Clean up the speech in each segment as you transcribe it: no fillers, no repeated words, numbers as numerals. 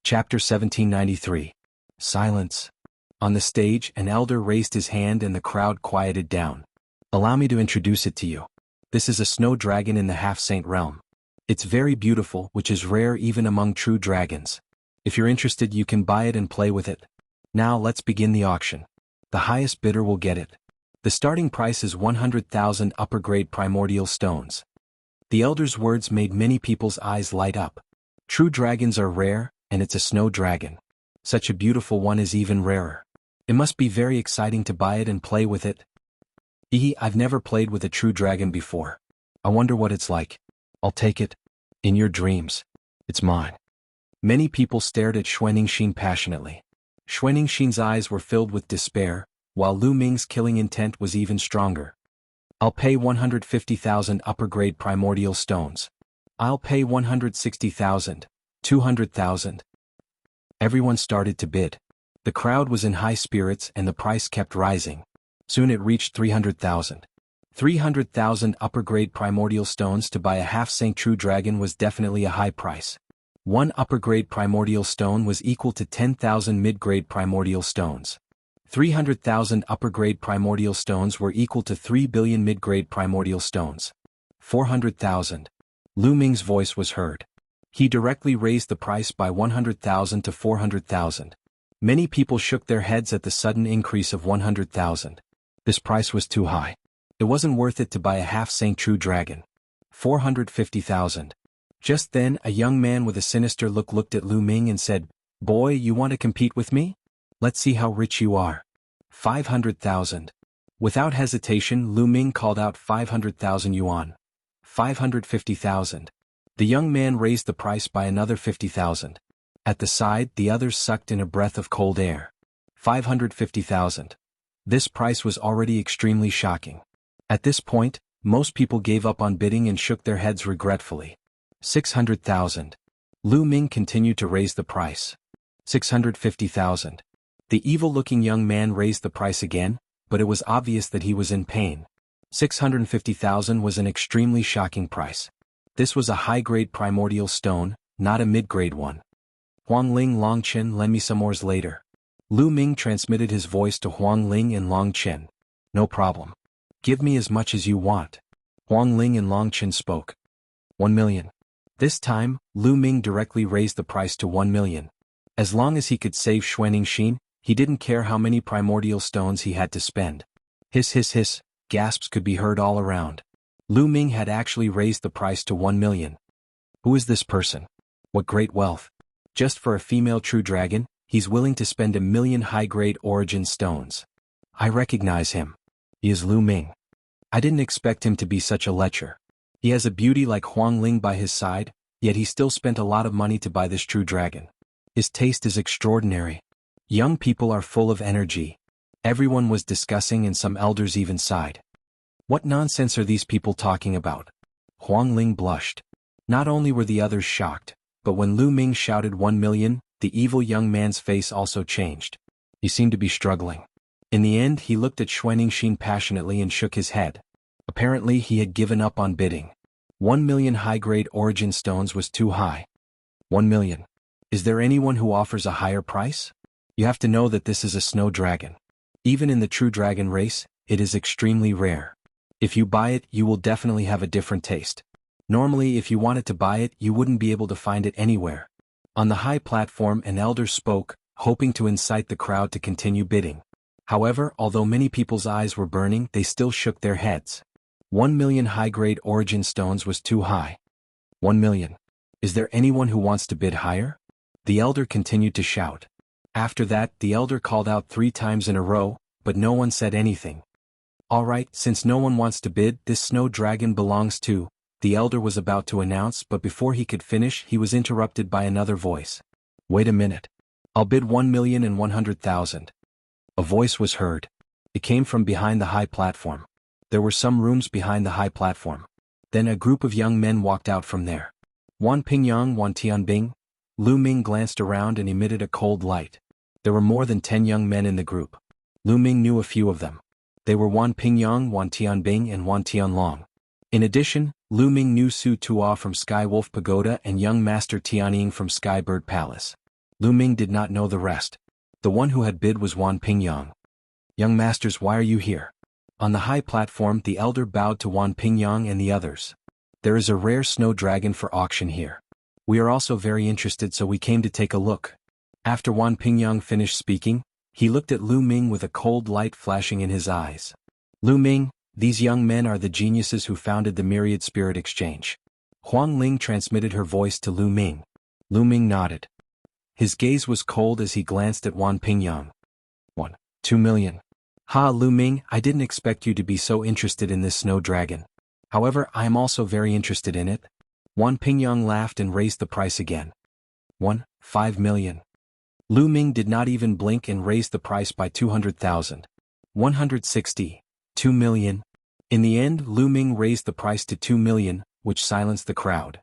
Chapter 1793. Silence. On the stage, an elder raised his hand and the crowd quieted down. Allow me to introduce it to you. This is a snow dragon in the half-saint realm. It's very beautiful, which is rare even among true dragons. If you're interested, you can buy it and play with it. Now let's begin the auction. The highest bidder will get it. The starting price is 100,000 upper-grade primordial stones. The elder's words made many people's eyes light up. True dragons are rare, and it's a snow dragon. Such a beautiful one is even rarer. It must be very exciting to buy it and play with it. I've never played with a true dragon before. I wonder what it's like. I'll take it. In your dreams. It's mine. Many people stared at Xuanixin passionately. Xuanixin's eyes were filled with despair, while Lu Ming's killing intent was even stronger. I'll pay 150,000 upper-grade primordial stones. I'll pay 160,000, 200,000. Everyone started to bid. The crowd was in high spirits and the price kept rising. Soon it reached 300,000. 300,000 upper-grade primordial stones to buy a half-saint true dragon was definitely a high price. One upper-grade primordial stone was equal to 10,000 mid-grade primordial stones. 300,000 upper-grade primordial stones were equal to 3 billion mid-grade primordial stones. 400,000. Lu Ming's voice was heard. He directly raised the price by 100,000 to 400,000. Many people shook their heads at the sudden increase of 100,000. This price was too high. It wasn't worth it to buy a half-saint true dragon. 450,000. Just then, a young man with a sinister look looked at Lu Ming and said, "Boy, you want to compete with me? Let's see how rich you are." 500,000. Without hesitation, Lu Ming called out 500,000 yuan. 550,000. The young man raised the price by another 50,000. At the side, the others sucked in a breath of cold air. 550,000. This price was already extremely shocking. At this point, most people gave up on bidding and shook their heads regretfully. 600,000. Lu Ming continued to raise the price. 650,000. The evil-looking young man raised the price again, but it was obvious that he was in pain. 650,000 was an extremely shocking price. This was a high-grade primordial stone, not a mid-grade one. "Huang Ling, Long Chen, lend me some ores later." Lu Ming transmitted his voice to Huang Ling and Long Chen. "No problem. Give me as much as you want." Huang Ling and Long Chen spoke. 1 million. This time, Lu Ming directly raised the price to 1 million. As long as he could save Xuanixin, he didn't care how many primordial stones he had to spend. Hiss hiss hiss, gasps could be heard all around. Lu Ming had actually raised the price to 1 million. Who is this person? What great wealth. Just for a female true dragon, he's willing to spend 1 million high-grade origin stones. I recognize him. He is Lu Ming. I didn't expect him to be such a lecher. He has a beauty like Huang Ling by his side, yet he still spent a lot of money to buy this true dragon. His taste is extraordinary. Young people are full of energy. Everyone was discussing and some elders even sighed. What nonsense are these people talking about? Huang Ling blushed. Not only were the others shocked, but when Lu Ming shouted 1 million, the evil young man's face also changed. He seemed to be struggling. In the end, he looked at Xuanixin passionately and shook his head. Apparently, he had given up on bidding. 1 million high-grade origin stones was too high. 1 million. Is there anyone who offers a higher price? You have to know that this is a snow dragon. Even in the true dragon race, it is extremely rare. If you buy it, you will definitely have a different taste. Normally, if you wanted to buy it, you wouldn't be able to find it anywhere. On the high platform, an elder spoke, hoping to incite the crowd to continue bidding. However, although many people's eyes were burning, they still shook their heads. 1 million high-grade origin stones was too high. 1 million. Is there anyone who wants to bid higher? The elder continued to shout. After that, the elder called out 3 times in a row, but no one said anything. All right, since no one wants to bid, this snow dragon belongs to, the elder was about to announce, but before he could finish, he was interrupted by another voice. Wait a minute. I'll bid 1,100,000. A voice was heard. It came from behind the high platform. There were some rooms behind the high platform. Then a group of young men walked out from there. Wan Pingyang, Wan Tianbing. Lu Ming glanced around and emitted a cold light. There were more than 10 young men in the group. Lu Ming knew a few of them. They were Wan Pingyang, Wan Tianbing, and Wan Tianlong. In addition, Lu Ming knew Su Tua from Sky Wolf Pagoda and young Master Tianying from Skybird Palace. Lu Ming did not know the rest. The one who had bid was Wan Pingyang. Young masters, why are you here? On the high platform, the elder bowed to Wan Pingyang and the others. There is a rare snow dragon for auction here. We are also very interested, so we came to take a look. After Wan Pingyang finished speaking, he looked at Lu Ming with a cold light flashing in his eyes. Lu Ming, these young men are the geniuses who founded the Myriad Spirit Exchange. Huang Ling transmitted her voice to Lu Ming. Lu Ming nodded. His gaze was cold as he glanced at Wan Pingyang. 2 million. Ha, Lu Ming, I didn't expect you to be so interested in this snow dragon. However, I am also very interested in it. Wan Pingyang laughed and raised the price again. 5 million. Lu Ming did not even blink and raised the price by 200,000. 160. 2 million. In the end, Lu Ming raised the price to 2 million, which silenced the crowd.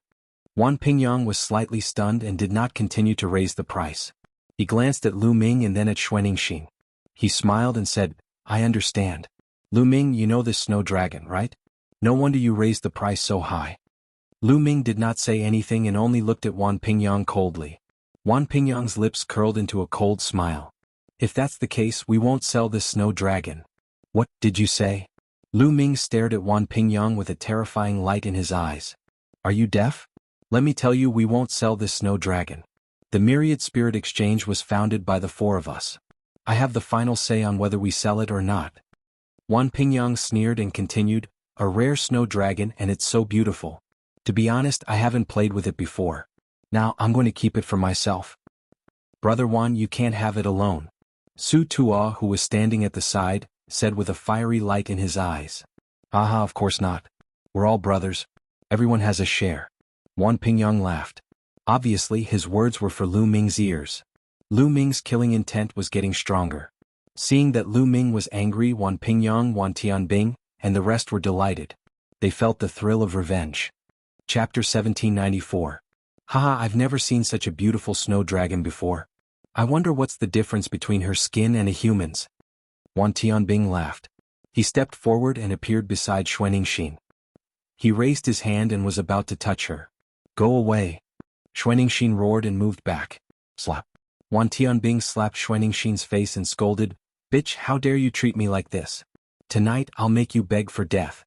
Wan Pingyang was slightly stunned and did not continue to raise the price. He glanced at Lu Ming and then at Xuaningxin. He smiled and said, I understand. Lu Ming, you know this snow dragon, right? No wonder you raised the price so high. Lu Ming did not say anything and only looked at Wan Pingyang coldly. Wan Pingyang's lips curled into a cold smile. If that's the case, we won't sell this snow dragon. What did you say? Lu Ming stared at Wan Pingyang with a terrifying light in his eyes. Are you deaf? Let me tell you, we won't sell this snow dragon. The Myriad Spirit Exchange was founded by the four of us. I have the final say on whether we sell it or not. Wan Pingyang sneered and continued, a rare snow dragon, and it's so beautiful. To be honest, I haven't played with it before. Now, I'm going to keep it for myself. Brother Wan, you can't have it alone. Su Tua, who was standing at the side, said with a fiery light in his eyes. Aha, of course not. We're all brothers. Everyone has a share. Wan Pingyang laughed. Obviously, his words were for Lu Ming's ears. Lu Ming's killing intent was getting stronger. Seeing that Lu Ming was angry, Wan Pingyang, Wan Tianbing, and the rest were delighted. They felt the thrill of revenge. Chapter 1794. Haha, I've never seen such a beautiful snow dragon before. I wonder what's the difference between her skin and a human's. Wan Tianbing laughed. He stepped forward and appeared beside Xuaningxin. He raised his hand and was about to touch her. Go away. Xuaningxin roared and moved back. Slap. Wan Tianbing slapped Xuaningxin's face and scolded, Bitch, how dare you treat me like this? Tonight I'll make you beg for death.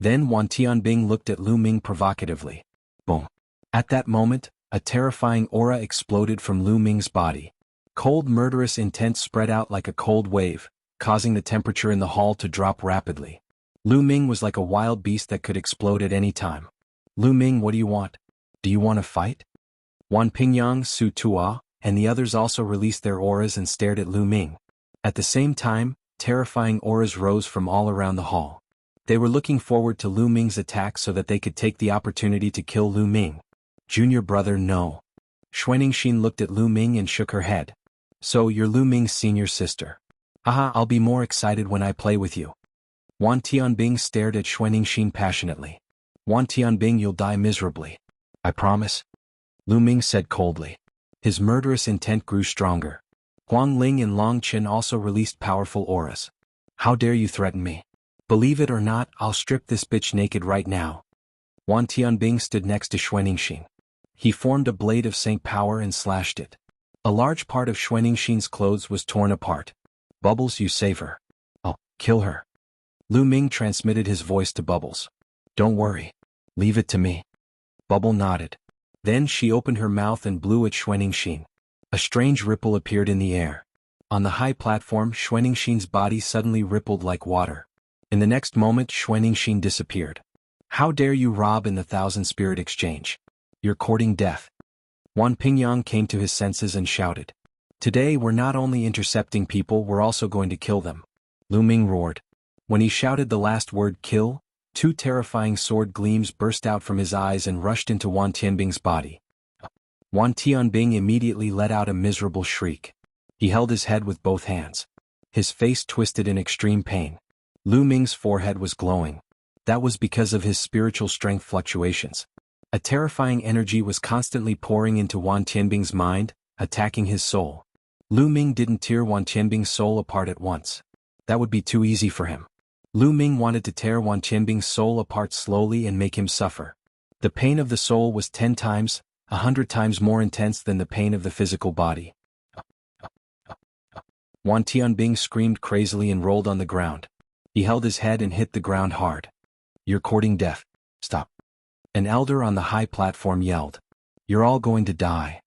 Then Wan Tianbing looked at Lu Ming provocatively. Boom. At that moment, a terrifying aura exploded from Lu Ming's body. Cold murderous intent spread out like a cold wave, causing the temperature in the hall to drop rapidly. Lu Ming was like a wild beast that could explode at any time. Lu Ming, what do you want? Do you want to fight? Wan Pingyang, Su Tua, and the others also released their auras and stared at Lu Ming. At the same time, terrifying auras rose from all around the hall. They were looking forward to Lu Ming's attack so that they could take the opportunity to kill Lu Ming. Junior brother, no. Xuaningxin looked at Lu Ming and shook her head. So you're Lu Ming's senior sister. Haha, I'll be more excited when I play with you. Wan Tianbing stared at Xuaningxin passionately. Wan Tianbing, you'll die miserably. I promise. Lu Ming said coldly. His murderous intent grew stronger. Huang Ling and Long Qin also released powerful auras. How dare you threaten me? Believe it or not, I'll strip this bitch naked right now. Wan Tianbing stood next to Xuaningxin. He formed a blade of Saint power and slashed it. A large part of Xuaningxin's clothes was torn apart. Bubbles, you save her. I'll kill her. Lu Ming transmitted his voice to Bubbles. Don't worry. Leave it to me. Bubble nodded. Then she opened her mouth and blew at Xuaningxin. A strange ripple appeared in the air. On the high platform, Xuaningxin's body suddenly rippled like water. In the next moment, Xuaningxin disappeared. How dare you rob in the Thousand Spirit Exchange? You're courting death. Wan Pingyang came to his senses and shouted. Today we're not only intercepting people, we're also going to kill them. Lu Ming roared. When he shouted the last word kill, two terrifying sword gleams burst out from his eyes and rushed into Wan Tianbing's body. Wan Tianbing immediately let out a miserable shriek. He held his head with both hands. His face twisted in extreme pain. Lu Ming's forehead was glowing. That was because of his spiritual strength fluctuations. A terrifying energy was constantly pouring into Wan Tianbing's mind, attacking his soul. Lu Ming didn't tear Wan Tianbing's soul apart at once. That would be too easy for him. Lu Ming wanted to tear Wan Tianbing's soul apart slowly and make him suffer. The pain of the soul was 10 times, 100 times more intense than the pain of the physical body. Wan Tianbing screamed crazily and rolled on the ground. He held his head and hit the ground hard. You're courting death. Stop. An elder on the high platform yelled. You're all going to die.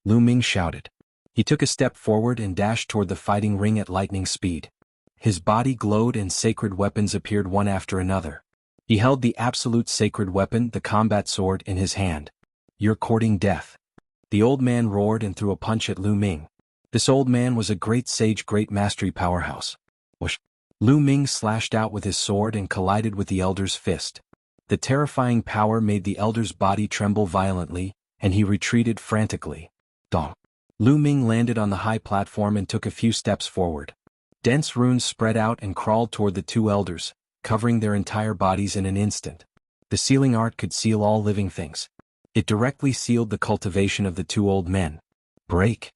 Lu Ming shouted. He took a step forward and dashed toward the fighting ring at lightning speed. His body glowed and sacred weapons appeared one after another. He held the absolute sacred weapon, the combat sword, in his hand. You're courting death. The old man roared and threw a punch at Lu Ming. This old man was a great sage, great mastery powerhouse. Whoosh! Lu Ming slashed out with his sword and collided with the elder's fist. The terrifying power made the elder's body tremble violently, and he retreated frantically. Dong! Lu Ming landed on the high platform and took a few steps forward. Dense runes spread out and crawled toward the two elders, covering their entire bodies in an instant. The sealing art could seal all living things. It directly sealed the cultivation of the two old men. Break!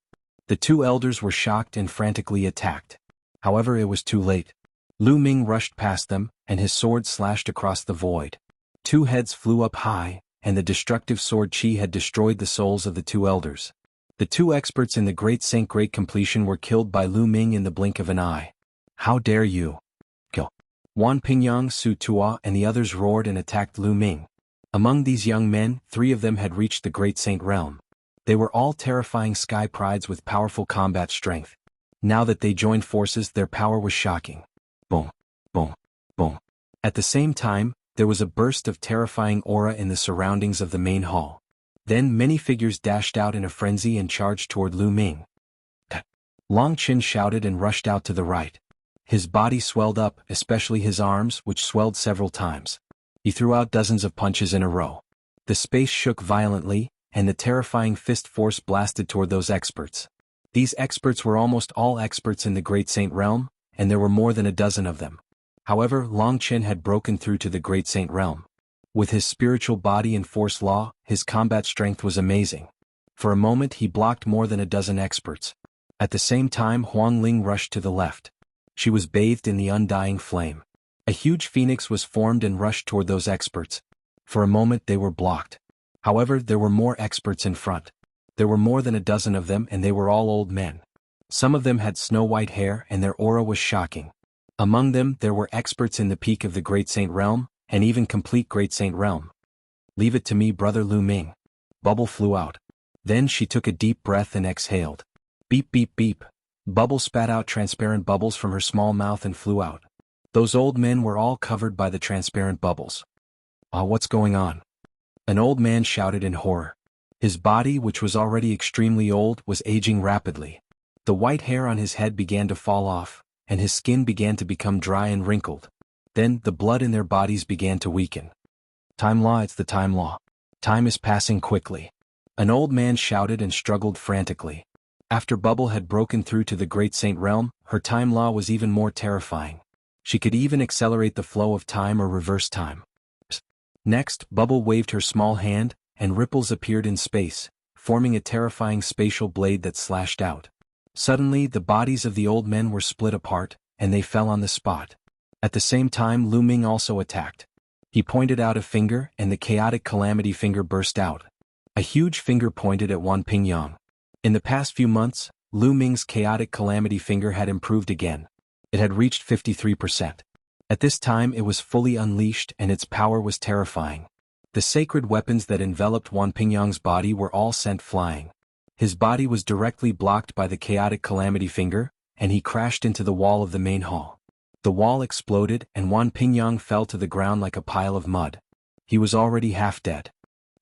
The two elders were shocked and frantically attacked. However, it was too late. Lu Ming rushed past them, and his sword slashed across the void. Two heads flew up high, and the destructive sword chi had destroyed the souls of the two elders. The two experts in the Great Saint Great Completion were killed by Lu Ming in the blink of an eye. How dare you! Kill! Wan Pingyang, Su Tua and the others roared and attacked Lu Ming. Among these young men, 3 of them had reached the Great Saint Realm. They were all terrifying sky prides with powerful combat strength. Now that they joined forces, their power was shocking. Boom! Boom! Boom! At the same time, there was a burst of terrifying aura in the surroundings of the main hall. Then many figures dashed out in a frenzy and charged toward Lu Ming. Long Qin shouted and rushed out to the right. His body swelled up, especially his arms, which swelled several times. He threw out dozens of punches in a row. The space shook violently, and the terrifying fist force blasted toward those experts. These experts were almost all experts in the Great Saint Realm, and there were more than a dozen of them. However, Long Qin had broken through to the Great Saint Realm. With his spiritual body and force law, his combat strength was amazing. For a moment he blocked more than a dozen experts. At the same time, Huang Ling rushed to the left. She was bathed in the undying flame. A huge phoenix was formed and rushed toward those experts. For a moment they were blocked. However, there were more experts in front. There were more than a dozen of them, and they were all old men. Some of them had snow-white hair, and their aura was shocking. Among them, there were experts in the peak of the Great Saint Realm, and even complete Great Saint Realm. Leave it to me, brother Lu Ming. Bubble flew out. Then she took a deep breath and exhaled. Beep beep beep. Bubble spat out transparent bubbles from her small mouth and flew out. Those old men were all covered by the transparent bubbles. What's going on? An old man shouted in horror. His body, which was already extremely old, was aging rapidly. The white hair on his head began to fall off, and his skin began to become dry and wrinkled. Then, the blood in their bodies began to weaken. Time law, it's the time law. Time is passing quickly. An old man shouted and struggled frantically. After Bubble had broken through to the Great Saint Realm, her time law was even more terrifying. She could even accelerate the flow of time or reverse time. Next, Bubble waved her small hand, and ripples appeared in space, forming a terrifying spatial blade that slashed out. Suddenly, the bodies of the old men were split apart, and they fell on the spot. At the same time, Lu Ming also attacked. He pointed out a finger, and the chaotic calamity finger burst out. A huge finger pointed at Wan Pingyang. In the past few months, Lu Ming's chaotic calamity finger had improved again. It had reached 53%. At this time it was fully unleashed and its power was terrifying. The sacred weapons that enveloped Wan Pingyang's body were all sent flying. His body was directly blocked by the chaotic calamity finger, and he crashed into the wall of the main hall. The wall exploded and Wan Pingyang fell to the ground like a pile of mud. He was already half dead.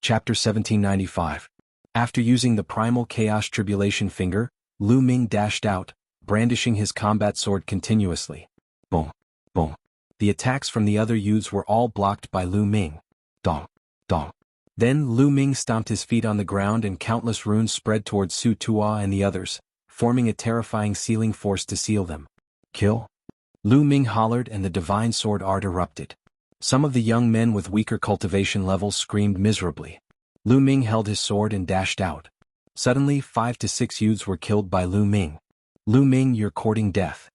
Chapter 1795. After using the primal chaos tribulation finger, Lu Ming dashed out, brandishing his combat sword continuously. Boom, boom. The attacks from the other youths were all blocked by Lu Ming. Dong, dong. Then Lu Ming stomped his feet on the ground and countless runes spread towards Su Tua and the others, forming a terrifying sealing force to seal them. Kill? Lu Ming hollered and the divine sword art erupted. Some of the young men with weaker cultivation levels screamed miserably. Lu Ming held his sword and dashed out. Suddenly 5 to 6 youths were killed by Lu Ming. Lu Ming, you're courting death.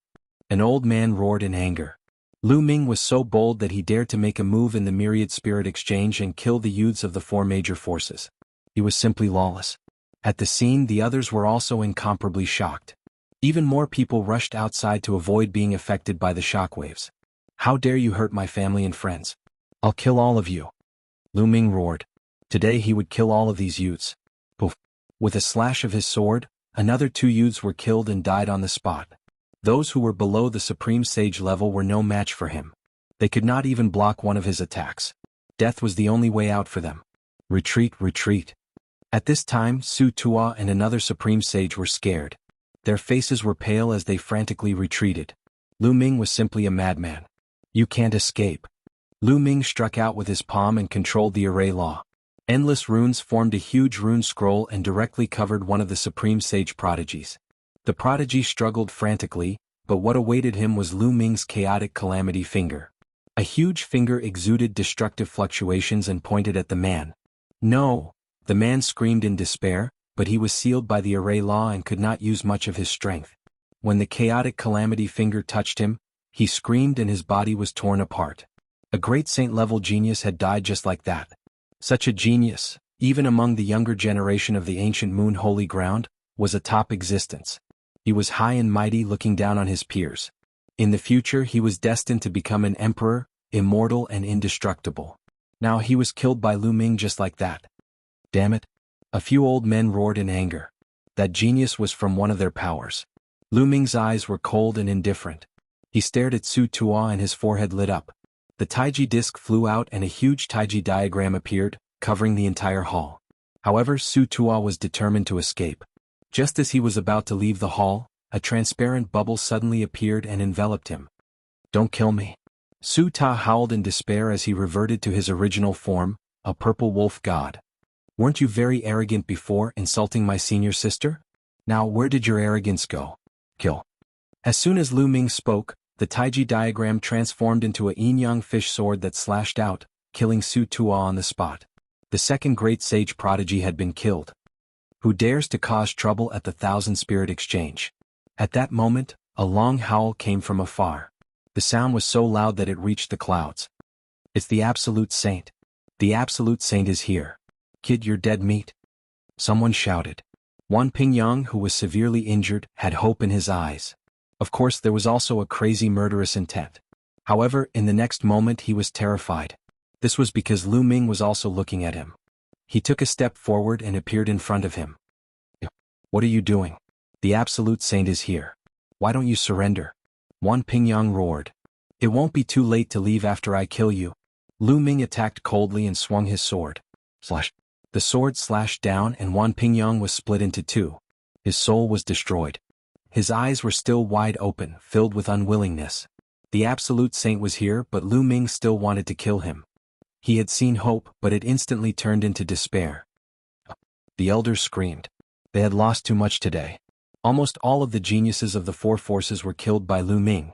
An old man roared in anger. Lu Ming was so bold that he dared to make a move in the myriad spirit exchange and kill the youths of the 4 major forces. He was simply lawless. At the scene, the others were also incomparably shocked. Even more people rushed outside to avoid being affected by the shockwaves. How dare you hurt my family and friends? I'll kill all of you. Lu Ming roared. Today he would kill all of these youths. Poof. With a slash of his sword, another 2 youths were killed and died on the spot. Those who were below the Supreme Sage level were no match for him. They could not even block one of his attacks. Death was the only way out for them. Retreat, retreat. At this time, Su Tua and another Supreme Sage were scared. Their faces were pale as they frantically retreated. Lu Ming was simply a madman. You can't escape. Lu Ming struck out with his palm and controlled the array law. Endless runes formed a huge rune scroll and directly covered one of the Supreme Sage prodigies. The prodigy struggled frantically, but what awaited him was Lu Ming's chaotic calamity finger. A huge finger exuded destructive fluctuations and pointed at the man. No! The man screamed in despair, but he was sealed by the array law and could not use much of his strength. When the chaotic calamity finger touched him, he screamed and his body was torn apart. A great saint-level genius had died just like that. Such a genius, even among the younger generation of the ancient moon holy ground, was a top existence. He was high and mighty looking down on his peers. In the future he was destined to become an emperor, immortal and indestructible. Now he was killed by Lu Ming just like that. Damn it. A few old men roared in anger. That genius was from one of their powers. Lu Ming's eyes were cold and indifferent. He stared at Su Tua and his forehead lit up. The Taiji disc flew out and a huge Taiji diagram appeared, covering the entire hall. However, Su Tua was determined to escape. Just as he was about to leave the hall, a transparent bubble suddenly appeared and enveloped him. Don't kill me. Su Ta howled in despair as he reverted to his original form, a purple wolf god. Weren't you very arrogant before, insulting my senior sister? Now where did your arrogance go? Kill. As soon as Lu Ming spoke, the Taiji diagram transformed into a yin-yang fish sword that slashed out, killing Su Tua on the spot. The second great sage prodigy had been killed. Who dares to cause trouble at the Thousand Spirit Exchange? At that moment, a long howl came from afar. The sound was so loud that it reached the clouds. It's the Absolute Saint. The Absolute Saint is here. Kid, you're dead meat. Someone shouted. Wan Pingyang, who was severely injured, had hope in his eyes. Of course, there was also a crazy murderous intent. However, in the next moment he was terrified. This was because Lu Ming was also looking at him. He took a step forward and appeared in front of him. What are you doing? The Absolute Saint is here. Why don't you surrender? Wan Pingyang roared. It won't be too late to leave after I kill you. Lu Ming attacked coldly and swung his sword. Slash. The sword slashed down and Wan Pingyang was split into 2. His soul was destroyed. His eyes were still wide open, filled with unwillingness. The Absolute Saint was here, but Lu Ming still wanted to kill him. He had seen hope, but it instantly turned into despair. The elders screamed. They had lost too much today. Almost all of the geniuses of the 4 forces were killed by Lu Ming.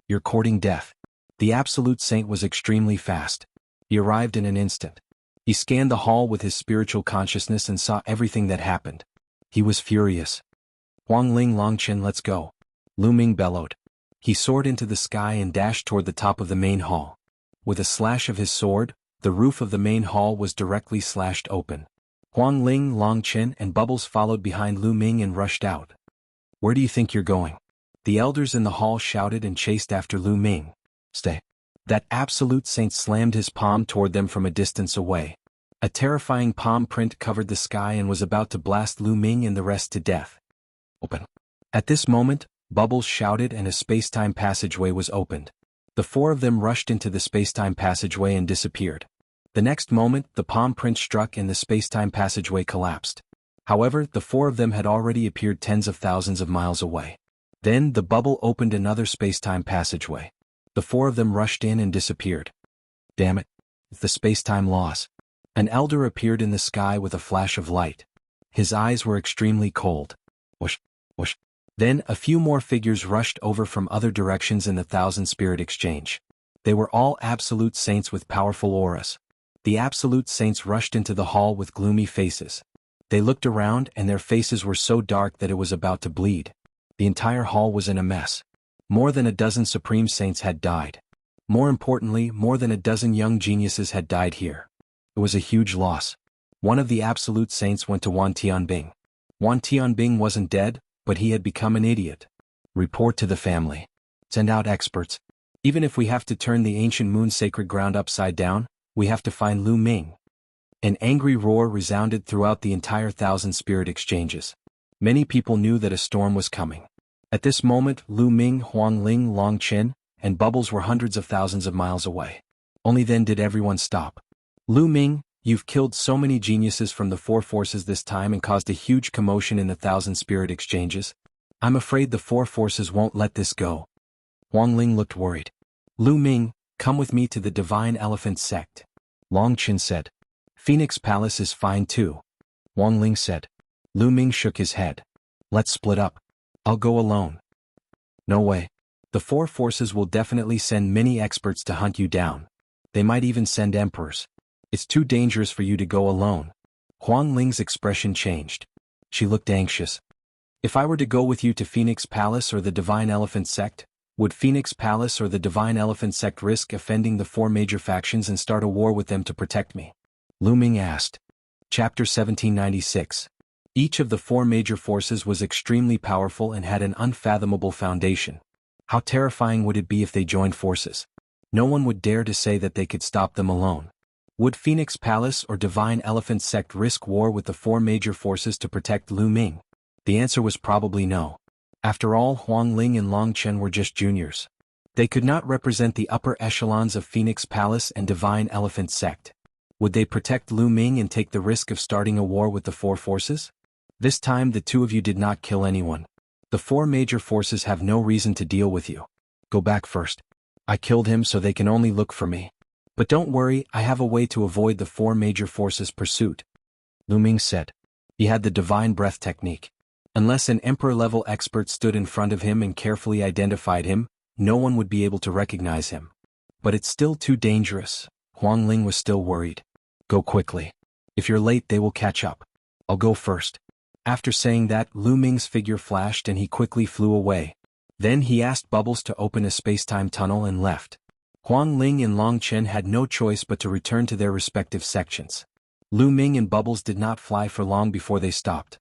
You're courting death. The Absolute Saint was extremely fast. He arrived in an instant. He scanned the hall with his spiritual consciousness and saw everything that happened. He was furious. Huangling Longchen, let's go. Lu Ming bellowed. He soared into the sky and dashed toward the top of the main hall. With a slash of his sword, the roof of the main hall was directly slashed open. Huangling Longchen and Bubbles followed behind Lu Ming and rushed out. Where do you think you're going? The elders in the hall shouted and chased after Lu Ming. Stay. That Absolute Saint slammed his palm toward them from a distance away. A terrifying palm print covered the sky and was about to blast Lu Ming and the rest to death. Open. At this moment, Bubbles shouted and a space-time passageway was opened. The 4 of them rushed into the space-time passageway and disappeared. The next moment, the palm print struck and the space-time passageway collapsed. However, the 4 of them had already appeared tens of thousands of miles away. Then, the bubble opened another space-time passageway. The 4 of them rushed in and disappeared. Damn it. It's the space-time loss. An elder appeared in the sky with a flash of light. His eyes were extremely cold. Whoosh, whoosh. Then, a few more figures rushed over from other directions in the Thousand Spirit Exchange. They were all Absolute Saints with powerful auras. The Absolute Saints rushed into the hall with gloomy faces. They looked around and their faces were so dark that it was about to bleed. The entire hall was in a mess. More than a dozen Supreme Saints had died. More importantly, more than a dozen young geniuses had died here. It was a huge loss. One of the absolute saints went to Wan Tianbing. Wan Tianbing wasn't dead, but he had become an idiot. Report to the family. Send out experts. Even if we have to turn the ancient moon sacred ground upside down, we have to find Lu Ming. An angry roar resounded throughout the entire Thousand Spirit Exchanges. Many people knew that a storm was coming. At this moment, Lu Ming, Huang Ling, Long Qin, and Bubbles were hundreds of thousands of miles away. Only then did everyone stop. Lu Ming, you've killed so many geniuses from the Four Forces this time and caused a huge commotion in the Thousand Spirit Exchanges. I'm afraid the Four Forces won't let this go. Huang Ling looked worried. Lu Ming, come with me to the Divine Elephant Sect. Long Qin said. Phoenix Palace is fine too. Huang Ling said. Lu Ming shook his head. Let's split up. I'll go alone. No way. The Four Forces will definitely send many experts to hunt you down. They might even send emperors. It's too dangerous for you to go alone. Huang Ling's expression changed. She looked anxious. If I were to go with you to Phoenix Palace or the Divine Elephant Sect, would Phoenix Palace or the Divine Elephant Sect risk offending the four major factions and start a war with them to protect me? Lu Ming asked. Chapter 1796. Each of the four major forces was extremely powerful and had an unfathomable foundation. How terrifying would it be if they joined forces? No one would dare to say that they could stop them alone. Would Phoenix Palace or Divine Elephant Sect risk war with the four major forces to protect Lu Ming? The answer was probably no. After all, Huang Ling and Long Chen were just juniors. They could not represent the upper echelons of Phoenix Palace and Divine Elephant Sect. Would they protect Lu Ming and take the risk of starting a war with the four forces? This time the two of you did not kill anyone. The four major forces have no reason to deal with you. Go back first. I killed him so they can only look for me. But don't worry, I have a way to avoid the four major forces' pursuit. Lu Ming said. He had the divine breath technique. Unless an emperor-level expert stood in front of him and carefully identified him, no one would be able to recognize him. But it's still too dangerous. Huang Ling was still worried. Go quickly. If you're late they will catch up. I'll go first. After saying that, Lu Ming's figure flashed and he quickly flew away. Then he asked Bubbles to open a space-time tunnel and left. Huang Ling and Long Chen had no choice but to return to their respective sections. Lu Ming and Bubbles did not fly for long before they stopped.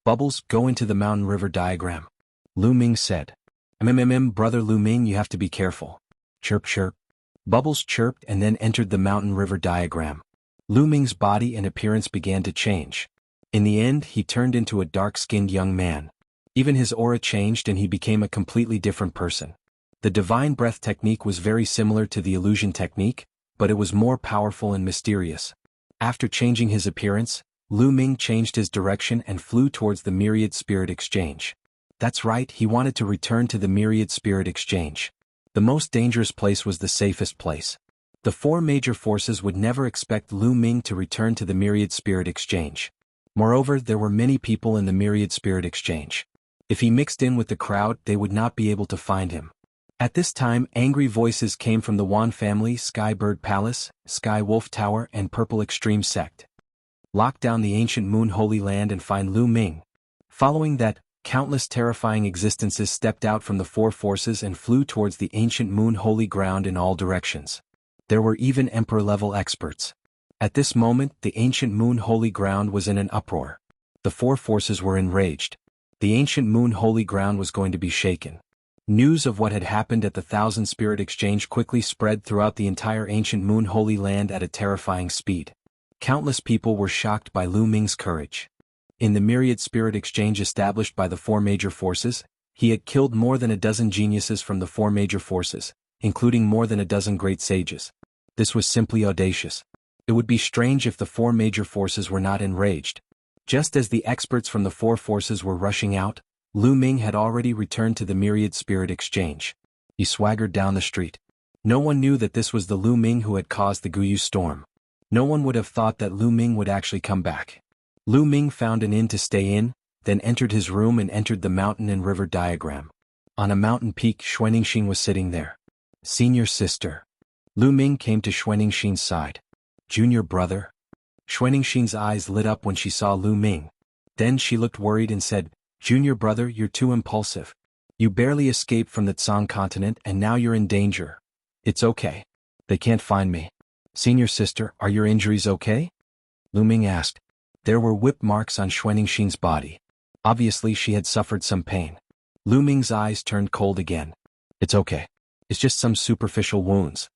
Bubbles, go into the mountain river diagram. Lu Ming said. Brother Lu Ming, you have to be careful. Chirp chirp. Bubbles chirped and then entered the mountain river diagram. Lu Ming's body and appearance began to change. In the end, he turned into a dark-skinned young man. Even his aura changed and he became a completely different person. The divine breath technique was very similar to the illusion technique, but it was more powerful and mysterious. After changing his appearance, Lu Ming changed his direction and flew towards the Myriad Spirit Exchange. That's right, he wanted to return to the Myriad Spirit Exchange. The most dangerous place was the safest place. The four major forces would never expect Lu Ming to return to the Myriad Spirit Exchange. Moreover, there were many people in the Myriad Spirit Exchange. If he mixed in with the crowd, they would not be able to find him. At this time, angry voices came from the Wan family, Sky Bird Palace, Sky Wolf Tower, and Purple Extreme Sect. Lock down the ancient Moon Holy Land and find Lu Ming. Following that, countless terrifying existences stepped out from the four forces and flew towards the ancient Moon Holy Ground in all directions. There were even Emperor-level experts. At this moment, the ancient Moon Holy Ground was in an uproar. The four forces were enraged. The ancient Moon Holy Ground was going to be shaken. News of what had happened at the Thousand Spirit Exchange quickly spread throughout the entire ancient Moon Holy Land at a terrifying speed. Countless people were shocked by Lu Ming's courage. In the Myriad Spirit Exchange established by the four major forces, he had killed more than a dozen geniuses from the four major forces, including more than a dozen great sages. This was simply audacious. It would be strange if the four major forces were not enraged. Just as the experts from the four forces were rushing out, Lu Ming had already returned to the Myriad Spirit Exchange. He swaggered down the street. No one knew that this was the Lu Ming who had caused the Guyu storm. No one would have thought that Lu Ming would actually come back. Lu Ming found an ing to stay in, then entered his room and entered the mountain and river diagram. On a mountain peak, Xuaningxin was sitting there. Senior sister. Lu Ming came to Xuaningxin's side. Junior brother. Xuaningxin's eyes lit up when she saw Lu Ming. Then she looked worried and said, Junior brother, you're too impulsive. You barely escaped from the Tsang continent and now you're in danger. It's okay. They can't find me. Senior sister, are your injuries okay? Lu Ming asked. There were whip marks on Xuanixin's body. Obviously she had suffered some pain. Lu Ming's eyes turned cold again. It's okay. It's just some superficial wounds.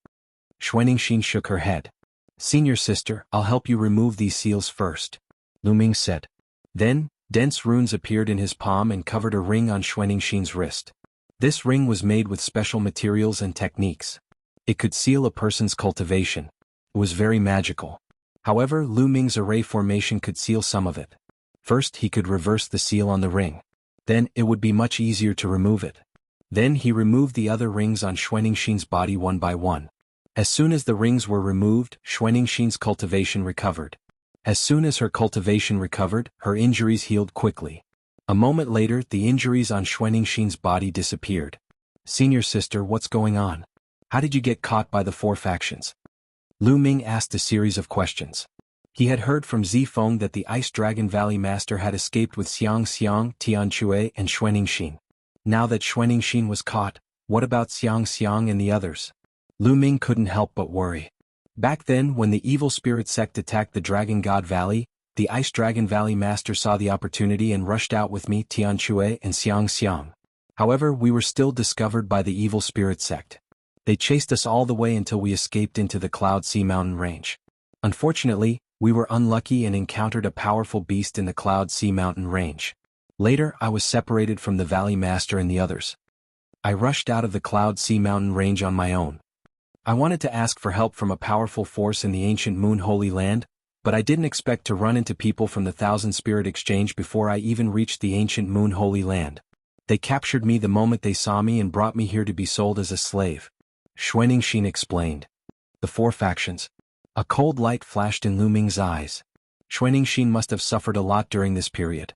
Xuanixin shook her head. Senior sister, I'll help you remove these seals first, Lu Ming said. Then, dense runes appeared in his palm and covered a ring on Xuanixin's wrist. This ring was made with special materials and techniques. It could seal a person's cultivation. It was very magical. However, Lu Ming's array formation could seal some of it. First he could reverse the seal on the ring. Then it would be much easier to remove it. Then he removed the other rings on Xuanixin's body one by one. As soon as the rings were removed, Xuanixin's cultivation recovered. As soon as her cultivation recovered, her injuries healed quickly. A moment later, the injuries on Xuanixin's body disappeared. Senior sister, what's going on? How did you get caught by the four factions? Lu Ming asked a series of questions. He had heard from Zifeng that the Ice Dragon Valley Master had escaped with Xiang Xiang, Tianque, and Xuanixin. Now that Xuanixin was caught, what about Xiang Xiang and the others? Lu Ming couldn't help but worry. Back then, when the evil spirit sect attacked the Dragon God Valley, the Ice Dragon Valley Master saw the opportunity and rushed out with me, Tianque, and Xiang Xiang. However, we were still discovered by the evil spirit sect. They chased us all the way until we escaped into the Cloud Sea Mountain Range. Unfortunately, we were unlucky and encountered a powerful beast in the Cloud Sea Mountain Range. Later, I was separated from the Valley Master and the others. I rushed out of the Cloud Sea Mountain Range on my own. I wanted to ask for help from a powerful force in the ancient Moon Holy Land, but I didn't expect to run into people from the Thousand Spirit Exchange before I even reached the ancient Moon Holy Land. They captured me the moment they saw me and brought me here to be sold as a slave. Xuanixin explained. The four factions. A cold light flashed in Lu Ming's eyes. Xuanixin must have suffered a lot during this period.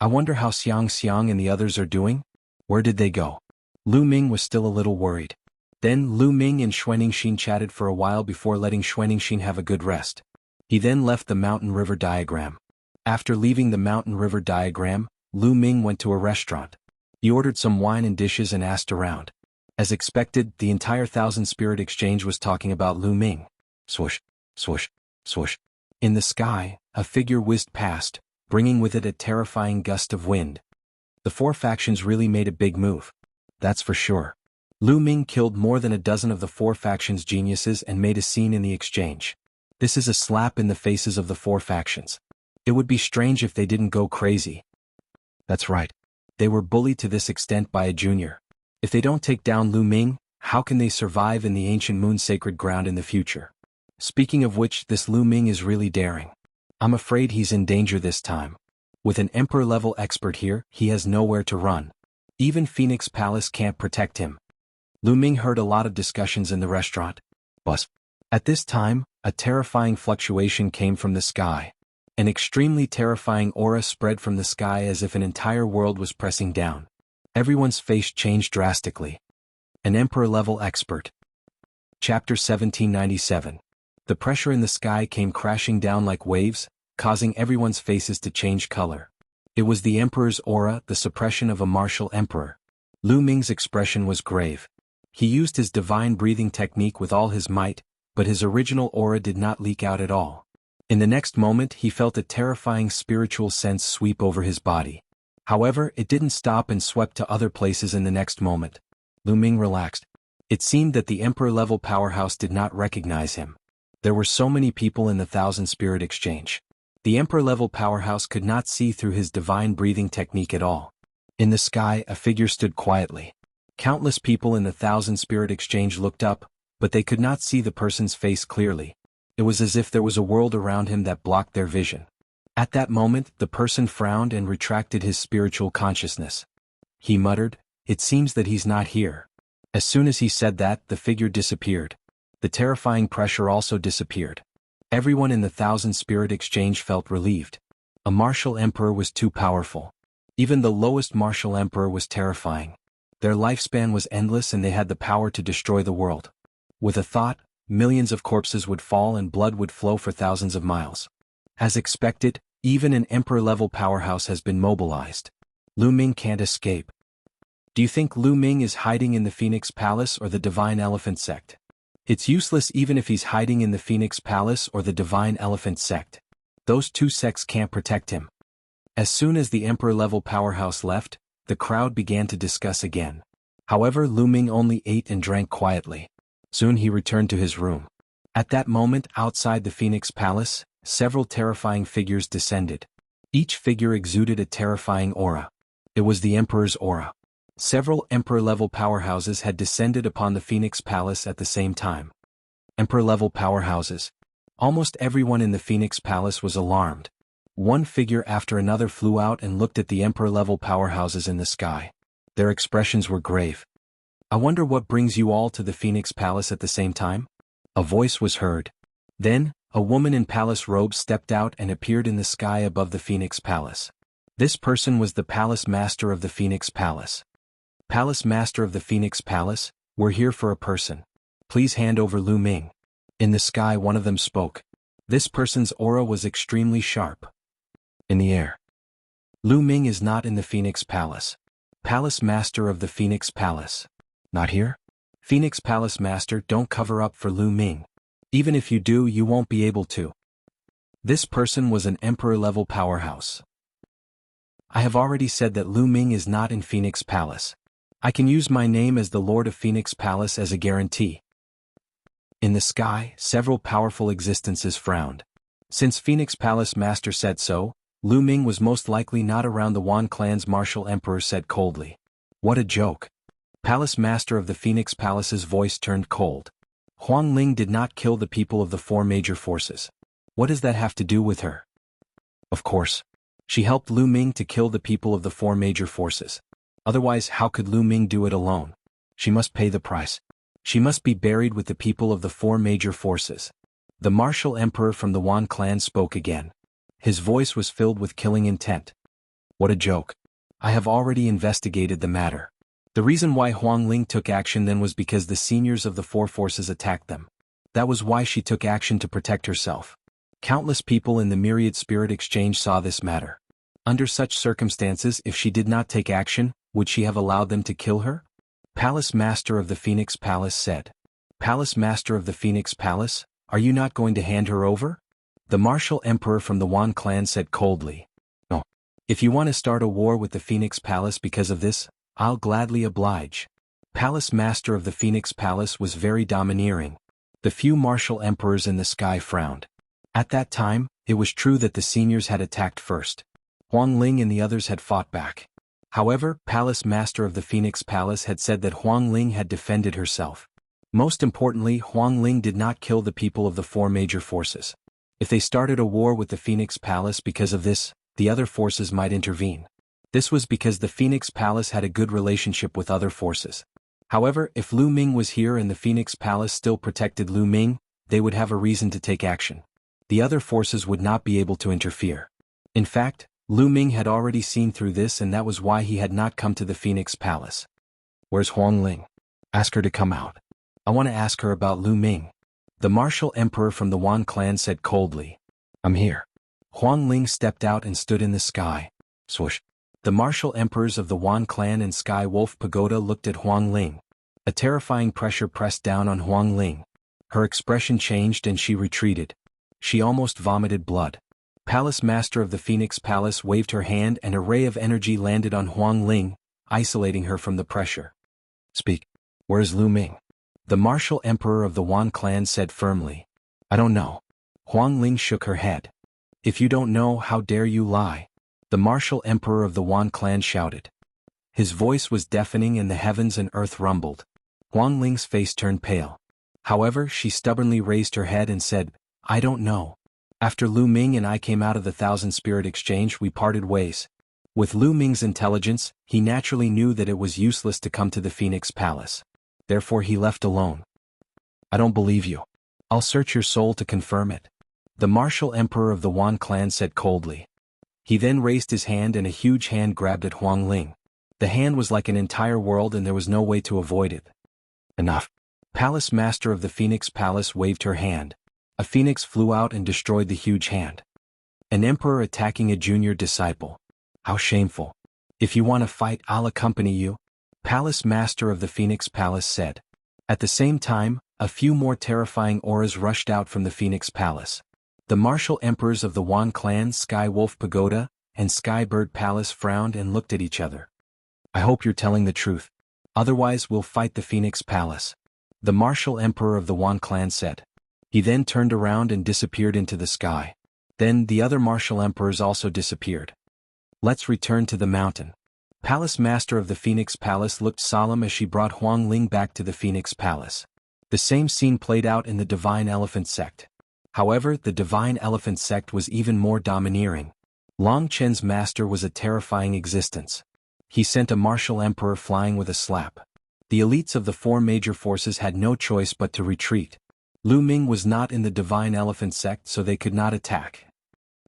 I wonder how Xiang Xiang and the others are doing? Where did they go? Lu Ming was still a little worried. Then Lu Ming and Xuanixin chatted for a while before letting Xuanixin have a good rest. He then left the mountain river diagram. After leaving the mountain river diagram, Lu Ming went to a restaurant. He ordered some wine and dishes and asked around. As expected, the entire Thousand Spirit Exchange was talking about Lu Ming. Swoosh, swoosh, swoosh. In the sky, a figure whizzed past, bringing with it a terrifying gust of wind. The four factions really made a big move. That's for sure. Lu Ming killed more than a dozen of the four factions' geniuses and made a scene in the exchange. This is a slap in the faces of the four factions. It would be strange if they didn't go crazy. That's right. They were bullied to this extent by a junior. If they don't take down Lu Ming, how can they survive in the ancient moon sacred ground in the future? Speaking of which, this Lu Ming is really daring. I'm afraid he's in danger this time. With an emperor-level expert here, he has nowhere to run. Even Phoenix Palace can't protect him. Lu Ming heard a lot of discussions in the restaurant. But at this time, a terrifying fluctuation came from the sky. An extremely terrifying aura spread from the sky as if an entire world was pressing down. Everyone's face changed drastically. An emperor-level expert. Chapter 1797. The pressure in the sky came crashing down like waves, causing everyone's faces to change color. It was the emperor's aura, the suppression of a martial emperor. Lu Ming's expression was grave. He used his divine breathing technique with all his might, but his original aura did not leak out at all. In the next moment he felt a terrifying spiritual sense sweep over his body. However, it didn't stop and swept to other places in the next moment. Lu Ming relaxed. It seemed that the emperor-level powerhouse did not recognize him. There were so many people in the Thousand Spirit Exchange. The emperor-level powerhouse could not see through his divine breathing technique at all. In the sky, a figure stood quietly. Countless people in the Thousand Spirit Exchange looked up, but they could not see the person's face clearly. It was as if there was a world around him that blocked their vision. At that moment, the person frowned and retracted his spiritual consciousness. He muttered, "It seems that he's not here." As soon as he said that, the figure disappeared. The terrifying pressure also disappeared. Everyone in the Thousand Spirit Exchange felt relieved. A martial emperor was too powerful. Even the lowest martial emperor was terrifying. Their lifespan was endless and they had the power to destroy the world. With a thought, millions of corpses would fall and blood would flow for thousands of miles. As expected, even an emperor-level powerhouse has been mobilized. Lu Ming can't escape. Do you think Lu Ming is hiding in the Phoenix Palace or the Divine Elephant Sect? It's useless even if he's hiding in the Phoenix Palace or the Divine Elephant Sect. Those two sects can't protect him. As soon as the emperor-level powerhouse left, the crowd began to discuss again. However, Lu Ming only ate and drank quietly. Soon he returned to his room. At that moment, outside the Phoenix Palace, several terrifying figures descended. Each figure exuded a terrifying aura. It was the Emperor's aura. Several Emperor-level powerhouses had descended upon the Phoenix Palace at the same time. Emperor-level powerhouses. Almost everyone in the Phoenix Palace was alarmed. One figure after another flew out and looked at the Emperor-level powerhouses in the sky. Their expressions were grave. "I wonder what brings you all to the Phoenix Palace at the same time?" A voice was heard. Then, a woman in palace robes stepped out and appeared in the sky above the Phoenix Palace. This person was the Palace Master of the Phoenix Palace. "Palace Master of the Phoenix Palace, we're here for a person. Please hand over Lu Ming." In the sky, one of them spoke. This person's aura was extremely sharp. In the air. "Lu Ming is not in the Phoenix Palace. Palace Master of the Phoenix Palace. Not here? Phoenix Palace Master, don't cover up for Lu Ming. Even if you do, you won't be able to." This person was an Emperor-level powerhouse. "I have already said that Lu Ming is not in Phoenix Palace. I can use my name as the Lord of Phoenix Palace as a guarantee." In the sky, several powerful existences frowned. Since Phoenix Palace Master said so, Lu Ming was most likely not around. The Wan clan's martial emperor said coldly. "What a joke." Palace Master of the Phoenix Palace's voice turned cold. "Huang Ling did not kill the people of the four major forces. What does that have to do with her?" "Of course. She helped Lu Ming to kill the people of the four major forces. Otherwise, how could Lu Ming do it alone? She must pay the price. She must be buried with the people of the four major forces." The martial emperor from the Wan clan spoke again. His voice was filled with killing intent. "What a joke. I have already investigated the matter. The reason why Huang Ling took action then was because the seniors of the four forces attacked them. That was why she took action to protect herself. Countless people in the Myriad Spirit Exchange saw this matter. Under such circumstances, if she did not take action, would she have allowed them to kill her?" Palace Master of the Phoenix Palace said. "Palace Master of the Phoenix Palace, are you not going to hand her over?" The martial emperor from the Wan clan said coldly. "No. If you want to start a war with the Phoenix Palace because of this, I'll gladly oblige." Palace Master of the Phoenix Palace was very domineering. The few martial emperors in the sky frowned. At that time, it was true that the seniors had attacked first. Huang Ling and the others had fought back. However, Palace Master of the Phoenix Palace had said that Huang Ling had defended herself. Most importantly, Huang Ling did not kill the people of the four major forces. If they started a war with the Phoenix Palace because of this, the other forces might intervene. This was because the Phoenix Palace had a good relationship with other forces. However, if Lu Ming was here and the Phoenix Palace still protected Lu Ming, they would have a reason to take action. The other forces would not be able to interfere. In fact, Lu Ming had already seen through this, and that was why he had not come to the Phoenix Palace. "Where's Huang Ling? Ask her to come out. I want to ask her about Lu Ming." The martial emperor from the Wan clan said coldly. "I'm here." Huang Ling stepped out and stood in the sky. Swoosh. The martial emperors of the Wan clan and Sky Wolf Pagoda looked at Huang Ling. A terrifying pressure pressed down on Huang Ling. Her expression changed and she retreated. She almost vomited blood. Palace Master of the Phoenix Palace waved her hand and a ray of energy landed on Huang Ling, isolating her from the pressure. "Speak. Where is Lu Ming?" The martial emperor of the Wan clan said firmly. "I don't know." Huang Ling shook her head. "If you don't know, how dare you lie?" The martial emperor of the Wan clan shouted. His voice was deafening and the heavens and earth rumbled. Huang Ling's face turned pale. However, she stubbornly raised her head and said, "I don't know. After Lu Ming and I came out of the Thousand Spirit Exchange, we parted ways." With Lu Ming's intelligence, he naturally knew that it was useless to come to the Phoenix Palace. Therefore he left alone. "I don't believe you. I'll search your soul to confirm it." The martial emperor of the Wan clan said coldly. He then raised his hand and a huge hand grabbed at Huang Ling. The hand was like an entire world and there was no way to avoid it. "Enough." Palace Master of the Phoenix Palace waved her hand. A phoenix flew out and destroyed the huge hand. An emperor attacking a junior disciple. How shameful. "If you want to fight, I'll accompany you," Palace Master of the Phoenix Palace said. At the same time, a few more terrifying auras rushed out from the Phoenix Palace. The martial emperors of the Wan clan, Sky Wolf Pagoda and Sky Bird Palace, frowned and looked at each other. I hope you're telling the truth. Otherwise we'll fight the Phoenix Palace, the martial emperor of the Wan clan said. He then turned around and disappeared into the sky. Then the other martial emperors also disappeared. Let's return to the mountain. Palace Master of the Phoenix Palace looked solemn as she brought Huang Ling back to the Phoenix Palace. The same scene played out in the Divine Elephant Sect. However, the Divine Elephant Sect was even more domineering. Long Chen's master was a terrifying existence. He sent a martial emperor flying with a slap. The elites of the four major forces had no choice but to retreat. Lu Ming was not in the Divine Elephant Sect, so they could not attack.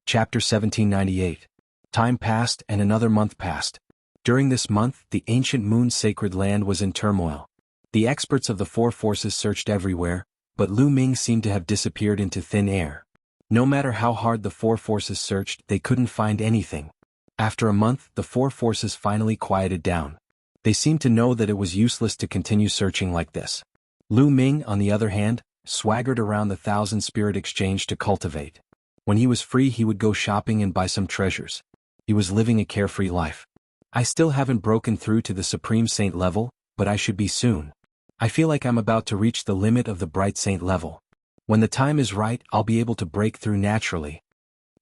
Chapter 1798. Time passed and another month passed. During this month, the ancient Moon's sacred land was in turmoil. The experts of the four forces searched everywhere, but Lu Ming seemed to have disappeared into thin air. No matter how hard the four forces searched, they couldn't find anything. After a month, the four forces finally quieted down. They seemed to know that it was useless to continue searching like this. Lu Ming, on the other hand, swaggered around the Thousand Spirit Exchange to cultivate. When he was free, he would go shopping and buy some treasures. He was living a carefree life. I still haven't broken through to the Supreme Saint level, but I should be soon. I feel like I'm about to reach the limit of the Bright Saint level. When the time is right, I'll be able to break through naturally.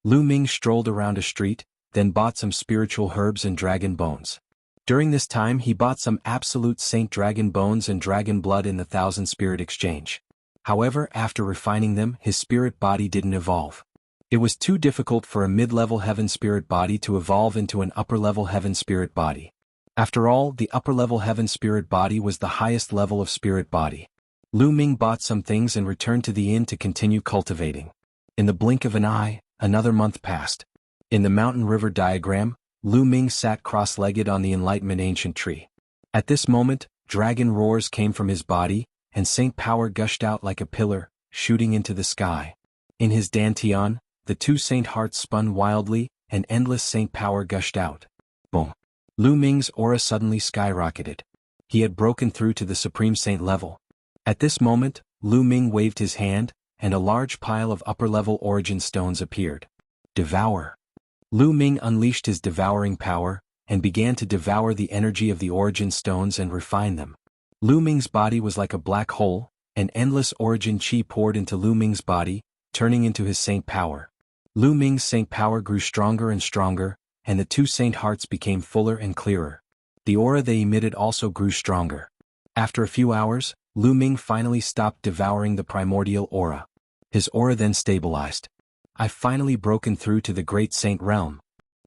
Lu Ming strolled around a street, then bought some spiritual herbs and dragon bones. During this time he bought some absolute saint dragon bones and dragon blood in the Thousand Spirit Exchange. However, after refining them, his spirit body didn't evolve. It was too difficult for a mid-level heaven spirit body to evolve into an upper-level heaven spirit body. After all, the upper-level heaven spirit body was the highest level of spirit body. Lu Ming bought some things and returned to the inn to continue cultivating. In the blink of an eye, another month passed. In the mountain river diagram, Lu Ming sat cross-legged on the Enlightenment Ancient Tree. At this moment, dragon roars came from his body, and saint power gushed out like a pillar, shooting into the sky. In his dantian, the two saint hearts spun wildly, and endless saint power gushed out. Boom! Lu Ming's aura suddenly skyrocketed. He had broken through to the Supreme Saint level. At this moment, Lu Ming waved his hand, and a large pile of upper-level origin stones appeared. Devour! Lu Ming unleashed his devouring power, and began to devour the energy of the origin stones and refine them. Lu Ming's body was like a black hole, and endless origin chi poured into Lu Ming's body, turning into his saint power. Lu Ming's saint power grew stronger and stronger, and the two saint hearts became fuller and clearer. The aura they emitted also grew stronger. After a few hours, Lu Ming finally stopped devouring the primordial aura. His aura then stabilized. I've finally broken through to the Great Saint realm.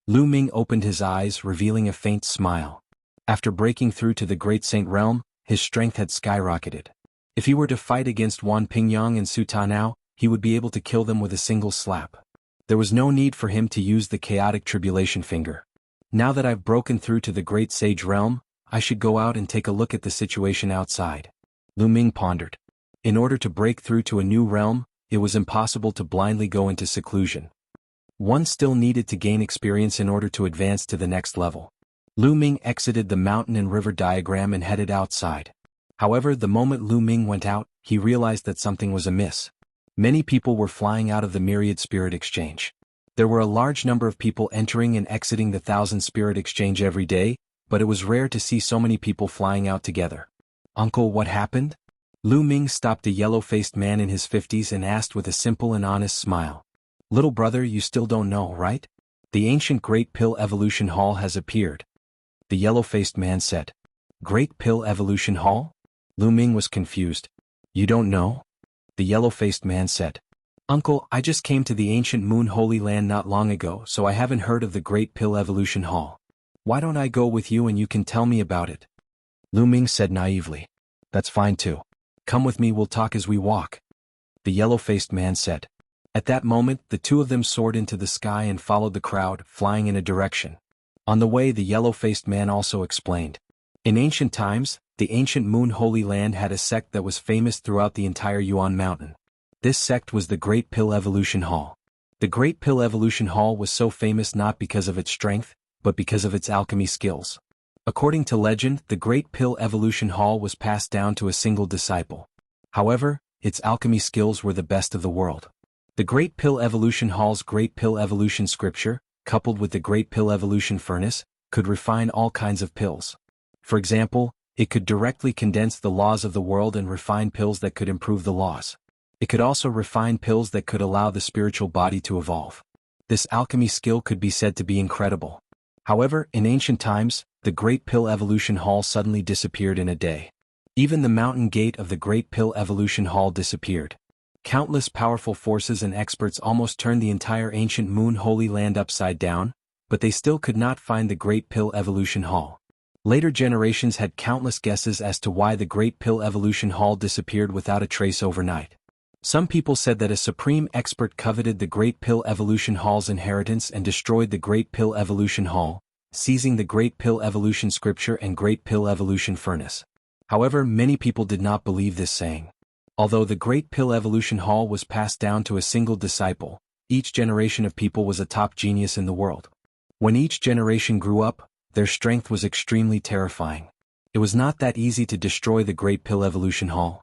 Lu Ming opened his eyes, revealing a faint smile. After breaking through to the Great Saint realm, his strength had skyrocketed. If he were to fight against Wan Pingyang and Su Tanao, he would be able to kill them with a single slap. There was no need for him to use the chaotic tribulation finger. Now that I've broken through to the Great Sage realm, I should go out and take a look at the situation outside. Lu Ming pondered. In order to break through to a new realm, it was impossible to blindly go into seclusion. One still needed to gain experience in order to advance to the next level. Lu Ming exited the mountain and river diagram and headed outside. However, the moment Lu Ming went out, he realized that something was amiss. Many people were flying out of the Myriad Spirit Exchange. There were a large number of people entering and exiting the Thousand Spirit Exchange every day, but it was rare to see so many people flying out together. Uncle, what happened? Lu Ming stopped a yellow-faced man in his 50s and asked with a simple and honest smile. Little brother, you still don't know, right? The ancient Great Pill Evolution Hall has appeared. The yellow-faced man said. Great Pill Evolution Hall? Lu Ming was confused. You don't know? The yellow-faced man said. Uncle, I just came to the ancient Moon Holy Land not long ago, so I haven't heard of the Great Pill Evolution Hall. Why don't I go with you and you can tell me about it? Lu Ming said naively. That's fine too. Come with me, we'll talk as we walk. The yellow-faced man said. At that moment, the two of them soared into the sky and followed the crowd, flying in a direction. On the way, the yellow-faced man also explained. In ancient times, the ancient Moon Holy Land had a sect that was famous throughout the entire Yuan Mountain. This sect was the Great Pill Evolution Hall. The Great Pill Evolution Hall was so famous not because of its strength, but because of its alchemy skills. According to legend, the Great Pill Evolution Hall was passed down to a single disciple. However, its alchemy skills were the best of the world. The Great Pill Evolution Hall's Great Pill Evolution Scripture, coupled with the Great Pill Evolution Furnace, could refine all kinds of pills. For example, it could directly condense the laws of the world and refine pills that could improve the laws. It could also refine pills that could allow the spiritual body to evolve. This alchemy skill could be said to be incredible. However, in ancient times, the Great Pill Evolution Hall suddenly disappeared in a day. Even the mountain gate of the Great Pill Evolution Hall disappeared. Countless powerful forces and experts almost turned the entire ancient Moon Holy Land upside down, but they still could not find the Great Pill Evolution Hall. Later generations had countless guesses as to why the Great Pill Evolution Hall disappeared without a trace overnight. Some people said that a supreme expert coveted the Great Pill Evolution Hall's inheritance and destroyed the Great Pill Evolution Hall, seizing the Great Pill Evolution Scripture and Great Pill Evolution Furnace. However, many people did not believe this saying. Although the Great Pill Evolution Hall was passed down to a single disciple, each generation of people was a top genius in the world. When each generation grew up, their strength was extremely terrifying. It was not that easy to destroy the Great Pill Evolution Hall.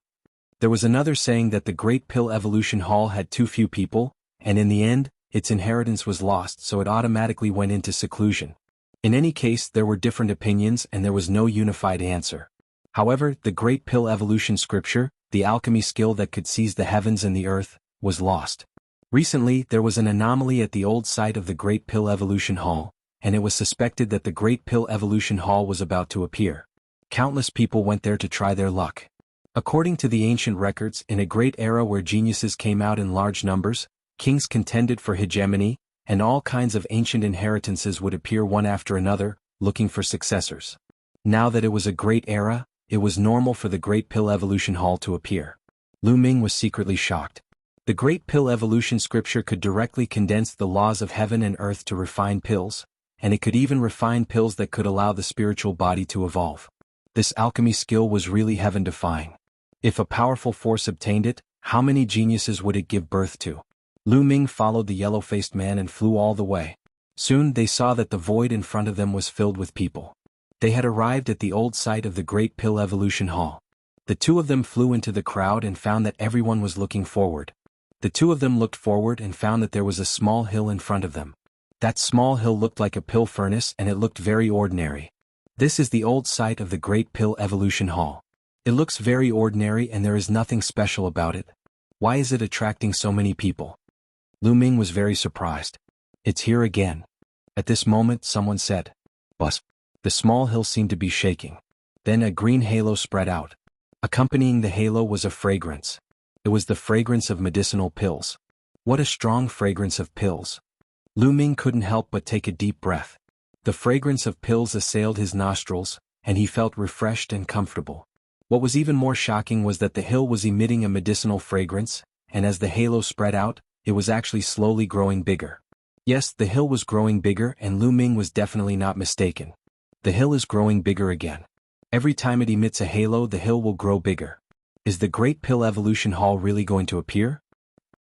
There was another saying that the Great Pill Evolution Hall had too few people, and in the end, its inheritance was lost, so it automatically went into seclusion. In any case, there were different opinions and there was no unified answer. However, the Great Pill Evolution Scripture, the alchemy skill that could seize the heavens and the earth, was lost. Recently, there was an anomaly at the old site of the Great Pill Evolution Hall, and it was suspected that the Great Pill Evolution Hall was about to appear. Countless people went there to try their luck. According to the ancient records, in a great era where geniuses came out in large numbers, kings contended for hegemony, and all kinds of ancient inheritances would appear one after another, looking for successors. Now that it was a great era, it was normal for the Great Pill Evolution Hall to appear. Lu Ming was secretly shocked. The Great Pill Evolution Scripture could directly condense the laws of heaven and earth to refine pills, and it could even refine pills that could allow the spiritual body to evolve. This alchemy skill was really heaven-defying. If a powerful force obtained it, how many geniuses would it give birth to? Lu Ming followed the yellow-faced man and flew all the way. Soon they saw that the void in front of them was filled with people. They had arrived at the old site of the Great Pill Evolution Hall. The two of them flew into the crowd and found that everyone was looking forward. The two of them looked forward and found that there was a small hill in front of them. That small hill looked like a pill furnace and it looked very ordinary. This is the old site of the Great Pill Evolution Hall. It looks very ordinary and there is nothing special about it. Why is it attracting so many people? Lu Ming was very surprised. It's here again. At this moment someone said, "Bus." The small hill seemed to be shaking. Then a green halo spread out. Accompanying the halo was a fragrance. It was the fragrance of medicinal pills. What a strong fragrance of pills. Lu Ming couldn't help but take a deep breath. The fragrance of pills assailed his nostrils, and he felt refreshed and comfortable. What was even more shocking was that the hill was emitting a medicinal fragrance, and as the halo spread out, it was actually slowly growing bigger. Yes, the hill was growing bigger and Lu Ming was definitely not mistaken. The hill is growing bigger again. Every time it emits a halo, the hill will grow bigger. Is the Great Pill Evolution Hall really going to appear?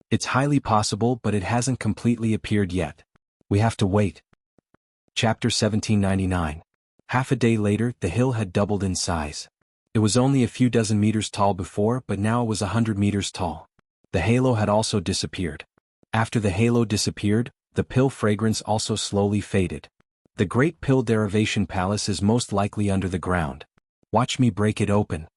It's highly possible, but it hasn't completely appeared yet. We have to wait. Chapter 1799. Half a day later, the hill had doubled in size. It was only a few dozen meters tall before, but now it was 100 meters tall. The halo had also disappeared. After the halo disappeared, the pill fragrance also slowly faded. The Great Pill Derivation Palace is most likely under the ground. Watch me break it open.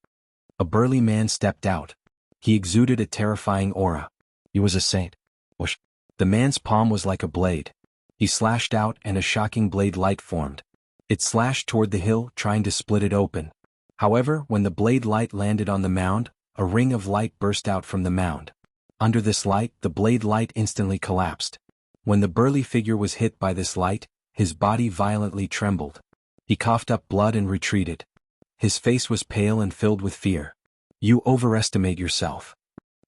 A burly man stepped out. He exuded a terrifying aura. He was a saint. Whoosh. The man's palm was like a blade. He slashed out and a shocking blade light formed. It slashed toward the hill, trying to split it open. However, when the blade light landed on the mound, a ring of light burst out from the mound. Under this light, the blade light instantly collapsed. When the burly figure was hit by this light, his body violently trembled. He coughed up blood and retreated. His face was pale and filled with fear. "You overestimate yourself."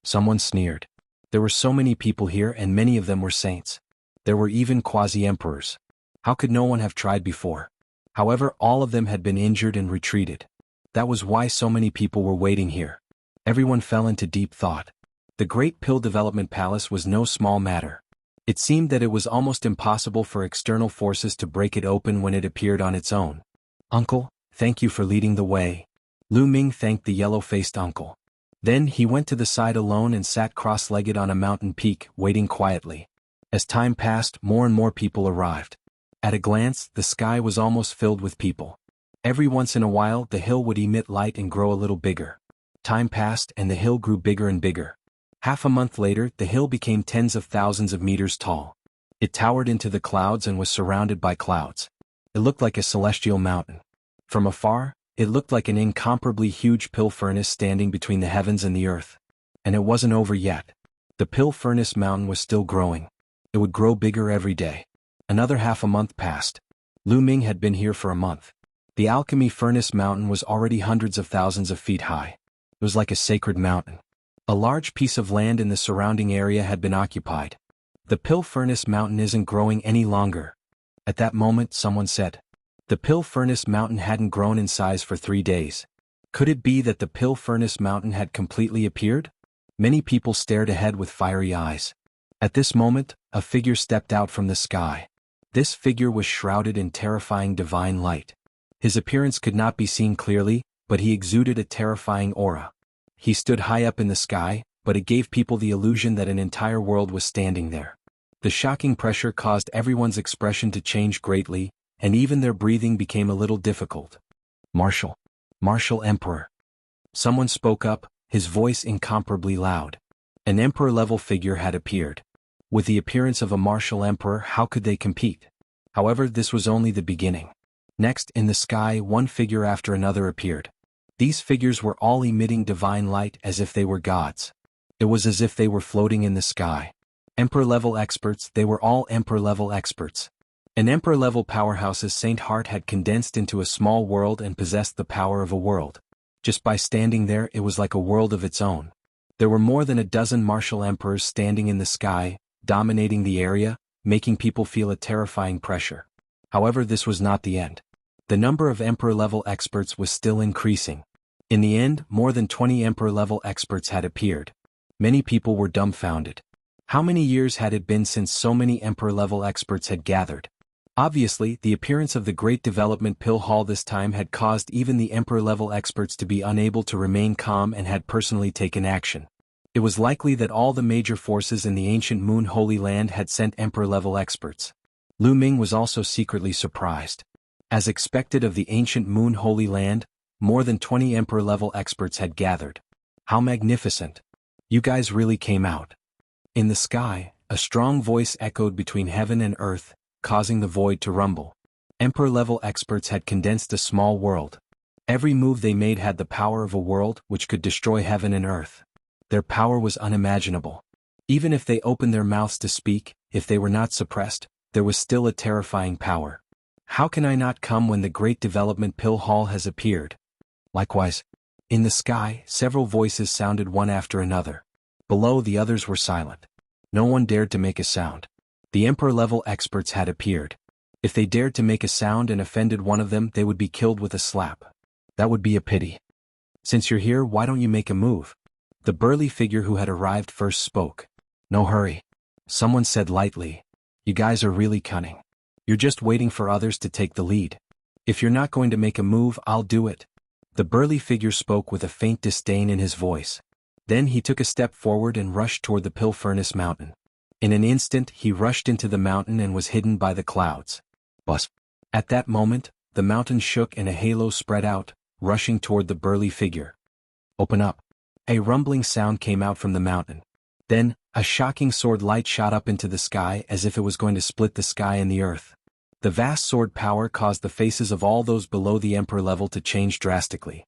Someone sneered. There were so many people here and many of them were saints. There were even quasi-emperors. How could no one have tried before? However, all of them had been injured and retreated. That was why so many people were waiting here. Everyone fell into deep thought. The Great Pill Development Palace was no small matter. It seemed that it was almost impossible for external forces to break it open when it appeared on its own. "Uncle, thank you for leading the way." Lu Ming thanked the yellow-faced uncle. Then he went to the side alone and sat cross-legged on a mountain peak, waiting quietly. As time passed, more and more people arrived. At a glance, the sky was almost filled with people. Every once in a while, the hill would emit light and grow a little bigger. Time passed and the hill grew bigger and bigger. Half a month later, the hill became tens of thousands of meters tall. It towered into the clouds and was surrounded by clouds. It looked like a celestial mountain. From afar, it looked like an incomparably huge pill furnace standing between the heavens and the earth. And it wasn't over yet. The pill furnace mountain was still growing. It would grow bigger every day. Another half a month passed. Lu Ming had been here for a month. The alchemy furnace mountain was already hundreds of thousands of feet high. It was like a sacred mountain. A large piece of land in the surrounding area had been occupied. The pill furnace mountain isn't growing any longer. At that moment, someone said. The pill furnace mountain hadn't grown in size for 3 days. Could it be that the pill furnace mountain had completely appeared? Many people stared ahead with fiery eyes. At this moment, a figure stepped out from the sky. This figure was shrouded in terrifying divine light. His appearance could not be seen clearly, but he exuded a terrifying aura. He stood high up in the sky, but it gave people the illusion that an entire world was standing there. The shocking pressure caused everyone's expression to change greatly, and even their breathing became a little difficult. Martial Emperor. Someone spoke up, his voice incomparably loud. An emperor-level figure had appeared. With the appearance of a martial emperor, how could they compete? However, this was only the beginning. Next, in the sky, one figure after another appeared. These figures were all emitting divine light as if they were gods. It was as if they were floating in the sky. Emperor-level experts, they were all emperor-level experts. An emperor-level powerhouse's Saint Heart had condensed into a small world and possessed the power of a world. Just by standing there, it was like a world of its own. There were more than a dozen martial emperors standing in the sky, dominating the area, making people feel a terrifying pressure. However, this was not the end. The number of emperor-level experts was still increasing. In the end, more than 20 emperor-level experts had appeared. Many people were dumbfounded. How many years had it been since so many emperor-level experts had gathered? Obviously, the appearance of the Great Development Pill Hall this time had caused even the emperor-level experts to be unable to remain calm and had personally taken action. It was likely that all the major forces in the ancient Moon Holy Land had sent emperor-level experts. Lu Ming was also secretly surprised. As expected of the ancient Moon Holy Land, more than 20 emperor-level experts had gathered. How magnificent! You guys really came out. In the sky, a strong voice echoed between heaven and earth, causing the void to rumble. Emperor-level experts had condensed a small world. Every move they made had the power of a world which could destroy heaven and earth. Their power was unimaginable. Even if they opened their mouths to speak, if they were not suppressed, there was still a terrifying power. How can I not come when the Great Development Pill Hall has appeared? Likewise, in the sky, several voices sounded one after another. Below, the others were silent. No one dared to make a sound. The emperor-level experts had appeared. If they dared to make a sound and offended one of them, they would be killed with a slap. That would be a pity. Since you're here, why don't you make a move? The burly figure who had arrived first spoke. No hurry. Someone said lightly. You guys are really cunning. You're just waiting for others to take the lead. If you're not going to make a move, I'll do it. The burly figure spoke with a faint disdain in his voice. Then he took a step forward and rushed toward the Pill Furnace Mountain. In an instant, he rushed into the mountain and was hidden by the clouds. Buzz. At that moment, the mountain shook and a halo spread out, rushing toward the burly figure. Open up. A rumbling sound came out from the mountain. Then, a shocking sword light shot up into the sky as if it was going to split the sky and the earth. The vast sword power caused the faces of all those below the emperor level to change drastically.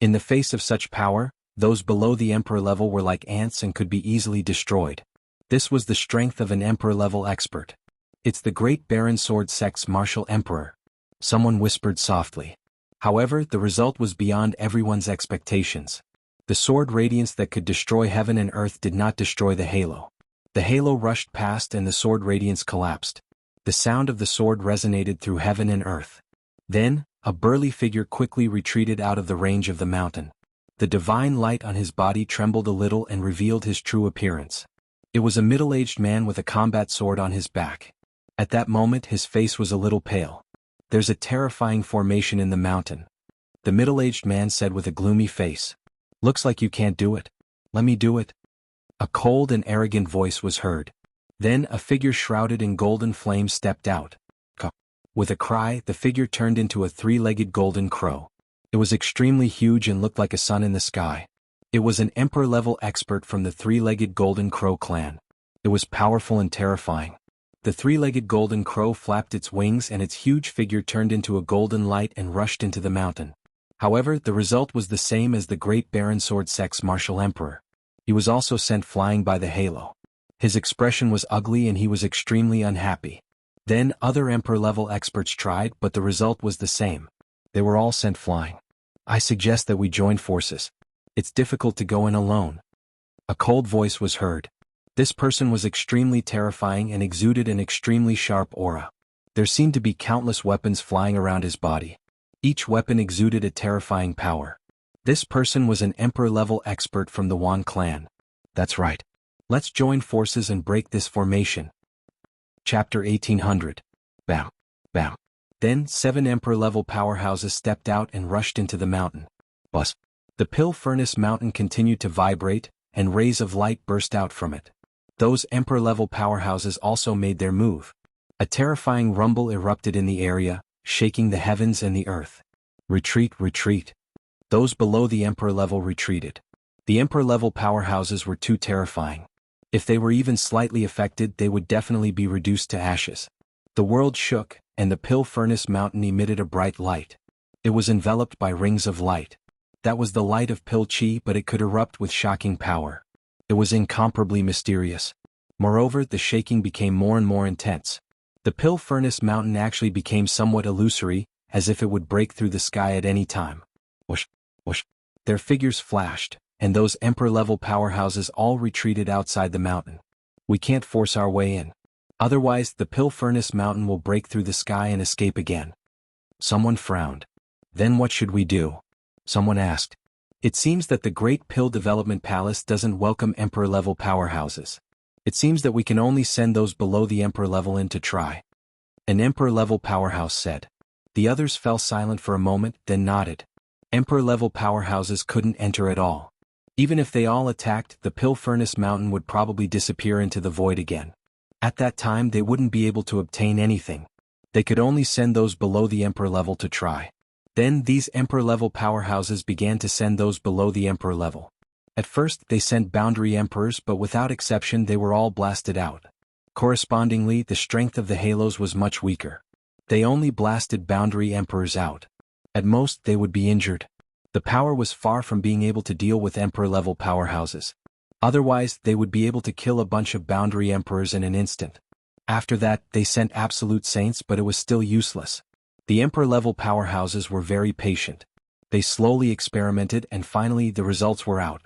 In the face of such power, those below the emperor level were like ants and could be easily destroyed. This was the strength of an emperor-level expert. It's the Great Baron Sword Sect's martial emperor. Someone whispered softly. However, the result was beyond everyone's expectations. The sword radiance that could destroy heaven and earth did not destroy the halo. The halo rushed past and the sword radiance collapsed. The sound of the sword resonated through heaven and earth. Then, a burly figure quickly retreated out of the range of the mountain. The divine light on his body trembled a little and revealed his true appearance. It was a middle-aged man with a combat sword on his back. At that moment his face was a little pale. There's a terrifying formation in the mountain. The middle-aged man said with a gloomy face. Looks like you can't do it. Let me do it. A cold and arrogant voice was heard. Then a figure shrouded in golden flames stepped out. With a cry, the figure turned into a three-legged golden crow. It was extremely huge and looked like a sun in the sky. It was an emperor-level expert from the three-legged golden crow clan. It was powerful and terrifying. The three-legged golden crow flapped its wings and its huge figure turned into a golden light and rushed into the mountain. However, the result was the same as the great Baron Sword Sex Martial Emperor. He was also sent flying by the halo. His expression was ugly and he was extremely unhappy. Then other emperor-level experts tried, but the result was the same. They were all sent flying. I suggest that we join forces. It's difficult to go in alone. A cold voice was heard. This person was extremely terrifying and exuded an extremely sharp aura. There seemed to be countless weapons flying around his body. Each weapon exuded a terrifying power. This person was an emperor-level expert from the Wan clan. That's right. Let's join forces and break this formation. Chapter 1800. Bam. Bam. Then 7 emperor-level powerhouses stepped out and rushed into the mountain. Buzz. The Pill Furnace Mountain continued to vibrate, and rays of light burst out from it. Those emperor-level powerhouses also made their move. A terrifying rumble erupted in the area, shaking the heavens and the earth. Retreat, retreat. Those below the emperor level retreated. The emperor level powerhouses were too terrifying. If they were even slightly affected, they would definitely be reduced to ashes. The world shook, and the Pill Furnace Mountain emitted a bright light. It was enveloped by rings of light. That was the light of Pill Chi, but it could erupt with shocking power. It was incomparably mysterious. Moreover, the shaking became more and more intense. The Pill Furnace Mountain actually became somewhat illusory, as if it would break through the sky at any time. Whoosh, whoosh. Their figures flashed, and those emperor-level powerhouses all retreated outside the mountain. We can't force our way in. Otherwise, the Pill Furnace Mountain will break through the sky and escape again. Someone frowned. Then what should we do? Someone asked. It seems that the Great Pill Development Palace doesn't welcome emperor-level powerhouses. It seems that we can only send those below the emperor level in to try. An emperor-level powerhouse said. The others fell silent for a moment, then nodded. Emperor-level powerhouses couldn't enter at all. Even if they all attacked, the Pill Furnace Mountain would probably disappear into the void again. At that time they wouldn't be able to obtain anything. They could only send those below the emperor level to try. Then these emperor-level powerhouses began to send those below the emperor level. At first they sent boundary emperors, but without exception they were all blasted out. Correspondingly, the strength of the halos was much weaker. They only blasted boundary emperors out. At most they would be injured. The power was far from being able to deal with emperor-level powerhouses. Otherwise, they would be able to kill a bunch of boundary emperors in an instant. After that, they sent absolute saints, but it was still useless. The emperor-level powerhouses were very patient. They slowly experimented and finally the results were out.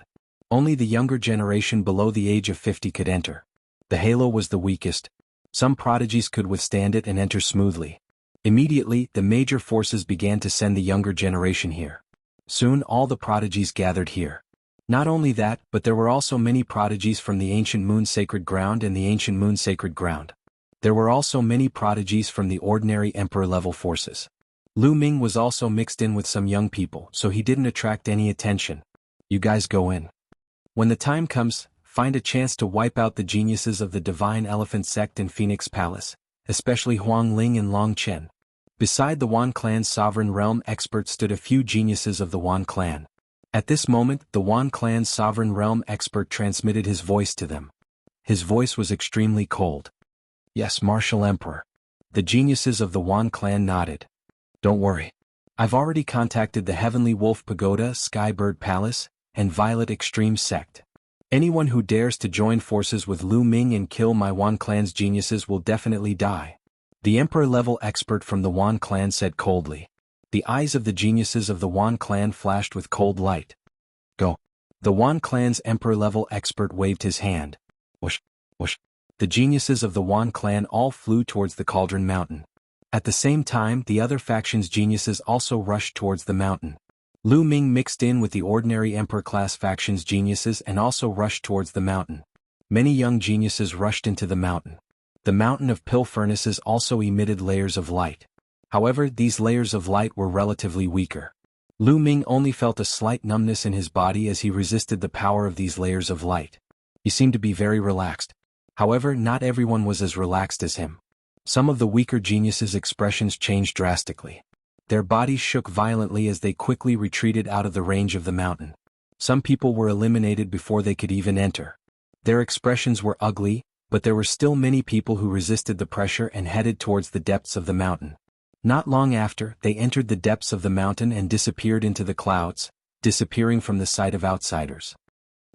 Only the younger generation below the age of 50 could enter. The halo was the weakest. Some prodigies could withstand it and enter smoothly. Immediately, the major forces began to send the younger generation here. Soon all the prodigies gathered here. Not only that, but there were also many prodigies from the Ancient Moon Sacred Ground and the Ancient Moon Sacred Ground. There were also many prodigies from the ordinary emperor-level forces. Lu Ming was also mixed in with some young people, so he didn't attract any attention. You guys go in. When the time comes, find a chance to wipe out the geniuses of the Divine Elephant Sect in Phoenix Palace, especially Huang Ling and Long Chen. Beside the Wan clan's sovereign realm expert stood a few geniuses of the Wan clan. At this moment, the Wan clan's sovereign realm expert transmitted his voice to them. His voice was extremely cold. Yes, Martial Emperor. The geniuses of the Wan clan nodded. Don't worry. I've already contacted the Heavenly Wolf Pagoda, Skybird Palace, and Violet Extreme Sect. Anyone who dares to join forces with Lu Ming and kill my Wan clan's geniuses will definitely die. The emperor-level expert from the Wan clan said coldly. The eyes of the geniuses of the Wan clan flashed with cold light. Go. The Wan clan's emperor-level expert waved his hand. Whoosh, whoosh. The geniuses of the Wan clan all flew towards the Cauldron Mountain. At the same time, the other faction's geniuses also rushed towards the mountain. Lu Ming mixed in with the ordinary emperor-class faction's geniuses and also rushed towards the mountain. Many young geniuses rushed into the mountain. The mountain of pill furnaces also emitted layers of light. However, these layers of light were relatively weaker. Lu Ming only felt a slight numbness in his body as he resisted the power of these layers of light. He seemed to be very relaxed. However, not everyone was as relaxed as him. Some of the weaker geniuses' expressions changed drastically. Their bodies shook violently as they quickly retreated out of the range of the mountain. Some people were eliminated before they could even enter. Their expressions were ugly, but there were still many people who resisted the pressure and headed towards the depths of the mountain. Not long after, they entered the depths of the mountain and disappeared into the clouds, disappearing from the sight of outsiders.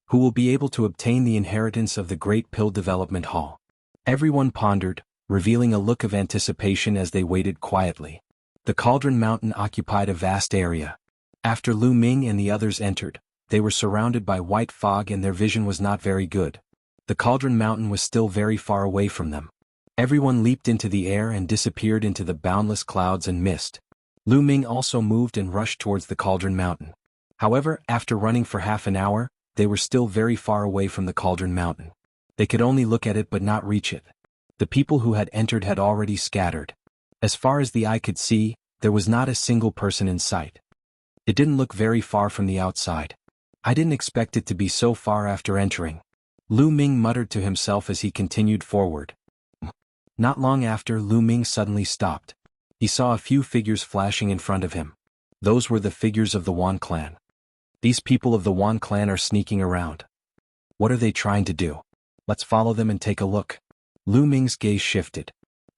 Who will be able to obtain the inheritance of the Great Pill Development Hall? Everyone pondered, revealing a look of anticipation as they waited quietly. The Cauldron Mountain occupied a vast area. After Lu Ming and the others entered, they were surrounded by white fog and their vision was not very good. The Cauldron Mountain was still very far away from them. Everyone leaped into the air and disappeared into the boundless clouds and mist. Lu Ming also moved and rushed towards the Cauldron Mountain. However, after running for half an hour, they were still very far away from the Cauldron Mountain. They could only look at it but not reach it. The people who had entered had already scattered. As far as the eye could see, there was not a single person in sight. It didn't look very far from the outside. I didn't expect it to be so far after entering. Lu Ming muttered to himself as he continued forward. Not long after, Lu Ming suddenly stopped. He saw a few figures flashing in front of him. Those were the figures of the Wan clan. These people of the Wan clan are sneaking around. What are they trying to do? Let's follow them and take a look. Lu Ming's gaze shifted.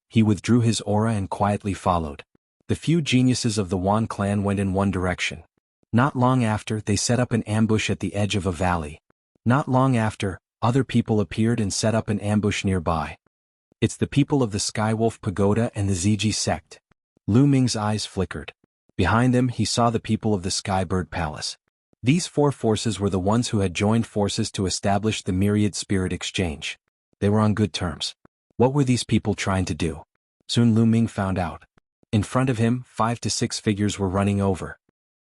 He withdrew his aura and quietly followed. The few geniuses of the Wan clan went in one direction. Not long after, they set up an ambush at the edge of a valley. Not long after, other people appeared and set up an ambush nearby. It's the people of the Skywolf Pagoda and the ZG sect. Lu Ming's eyes flickered. Behind them, he saw the people of the Skybird Palace. These four forces were the ones who had joined forces to establish the Myriad Spirit Exchange. They were on good terms. What were these people trying to do? Soon Lu Ming found out. In front of him, 5 to 6 figures were running over.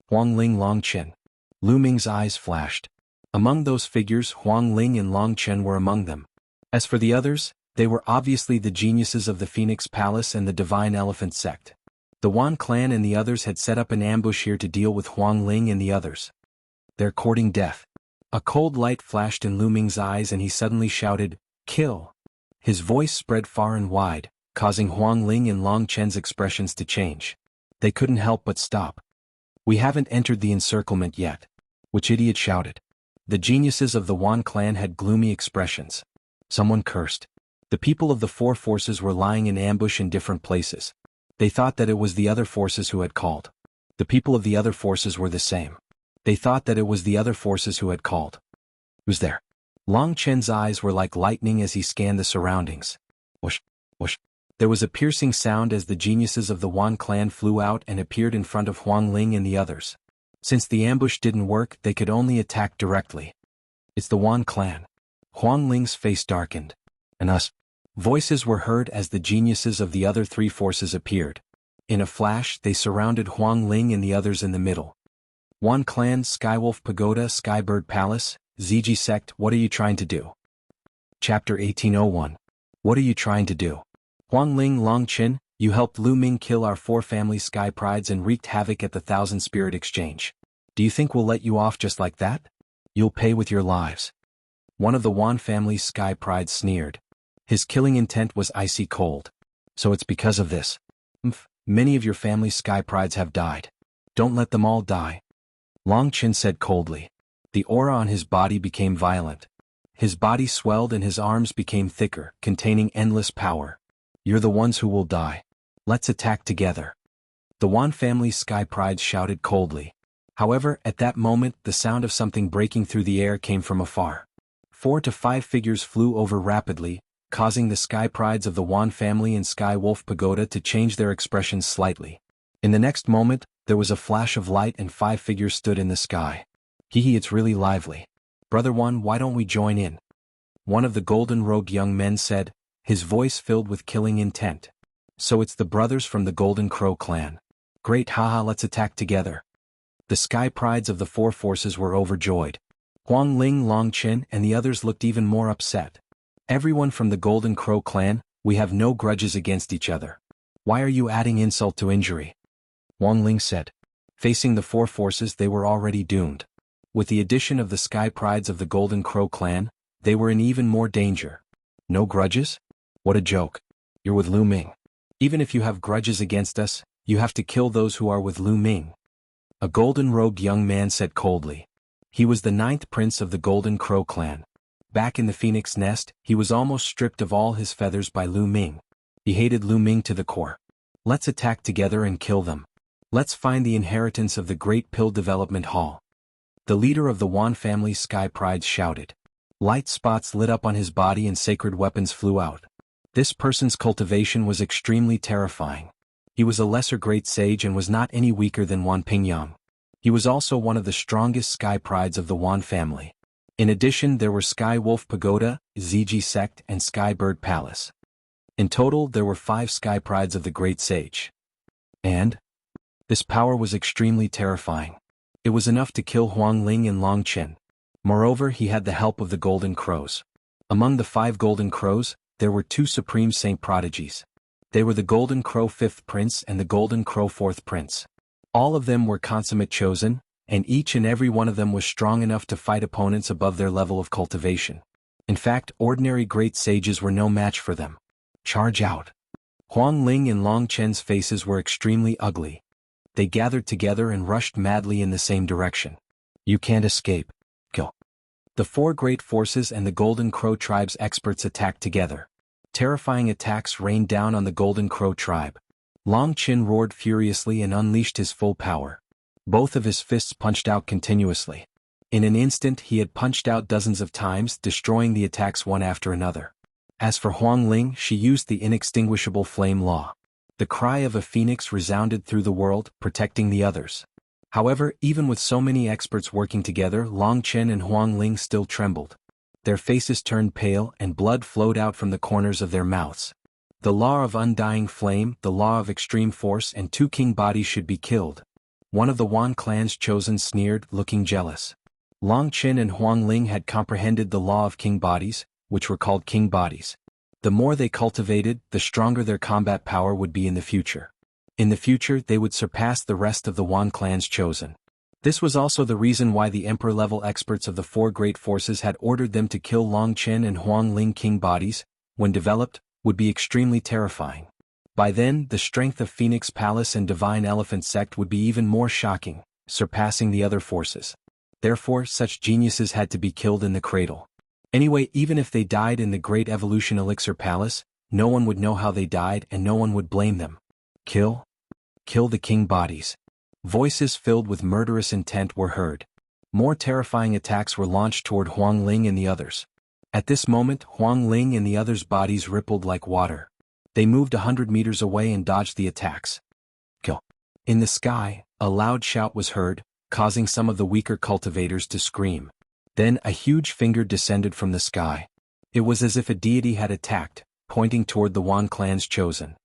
Huang Ling, Long Chen. Lu Ming's eyes flashed. Among those figures, Huang Ling and Long Chen were among them. As for the others, they were obviously the geniuses of the Phoenix Palace and the Divine Elephant sect. The Wan clan and the others had set up an ambush here to deal with Huang Ling and the others. They're courting death. A cold light flashed in Lu Ming's eyes and he suddenly shouted, "Kill!" His voice spread far and wide, causing Huang Ling and Long Chen's expressions to change. They couldn't help but stop. "We haven't entered the encirclement yet." Which idiot shouted? The geniuses of the Wan clan had gloomy expressions. Someone cursed. The people of the four forces were lying in ambush in different places. They thought that it was the other forces who had called. The people of the other forces were the same. They thought that it was the other forces who had called. Who's there? Long Chen's eyes were like lightning as he scanned the surroundings. Whoosh, whoosh. There was a piercing sound as the geniuses of the Wan clan flew out and appeared in front of Huang Ling and the others. Since the ambush didn't work, they could only attack directly. It's the Wan clan. Huang Ling's face darkened. And us. Voices were heard as the geniuses of the other three forces appeared. In a flash, they surrounded Huang Ling and the others in the middle. Wan clan, Skywolf Pagoda, Skybird Palace, ZG sect, what are you trying to do? Chapter 1801. What are you trying to do? Huang Ling, Long Chen, you helped Lu Ming kill our four family Sky Prides and wreaked havoc at the Thousand Spirit Exchange. Do you think we'll let you off just like that? You'll pay with your lives. One of the Wan family's Sky Prides sneered. His killing intent was icy cold. So it's because of this. Many of your family's Sky Prides have died. Don't let them all die. Long Chen said coldly. The aura on his body became violent. His body swelled and his arms became thicker, containing endless power. You're the ones who will die. Let's attack together. The Wan family's Sky Prides shouted coldly. However, at that moment, the sound of something breaking through the air came from afar. 4 to 5 figures flew over rapidly, causing the Sky Prides of the Wan family and Sky Wolf Pagoda to change their expressions slightly. In the next moment, there was a flash of light and 5 figures stood in the sky. Hee, it's really lively. Brother Wan, why don't we join in? One of the golden rogue young men said, his voice filled with killing intent. So it's the brothers from the Golden Crow clan. Great, haha, let's attack together. The Sky Prides of the four forces were overjoyed. Huang Ling, Long Chen, and the others looked even more upset. Everyone from the Golden Crow clan, we have no grudges against each other. Why are you adding insult to injury? Huang Ling said. Facing the four forces, they were already doomed. With the addition of the Sky Prides of the Golden Crow clan, they were in even more danger. No grudges? What a joke. You're with Lu Ming. Even if you have grudges against us, you have to kill those who are with Lu Ming. A golden-robed young man said coldly. He was the 9th prince of the Golden Crow clan. Back in the Phoenix Nest, he was almost stripped of all his feathers by Lu Ming. He hated Lu Ming to the core. Let's attack together and kill them. Let's find the inheritance of the Great Pill Development Hall. The leader of the Wan family's Sky Prides shouted. Light spots lit up on his body and sacred weapons flew out. This person's cultivation was extremely terrifying. He was a lesser great sage and was not any weaker than Wan Pingyang. He was also one of the strongest Sky Prides of the Wan family. In addition, there were Sky Wolf Pagoda, ZG Sect, and Sky Bird Palace. In total, there were 5 Sky Prides of the Great Sage. And this power was extremely terrifying. It was enough to kill Huang Ling and Long Chen. Moreover, he had the help of the Golden Crows. Among the 5 Golden Crows, there were 2 Supreme Saint Prodigies. They were the Golden Crow 5th Prince and the Golden Crow 4th Prince. All of them were consummate chosen, and each and every one of them was strong enough to fight opponents above their level of cultivation. In fact, ordinary great sages were no match for them. Charge out. Huang Ling and Long Chen's faces were extremely ugly. They gathered together and rushed madly in the same direction. You can't escape. Kill. The 4 great forces and the Golden Crow tribe's experts attacked together. Terrifying attacks rained down on the Golden Crow tribe. Long Chen roared furiously and unleashed his full power. Both of his fists punched out continuously. In an instant he had punched out dozens of times, destroying the attacks one after another. As for Huang Ling, she used the inextinguishable flame law. The cry of a phoenix resounded through the world, protecting the others. However, even with so many experts working together, Long Chen and Huang Ling still trembled. Their faces turned pale and blood flowed out from the corners of their mouths. The law of undying flame, the law of extreme force, and 2 king bodies should be killed. One of the Wan clan's chosen sneered, looking jealous. Long Chen and Huang Ling had comprehended the law of king bodies, which were called king bodies. The more they cultivated, the stronger their combat power would be in the future. In the future, they would surpass the rest of the Wan clan's chosen. This was also the reason why the emperor-level experts of the 4 great forces had ordered them to kill Long Chen and Huang Ling. King bodies, when developed, would be extremely terrifying. By then, the strength of Phoenix Palace and Divine Elephant Sect would be even more shocking, surpassing the other forces. Therefore, such geniuses had to be killed in the cradle. Anyway, even if they died in the Great Evolution Elixir Palace, no one would know how they died and no one would blame them. Kill? Kill the king bodies. Voices filled with murderous intent were heard. More terrifying attacks were launched toward Huang Ling and the others. At this moment, Huang Ling and the others' bodies rippled like water. They moved 100 meters away and dodged the attacks. Kill. In the sky, a loud shout was heard, causing some of the weaker cultivators to scream. Then a huge finger descended from the sky. It was as if a deity had attacked, pointing toward the Wan clan's chosen.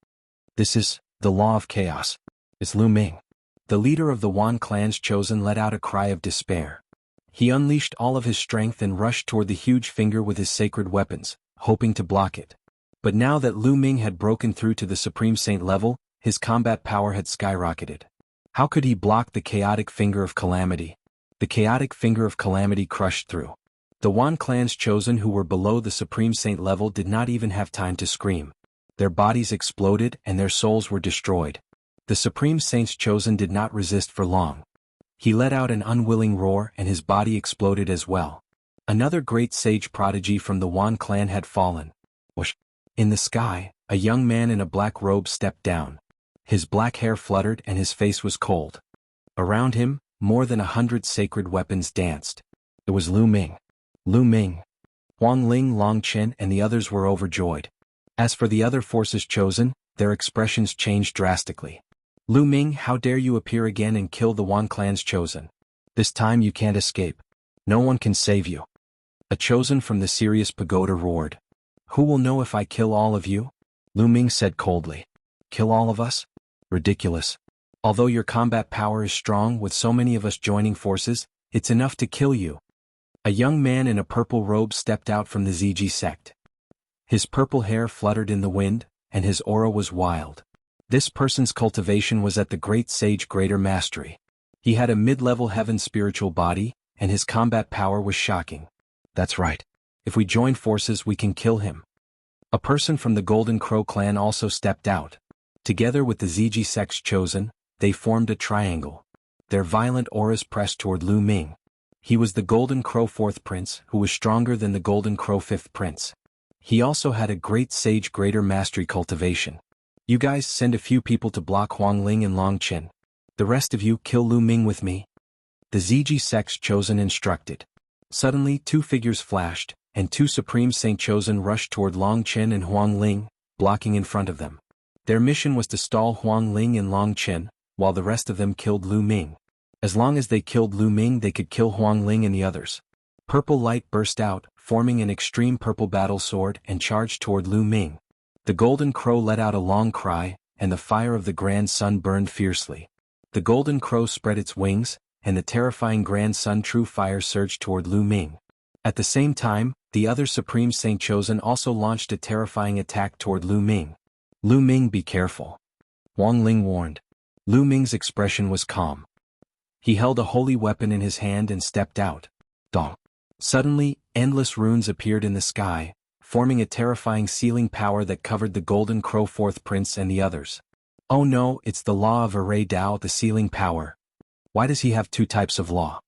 This is the law of chaos. It's Lu Ming. The leader of the Wan clan's chosen let out a cry of despair. He unleashed all of his strength and rushed toward the huge finger with his sacred weapons, hoping to block it. But now that Lu Ming had broken through to the Supreme Saint level, his combat power had skyrocketed. How could he block the chaotic finger of calamity? The chaotic finger of calamity crushed through. The Wan clan's chosen who were below the Supreme Saint level did not even have time to scream. Their bodies exploded and their souls were destroyed. The Supreme Saint's chosen did not resist for long. He let out an unwilling roar and his body exploded as well. Another great sage prodigy from the Wan clan had fallen. Whoosh! In the sky, a young man in a black robe stepped down. His black hair fluttered and his face was cold. Around him, more than 100 sacred weapons danced. It was Lu Ming. Lu Ming. Huang Ling, Long Chen, and the others were overjoyed. As for the other forces chosen, their expressions changed drastically. Lu Ming, how dare you appear again and kill the Wan clan's chosen? This time you can't escape. No one can save you. A chosen from the Sirius Pagoda roared. Who will know if I kill all of you? Lu Ming said coldly. Kill all of us? Ridiculous. Although your combat power is strong with so many of us joining forces, it's enough to kill you. A young man in a purple robe stepped out from the ZG sect. His purple hair fluttered in the wind, and his aura was wild. This person's cultivation was at the great sage greater mastery. He had a mid-level heaven spiritual body, and his combat power was shocking. That's right. If we join forces we can kill him. A person from the Golden Crow clan also stepped out. Together with the ZG Sex Chosen, they formed a triangle. Their violent auras pressed toward Lu Ming. He was the Golden Crow 4th Prince, who was stronger than the Golden Crow 5th Prince. He also had a great sage greater mastery cultivation. You guys send a few people to block Huang Ling and Long Qin. The rest of you kill Lu Ming with me. The ZG Sex Chosen instructed. Suddenly 2 figures flashed, and 2 Supreme Saint Chosen rushed toward Long Qin and Huang Ling, blocking in front of them. Their mission was to stall Huang Ling and Long Qin, while the rest of them killed Lu Ming. As long as they killed Lu Ming they could kill Huang Ling and the others. Purple light burst out, forming an extreme purple battle sword and charged toward Lu Ming. The Golden Crow let out a long cry, and the fire of the Grand Sun burned fiercely. The Golden Crow spread its wings, and the terrifying Grand Sun True Fire surged toward Lu Ming. At the same time, the other Supreme Saint Chosen also launched a terrifying attack toward Lu Ming. Lu Ming, be careful. Huang Ling warned. Lu Ming's expression was calm. He held a holy weapon in his hand and stepped out. Dong. Suddenly, endless runes appeared in the sky, forming a terrifying sealing power that covered the Golden Crow 4th Prince and the others. Oh no, it's the law of Array Dao, the sealing power. Why does he have 2 types of law?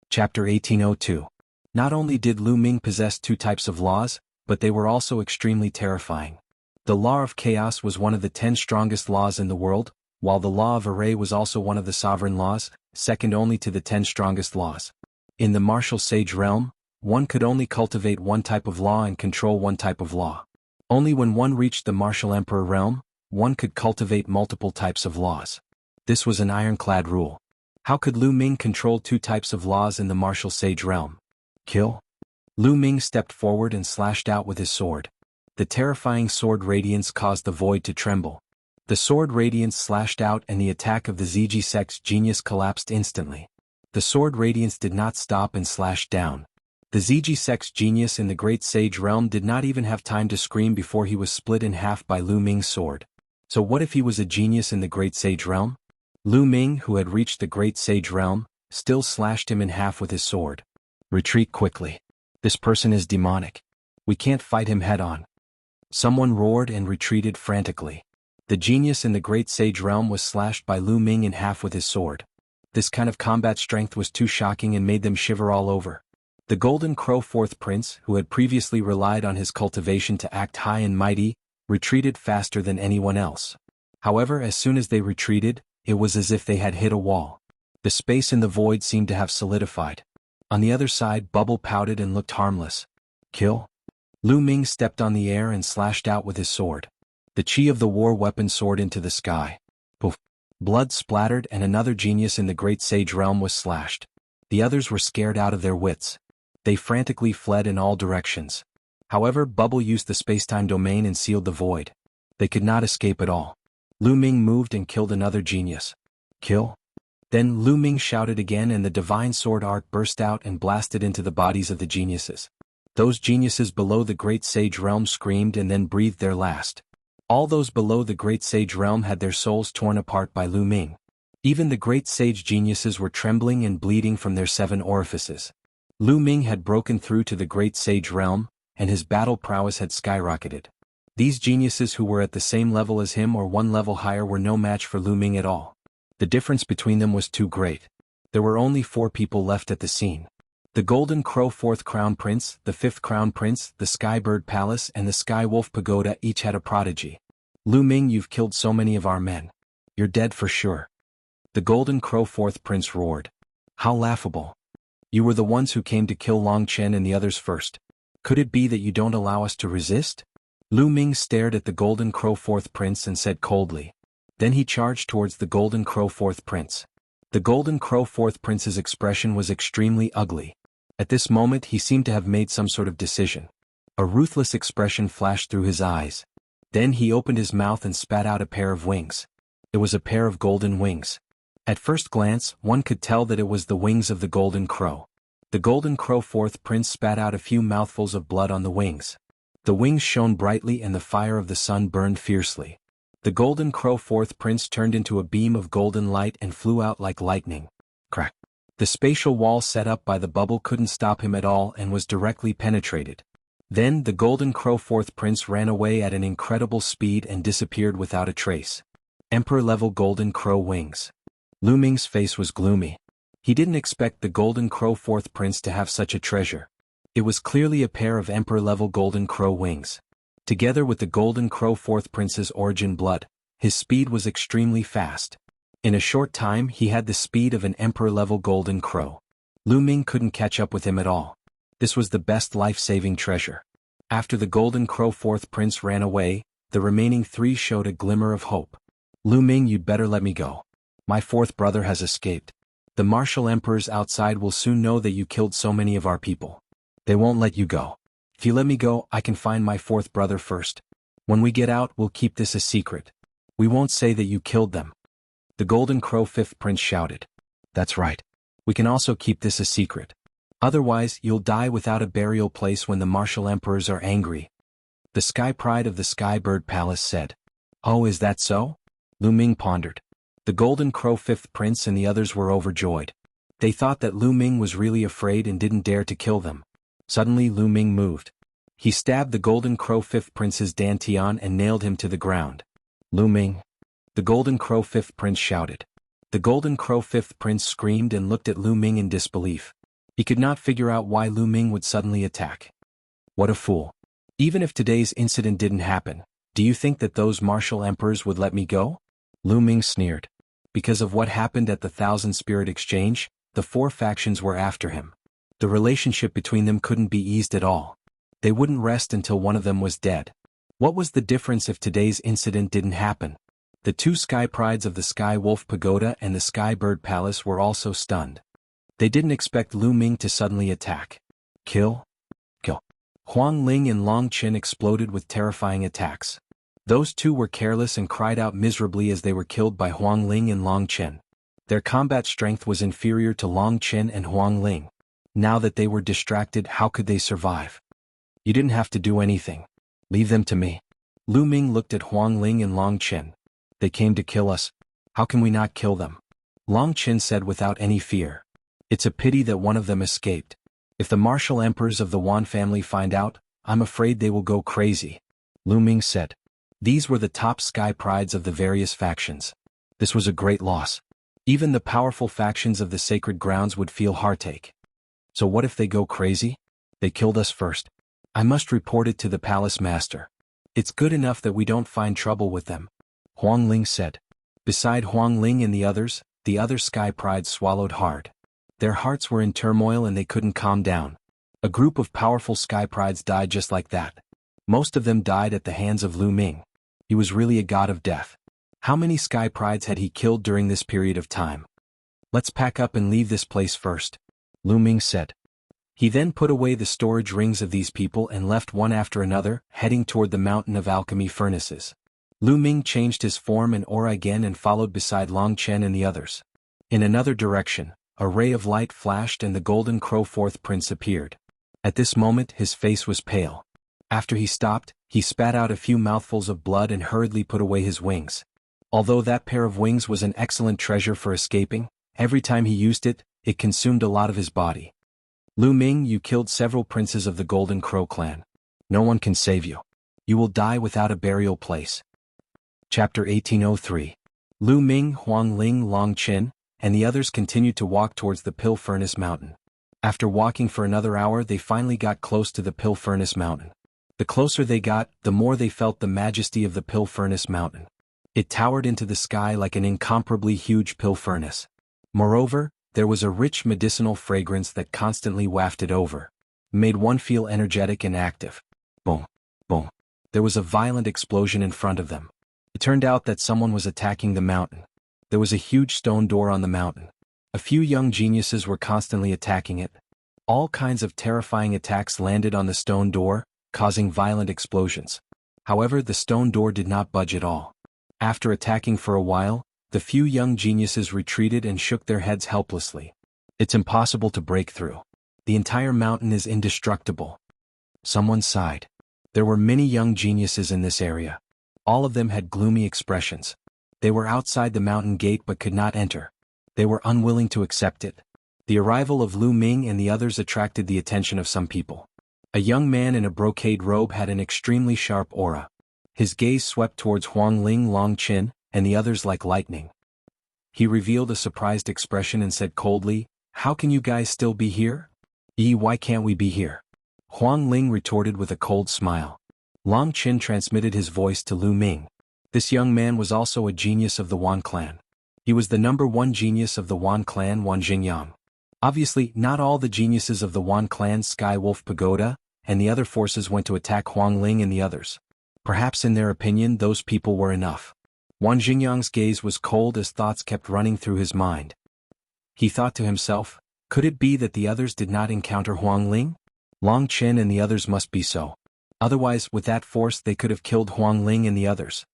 Chapter 1802. Not only did Lu Ming possess 2 types of laws, but they were also extremely terrifying. The law of chaos was one of the 10 strongest laws in the world, while the law of array was also one of the sovereign laws, second only to the 10 strongest laws. In the martial sage realm, one could only cultivate one type of law and control one type of law. Only when one reached the martial emperor realm, one could cultivate multiple types of laws. This was an ironclad rule. How could Lu Ming control 2 types of laws in the martial sage realm? Kill? Lu Ming stepped forward and slashed out with his sword. The terrifying sword radiance caused the void to tremble. The sword radiance slashed out and the attack of the ZG Sex Genius collapsed instantly. The sword radiance did not stop and slashed down. The ZG Sex Genius in the Great Sage Realm did not even have time to scream before he was split in half by Lu Ming's sword. So what if he was a genius in the Great Sage Realm? Lu Ming, who had reached the Great Sage Realm, still slashed him in half with his sword. Retreat quickly. This person is demonic. We can't fight him head-on. Someone roared and retreated frantically. The genius in the Great Sage Realm was slashed by Lu Ming in half with his sword. This kind of combat strength was too shocking and made them shiver all over. The Golden Crow 4th Prince, who had previously relied on his cultivation to act high and mighty, retreated faster than anyone else. However, as soon as they retreated, it was as if they had hit a wall. The space in the void seemed to have solidified. On the other side, Bubble pouted and looked harmless. Kill? Lu Ming stepped on the air and slashed out with his sword. The chi of the war weapon soared into the sky. Poof. Blood splattered and another genius in the Great Sage Realm was slashed. The others were scared out of their wits. They frantically fled in all directions. However, Bubble used the spacetime domain and sealed the void. They could not escape at all. Lu Ming moved and killed another genius. Kill? Then Lu Ming shouted again and the divine sword art burst out and blasted into the bodies of the geniuses. Those geniuses below the Great Sage Realm screamed and then breathed their last. All those below the Great Sage Realm had their souls torn apart by Lu Ming. Even the Great Sage geniuses were trembling and bleeding from their 7 orifices. Lu Ming had broken through to the Great Sage Realm, and his battle prowess had skyrocketed. These geniuses who were at the same level as him or one level higher were no match for Lu Ming at all. The difference between them was too great. There were only 4 people left at the scene. The Golden Crow 4th Crown Prince, the 5th Crown Prince, the Skybird Palace and the Sky Wolf Pagoda each had a prodigy. Lu Ming, you've killed so many of our men. You're dead for sure. The Golden Crow 4th Prince roared. How laughable. You were the ones who came to kill Long Chen and the others first. Could it be that you don't allow us to resist? Lu Ming stared at the Golden Crow 4th Prince and said coldly. Then he charged towards the Golden Crow 4th Prince. The Golden Crow 4th Prince's expression was extremely ugly. At this moment he seemed to have made some sort of decision. A ruthless expression flashed through his eyes. Then he opened his mouth and spat out a pair of wings. It was a pair of golden wings. At first glance, one could tell that it was the wings of the Golden Crow. The Golden Crow 4th Prince spat out a few mouthfuls of blood on the wings. The wings shone brightly and the fire of the sun burned fiercely. The Golden Crow 4th Prince turned into a beam of golden light and flew out like lightning. Crack. The spatial wall set up by the bubble couldn't stop him at all and was directly penetrated. Then the Golden Crow fourth prince ran away at an incredible speed and disappeared without a trace. Emperor-level Golden Crow wings. Lu Ming's face was gloomy. He didn't expect the Golden Crow fourth prince to have such a treasure. It was clearly a pair of Emperor-level Golden Crow wings. Together with the Golden Crow fourth prince's origin blood, his speed was extremely fast. In a short time he had the speed of an Emperor-level Golden Crow. Lu Ming couldn't catch up with him at all. This was the best life-saving treasure. After the Golden Crow fourth prince ran away, the remaining three showed a glimmer of hope. Lu Ming, you'd better let me go. My fourth brother has escaped. The martial emperors outside will soon know that you killed so many of our people. They won't let you go. If you let me go, I can find my fourth brother first. When we get out, we'll keep this a secret. We won't say that you killed them. The Golden Crow fifth prince shouted. That's right. We can also keep this a secret. Otherwise, you'll die without a burial place when the martial emperors are angry. The Sky Pride of the Sky Bird Palace said. Oh, is that so? Lu Ming pondered. The Golden Crow fifth prince and the others were overjoyed. They thought that Lu Ming was really afraid and didn't dare to kill them. Suddenly Lu Ming moved. He stabbed the Golden Crow fifth prince's dantian and nailed him to the ground. Lu Ming. The Golden Crow fifth prince shouted. The Golden Crow fifth prince screamed and looked at Lu Ming in disbelief. He could not figure out why Lu Ming would suddenly attack. What a fool. Even if today's incident didn't happen, do you think that those martial emperors would let me go? Lu Ming sneered. Because of what happened at the Thousand Spirit Exchange, the four factions were after him. The relationship between them couldn't be eased at all. They wouldn't rest until one of them was dead. What was the difference if today's incident didn't happen? The two Sky Prides of the Sky Wolf Pagoda and the Sky Bird Palace were also stunned. They didn't expect Lu Ming to suddenly attack. Kill? Kill. Huang Ling and Long Qin exploded with terrifying attacks. Those two were careless and cried out miserably as they were killed by Huang Ling and Long Qin. Their combat strength was inferior to Long Qin and Huang Ling. Now that they were distracted, how could they survive? You didn't have to do anything. Leave them to me. Lu Ming looked at Huang Ling and Long Qin. They came to kill us. How can we not kill them? Long Qin said without any fear. It's a pity that one of them escaped. If the martial emperors of the Wan family find out, I'm afraid they will go crazy. Lu Ming said. These were the top Sky Prides of the various factions. This was a great loss. Even the powerful factions of the sacred grounds would feel heartache. So what if they go crazy? They killed us first. I must report it to the palace master. It's good enough that we don't find trouble with them. Huang Ling said. Beside Huang Ling and the other Sky Prides swallowed hard. Their hearts were in turmoil and they couldn't calm down. A group of powerful Sky Prides died just like that. Most of them died at the hands of Lu Ming. He was really a god of death. How many Sky Prides had he killed during this period of time? Let's pack up and leave this place first, Lu Ming said. He then put away the storage rings of these people and left one after another, heading toward the mountain of alchemy furnaces. Lu Ming changed his form and aura again and followed beside Long Chen and the others. In another direction, a ray of light flashed and the Golden Crow fourth prince appeared. At this moment his face was pale. After he stopped, he spat out a few mouthfuls of blood and hurriedly put away his wings. Although that pair of wings was an excellent treasure for escaping, every time he used it, it consumed a lot of his body. Lu Ming, you killed several princes of the Golden Crow clan. No one can save you. You will die without a burial place. Chapter 1803. Lu Ming, Huang Ling, Long Qin, and the others continued to walk towards the Pill Furnace Mountain. After walking for another hour, they finally got close to the Pill Furnace Mountain. The closer they got, the more they felt the majesty of the Pill Furnace Mountain. It towered into the sky like an incomparably huge pill furnace. Moreover, there was a rich medicinal fragrance that constantly wafted over, made one feel energetic and active. Boom, boom. There was a violent explosion in front of them. It turned out that someone was attacking the mountain. There was a huge stone door on the mountain. A few young geniuses were constantly attacking it. All kinds of terrifying attacks landed on the stone door, causing violent explosions. However, the stone door did not budge at all. After attacking for a while, the few young geniuses retreated and shook their heads helplessly. It's impossible to break through. The entire mountain is indestructible. Someone sighed. There were many young geniuses in this area. All of them had gloomy expressions. They were outside the mountain gate but could not enter. They were unwilling to accept it. The arrival of Lu Ming and the others attracted the attention of some people. A young man in a brocade robe had an extremely sharp aura. His gaze swept towards Huang Ling Long Qin, and the others like lightning. He revealed a surprised expression and said coldly, "How can you guys still be here? Why can't we be here?" Huang Ling retorted with a cold smile. Long Qin transmitted his voice to Lu Ming. This young man was also a genius of the Wan clan. He was the #1 genius of the Wan clan, Wan Jingyang. Obviously, not all the geniuses of the Wan clan's Sky Wolf Pagoda and the other forces went to attack Huang Ling and the others. Perhaps in their opinion those people were enough. Wan Jingyang's gaze was cold as thoughts kept running through his mind. He thought to himself, could it be that the others did not encounter Huang Ling? Long Qin and the others must be so. Otherwise, with that force they could have killed Huang Ling and the others.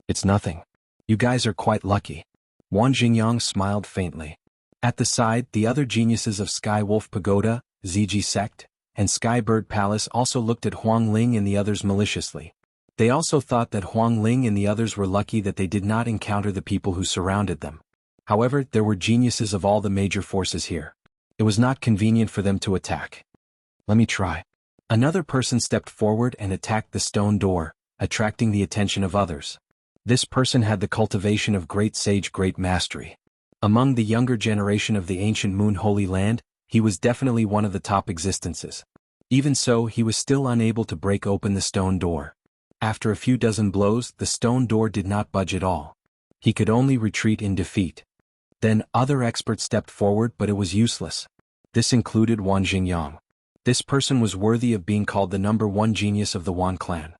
It's nothing. You guys are quite lucky. Wan Jingyang smiled faintly. At the side, the other geniuses of Sky Wolf Pagoda, Ziji Sect, and Sky Bird Palace also looked at Huang Ling and the others maliciously. They also thought that Huang Ling and the others were lucky that they did not encounter the people who surrounded them. However, there were geniuses of all the major forces here. It was not convenient for them to attack. Let me try. Another person stepped forward and attacked the stone door, attracting the attention of others. This person had the cultivation of great sage, great mastery. Among the younger generation of the ancient Moon Holy Land, he was definitely one of the top existences. Even so, he was still unable to break open the stone door. After a few dozen blows, the stone door did not budge at all. He could only retreat in defeat. Then, other experts stepped forward, but it was useless. This included Wan Jingyang. This person was worthy of being called the #1 genius of the Wan clan.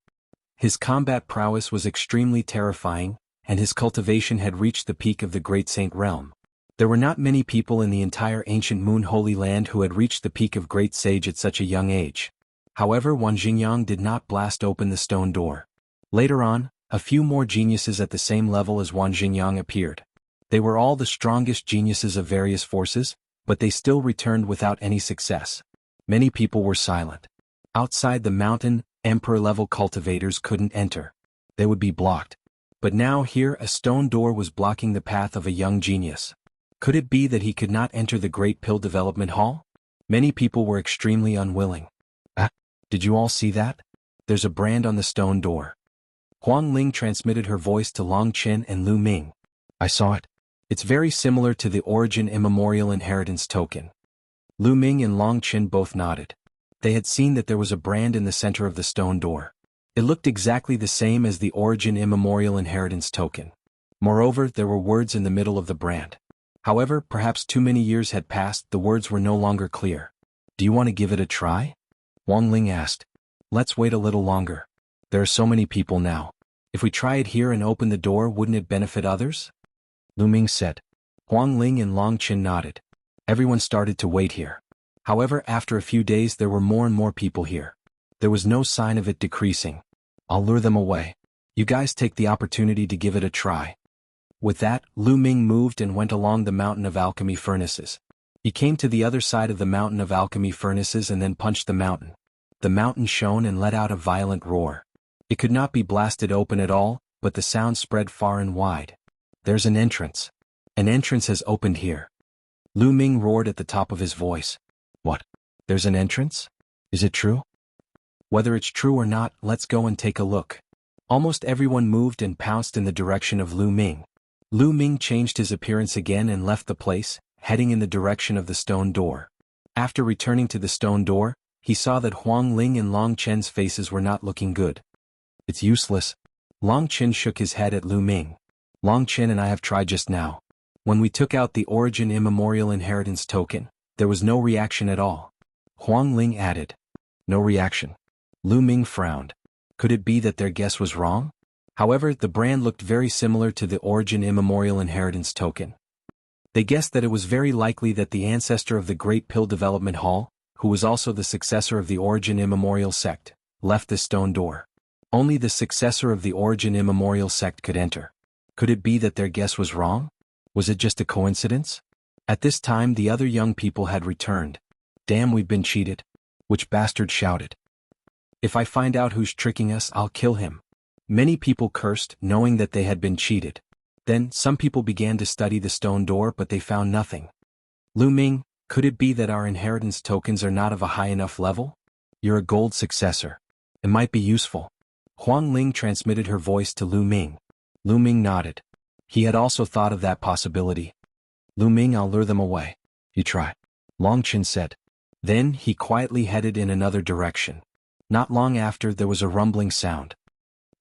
His combat prowess was extremely terrifying, and his cultivation had reached the peak of the Great Saint Realm. There were not many people in the entire ancient Moon Holy Land who had reached the peak of Great Sage at such a young age. However, Wan Jingyang did not blast open the stone door. Later on, a few more geniuses at the same level as Wan Jingyang appeared. They were all the strongest geniuses of various forces, but they still returned without any success. Many people were silent. Outside the mountain, emperor-level cultivators couldn't enter. They would be blocked. But now here a stone door was blocking the path of a young genius. Could it be that he could not enter the Great Pill Development Hall? Many people were extremely unwilling. Did you all see that? There's a brand on the stone door. Huang Ling transmitted her voice to Long Qin and Lu Ming. I saw it. It's very similar to the Origin Immemorial Inheritance token. Lu Ming and Long Qin both nodded. They had seen that there was a brand in the center of the stone door. It looked exactly the same as the Origin Immemorial Inheritance token. Moreover, there were words in the middle of the brand. However, perhaps too many years had passed, the words were no longer clear. Do you want to give it a try? Huang Ling asked. Let's wait a little longer. There are so many people now. If we try it here and open the door, wouldn't it benefit others? Lu Ming said. Huang Ling and Long Qin nodded. Everyone started to wait here. However, after a few days there were more and more people here. There was no sign of it decreasing. I'll lure them away. You guys take the opportunity to give it a try. With that, Lu Ming moved and went along the mountain of alchemy furnaces. He came to the other side of the mountain of alchemy furnaces and then punched the mountain. The mountain shone and let out a violent roar. It could not be blasted open at all, but the sound spread far and wide. There's an entrance. An entrance has opened here. Lu Ming roared at the top of his voice. What? There's an entrance? Is it true? Whether it's true or not, let's go and take a look. Almost everyone moved and pounced in the direction of Lu Ming. Lu Ming changed his appearance again and left the place, heading in the direction of the stone door. After returning to the stone door, he saw that Huang Ling and Long Qin's faces were not looking good. It's useless. Long Qin shook his head at Lu Ming. Long Qin and I have tried just now. When we took out the Origin Immemorial Inheritance token, there was no reaction at all. Huang Ling added. No reaction. Lu Ming frowned. Could it be that their guess was wrong? However, the brand looked very similar to the Origin Immemorial Inheritance token. They guessed that it was very likely that the ancestor of the Great Pill Development Hall, who was also the successor of the Origin Immemorial Sect, left this stone door. Only the successor of the Origin Immemorial Sect could enter. Could it be that their guess was wrong? Was it just a coincidence? At this time the other young people had returned. Damn, we've been cheated. Which bastard shouted. If I find out who's tricking us, I'll kill him. Many people cursed, knowing that they had been cheated. Then, some people began to study the stone door but they found nothing. Lu Ming, could it be that our inheritance tokens are not of a high enough level? You're a gold successor. It might be useful. Huang Ling transmitted her voice to Lu Ming. Lu Ming nodded. He had also thought of that possibility. Lu Ming, I'll lure them away. You try. Long Chen said. Then he quietly headed in another direction. Not long after, there was a rumbling sound.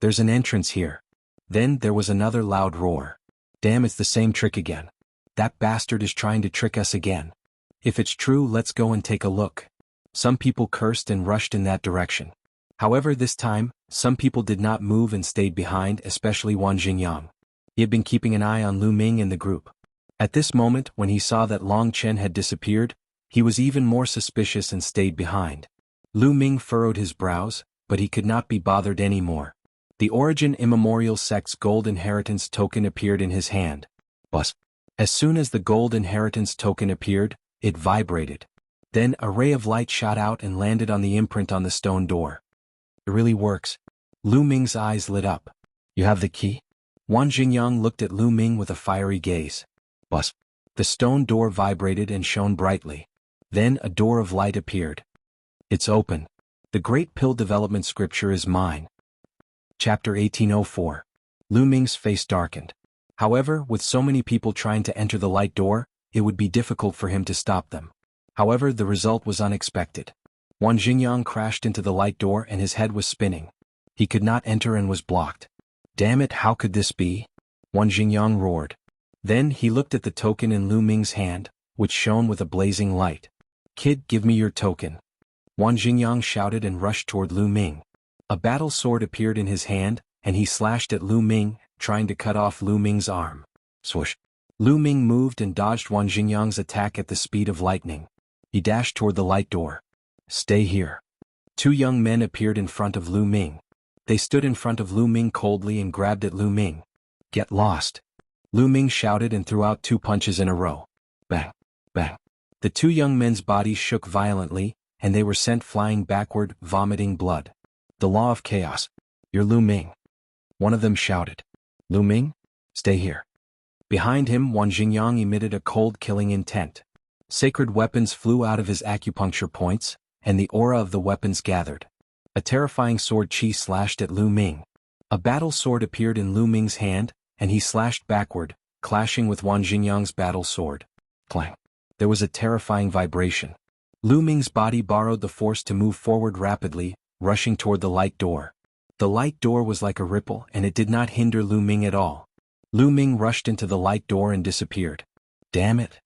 There's an entrance here. Then there was another loud roar. Damn, it's the same trick again. That bastard is trying to trick us again. If it's true, let's go and take a look. Some people cursed and rushed in that direction. However, this time, some people did not move and stayed behind, especially Wan Jingyang. He had been keeping an eye on Lu Ming and the group. At this moment, when he saw that Long Chen had disappeared, he was even more suspicious and stayed behind. Lu Ming furrowed his brows, but he could not be bothered anymore. The Origin Immemorial Sect's gold inheritance token appeared in his hand. Buzz. As soon as the gold inheritance token appeared, it vibrated. Then a ray of light shot out and landed on the imprint on the stone door. It really works. Lu Ming's eyes lit up. You have the key? Wan Jingyang looked at Lu Ming with a fiery gaze. Buzz. The stone door vibrated and shone brightly. Then a door of light appeared. It's open. The Great Pill Development Scripture is mine. Chapter 1804. Lu Ming's face darkened. However, with so many people trying to enter the light door, it would be difficult for him to stop them. However, the result was unexpected. Wan Jingyang crashed into the light door and his head was spinning. He could not enter and was blocked. Damn it, how could this be? Wan Jingyang roared. Then he looked at the token in Lu Ming's hand, which shone with a blazing light. Kid, give me your token. Wan Jingyang shouted and rushed toward Lu Ming. A battle sword appeared in his hand, and he slashed at Lu Ming, trying to cut off Lu Ming's arm. Swoosh. Lu Ming moved and dodged Wan Jingyang's attack at the speed of lightning. He dashed toward the light door. Stay here. Two young men appeared in front of Lu Ming. They stood in front of Lu Ming coldly and grabbed at Lu Ming. Get lost. Lu Ming shouted and threw out two punches in a row. Bang. Bang. The two young men's bodies shook violently, and they were sent flying backward, vomiting blood. The law of chaos. You're Lu Ming. One of them shouted. Lu Ming? Stay here. Behind him, Wan Jingyang emitted a cold killing intent. Sacred weapons flew out of his acupuncture points, and the aura of the weapons gathered. A terrifying sword chi slashed at Lu Ming. A battle sword appeared in Lu Ming's hand, and he slashed backward, clashing with Wan Jingyang's battle sword. Clang. There was a terrifying vibration. Lu Ming's body borrowed the force to move forward rapidly, rushing toward the light door. The light door was like a ripple and it did not hinder Lu Ming at all. Lu Ming rushed into the light door and disappeared. Damn it!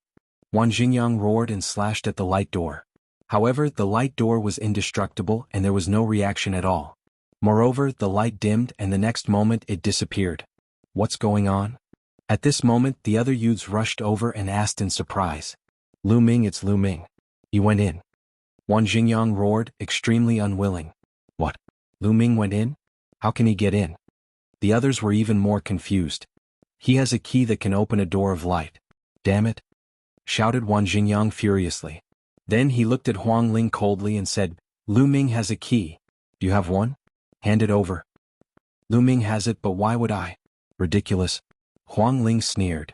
Wan Jingyang roared and slashed at the light door. However, the light door was indestructible and there was no reaction at all. Moreover, the light dimmed and the next moment it disappeared. What's going on? At this moment, the other youths rushed over and asked in surprise. Lu Ming, it's Lu Ming. He went in. Wan Jingyang roared, extremely unwilling. What? Lu Ming went in? How can he get in? The others were even more confused. He has a key that can open a door of light. Damn it! Shouted Wan Jingyang furiously. Then he looked at Huang Ling coldly and said, Lu Ming has a key. Do you have one? Hand it over. Lu Ming has it, but why would I? Ridiculous. Huang Ling sneered.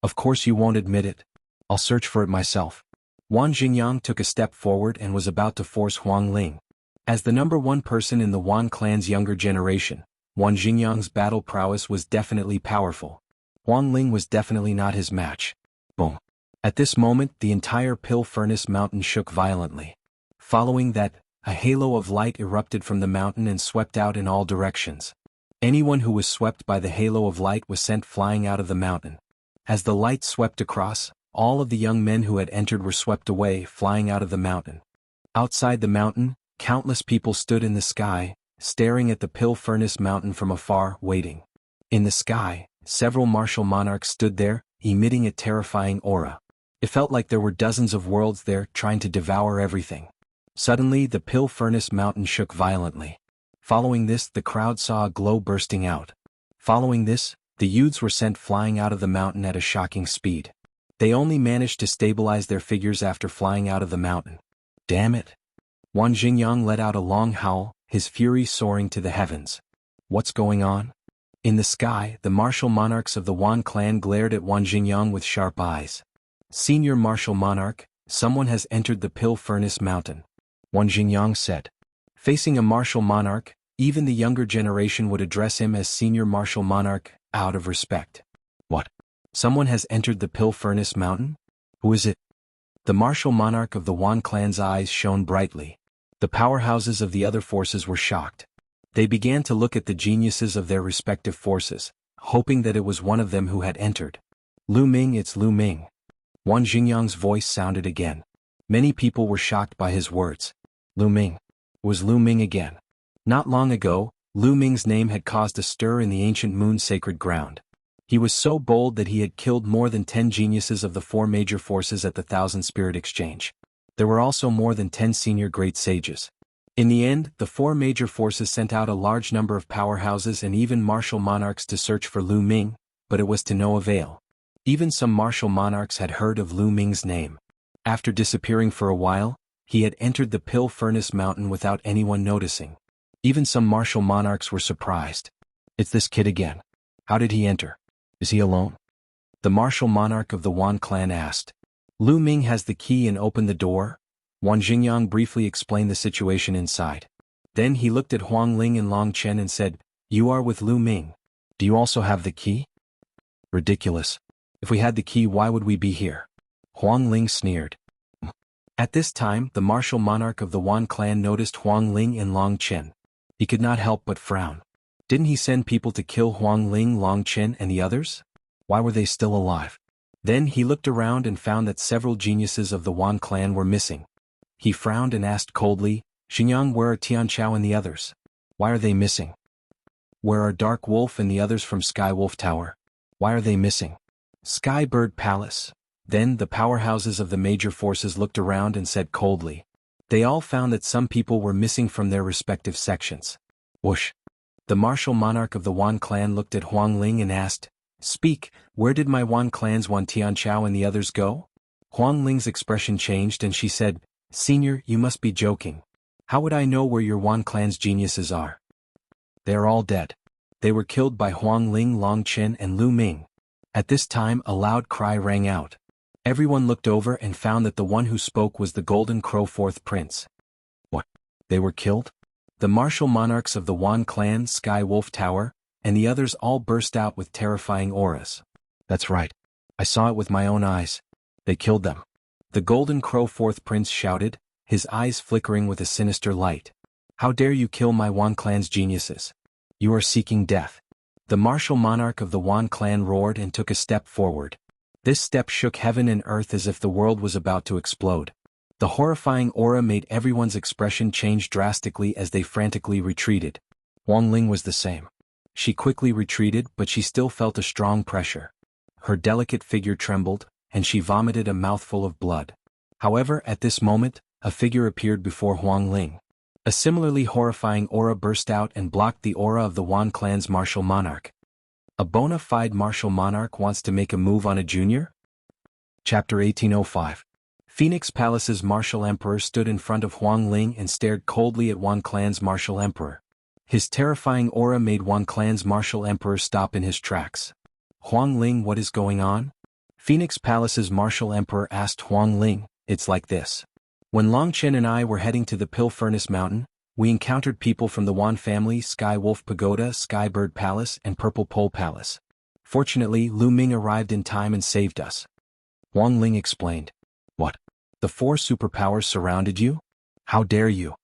Of course you won't admit it. I'll search for it myself. Wan Jingyang took a step forward and was about to force Huang Ling. As the number one person in the Wan clan's younger generation, Wan Jingyang's battle prowess was definitely powerful. Huang Ling was definitely not his match. Boom. At this moment, the entire Pill Furnace mountain shook violently. Following that, a halo of light erupted from the mountain and swept out in all directions. Anyone who was swept by the halo of light was sent flying out of the mountain. As the light swept across, all of the young men who had entered were swept away, flying out of the mountain. Outside the mountain, countless people stood in the sky, staring at the Pill Furnace mountain from afar, waiting. In the sky, several martial monarchs stood there, emitting a terrifying aura. It felt like there were dozens of worlds there, trying to devour everything. Suddenly, the Pill Furnace mountain shook violently. Following this, the crowd saw a glow bursting out. Following this, the youths were sent flying out of the mountain at a shocking speed. They only managed to stabilize their figures after flying out of the mountain. Damn it! Wan Jingyang let out a long howl, his fury soaring to the heavens. What's going on? In the sky, the martial monarchs of the Wan clan glared at Wan Jingyang with sharp eyes. Senior martial monarch, someone has entered the Pill Furnace Mountain, Wan Jingyang said. Facing a martial monarch, even the younger generation would address him as senior martial monarch, out of respect. What? Someone has entered the Pill Furnace Mountain? Who is it? The martial monarch of the Wan clan's eyes shone brightly. The powerhouses of the other forces were shocked. They began to look at the geniuses of their respective forces, hoping that it was one of them who had entered. Lu Ming, it's Lu Ming. Wan Jingyang's voice sounded again. Many people were shocked by his words. Lu Ming. It was Lu Ming again. Not long ago, Lu Ming's name had caused a stir in the ancient moon sacred ground. He was so bold that he had killed more than 10 geniuses of the 4 major forces at the Thousand Spirit Exchange. There were also more than 10 senior great sages. In the end, the 4 major forces sent out a large number of powerhouses and even martial monarchs to search for Lu Ming, but it was to no avail. Even some martial monarchs had heard of Lu Ming's name. After disappearing for a while, he had entered the Pill Furnace Mountain without anyone noticing. Even some martial monarchs were surprised. It's this kid again. How did he enter? Is he alone? The martial monarch of the Wan clan asked. Lu Ming has the key and opened the door. Wan Jingyang briefly explained the situation inside. Then he looked at Huang Ling and Long Chen and said, You are with Lu Ming. Do you also have the key? Ridiculous. If we had the key, why would we be here? Huang Ling sneered. At this time, the martial monarch of the Wan clan noticed Huang Ling and Long Chen. He could not help but frown. Didn't he send people to kill Huang Ling, Long Chen, and the others? Why were they still alive? Then he looked around and found that several geniuses of the Wan clan were missing. He frowned and asked coldly, Xinjiang, where are Tianqiao and the others? Why are they missing? Where are Dark Wolf and the others from Sky Wolf Tower? Why are they missing? Sky Bird Palace. Then the powerhouses of the major forces looked around and said coldly. They all found that some people were missing from their respective sections. Whoosh. The martial monarch of the Wan clan looked at Huang Ling and asked, Speak, where did my Wan clan's Wan Tianqiao and the others go? Huang Ling's expression changed and she said, Senior, you must be joking. How would I know where your Wan clan's geniuses are? They are all dead. They were killed by Huang Ling, Long Chen, and Lu Ming. At this time a loud cry rang out. Everyone looked over and found that the one who spoke was the Golden Crow 4th Prince. What? They were killed? The martial monarchs of the Wan clan, Sky Wolf Tower, and the others all burst out with terrifying auras. That's right. I saw it with my own eyes. They killed them. The Golden Crow 4th Prince shouted, his eyes flickering with a sinister light. How dare you kill my Wan clan's geniuses? You are seeking death. The martial monarch of the Wan clan roared and took a step forward. This step shook heaven and earth as if the world was about to explode. The horrifying aura made everyone's expression change drastically as they frantically retreated. Huang Ling was the same. She quickly retreated, but she still felt a strong pressure. Her delicate figure trembled, and she vomited a mouthful of blood. However, at this moment, a figure appeared before Huang Ling. A similarly horrifying aura burst out and blocked the aura of the Wan clan's martial monarch. A bona fide martial monarch wants to make a move on a junior? Chapter 1805. Phoenix Palace's martial emperor stood in front of Huang Ling and stared coldly at Wan clan's martial emperor. His terrifying aura made Wan clan's martial emperor stop in his tracks. Huang Ling, what is going on? Phoenix Palace's martial emperor asked Huang Ling. It's like this. When Long Chen and I were heading to the Pill Furnace Mountain, we encountered people from the Wan family, Sky Wolf Pagoda, Sky Bird Palace, and Purple Pole Palace. Fortunately, Lu Ming arrived in time and saved us. Huang Ling explained. What? The 4 superpowers surrounded you? How dare you?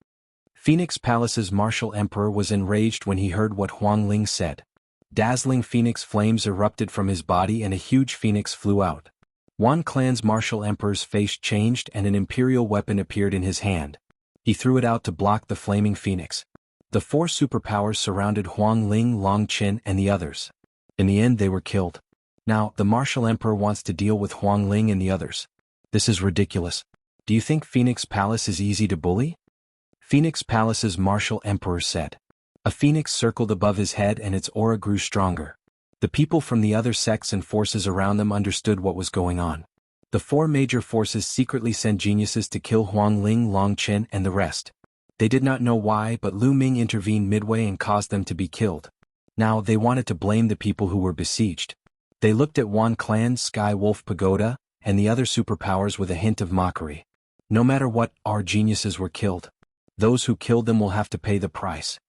Phoenix Palace's martial emperor was enraged when he heard what Huang Ling said. Dazzling phoenix flames erupted from his body and a huge phoenix flew out. Wan clan's martial emperor's face changed and an imperial weapon appeared in his hand. He threw it out to block the flaming phoenix. The 4 superpowers surrounded Huang Ling, Long Chen, and the others. In the end they were killed. Now, the martial emperor wants to deal with Huang Ling and the others. This is ridiculous. Do you think Phoenix Palace is easy to bully? Phoenix Palace's martial emperor said. A phoenix circled above his head and its aura grew stronger. The people from the other sects and forces around them understood what was going on. The 4 major forces secretly sent geniuses to kill Huang Ling, Long Chen, and the rest. They did not know why, but Lu Ming intervened midway and caused them to be killed. Now they wanted to blame the people who were besieged. They looked at Wan Clan's Sky Wolf Pagoda and the other superpowers with a hint of mockery. No matter what, our geniuses were killed. Those who killed them will have to pay the price.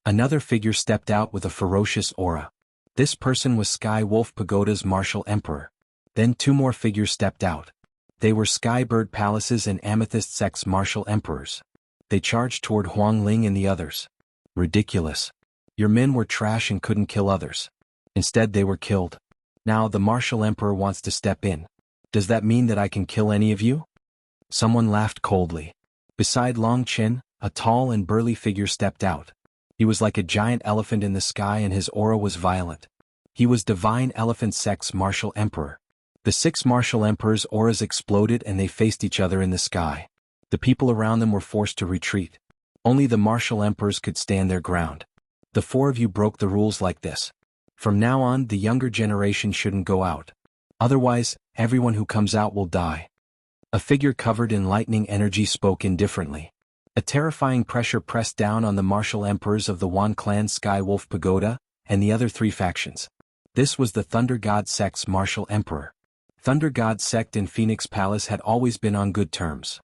Another figure stepped out with a ferocious aura. This person was Sky Wolf Pagoda's Martial Emperor. Then two more figures stepped out. They were Skybird Palace's and Amethyst Sect's Martial Emperors. They charged toward Huang Ling and the others. Ridiculous. Your men were trash and couldn't kill others. Instead they were killed. Now the Martial Emperor wants to step in. Does that mean that I can kill any of you? Someone laughed coldly. Beside Long Chen, a tall and burly figure stepped out. He was like a giant elephant in the sky and his aura was violent. He was Divine Elephant Sect's Martial Emperor. The 6 Martial Emperors' auras exploded and they faced each other in the sky. The people around them were forced to retreat. Only the Martial Emperors could stand their ground. The 4 of you broke the rules like this. From now on, the younger generation shouldn't go out. Otherwise, everyone who comes out will die. A figure covered in lightning energy spoke indifferently. A terrifying pressure pressed down on the Martial Emperors of the Wan Clan Sky Wolf Pagoda and the other 3 factions. This was the Thunder God Sect's Martial Emperor. Thunder God Sect and Phoenix Palace had always been on good terms.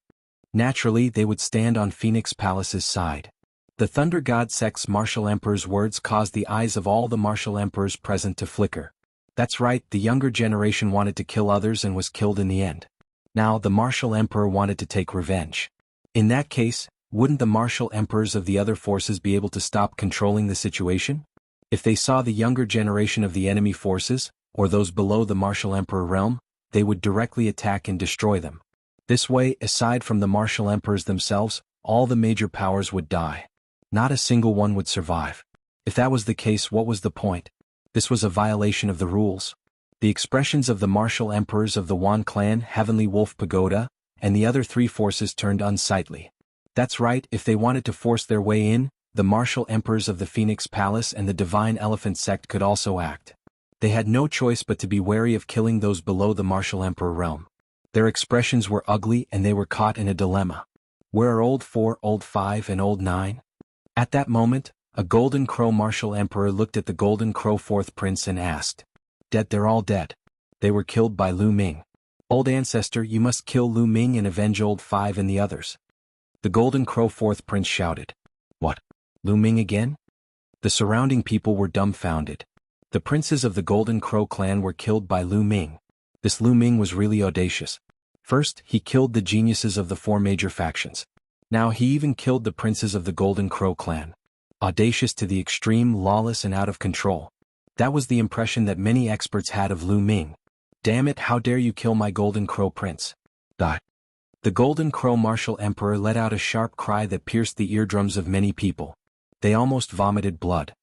Naturally, they would stand on Phoenix Palace's side. The Thunder God Sect's Martial Emperor's words caused the eyes of all the Martial Emperors present to flicker. That's right, the younger generation wanted to kill others and was killed in the end. Now the Martial Emperor wanted to take revenge. In that case, wouldn't the Martial Emperors of the other forces be able to stop controlling the situation? If they saw the younger generation of the enemy forces, or those below the Martial Emperor realm, they would directly attack and destroy them. This way, aside from the Martial Emperors themselves, all the major powers would die. Not a single one would survive. If that was the case, what was the point? This was a violation of the rules. The expressions of the Martial Emperors of the Wan Clan Heavenly Wolf Pagoda and the other 3 forces turned unsightly. That's right, if they wanted to force their way in, the Martial Emperors of the Phoenix Palace and the Divine Elephant Sect could also act. They had no choice but to be wary of killing those below the Martial Emperor realm. Their expressions were ugly and they were caught in a dilemma. Where are Old 4, Old 5 and Old 9? At that moment, a Golden Crow Martial Emperor looked at the Golden Crow 4th Prince and asked, "Dead, they're all dead. They were killed by Lu Ming. Old Ancestor, you must kill Lu Ming and avenge Old 5 and the others." The Golden Crow 4th Prince shouted. "What? Lu Ming again?" The surrounding people were dumbfounded. The princes of the Golden Crow clan were killed by Lu Ming. This Lu Ming was really audacious. First, he killed the geniuses of the 4 major factions. Now he even killed the princes of the Golden Crow clan. Audacious to the extreme, lawless and out of control. That was the impression that many experts had of Lu Ming. "Damn it, how dare you kill my Golden Crow prince?" Die. The Golden Crow Martial Emperor let out a sharp cry that pierced the eardrums of many people. They almost vomited blood.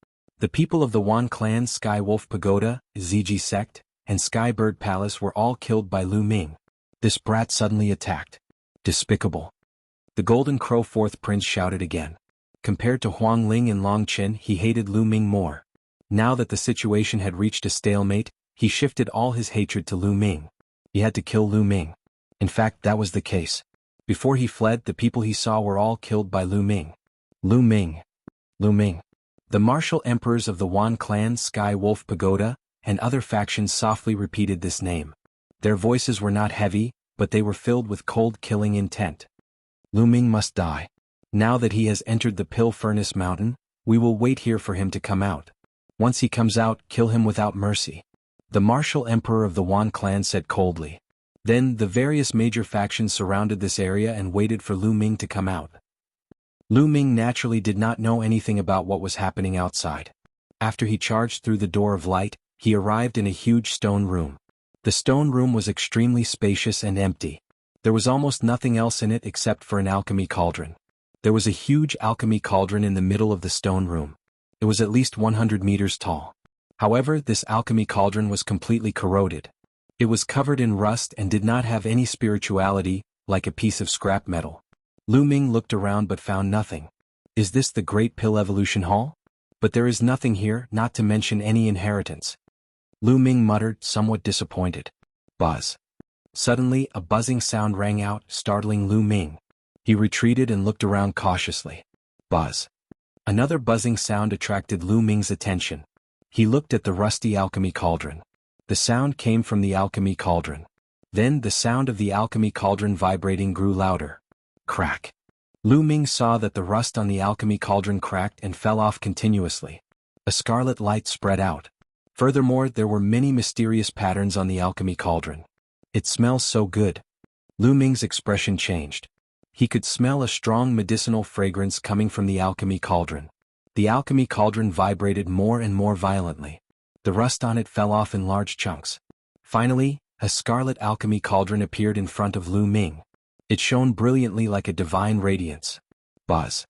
The people of the Wan Clan Sky Wolf Pagoda, ZG Sect, and Skybird Palace were all killed by Lu Ming. This brat suddenly attacked. Despicable. The Golden Crow 4th Prince shouted again. Compared to Huang Ling and Long Chen, he hated Lu Ming more. Now that the situation had reached a stalemate, he shifted all his hatred to Lu Ming. He had to kill Lu Ming. In fact, that was the case. Before he fled, the people he saw were all killed by Lu Ming. Lu Ming. Lu Ming. The Martial Emperors of the Wan Clan Sky Wolf Pagoda and other factions softly repeated this name. Their voices were not heavy, but they were filled with cold killing intent. Lu Ming must die. Now that he has entered the Pill Furnace Mountain, we will wait here for him to come out. Once he comes out, kill him without mercy. The Martial Emperor of the Wan Clan said coldly. Then the various major factions surrounded this area and waited for Lu Ming to come out. Lu Ming naturally did not know anything about what was happening outside. After he charged through the door of light, he arrived in a huge stone room. The stone room was extremely spacious and empty. There was almost nothing else in it except for an alchemy cauldron. There was a huge alchemy cauldron in the middle of the stone room. It was at least 100 meters tall. However, this alchemy cauldron was completely corroded. It was covered in rust and did not have any spirituality, like a piece of scrap metal. Lu Ming looked around but found nothing. Is this the Great Pill Evolution Hall? But there is nothing here, not to mention any inheritance. Lu Ming muttered, somewhat disappointed. Buzz. Suddenly, a buzzing sound rang out, startling Lu Ming. He retreated and looked around cautiously. Buzz. Another buzzing sound attracted Lu Ming's attention. He looked at the rusty alchemy cauldron. The sound came from the alchemy cauldron. Then the sound of the alchemy cauldron vibrating grew louder. Crack. Lu Ming saw that the rust on the alchemy cauldron cracked and fell off continuously. A scarlet light spread out. Furthermore, there were many mysterious patterns on the alchemy cauldron. It smells so good. Lu Ming's expression changed. He could smell a strong medicinal fragrance coming from the alchemy cauldron. The alchemy cauldron vibrated more and more violently. The rust on it fell off in large chunks. Finally, a scarlet alchemy cauldron appeared in front of Lu Ming. It shone brilliantly like a divine radiance. Buzz.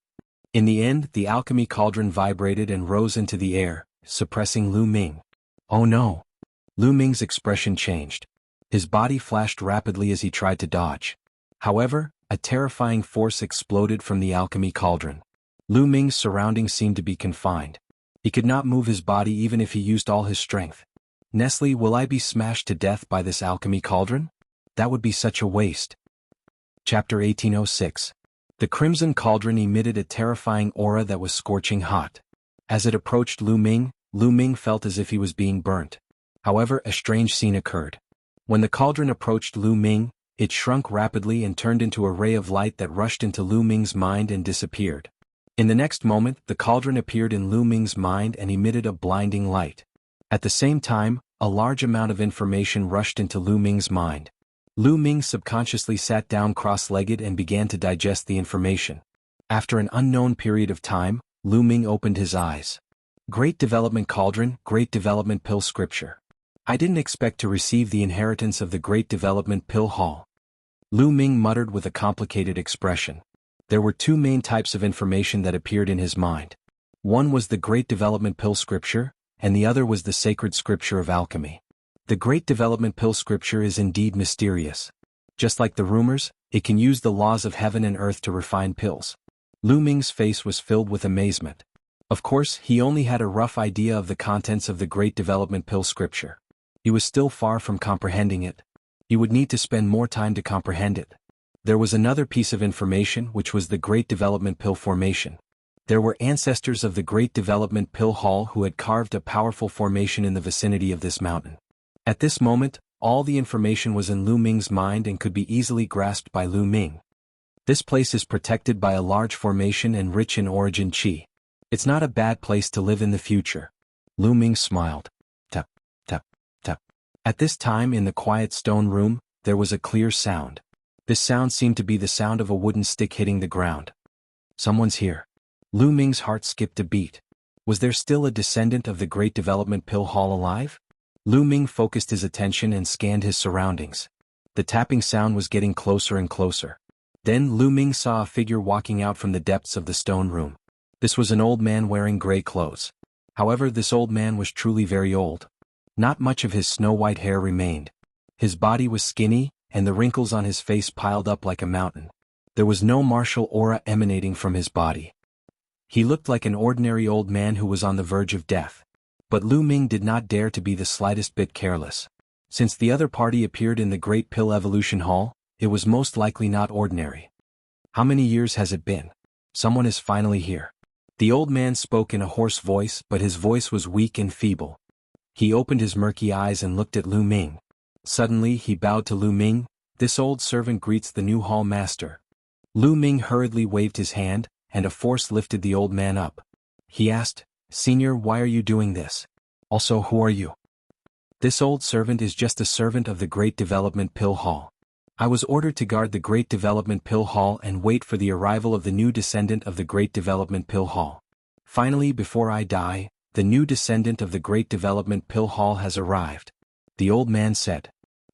In the end, the alchemy cauldron vibrated and rose into the air, suppressing Lu Ming. Oh no! Lu Ming's expression changed. His body flashed rapidly as he tried to dodge. However, a terrifying force exploded from the alchemy cauldron. Lu Ming's surroundings seemed to be confined. He could not move his body even if he used all his strength. Nestle, will I be smashed to death by this alchemy cauldron? That would be such a waste. Chapter 1806. The crimson cauldron emitted a terrifying aura that was scorching hot. As it approached Lu Ming felt as if he was being burnt. However, a strange scene occurred. When the cauldron approached Lu Ming, it shrunk rapidly and turned into a ray of light that rushed into Lu Ming's mind and disappeared. In the next moment, the cauldron appeared in Lu Ming's mind and emitted a blinding light. At the same time, a large amount of information rushed into Lu Ming's mind. Lu Ming subconsciously sat down cross-legged and began to digest the information. After an unknown period of time, Lu Ming opened his eyes. Great Development Cauldron, Great Development Pill Scripture. I didn't expect to receive the inheritance of the Great Development Pill Hall. Lu Ming muttered with a complicated expression. There were two main types of information that appeared in his mind. One was the Great Development Pill Scripture, and the other was the Sacred Scripture of Alchemy. The Great Development Pill Scripture is indeed mysterious. Just like the rumors, it can use the laws of heaven and earth to refine pills. Lu Ming's face was filled with amazement. Of course, he only had a rough idea of the contents of the Great Development Pill Scripture. He was still far from comprehending it. He would need to spend more time to comprehend it. There was another piece of information which was the Great Development Pill Formation. There were ancestors of the Great Development Pill Hall who had carved a powerful formation in the vicinity of this mountain. At this moment, all the information was in Lu Ming's mind and could be easily grasped by Lu Ming. This place is protected by a large formation and rich in origin qi. It's not a bad place to live in the future. Lu Ming smiled. Tap, tap, tap. At this time in the quiet stone room, there was a clear sound. This sound seemed to be the sound of a wooden stick hitting the ground. Someone's here. Lu Ming's heart skipped a beat. Was there still a descendant of the Great Development Pill Hall alive? Lu Ming focused his attention and scanned his surroundings. The tapping sound was getting closer and closer. Then Lu Ming saw a figure walking out from the depths of the stone room. This was an old man wearing gray clothes. However, this old man was truly very old. Not much of his snow-white hair remained. His body was skinny, and the wrinkles on his face piled up like a mountain. There was no martial aura emanating from his body. He looked like an ordinary old man who was on the verge of death. But Lu Ming did not dare to be the slightest bit careless. Since the other party appeared in the Great Pill Evolution Hall, it was most likely not ordinary. How many years has it been? Someone is finally here. The old man spoke in a hoarse voice, but his voice was weak and feeble. He opened his murky eyes and looked at Lu Ming. Suddenly he bowed to Lu Ming. This old servant greets the new hall master. Lu Ming hurriedly waved his hand, and a force lifted the old man up. He asked, "Senior, why are you doing this? Also, who are you?" This old servant is just a servant of the Great Development Pill Hall. I was ordered to guard the Great Development Pill Hall and wait for the arrival of the new descendant of the Great Development Pill Hall. Finally, before I die, the new descendant of the Great Development Pill Hall has arrived. The old man said.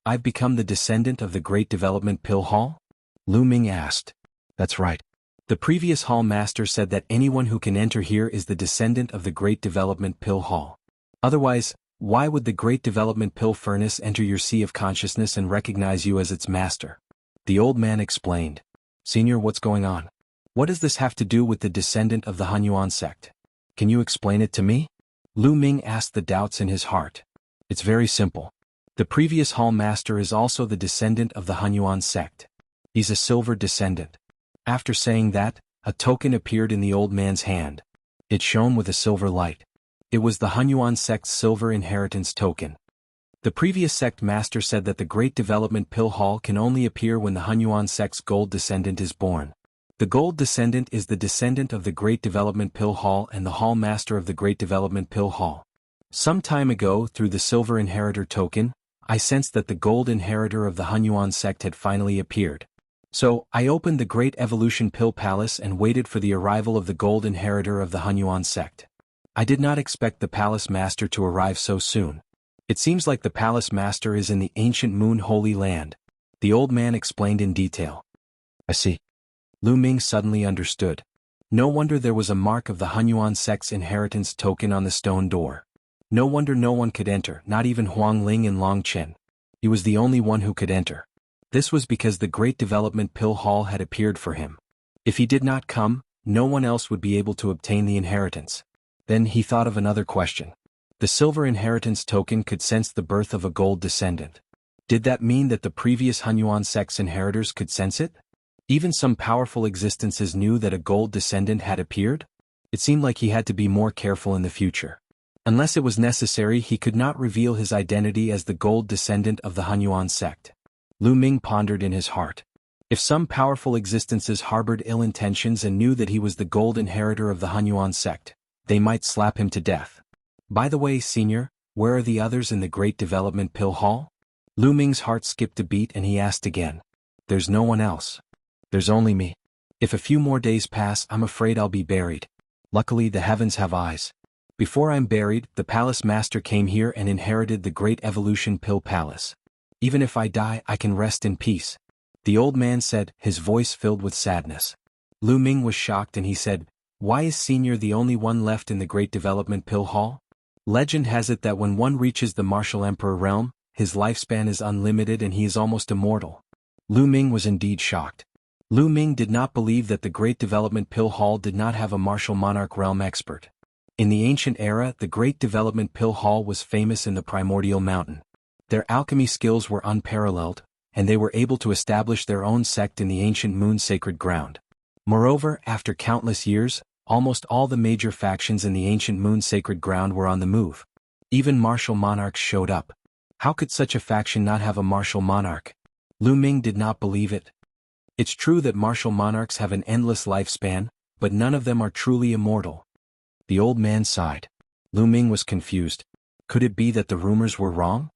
I've become the descendant of the Great Development Pill Hall? Lu Ming asked. That's right. The previous hall master said that anyone who can enter here is the descendant of the Great Development Pill Hall. Otherwise, why would the Great Development Pill Furnace enter your sea of consciousness and recognize you as its master? The old man explained. Senior, what's going on? What does this have to do with the descendant of the Hunyuan sect? Can you explain it to me? Lu Ming asked the doubts in his heart. It's very simple. The previous hall master is also the descendant of the Hunyuan sect. He's a silver descendant. After saying that, a token appeared in the old man's hand. It shone with a silver light. It was the Hunyuan sect's silver inheritance token. The previous sect master said that the Great Development Pill Hall can only appear when the Hunyuan sect's gold descendant is born. The gold descendant is the descendant of the Great Development Pill Hall and the Hall Master of the Great Development Pill Hall. Some time ago, through the Silver Inheritor token, I sensed that the gold inheritor of the Hunyuan sect had finally appeared. So, I opened the Great Evolution Pill Palace and waited for the arrival of the gold inheritor of the Hunyuan sect. I did not expect the Palace Master to arrive so soon. It seems like the Palace Master is in the ancient Moon Holy Land. The old man explained in detail. I see. Lu Ming suddenly understood. No wonder there was a mark of the Hunyuan sect's inheritance token on the stone door. No wonder no one could enter, not even Huang Ling and Long Chen. He was the only one who could enter. This was because the Great Development Pill Hall had appeared for him. If he did not come, no one else would be able to obtain the inheritance. Then he thought of another question. The silver inheritance token could sense the birth of a gold descendant. Did that mean that the previous Hunyuan sect's inheritors could sense it? Even some powerful existences knew that a gold descendant had appeared? It seemed like he had to be more careful in the future. Unless it was necessary, he could not reveal his identity as the gold descendant of the Hunyuan sect. Lu Ming pondered in his heart. If some powerful existences harbored ill intentions and knew that he was the gold inheritor of the Hunyuan sect, they might slap him to death. By the way, Senior, where are the others in the Great Development Pill Hall? Lu Ming's heart skipped a beat and he asked again. There's no one else. There's only me. If a few more days pass, I'm afraid I'll be buried. Luckily the heavens have eyes. Before I'm buried, the Palace Master came here and inherited the Great Evolution Pill Palace. Even if I die, I can rest in peace. The old man said, his voice filled with sadness. Lu Ming was shocked and he said, why is Senior the only one left in the Great Development Pill Hall? Legend has it that when one reaches the Martial Emperor realm, his lifespan is unlimited and he is almost immortal. Lu Ming was indeed shocked. Lu Ming did not believe that the Great Development Pill Hall did not have a martial monarch realm expert. In the ancient era, the Great Development Pill Hall was famous in the Primordial Mountain. Their alchemy skills were unparalleled, and they were able to establish their own sect in the ancient Moon Sacred Ground. Moreover, after countless years, almost all the major factions in the ancient Moon Sacred Ground were on the move. Even martial monarchs showed up. How could such a faction not have a martial monarch? Lu Ming did not believe it. It's true that martial monarchs have an endless lifespan, but none of them are truly immortal. The old man sighed. Lu Ming was confused. Could it be that the rumors were wrong?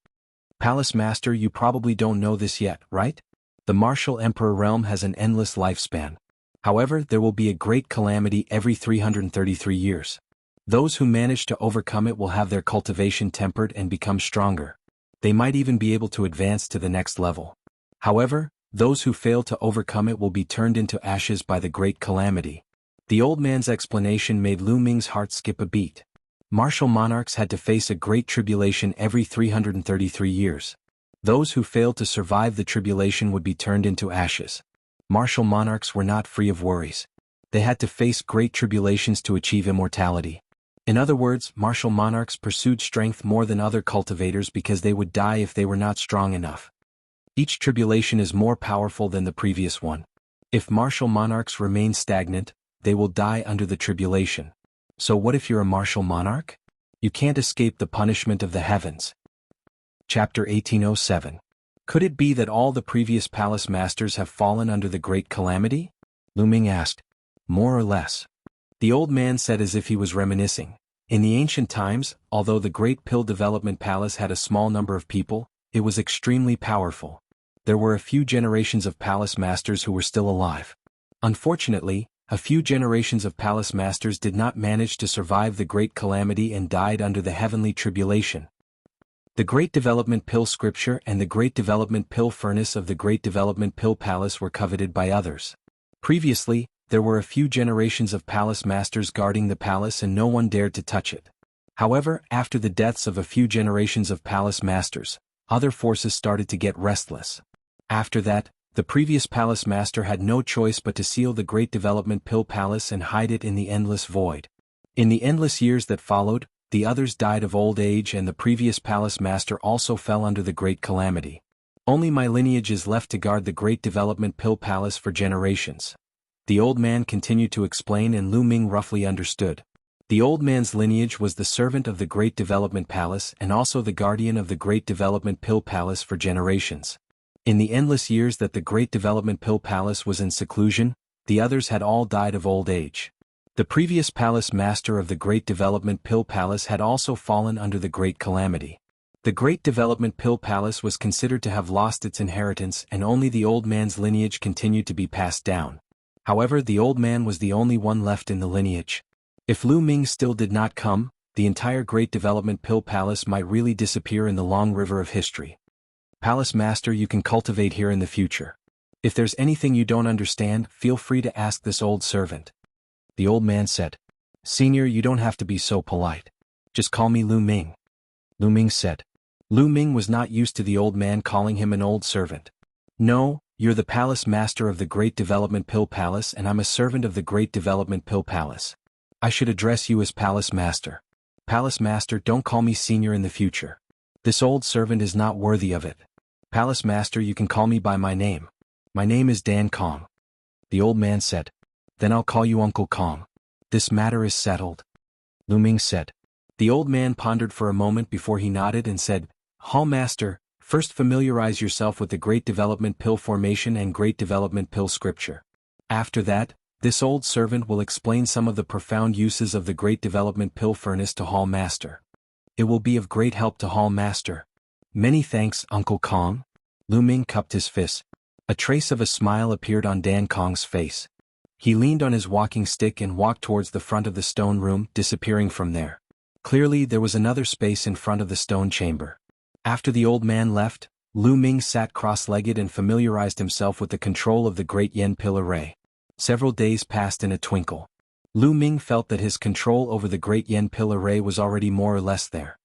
Palace Master, you probably don't know this yet, right? The Martial Emperor realm has an endless lifespan. However, there will be a great calamity every 333 years. Those who manage to overcome it will have their cultivation tempered and become stronger. They might even be able to advance to the next level. However, those who fail to overcome it will be turned into ashes by the great calamity. The old man's explanation made Lu Ming's heart skip a beat. Martial monarchs had to face a great tribulation every 333 years. Those who failed to survive the tribulation would be turned into ashes. Martial monarchs were not free of worries. They had to face great tribulations to achieve immortality. In other words, martial monarchs pursued strength more than other cultivators because they would die if they were not strong enough. Each tribulation is more powerful than the previous one. If martial monarchs remain stagnant, they will die under the tribulation. So what if you're a martial monarch? You can't escape the punishment of the heavens. Chapter 1807. Could it be that all the previous palace masters have fallen under the great calamity? Lu Ming asked. More or less. The old man said as if he was reminiscing. In the ancient times, although the Great Pill Development Palace had a small number of people, it was extremely powerful. There were a few generations of palace masters who were still alive. Unfortunately, a few generations of palace masters did not manage to survive the great calamity and died under the heavenly tribulation. The Great Development Pill Scripture and the Great Development Pill Furnace of the Great Development Pill Palace were coveted by others. Previously, there were a few generations of palace masters guarding the palace and no one dared to touch it. However, after the deaths of a few generations of palace masters, other forces started to get restless. After that, the previous palace master had no choice but to seal the Great Development Pill Palace and hide it in the endless void. In the endless years that followed, the others died of old age and the previous palace master also fell under the great calamity. Only my lineage is left to guard the Great Development Pill Palace for generations. The old man continued to explain and Lu Ming roughly understood. The old man's lineage was the servant of the Great Development Palace and also the guardian of the Great Development Pill Palace for generations. In the endless years that the Great Development Pill Palace was in seclusion, the others had all died of old age. The previous palace master of the Great Development Pill Palace had also fallen under the Great Calamity. The Great Development Pill Palace was considered to have lost its inheritance and only the old man's lineage continued to be passed down. However, the old man was the only one left in the lineage. If Lu Ming still did not come, the entire Great Development Pill Palace might really disappear in the long river of history. Palace Master, you can cultivate here in the future. If there's anything you don't understand, feel free to ask this old servant. The old man said. Senior, you don't have to be so polite. Just call me Lu Ming. Lu Ming said. Lu Ming was not used to the old man calling him an old servant. No, you're the Palace Master of the Great Development Pill Palace and I'm a servant of the Great Development Pill Palace. I should address you as Palace Master. Palace Master, don't call me Senior in the future. This old servant is not worthy of it. Palace Master, you can call me by my name. My name is Dan Kong. The old man said. Then I'll call you Uncle Kong. This matter is settled. Lu Ming said. The old man pondered for a moment before he nodded and said, Hall Master, first familiarize yourself with the Great Development Pill Formation and Great Development Pill Scripture. After that, this old servant will explain some of the profound uses of the Great Development Pill Furnace to Hall Master. It will be of great help to Hall Master. Many thanks, Uncle Kong. Lu Ming cupped his fist. A trace of a smile appeared on Dan Kong's face. He leaned on his walking stick and walked towards the front of the stone room, disappearing from there. Clearly there was another space in front of the stone chamber. After the old man left, Lu Ming sat cross-legged and familiarized himself with the control of the Great Yen Pill Array. Several days passed in a twinkle. Lu Ming felt that his control over the Great Yen Pill Array was already more or less there.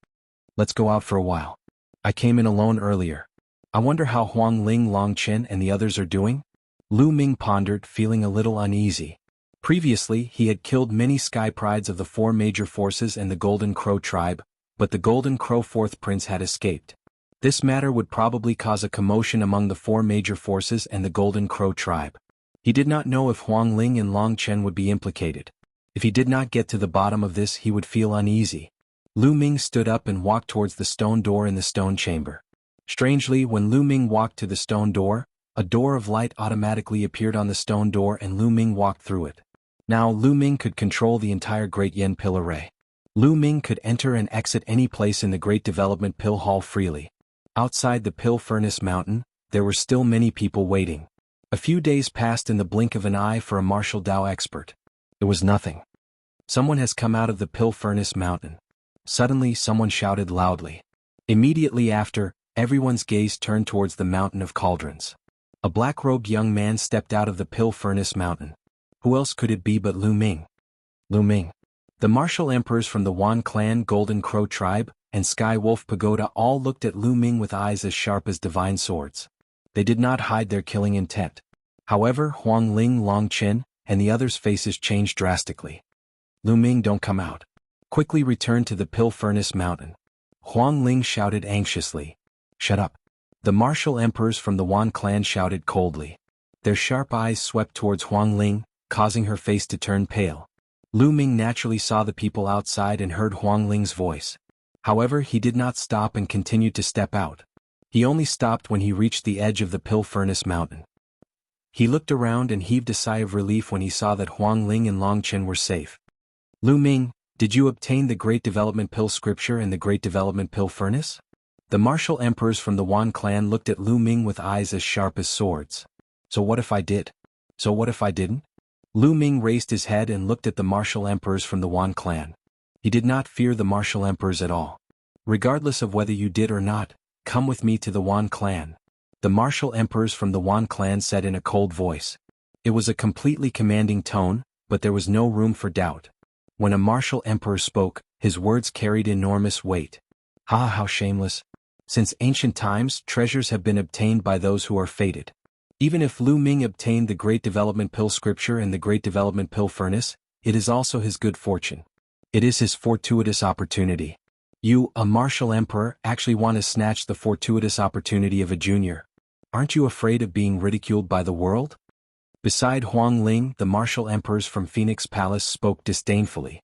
Let's go out for a while. I came in alone earlier. I wonder how Huang Ling, Long Chen and the others are doing? Lu Ming pondered, feeling a little uneasy. Previously, he had killed many sky prides of the four major forces and the Golden Crow tribe, but the Golden Crow fourth prince had escaped. This matter would probably cause a commotion among the four major forces and the Golden Crow tribe. He did not know if Huang Ling and Long Chen would be implicated. If he did not get to the bottom of this, he would feel uneasy. Lu Ming stood up and walked towards the stone door in the stone chamber. Strangely, when Lu Ming walked to the stone door, a door of light automatically appeared on the stone door and Lu Ming walked through it. Now Lu Ming could control the entire Great Yen Pill Array. Lu Ming could enter and exit any place in the Great Development Pill Hall freely. Outside the Pill Furnace Mountain, there were still many people waiting. A few days passed in the blink of an eye for a martial Dao expert. It was nothing. Someone has come out of the Pill Furnace Mountain. Suddenly someone shouted loudly. Immediately after, everyone's gaze turned towards the Mountain of Cauldrons. A black-robed young man stepped out of the Pill Furnace Mountain. Who else could it be but Lu Ming? Lu Ming. The martial emperors from the Wan clan, Golden Crow tribe, and Sky Wolf Pagoda all looked at Lu Ming with eyes as sharp as divine swords. They did not hide their killing intent. However, Huang Ling, Long Chen, and the others' faces changed drastically. Lu Ming, don't come out. Quickly return to the Pill Furnace Mountain. Huang Ling shouted anxiously. Shut up. The martial emperors from the Wan clan shouted coldly. Their sharp eyes swept towards Huang Ling, causing her face to turn pale. Lu Ming naturally saw the people outside and heard Huang Ling's voice. However, he did not stop and continued to step out. He only stopped when he reached the edge of the Pill Furnace Mountain. He looked around and heaved a sigh of relief when he saw that Huang Ling and Long Chen were safe. Lu Ming, did you obtain the Great Development Pill Scripture and the Great Development Pill Furnace? The martial emperors from the Wan clan looked at Lu Ming with eyes as sharp as swords. So what if I did? So what if I didn't? Lu Ming raised his head and looked at the martial emperors from the Wan clan. He did not fear the martial emperors at all. Regardless of whether you did or not, come with me to the Wan clan. The martial emperors from the Wan clan said in a cold voice. It was a completely commanding tone, but there was no room for doubt. When a martial emperor spoke, his words carried enormous weight. Ha, how shameless. Since ancient times, treasures have been obtained by those who are fated. Even if Lu Ming obtained the Great Development Pill Scripture and the Great Development Pill Furnace, it is also his good fortune. It is his fortuitous opportunity. You, a martial emperor, actually want to snatch the fortuitous opportunity of a junior. Aren't you afraid of being ridiculed by the world? Beside Huang Ling, the martial emperors from Phoenix Palace spoke disdainfully.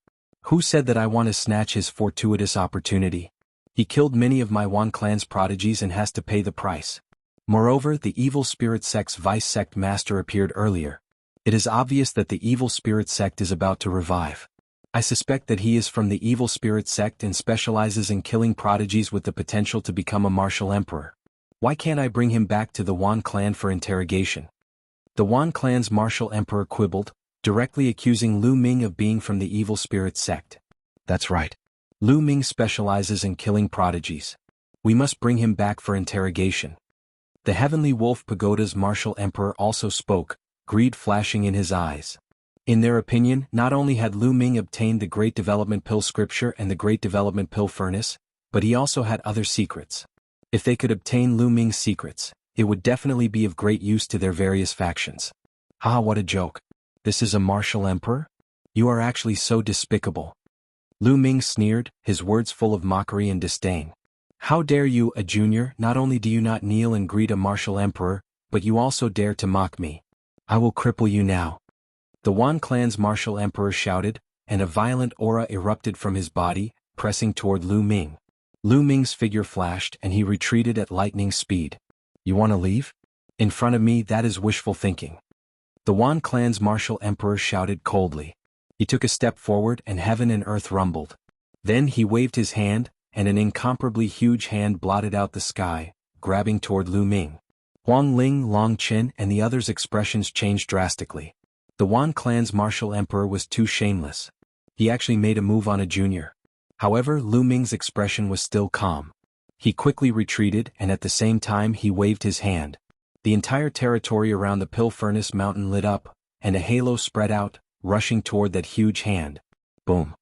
Who said that I want to snatch his fortuitous opportunity? He killed many of my Wan clan's prodigies and has to pay the price. Moreover, the evil spirit sect's vice sect master appeared earlier. It is obvious that the evil spirit sect is about to revive. I suspect that he is from the evil spirit sect and specializes in killing prodigies with the potential to become a martial emperor. Why can't I bring him back to the Wan clan for interrogation? The Wan clan's martial emperor quibbled, directly accusing Lu Ming of being from the evil spirit sect. That's right. Lu Ming specializes in killing prodigies. We must bring him back for interrogation. The Heavenly Wolf Pagoda's martial emperor also spoke, greed flashing in his eyes. In their opinion, not only had Lu Ming obtained the Great Development Pill Scripture and the Great Development Pill Furnace, but he also had other secrets. If they could obtain Lu Ming's secrets, it would definitely be of great use to their various factions. Ah, what a joke. This is a martial emperor? You are actually so despicable. Lu Ming sneered, his words full of mockery and disdain. How dare you, a junior? Not only do you not kneel and greet a martial emperor, but you also dare to mock me. I will cripple you now. The Wan clan's martial emperor shouted, and a violent aura erupted from his body, pressing toward Lu Ming. Lu Ming's figure flashed and he retreated at lightning speed. You want to leave? In front of me, that is wishful thinking. The Wan clan's martial emperor shouted coldly. He took a step forward and heaven and earth rumbled. Then he waved his hand, and an incomparably huge hand blotted out the sky, grabbing toward Lu Ming. Huang Ling, Long Qin and the others' expressions changed drastically. The Wan clan's martial emperor was too shameless. He actually made a move on a junior. However, Lu Ming's expression was still calm. He quickly retreated and at the same time he waved his hand. The entire territory around the Pill Furnace Mountain lit up, and a halo spread out, rushing toward that huge hand. Boom.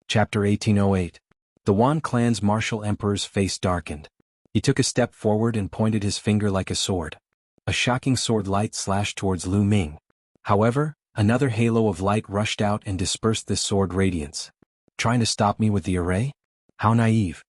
Chapter 1808. The Wan clan's martial emperor's face darkened. He took a step forward and pointed his finger like a sword. A shocking sword light slashed towards Lu Ming. However, another halo of light rushed out and dispersed this sword radiance. Trying to stop me with the array? How naive.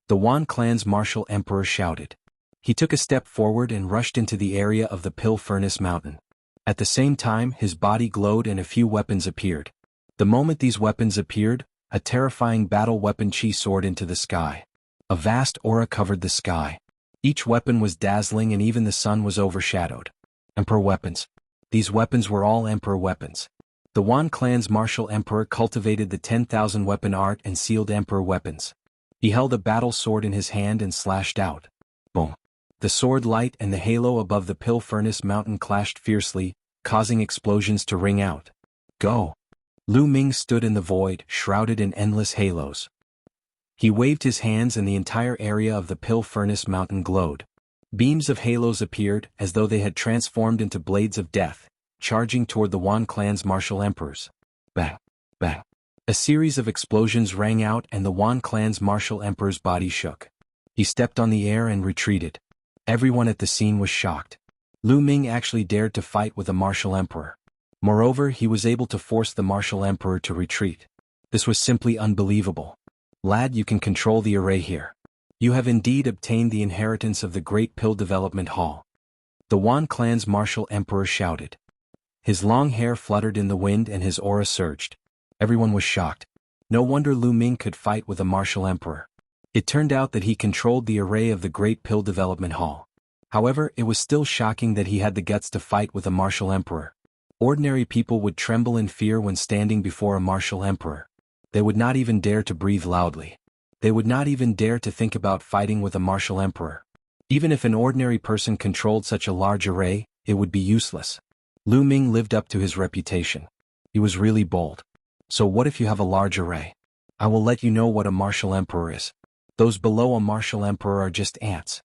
The Wan clan's martial emperor shouted. He took a step forward and rushed into the area of the Pill Furnace Mountain. At the same time, his body glowed and a few weapons appeared. The moment these weapons appeared, a terrifying battle weapon chi soared into the sky. A vast aura covered the sky. Each weapon was dazzling and even the sun was overshadowed. Emperor weapons. These weapons were all Emperor weapons. The Wan clan's martial emperor cultivated the 10,000 weapon art and sealed Emperor weapons. He held a battle sword in his hand and slashed out. Boom. The sword light and the halo above the Pill Furnace Mountain clashed fiercely, causing explosions to ring out. Go! Lu Ming stood in the void, shrouded in endless halos. He waved his hands and the entire area of the Pill Furnace Mountain glowed. Beams of halos appeared, as though they had transformed into blades of death, charging toward the Wan clan's martial emperors. Bang! Bang! A series of explosions rang out and the Wan clan's martial emperor's body shook. He stepped on the air and retreated. Everyone at the scene was shocked. Lu Ming actually dared to fight with a martial emperor. Moreover, he was able to force the martial emperor to retreat. This was simply unbelievable. Lad, you can control the array here. You have indeed obtained the inheritance of the Great Pill Development Hall. The Wan clan's martial emperor shouted. His long hair fluttered in the wind and his aura surged. Everyone was shocked. No wonder Lu Ming could fight with a martial emperor. It turned out that he controlled the array of the Great Pill Development Hall. However, it was still shocking that he had the guts to fight with a martial emperor. Ordinary people would tremble in fear when standing before a martial emperor. They would not even dare to breathe loudly. They would not even dare to think about fighting with a martial emperor. Even if an ordinary person controlled such a large array, it would be useless. Lu Ming lived up to his reputation. He was really bold. So what if you have a large array? I will let you know what a martial emperor is. Those below a martial emperor are just ants.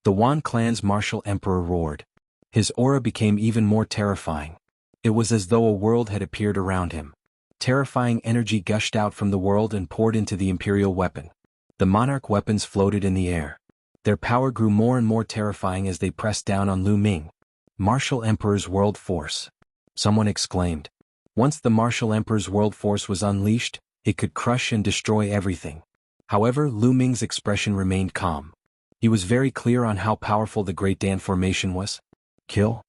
The Wan clan's martial emperor roared. His aura became even more terrifying. It was as though a world had appeared around him. Terrifying energy gushed out from the world and poured into the imperial weapon. The monarch weapons floated in the air. Their power grew more and more terrifying as they pressed down on Lu Ming. Martial Emperor's World Force. Someone exclaimed. Once the Martial Emperor's World Force was unleashed, it could crush and destroy everything. However, Lu Ming's expression remained calm. He was very clear on how powerful the Great Dan formation was. Kill?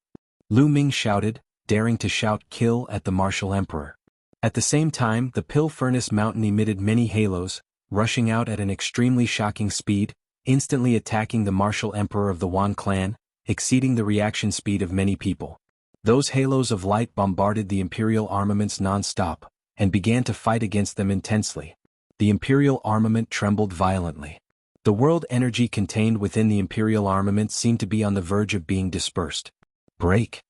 Lu Ming shouted, daring to shout kill at the Martial Emperor. At the same time, the Pill Furnace Mountain emitted many halos, rushing out at an extremely shocking speed, instantly attacking the martial emperor of the Wan clan, exceeding the reaction speed of many people. Those halos of light bombarded the Imperial armaments non-stop, and began to fight against them intensely. The Imperial armament trembled violently. The world energy contained within the Imperial armament seemed to be on the verge of being dispersed. Break!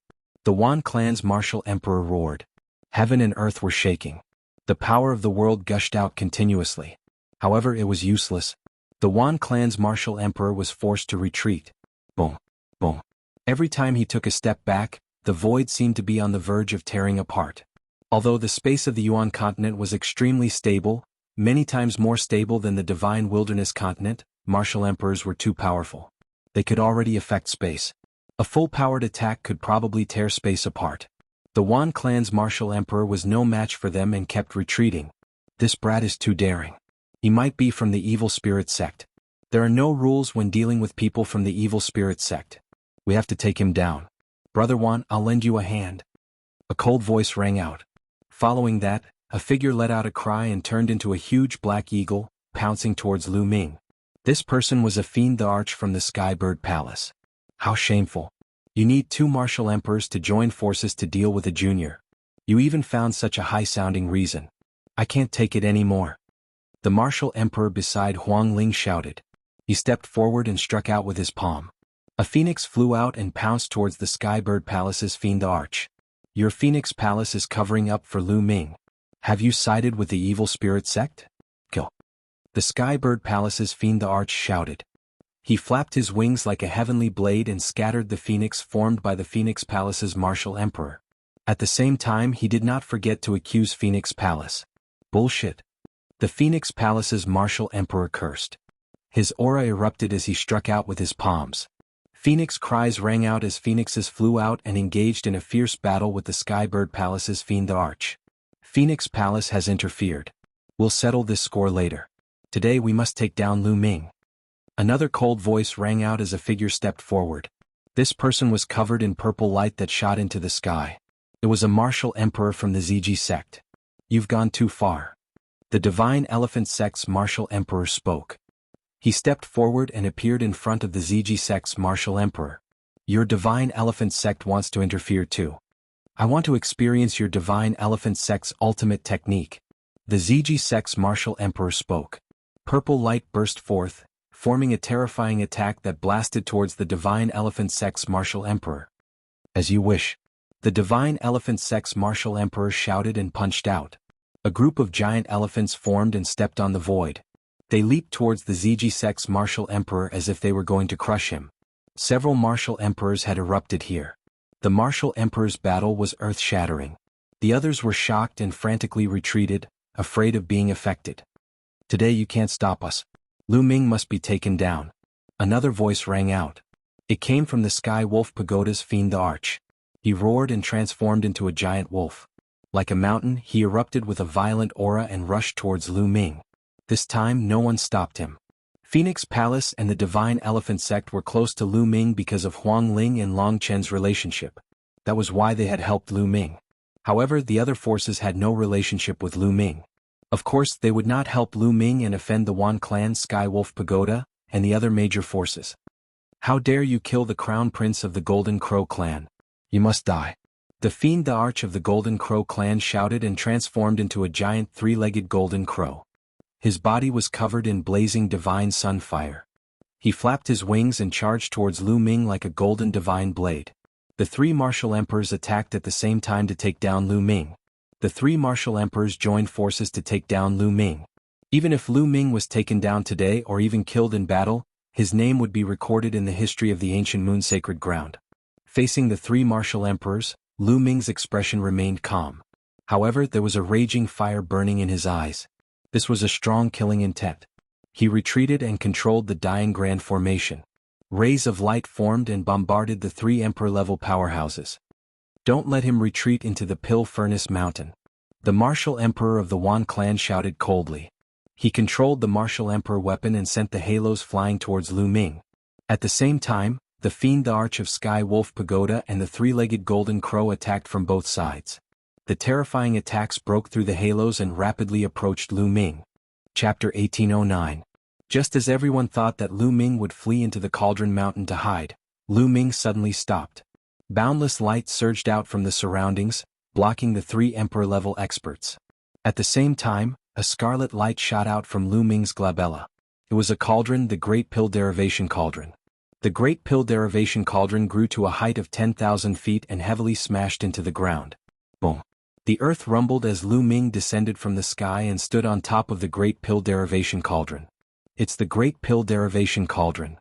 The Wan clan's martial emperor roared. Heaven and earth were shaking. The power of the world gushed out continuously. However, it was useless. The Wan clan's martial emperor was forced to retreat. Boom! Boom! Every time he took a step back, the void seemed to be on the verge of tearing apart. Although the space of the Yuan continent was extremely stable, many times more stable than the divine wilderness continent, martial emperors were too powerful. They could already affect space. A full-powered attack could probably tear space apart. The Wan clan's martial emperor was no match for them and kept retreating. This brat is too daring. He might be from the evil spirit sect. There are no rules when dealing with people from the evil spirit sect. We have to take him down. Brother Wan, I'll lend you a hand. A cold voice rang out. Following that, a figure let out a cry and turned into a huge black eagle, pouncing towards Lu Ming. This person was a fiend the Arch from the Skybird Palace. How shameful. You need 2 martial emperors to join forces to deal with a junior. You even found such a high-sounding reason. I can't take it anymore. The martial emperor beside Huang Ling shouted. He stepped forward and struck out with his palm. A phoenix flew out and pounced towards the Skybird Palace's fiend the Arch. Your Phoenix Palace is covering up for Lu Ming. Have you sided with the evil spirit sect? Kill. The Skybird Palace's fiend the Arch shouted. He flapped his wings like a heavenly blade and scattered the phoenix formed by the Phoenix Palace's martial emperor. At the same time, he did not forget to accuse Phoenix Palace. Bullshit. The Phoenix Palace's martial emperor cursed. His aura erupted as he struck out with his palms. Phoenix cries rang out as phoenixes flew out and engaged in a fierce battle with the Skybird Palace's fiend the Arch. Phoenix Palace has interfered. We'll settle this score later. Today we must take down Lu Ming. Another cold voice rang out as a figure stepped forward. This person was covered in purple light that shot into the sky. It was a martial emperor from the ZG sect. You've gone too far. The Divine Elephant sect's martial emperor spoke. He stepped forward and appeared in front of the ZG sect's martial emperor. Your Divine Elephant sect wants to interfere too. I want to experience your Divine Elephant sect's ultimate technique. The ZG sect's martial emperor spoke. Purple light burst forth, forming a terrifying attack that blasted towards the Divine Elephant sect's martial emperor. As you wish. The Divine Elephant sect's martial emperor shouted and punched out. A group of giant elephants formed and stepped on the void. They leaped towards the ZG sect's martial emperor as if they were going to crush him. Several martial emperors had erupted here. The martial emperor's battle was earth-shattering. The others were shocked and frantically retreated, afraid of being affected. Today you can't stop us. Lu Ming must be taken down. Another voice rang out. It came from the Sky Wolf Pagoda's fiend the Arch. He roared and transformed into a giant wolf. Like a mountain, he erupted with a violent aura and rushed towards Lu Ming. This time no one stopped him. Phoenix Palace and the Divine Elephant sect were close to Lu Ming because of Huang Ling and Long Chen's relationship. That was why they had helped Lu Ming. However, the other forces had no relationship with Lu Ming. Of course, they would not help Lu Ming and offend the Wan clan, Sky Wolf Pagoda, and the other major forces. How dare you kill the Crown Prince of the Golden Crow clan? You must die. The fiend the Arch of the Golden Crow clan shouted and transformed into a giant 3-legged golden crow. His body was covered in blazing divine sunfire. He flapped his wings and charged towards Lu Ming like a golden divine blade. The 3 martial emperors attacked at the same time to take down Lu Ming. The 3 martial emperors joined forces to take down Lu Ming. Even if Lu Ming was taken down today or even killed in battle, his name would be recorded in the history of the ancient moon sacred ground. Facing the 3 martial emperors, Lu Ming's expression remained calm. However, there was a raging fire burning in his eyes. This was a strong killing intent. He retreated and controlled the dying grand formation. Rays of light formed and bombarded the 3 emperor-level powerhouses. Don't let him retreat into the Pill Furnace Mountain. The martial emperor of the Wan clan shouted coldly. He controlled the martial emperor weapon and sent the halos flying towards Lu Ming. At the same time, the fiend the Arch of Sky Wolf Pagoda and the 3-legged golden crow attacked from both sides. The terrifying attacks broke through the halos and rapidly approached Lu Ming. Chapter 1809. Just as everyone thought that Lu Ming would flee into the Cauldron Mountain to hide, Lu Ming suddenly stopped. Boundless light surged out from the surroundings, blocking the three Emperor-level experts. At the same time, a scarlet light shot out from Lu Ming's glabella. It was a cauldron, the Great Pill Derivation Cauldron. The Great Pill Derivation Cauldron grew to a height of 10,000 feet and heavily smashed into the ground. Boom! The earth rumbled as Lu Ming descended from the sky and stood on top of the Great Pill Derivation Cauldron. It's the Great Pill Derivation Cauldron.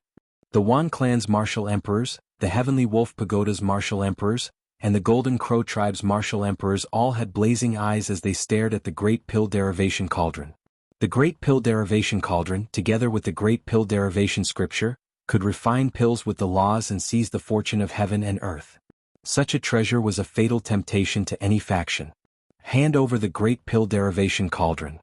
The Wan Clan's martial emperors, the Heavenly Wolf Pagoda's martial emperors, and the Golden Crow Tribe's martial emperors all had blazing eyes as they stared at the Great Pill Derivation Cauldron. The Great Pill Derivation Cauldron, together with the Great Pill Derivation Scripture, could refine pills with the laws and seize the fortune of heaven and earth. Such a treasure was a fatal temptation to any faction. Hand over the Great Pill Derivation Cauldron.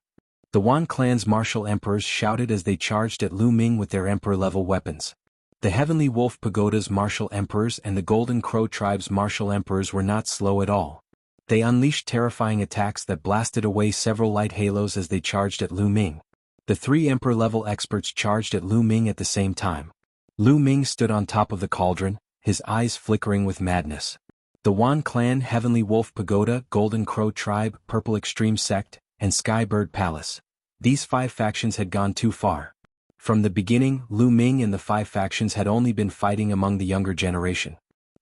The Wan Clan's martial emperors shouted as they charged at Lu Ming with their emperor-level weapons. The Heavenly Wolf Pagoda's martial emperors and the Golden Crow Tribe's martial emperors were not slow at all. They unleashed terrifying attacks that blasted away several light halos as they charged at Lu Ming. The three emperor-level experts charged at Lu Ming at the same time. Lu Ming stood on top of the cauldron, his eyes flickering with madness. The Wan Clan, Heavenly Wolf Pagoda, Golden Crow Tribe, Purple Extreme Sect, and Skybird Palace. These five factions had gone too far. From the beginning, Lu Ming and the five factions had only been fighting among the younger generation.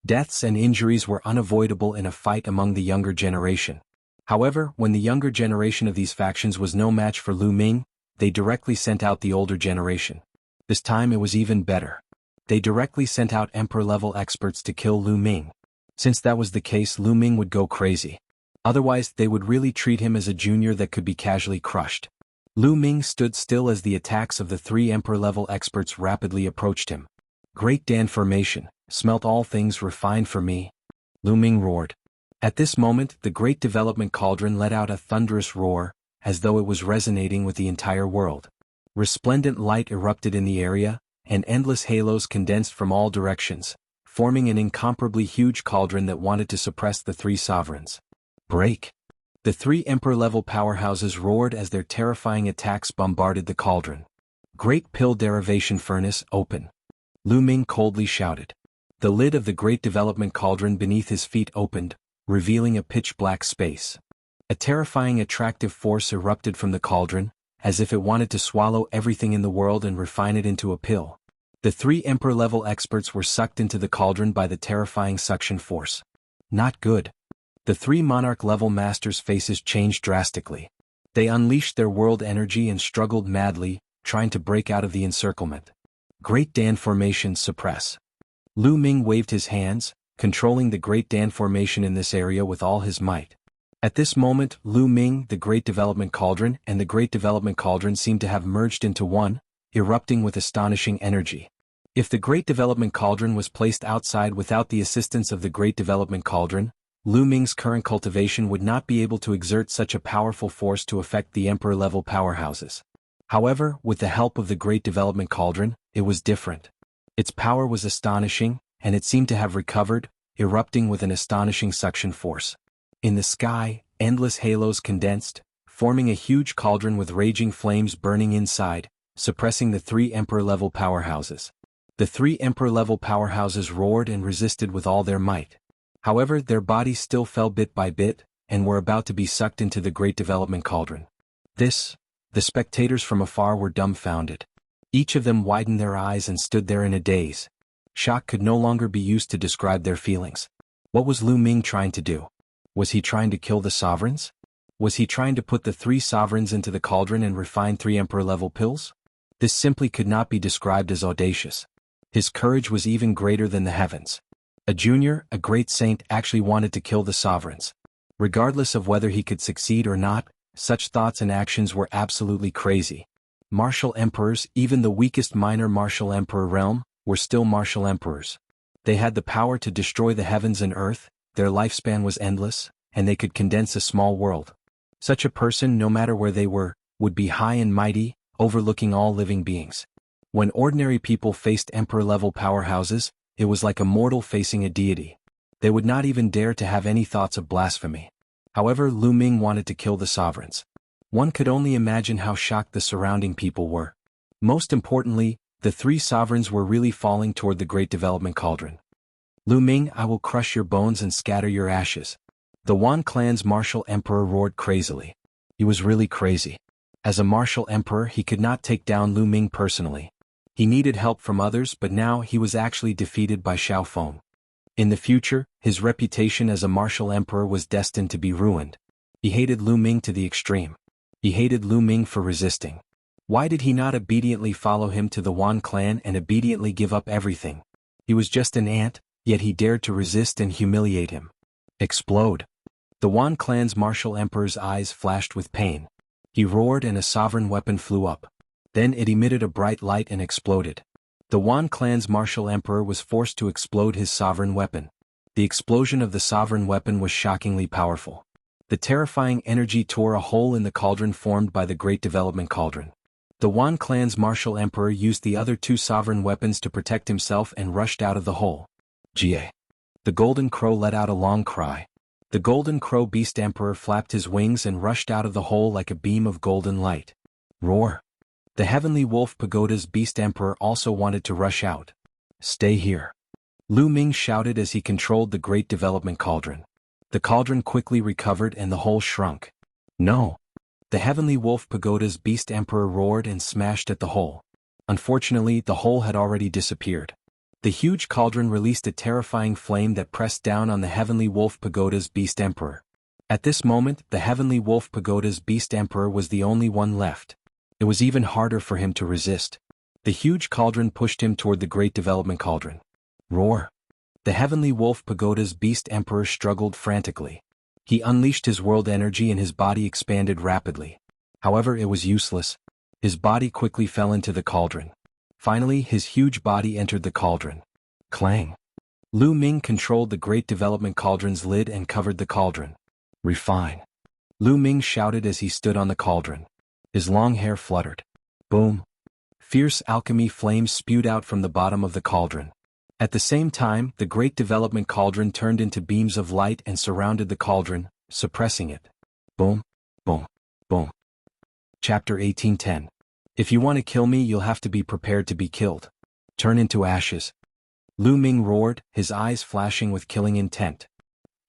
Deaths and injuries were unavoidable in a fight among the younger generation. However, when the younger generation of these factions was no match for Lu Ming, they directly sent out the older generation. This time it was even better. They directly sent out Emperor-level experts to kill Lu Ming. Since that was the case, Lu Ming would go crazy. Otherwise, they would really treat him as a junior that could be casually crushed. Lu Ming stood still as the attacks of the three Emperor-level experts rapidly approached him. Great Dan formation, smelt all things refined for me. Lu Ming roared. At this moment, the Great Development Cauldron let out a thunderous roar, as though it was resonating with the entire world. Resplendent light erupted in the area, and endless halos condensed from all directions, forming an incomparably huge cauldron that wanted to suppress the three sovereigns. Break! The three Emperor-level powerhouses roared as their terrifying attacks bombarded the cauldron. Great Pill Derivation Furnace, open! Lu Ming coldly shouted. The lid of the Great Development Cauldron beneath his feet opened, revealing a pitch-black space. A terrifying attractive force erupted from the cauldron, as if it wanted to swallow everything in the world and refine it into a pill. The three Emperor-level experts were sucked into the cauldron by the terrifying suction force. Not good. The three Monarch-level masters' faces changed drastically. They unleashed their world energy and struggled madly, trying to break out of the encirclement. Great Dan Formation suppress. Lu Ming waved his hands, controlling the Great Dan Formation in this area with all his might. At this moment, Lu Ming, the Great Development Cauldron, and the Great Development Cauldron seemed to have merged into one, erupting with astonishing energy. If the Great Development Cauldron was placed outside without the assistance of the Great Development Cauldron, Lu Ming's current cultivation would not be able to exert such a powerful force to affect the Emperor-level powerhouses. However, with the help of the Great Development Cauldron, it was different. Its power was astonishing, and it seemed to have recovered, erupting with an astonishing suction force. In the sky, endless halos condensed, forming a huge cauldron with raging flames burning inside, suppressing the three Emperor-level powerhouses. The three Emperor-level powerhouses roared and resisted with all their might. However, their bodies still fell bit by bit, and were about to be sucked into the Great Development Cauldron. The spectators from afar were dumbfounded. Each of them widened their eyes and stood there in a daze. Shock could no longer be used to describe their feelings. What was Lu Ming trying to do? Was he trying to kill the sovereigns? Was he trying to put the three sovereigns into the cauldron and refine three Emperor-level pills? This simply could not be described as audacious. His courage was even greater than the heavens. A junior, a great saint, actually wanted to kill the sovereigns. Regardless of whether he could succeed or not, such thoughts and actions were absolutely crazy. Martial emperors, even the weakest minor martial emperor realm, were still martial emperors. They had the power to destroy the heavens and earth, their lifespan was endless, and they could condense a small world. Such a person, no matter where they were, would be high and mighty, overlooking all living beings. When ordinary people faced emperor-level powerhouses, it was like a mortal facing a deity. They would not even dare to have any thoughts of blasphemy. However, Lu Ming wanted to kill the sovereigns. One could only imagine how shocked the surrounding people were. Most importantly, the three sovereigns were really falling toward the Great Development Cauldron. Lu Ming, I will crush your bones and scatter your ashes. The Wan clan's martial emperor roared crazily. He was really crazy. As a martial emperor, he could not take down Lu Ming personally. He needed help from others, but now he was actually defeated by Xiao Feng. In the future, his reputation as a martial emperor was destined to be ruined. He hated Lu Ming to the extreme. He hated Lu Ming for resisting. Why did he not obediently follow him to the Wan clan and obediently give up everything? He was just an ant, yet he dared to resist and humiliate him. Explode. The Wan clan's martial emperor's eyes flashed with pain. He roared and a sovereign weapon flew up. Then it emitted a bright light and exploded. The Wan clan's martial emperor was forced to explode his sovereign weapon. The explosion of the sovereign weapon was shockingly powerful. The terrifying energy tore a hole in the cauldron formed by the Great Development Cauldron. The Wan clan's martial emperor used the other two sovereign weapons to protect himself and rushed out of the hole. Jie. The golden crow let out a long cry. The golden crow beast emperor flapped his wings and rushed out of the hole like a beam of golden light. Roar. The heavenly wolf pagoda's beast emperor also wanted to rush out. Stay here. Lu Ming shouted as he controlled the Great Development Cauldron. The cauldron quickly recovered and the hole shrunk. No. The heavenly wolf pagoda's beast emperor roared and smashed at the hole. Unfortunately, the hole had already disappeared. The huge cauldron released a terrifying flame that pressed down on the heavenly wolf pagoda's beast emperor. At this moment, the heavenly wolf pagoda's beast emperor was the only one left. It was even harder for him to resist. The huge cauldron pushed him toward the Great Development Cauldron. Roar. The heavenly wolf pagoda's beast emperor struggled frantically. He unleashed his world energy and his body expanded rapidly. However, it was useless. His body quickly fell into the cauldron. Finally, his huge body entered the cauldron. Clang. Lu Ming controlled the Great Development Cauldron's lid and covered the cauldron. Refine. Lu Ming shouted as he stood on the cauldron. His long hair fluttered. Boom. Fierce alchemy flames spewed out from the bottom of the cauldron. At the same time, the Great Development Cauldron turned into beams of light and surrounded the cauldron, suppressing it. Boom, boom, boom. Chapter 18:10. If you want to kill me, you'll have to be prepared to be killed. Turn into ashes. Lu Ming roared, his eyes flashing with killing intent.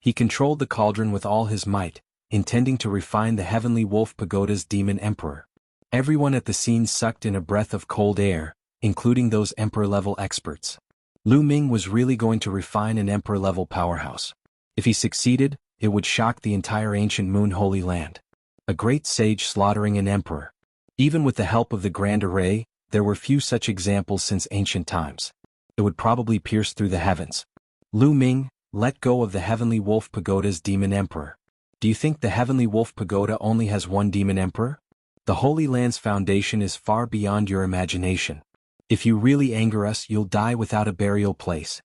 He controlled the cauldron with all his might, intending to refine the heavenly wolf pagoda's demon emperor. Everyone at the scene sucked in a breath of cold air, including those emperor-level experts. Lu Ming was really going to refine an emperor-level powerhouse. If he succeeded, it would shock the entire ancient Moon Holy Land. A great sage slaughtering an emperor. Even with the help of the Grand Array, there were few such examples since ancient times. It would probably pierce through the heavens. Lu Ming, let go of the heavenly wolf pagoda's demon emperor. Do you think the heavenly wolf pagoda only has one demon emperor? The Holy Land's foundation is far beyond your imagination. If you really anger us, you'll die without a burial place.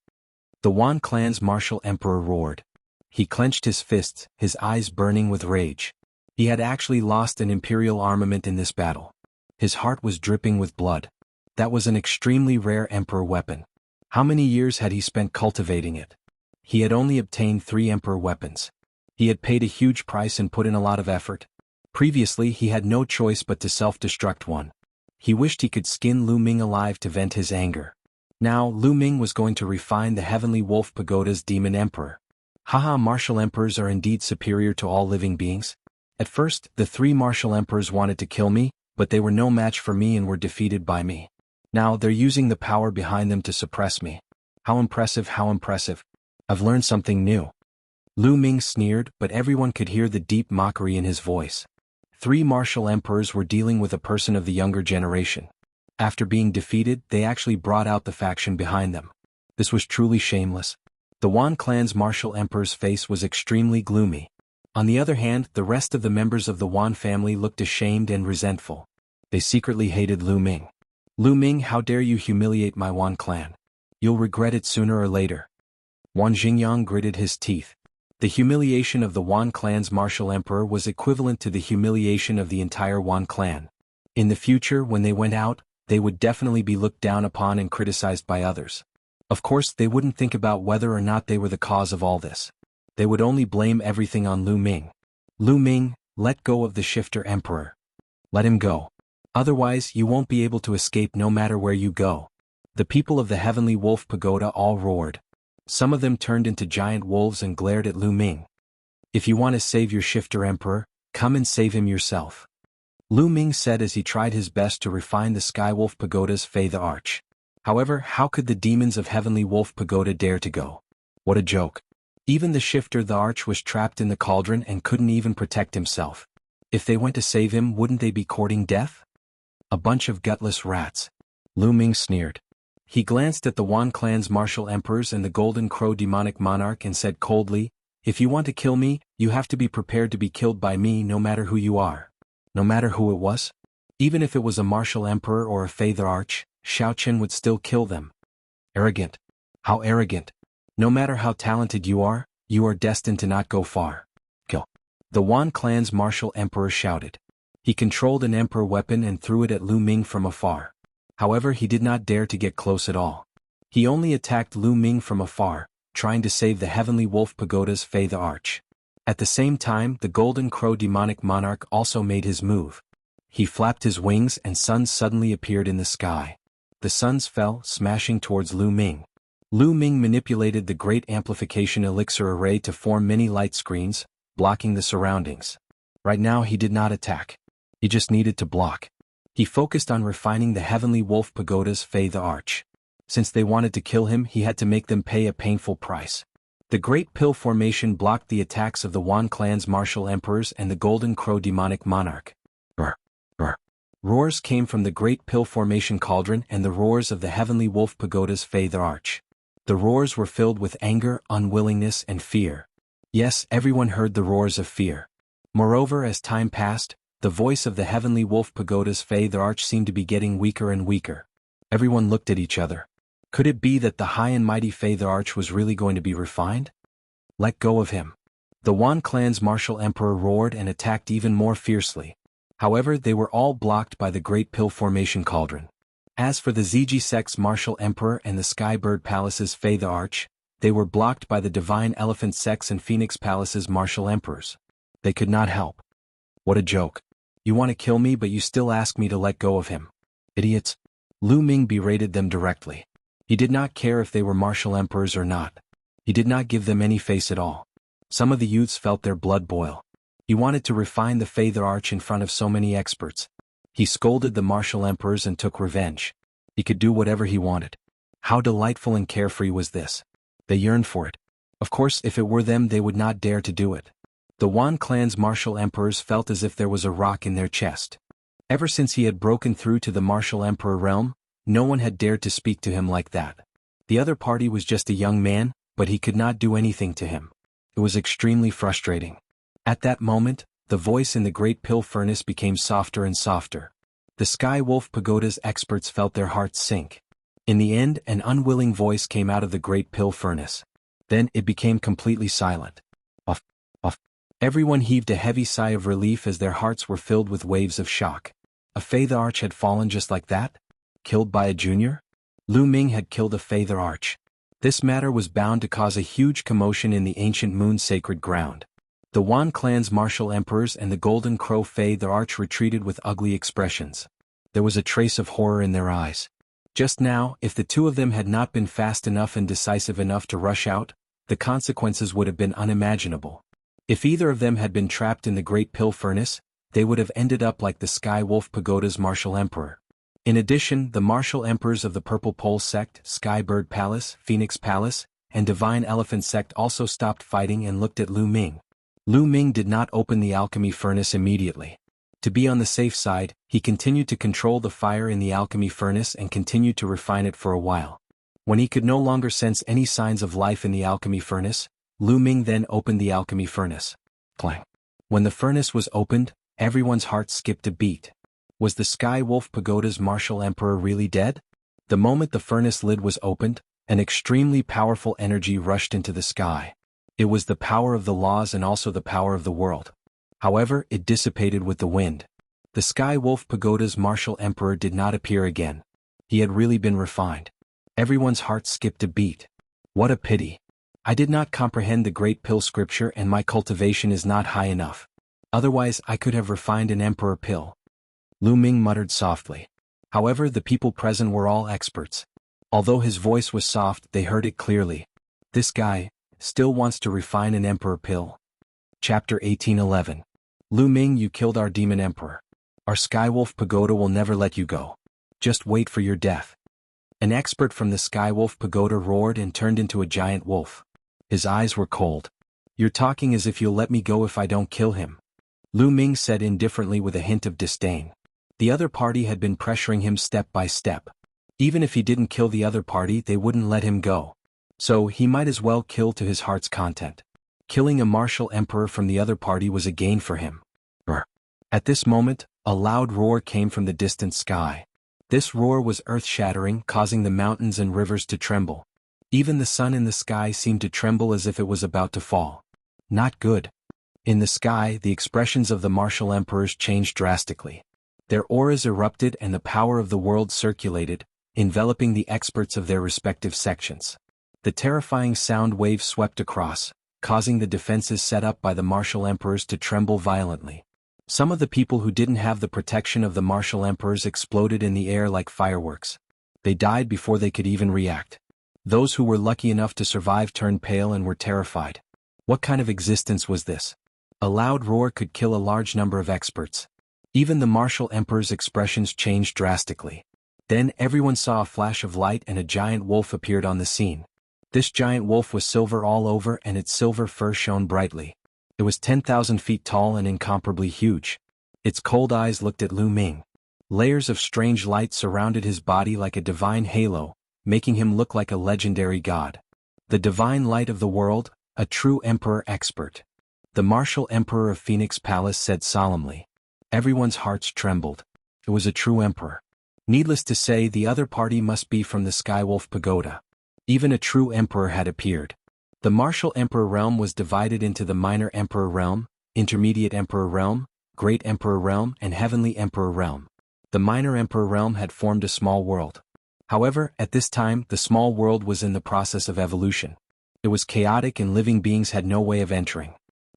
The Wan clan's martial emperor roared. He clenched his fists, his eyes burning with rage. He had actually lost an imperial armament in this battle. His heart was dripping with blood. That was an extremely rare emperor weapon. How many years had he spent cultivating it? He had only obtained 3 emperor weapons. He had paid a huge price and put in a lot of effort. Previously, he had no choice but to self-destruct one. He wished he could skin Lu Ming alive to vent his anger. Now, Lu Ming was going to refine the heavenly wolf pagoda's demon emperor. Haha, martial emperors are indeed superior to all living beings. At first, the 3 martial emperors wanted to kill me, but they were no match for me and were defeated by me. Now, they're using the power behind them to suppress me. How impressive, how impressive. I've learned something new. Lu Ming sneered, but everyone could hear the deep mockery in his voice. 3 martial emperors were dealing with a person of the younger generation. After being defeated, they actually brought out the faction behind them. This was truly shameless. The Wan clan's martial emperor's face was extremely gloomy. On the other hand, the rest of the members of the Wan family looked ashamed and resentful. They secretly hated Lu Ming. Lu Ming, how dare you humiliate my Wan clan? You'll regret it sooner or later. Wan Xingyang gritted his teeth. The humiliation of the Wan clan's martial emperor was equivalent to the humiliation of the entire Wan clan. In the future, when they went out, they would definitely be looked down upon and criticized by others. Of course, they wouldn't think about whether or not they were the cause of all this. They would only blame everything on Lu Ming. Lu Ming, let go of the Shifter Emperor. Let him go. Otherwise you won't be able to escape no matter where you go. The people of the Heavenly Wolf Pagoda all roared. Some of them turned into giant wolves and glared at Lu Ming. If you want to save your Shifter Emperor, come and save him yourself. Lu Ming said as he tried his best to refine the Skywolf Pagoda's Fey the Arch. However, how could the demons of Heavenly Wolf Pagoda dare to go? What a joke. Even the Shifter the Arch was trapped in the cauldron and couldn't even protect himself. If they went to save him, wouldn't they be courting death? A bunch of gutless rats. Lu Ming sneered. He glanced at the Wan clan's martial emperors and the Golden Crow demonic monarch and said coldly, "If you want to kill me, you have to be prepared to be killed by me no matter who you are." No matter who it was? Even if it was a martial emperor or a Fey the Arch, Xiao Qian would still kill them. Arrogant. How arrogant. No matter how talented you are destined to not go far. Kill. The Wan clan's martial emperor shouted. He controlled an emperor weapon and threw it at Lu Ming from afar. However, he did not dare to get close at all. He only attacked Lu Ming from afar, trying to save the Heavenly Wolf Pagoda's Fey the Arch. At the same time, the Golden Crow demonic monarch also made his move. He flapped his wings and suns suddenly appeared in the sky. The suns fell, smashing towards Lu Ming. Lu Ming manipulated the great amplification elixir array to form many light screens, blocking the surroundings. Right now he did not attack. He just needed to block. He focused on refining the Heavenly Wolf Pagoda's Fey the Arch. Since they wanted to kill him, he had to make them pay a painful price. The Great Pill Formation blocked the attacks of the Wan clan's martial emperors and the Golden Crow demonic monarch. Roar, roar. Roars came from the Great Pill Formation cauldron and the roars of the Heavenly Wolf Pagoda's Fey the Arch. The roars were filled with anger, unwillingness, and fear. Yes, everyone heard the roars of fear. Moreover, as time passed, the voice of the Heavenly Wolf Pagoda's Fey the Arch seemed to be getting weaker and weaker. Everyone looked at each other. Could it be that the high and mighty Fey the Arch was really going to be refined? Let go of him. The Wan clan's martial emperor roared and attacked even more fiercely. However, they were all blocked by the Great Pill Formation cauldron. As for the Ziji sect's martial emperor and the Skybird Palace's Fey the Arch, they were blocked by the Divine Elephant sect's and Phoenix Palace's martial emperors. They could not help. What a joke. You want to kill me but you still ask me to let go of him. Idiots. Lu Ming berated them directly. He did not care if they were martial emperors or not. He did not give them any face at all. Some of the youths felt their blood boil. He wanted to refine the Fey the Arch in front of so many experts. He scolded the martial emperors and took revenge. He could do whatever he wanted. How delightful and carefree was this. They yearned for it. Of course, if it were them they would not dare to do it. The Wan clan's martial emperors felt as if there was a rock in their chest. Ever since he had broken through to the martial emperor realm, no one had dared to speak to him like that. The other party was just a young man, but he could not do anything to him. It was extremely frustrating. At that moment, the voice in the Great Pill Furnace became softer and softer. The Sky Wolf Pagoda's experts felt their hearts sink. In the end, an unwilling voice came out of the Great Pill Furnace. Then it became completely silent. Off, off. Everyone heaved a heavy sigh of relief as their hearts were filled with waves of shock. A Fey the Arch had fallen just like that? Killed by a junior? Lu Ming had killed a Fey the Arch. This matter was bound to cause a huge commotion in the ancient moon sacred ground. The Wan clan's martial emperors and the Golden Crow Fey the Arch retreated with ugly expressions. There was a trace of horror in their eyes. Just now, if the two of them had not been fast enough and decisive enough to rush out, the consequences would have been unimaginable. If either of them had been trapped in the Great Pill Furnace, they would have ended up like the Sky Wolf Pagoda's martial emperor. In addition, the martial emperors of the Purple Pole sect, Skybird Palace, Phoenix Palace, and Divine Elephant sect also stopped fighting and looked at Lu Ming. Lu Ming did not open the alchemy furnace immediately. To be on the safe side, he continued to control the fire in the alchemy furnace and continued to refine it for a while. When he could no longer sense any signs of life in the alchemy furnace, Lu Ming then opened the alchemy furnace. Clang. When the furnace was opened, everyone's heart skipped a beat. Was the Sky Wolf Pagoda's martial emperor really dead? The moment the furnace lid was opened, an extremely powerful energy rushed into the sky. It was the power of the laws and also the power of the world. However, it dissipated with the wind. The Sky Wolf Pagoda's martial emperor did not appear again. He had really been refined. Everyone's heart skipped a beat. What a pity. I did not comprehend the Great Pill Scripture and my cultivation is not high enough. Otherwise I could have refined an emperor pill. Lu Ming muttered softly. However, the people present were all experts. Although his voice was soft, they heard it clearly. This guy still wants to refine an emperor pill. Chapter 1811. Lu Ming, you killed our demon emperor. Our Skywolf Pagoda will never let you go. Just wait for your death. An expert from the Skywolf Pagoda roared and turned into a giant wolf. His eyes were cold. You're talking as if you'll let me go if I don't kill him. Lu Ming said indifferently with a hint of disdain. The other party had been pressuring him step by step. Even if he didn't kill the other party, they wouldn't let him go. So he might as well kill to his heart's content. Killing a martial emperor from the other party was a gain for him. At this moment, a loud roar came from the distant sky. This roar was earth-shattering, causing the mountains and rivers to tremble. Even the sun in the sky seemed to tremble as if it was about to fall. Not good. In the sky, the expressions of the martial emperors changed drastically. Their auras erupted and the power of the world circulated, enveloping the experts of their respective sections. The terrifying sound waves swept across, causing the defenses set up by the martial emperors to tremble violently. Some of the people who didn't have the protection of the martial emperors exploded in the air like fireworks. They died before they could even react. Those who were lucky enough to survive turned pale and were terrified. What kind of existence was this? A loud roar could kill a large number of experts. Even the martial emperor's expressions changed drastically. Then everyone saw a flash of light and a giant wolf appeared on the scene. This giant wolf was silver all over and its silver fur shone brightly. It was 10,000 feet tall and incomparably huge. Its cold eyes looked at Lu Ming. Layers of strange light surrounded his body like a divine halo, making him look like a legendary god. The divine light of the world, a true emperor expert. The martial emperor of Phoenix Palace said solemnly. Everyone's hearts trembled. It was a true emperor. Needless to say, the other party must be from the Skywolf Pagoda. Even a true emperor had appeared. The martial emperor realm was divided into the minor emperor realm, intermediate emperor realm, great emperor realm, and heavenly emperor realm. The minor emperor realm had formed a small world. However, at this time, the small world was in the process of evolution. It was chaotic and living beings had no way of entering.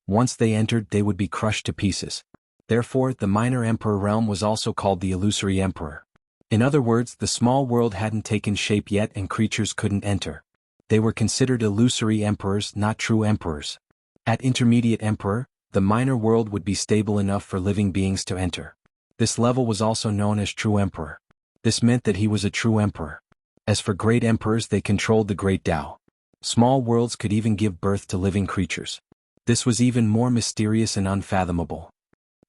Once they entered, they would be crushed to pieces. Therefore, the minor emperor realm was also called the illusory emperor. In other words, the small world hadn't taken shape yet and creatures couldn't enter. They were considered illusory emperors, not true emperors. At intermediate emperor, the minor world would be stable enough for living beings to enter. This level was also known as true emperor. This meant that he was a true emperor. As for great emperors, they controlled the great Tao. Small worlds could even give birth to living creatures. This was even more mysterious and unfathomable.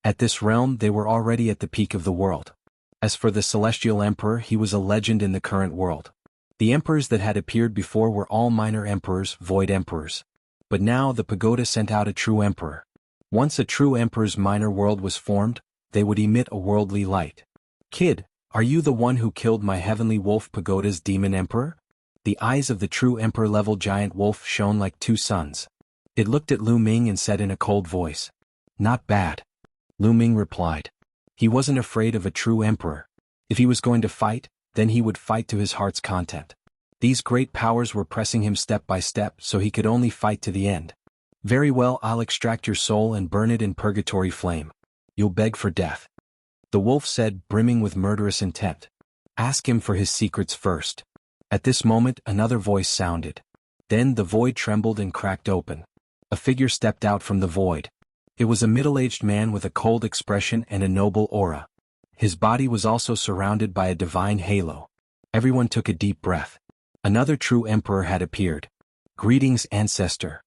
At this realm, they were already at the peak of the world. As for the celestial emperor, he was a legend in the current world. The emperors that had appeared before were all minor emperors, void emperors. But now the pagoda sent out a true emperor. Once a true emperor's minor world was formed, they would emit a worldly light. Kid, are you the one who killed my heavenly wolf pagoda's demon emperor? The eyes of the true emperor-level giant wolf shone like two suns. It looked at Lu Ming and said in a cold voice. Not bad. Lu Ming replied. He wasn't afraid of a true emperor. If he was going to fight, then he would fight to his heart's content. These great powers were pressing him step by step, so he could only fight to the end. Very well, I'll extract your soul and burn it in purgatory flame. You'll beg for death. The wolf said, brimming with murderous intent. Ask him for his secrets first. At this moment, another voice sounded. Then the void trembled and cracked open. A figure stepped out from the void. It was a middle-aged man with a cold expression and a noble aura. His body was also surrounded by a divine halo. Everyone took a deep breath. Another true emperor had appeared. Greetings, ancestor.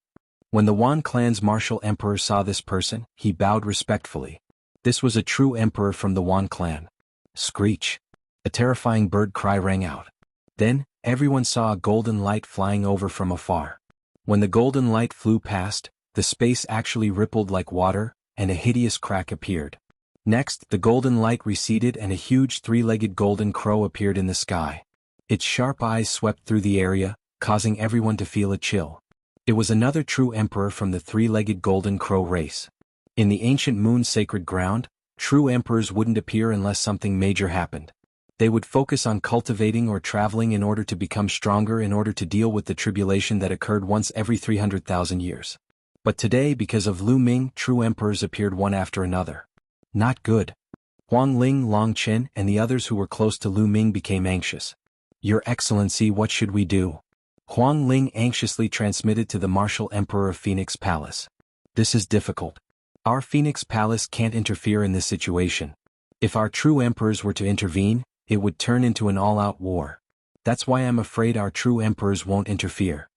When the Wan clan's martial emperor saw this person, he bowed respectfully. This was a true emperor from the Wan clan. Screech. A terrifying bird cry rang out. Then, everyone saw a golden light flying over from afar. When the golden light flew past, the space actually rippled like water, and a hideous crack appeared. Next, the golden light receded and a huge three-legged golden crow appeared in the sky. Its sharp eyes swept through the area, causing everyone to feel a chill. It was another true emperor from the three-legged golden crow race. In the ancient moon's sacred ground, true emperors wouldn't appear unless something major happened. They would focus on cultivating or traveling in order to become stronger in order to deal with the tribulation that occurred once every 300,000 years. But today, because of Lu Ming, true emperors appeared one after another. Not good. Huang Ling, Long Qin, and the others who were close to Lu Ming became anxious. Your Excellency, what should we do? Huang Ling anxiously transmitted to the Martial Emperor of Phoenix Palace. This is difficult. Our Phoenix Palace can't interfere in this situation. If our true emperors were to intervene, it would turn into an all-out war. That's why I'm afraid our true emperors won't interfere.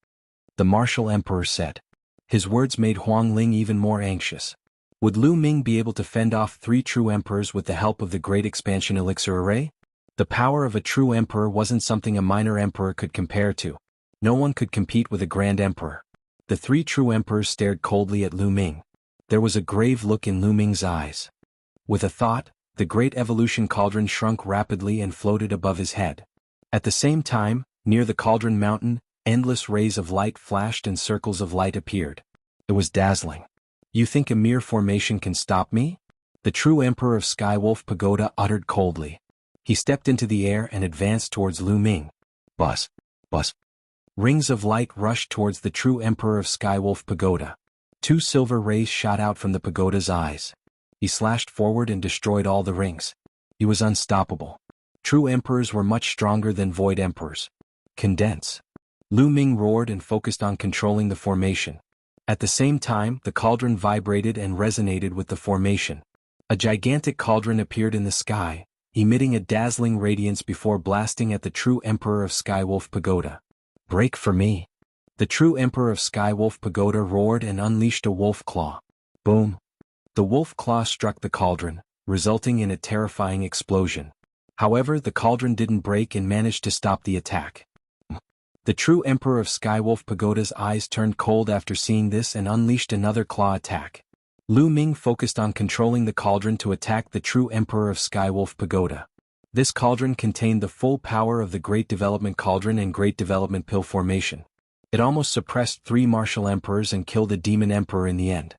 The Martial Emperor said. His words made Huang Ling even more anxious. Would Lu Ming be able to fend off 3 true emperors with the help of the Great Expansion Elixir Array? The power of a true emperor wasn't something a minor emperor could compare to. No one could compete with a grand emperor. The 3 true emperors stared coldly at Lu Ming. There was a grave look in Lu Ming's eyes. With a thought, the great evolution cauldron shrunk rapidly and floated above his head. At the same time, near the cauldron mountain, endless rays of light flashed and circles of light appeared. It was dazzling. You think a mere formation can stop me? The true emperor of Skywolf Pagoda uttered coldly. He stepped into the air and advanced towards Lu Ming. Buzz. Buzz. Rings of light rushed towards the true emperor of Skywolf Pagoda. 2 silver rays shot out from the pagoda's eyes. He slashed forward and destroyed all the rings. He was unstoppable. True emperors were much stronger than void emperors. Condense. Lu Ming roared and focused on controlling the formation. At the same time, the cauldron vibrated and resonated with the formation. A gigantic cauldron appeared in the sky, emitting a dazzling radiance before blasting at the true emperor of Skywolf Pagoda. Break for me. The true emperor of Skywolf Pagoda roared and unleashed a wolf claw. Boom. The wolf claw struck the cauldron, resulting in a terrifying explosion. However, the cauldron didn't break and managed to stop the attack. The true emperor of Skywolf Pagoda's eyes turned cold after seeing this and unleashed another claw attack. Lu Ming focused on controlling the cauldron to attack the true emperor of Skywolf Pagoda. This cauldron contained the full power of the Great Development Cauldron and Great Development Pill formation. It almost suppressed 3 martial emperors and killed a demon emperor in the end.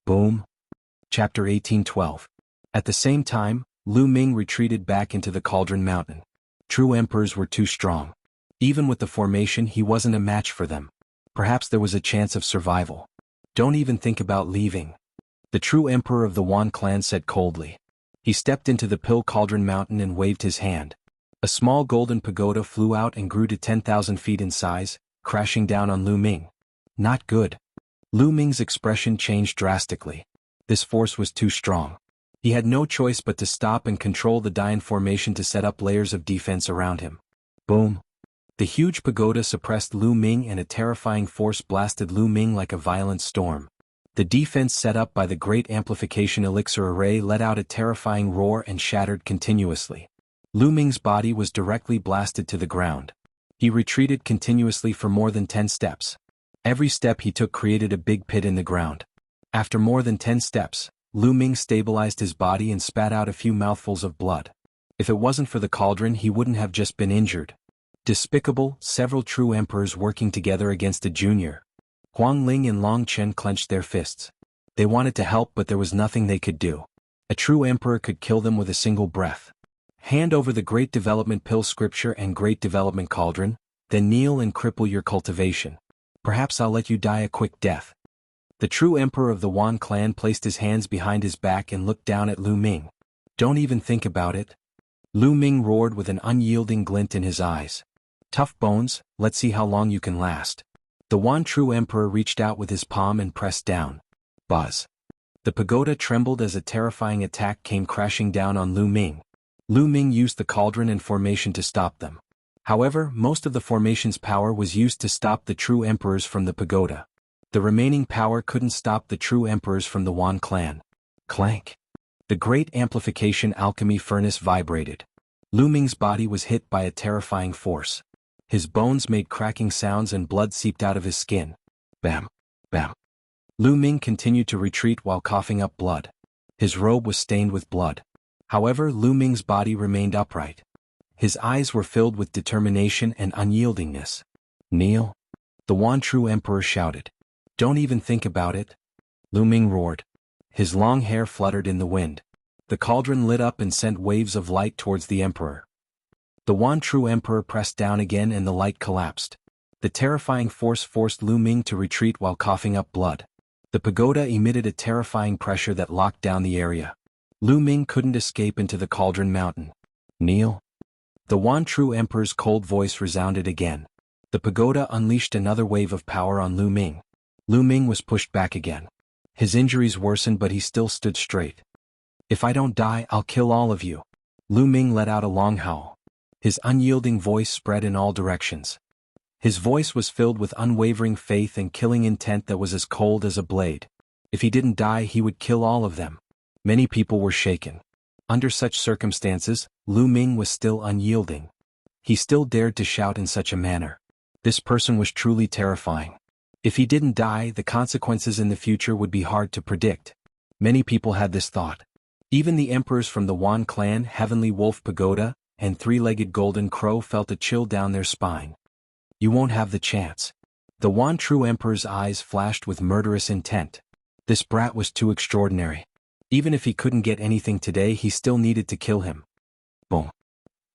Boom. Chapter 1812. At the same time, Lu Ming retreated back into the cauldron mountain. True emperors were too strong. Even with the formation, he wasn't a match for them. Perhaps there was a chance of survival. Don't even think about leaving. The true emperor of the Wan clan said coldly. He stepped into the Pill Cauldron Mountain and waved his hand. A small golden pagoda flew out and grew to 10,000 feet in size, crashing down on Lu Ming. Not good. Lu Ming's expression changed drastically. This force was too strong. He had no choice but to stop and control the Dian formation to set up layers of defense around him. Boom. The huge pagoda suppressed Lu Ming and a terrifying force blasted Lu Ming like a violent storm. The defense set up by the Great Amplification Elixir Array let out a terrifying roar and shattered continuously. Lu Ming's body was directly blasted to the ground. He retreated continuously for more than 10 steps. Every step he took created a big pit in the ground. After more than 10 steps, Lu Ming stabilized his body and spat out a few mouthfuls of blood. If it wasn't for the cauldron, he wouldn't have just been injured. Despicable, several true emperors working together against a junior. Huang Ling and Long Chen clenched their fists. They wanted to help, but there was nothing they could do. A true emperor could kill them with a single breath. Hand over the Great Development Pill Scripture and Great Development Cauldron, then kneel and cripple your cultivation. Perhaps I'll let you die a quick death. The true emperor of the Wan clan placed his hands behind his back and looked down at Lu Ming. Don't even think about it. Lu Ming roared with an unyielding glint in his eyes. Tough bones, let's see how long you can last. The Wan true emperor reached out with his palm and pressed down. Buzz. The pagoda trembled as a terrifying attack came crashing down on Lu Ming. Lu Ming used the cauldron and formation to stop them. However, most of the formation's power was used to stop the true emperors from the pagoda. The remaining power couldn't stop the true emperors from the Wan clan. Clank. The Great Amplification Alchemy Furnace vibrated. Lu Ming's body was hit by a terrifying force. His bones made cracking sounds and blood seeped out of his skin. Bam. Bam. Lu Ming continued to retreat while coughing up blood. His robe was stained with blood. However, Lu Ming's body remained upright. His eyes were filled with determination and unyieldingness. Kneel. The Wan true emperor shouted. Don't even think about it. Lu Ming roared. His long hair fluttered in the wind. The cauldron lit up and sent waves of light towards the emperor. The Wan true emperor pressed down again and the light collapsed. The terrifying force forced Lu Ming to retreat while coughing up blood. The pagoda emitted a terrifying pressure that locked down the area. Lu Ming couldn't escape into the Cauldron Mountain. Kneel. The Wan True Emperor's cold voice resounded again. The pagoda unleashed another wave of power on Lu Ming. Lu Ming was pushed back again. His injuries worsened, but he still stood straight. If I don't die, I'll kill all of you. Lu Ming let out a long howl. His unyielding voice spread in all directions. His voice was filled with unwavering faith and killing intent that was as cold as a blade. If he didn't die, he would kill all of them. Many people were shaken. Under such circumstances, Lu Ming was still unyielding. He still dared to shout in such a manner. This person was truly terrifying. If he didn't die, the consequences in the future would be hard to predict. Many people had this thought. Even the emperors from the Wan clan, Heavenly Wolf Pagoda, and Three-Legged Golden Crow felt a chill down their spine. You won't have the chance. The Wan True Emperor's eyes flashed with murderous intent. This brat was too extraordinary. Even if he couldn't get anything today, he still needed to kill him. Boom.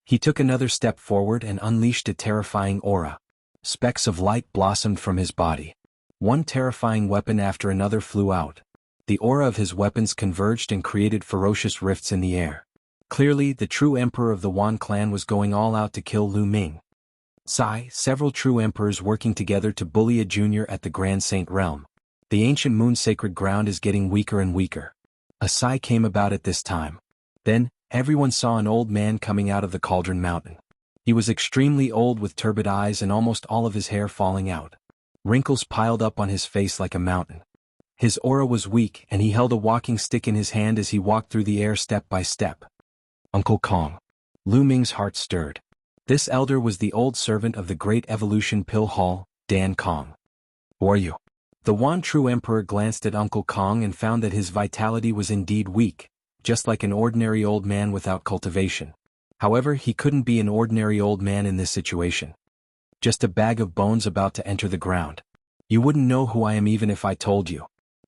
He took another step forward and unleashed a terrifying aura. Specks of light blossomed from his body. One terrifying weapon after another flew out. The aura of his weapons converged and created ferocious rifts in the air. Clearly, the true emperor of the Wan clan was going all out to kill Lu Ming. Several true emperors working together to bully a junior at the Grand Saint realm. The ancient moon sacred ground is getting weaker and weaker. A sigh came about at this time. Then, everyone saw an old man coming out of the Cauldron Mountain. He was extremely old with turbid eyes and almost all of his hair falling out. Wrinkles piled up on his face like a mountain. His aura was weak and he held a walking stick in his hand as he walked through the air step by step. Uncle Kong. Lu Ming's heart stirred. This elder was the old servant of the Great Evolution Pill Hall, Dan Kong. Who are you? The Wan True Emperor glanced at Uncle Kong and found that his vitality was indeed weak, just like an ordinary old man without cultivation. However, he couldn't be an ordinary old man in this situation. Just a bag of bones about to enter the ground. You wouldn't know who I am even if I told you.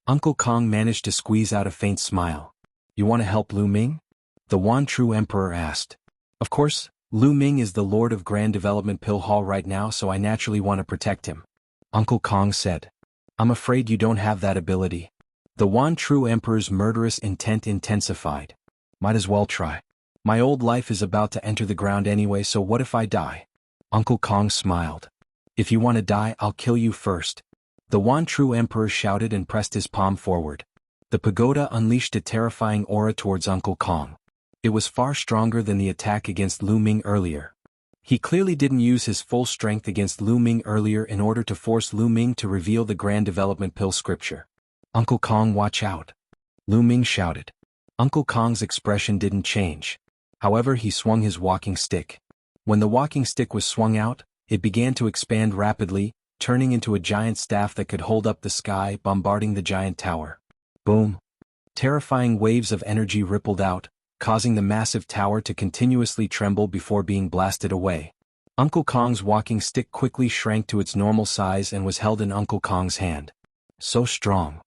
Uncle Kong managed to squeeze out a faint smile. You want to help Lu Ming? The Wan True Emperor asked. Of course, Lu Ming is the Lord of Grand Development Pill Hall right now, so I naturally want to protect him. Uncle Kong said. I'm afraid you don't have that ability. The Wan True Emperor's murderous intent intensified. Might as well try. My old life is about to enter the ground anyway, so what if I die? Uncle Kong smiled. If you want to die, I'll kill you first. The Wan True Emperor shouted and pressed his palm forward. The pagoda unleashed a terrifying aura towards Uncle Kong. It was far stronger than the attack against Lu Ming earlier. He clearly didn't use his full strength against Lu Ming earlier in order to force Lu Ming to reveal the Grand Development Pill scripture. Uncle Kong, watch out. Lu Ming shouted. Uncle Kong's expression didn't change. However, he swung his walking stick. When the walking stick was swung out, it began to expand rapidly, turning into a giant staff that could hold up the sky, bombarding the giant tower. Boom. Terrifying waves of energy rippled out, causing the massive tower to continuously tremble before being blasted away. Uncle Kong's walking stick quickly shrank to its normal size and was held in Uncle Kong's hand. So strong.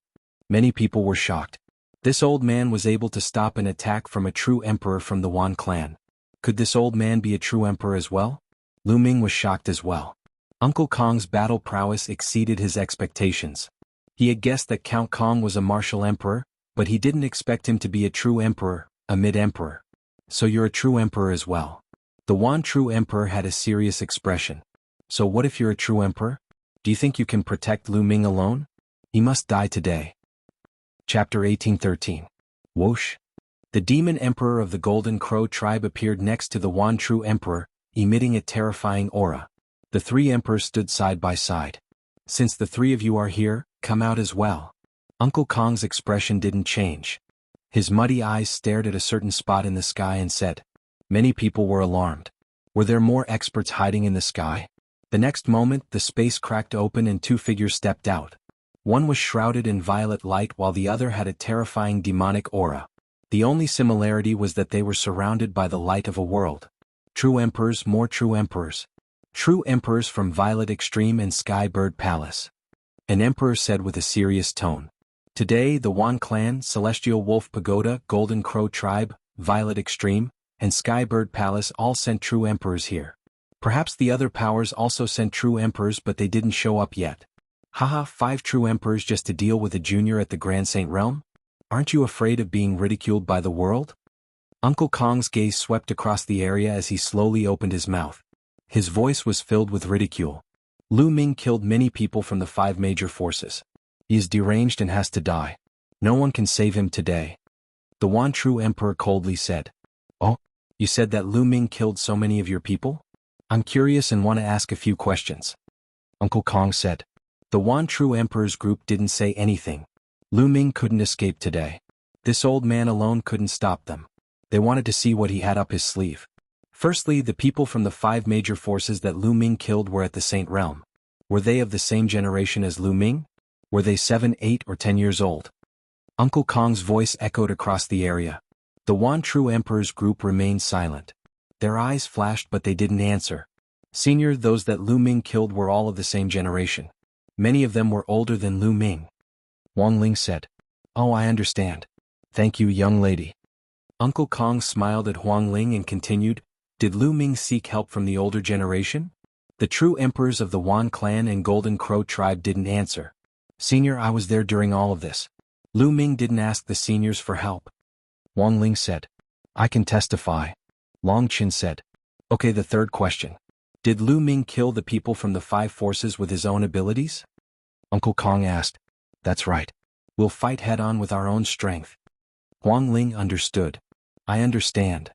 Many people were shocked. This old man was able to stop an attack from a true emperor from the Wan clan. Could this old man be a true emperor as well? Lu Ming was shocked as well. Uncle Kong's battle prowess exceeded his expectations. He had guessed that Count Kong was a martial emperor, but he didn't expect him to be a true emperor, a mid-emperor. So you're a true emperor as well. The Wan True Emperor had a serious expression. So what if you're a true emperor? Do you think you can protect Lu Ming alone? He must die today. Chapter 1813. Whoosh. The demon emperor of the Golden Crow tribe appeared next to the Wan True Emperor, emitting a terrifying aura. The three emperors stood side by side. Since the three of you are here, come out as well. Uncle Kong's expression didn't change. His muddy eyes stared at a certain spot in the sky and said. Many people were alarmed. Were there more experts hiding in the sky? The next moment, the space cracked open and two figures stepped out. One was shrouded in violet light while the other had a terrifying demonic aura. The only similarity was that they were surrounded by the light of a world. True emperors, more true emperors. True emperors from Violet Extreme and Sky Bird Palace. An emperor said with a serious tone. Today, the Wan Clan, Celestial Wolf Pagoda, Golden Crow Tribe, Violet Extreme, and Skybird Palace all sent true emperors here. Perhaps the other powers also sent true emperors, but they didn't show up yet. Haha, 5 true emperors just to deal with a junior at the Grand Saint Realm? Aren't you afraid of being ridiculed by the world? Uncle Kong's gaze swept across the area as he slowly opened his mouth. His voice was filled with ridicule. Lu Ming killed many people from the 5 major forces. He is deranged and has to die. No one can save him today. The one true emperor coldly said. Oh, you said that Lu Ming killed so many of your people? I'm curious and want to ask a few questions. Uncle Kong said. The one true emperor's group didn't say anything. Lu Ming couldn't escape today. This old man alone couldn't stop them. They wanted to see what he had up his sleeve. Firstly, the people from the 5 major forces that Lu Ming killed were at the Saint Realm. Were they of the same generation as Lu Ming? Were they 7, 8, or 10 years old? Uncle Kong's voice echoed across the area. The one true emperor's group remained silent. Their eyes flashed but they didn't answer. Senior, those that Lu Ming killed were all of the same generation. Many of them were older than Lu Ming. Wang Ling said. Oh, I understand. Thank you, young lady. Uncle Kong smiled at Huang Ling and continued, did Lu Ming seek help from the older generation? The true emperors of the Wan clan and Golden Crow tribe didn't answer. Senior, I was there during all of this. Lu Ming didn't ask the seniors for help. Wang Ling said. I can testify. Long Qin said. Okay, the third question. Did Lu Ming kill the people from the 5 forces with his own abilities? Uncle Kong asked. That's right. We'll fight head-on with our own strength. Huang Ling understood. I understand.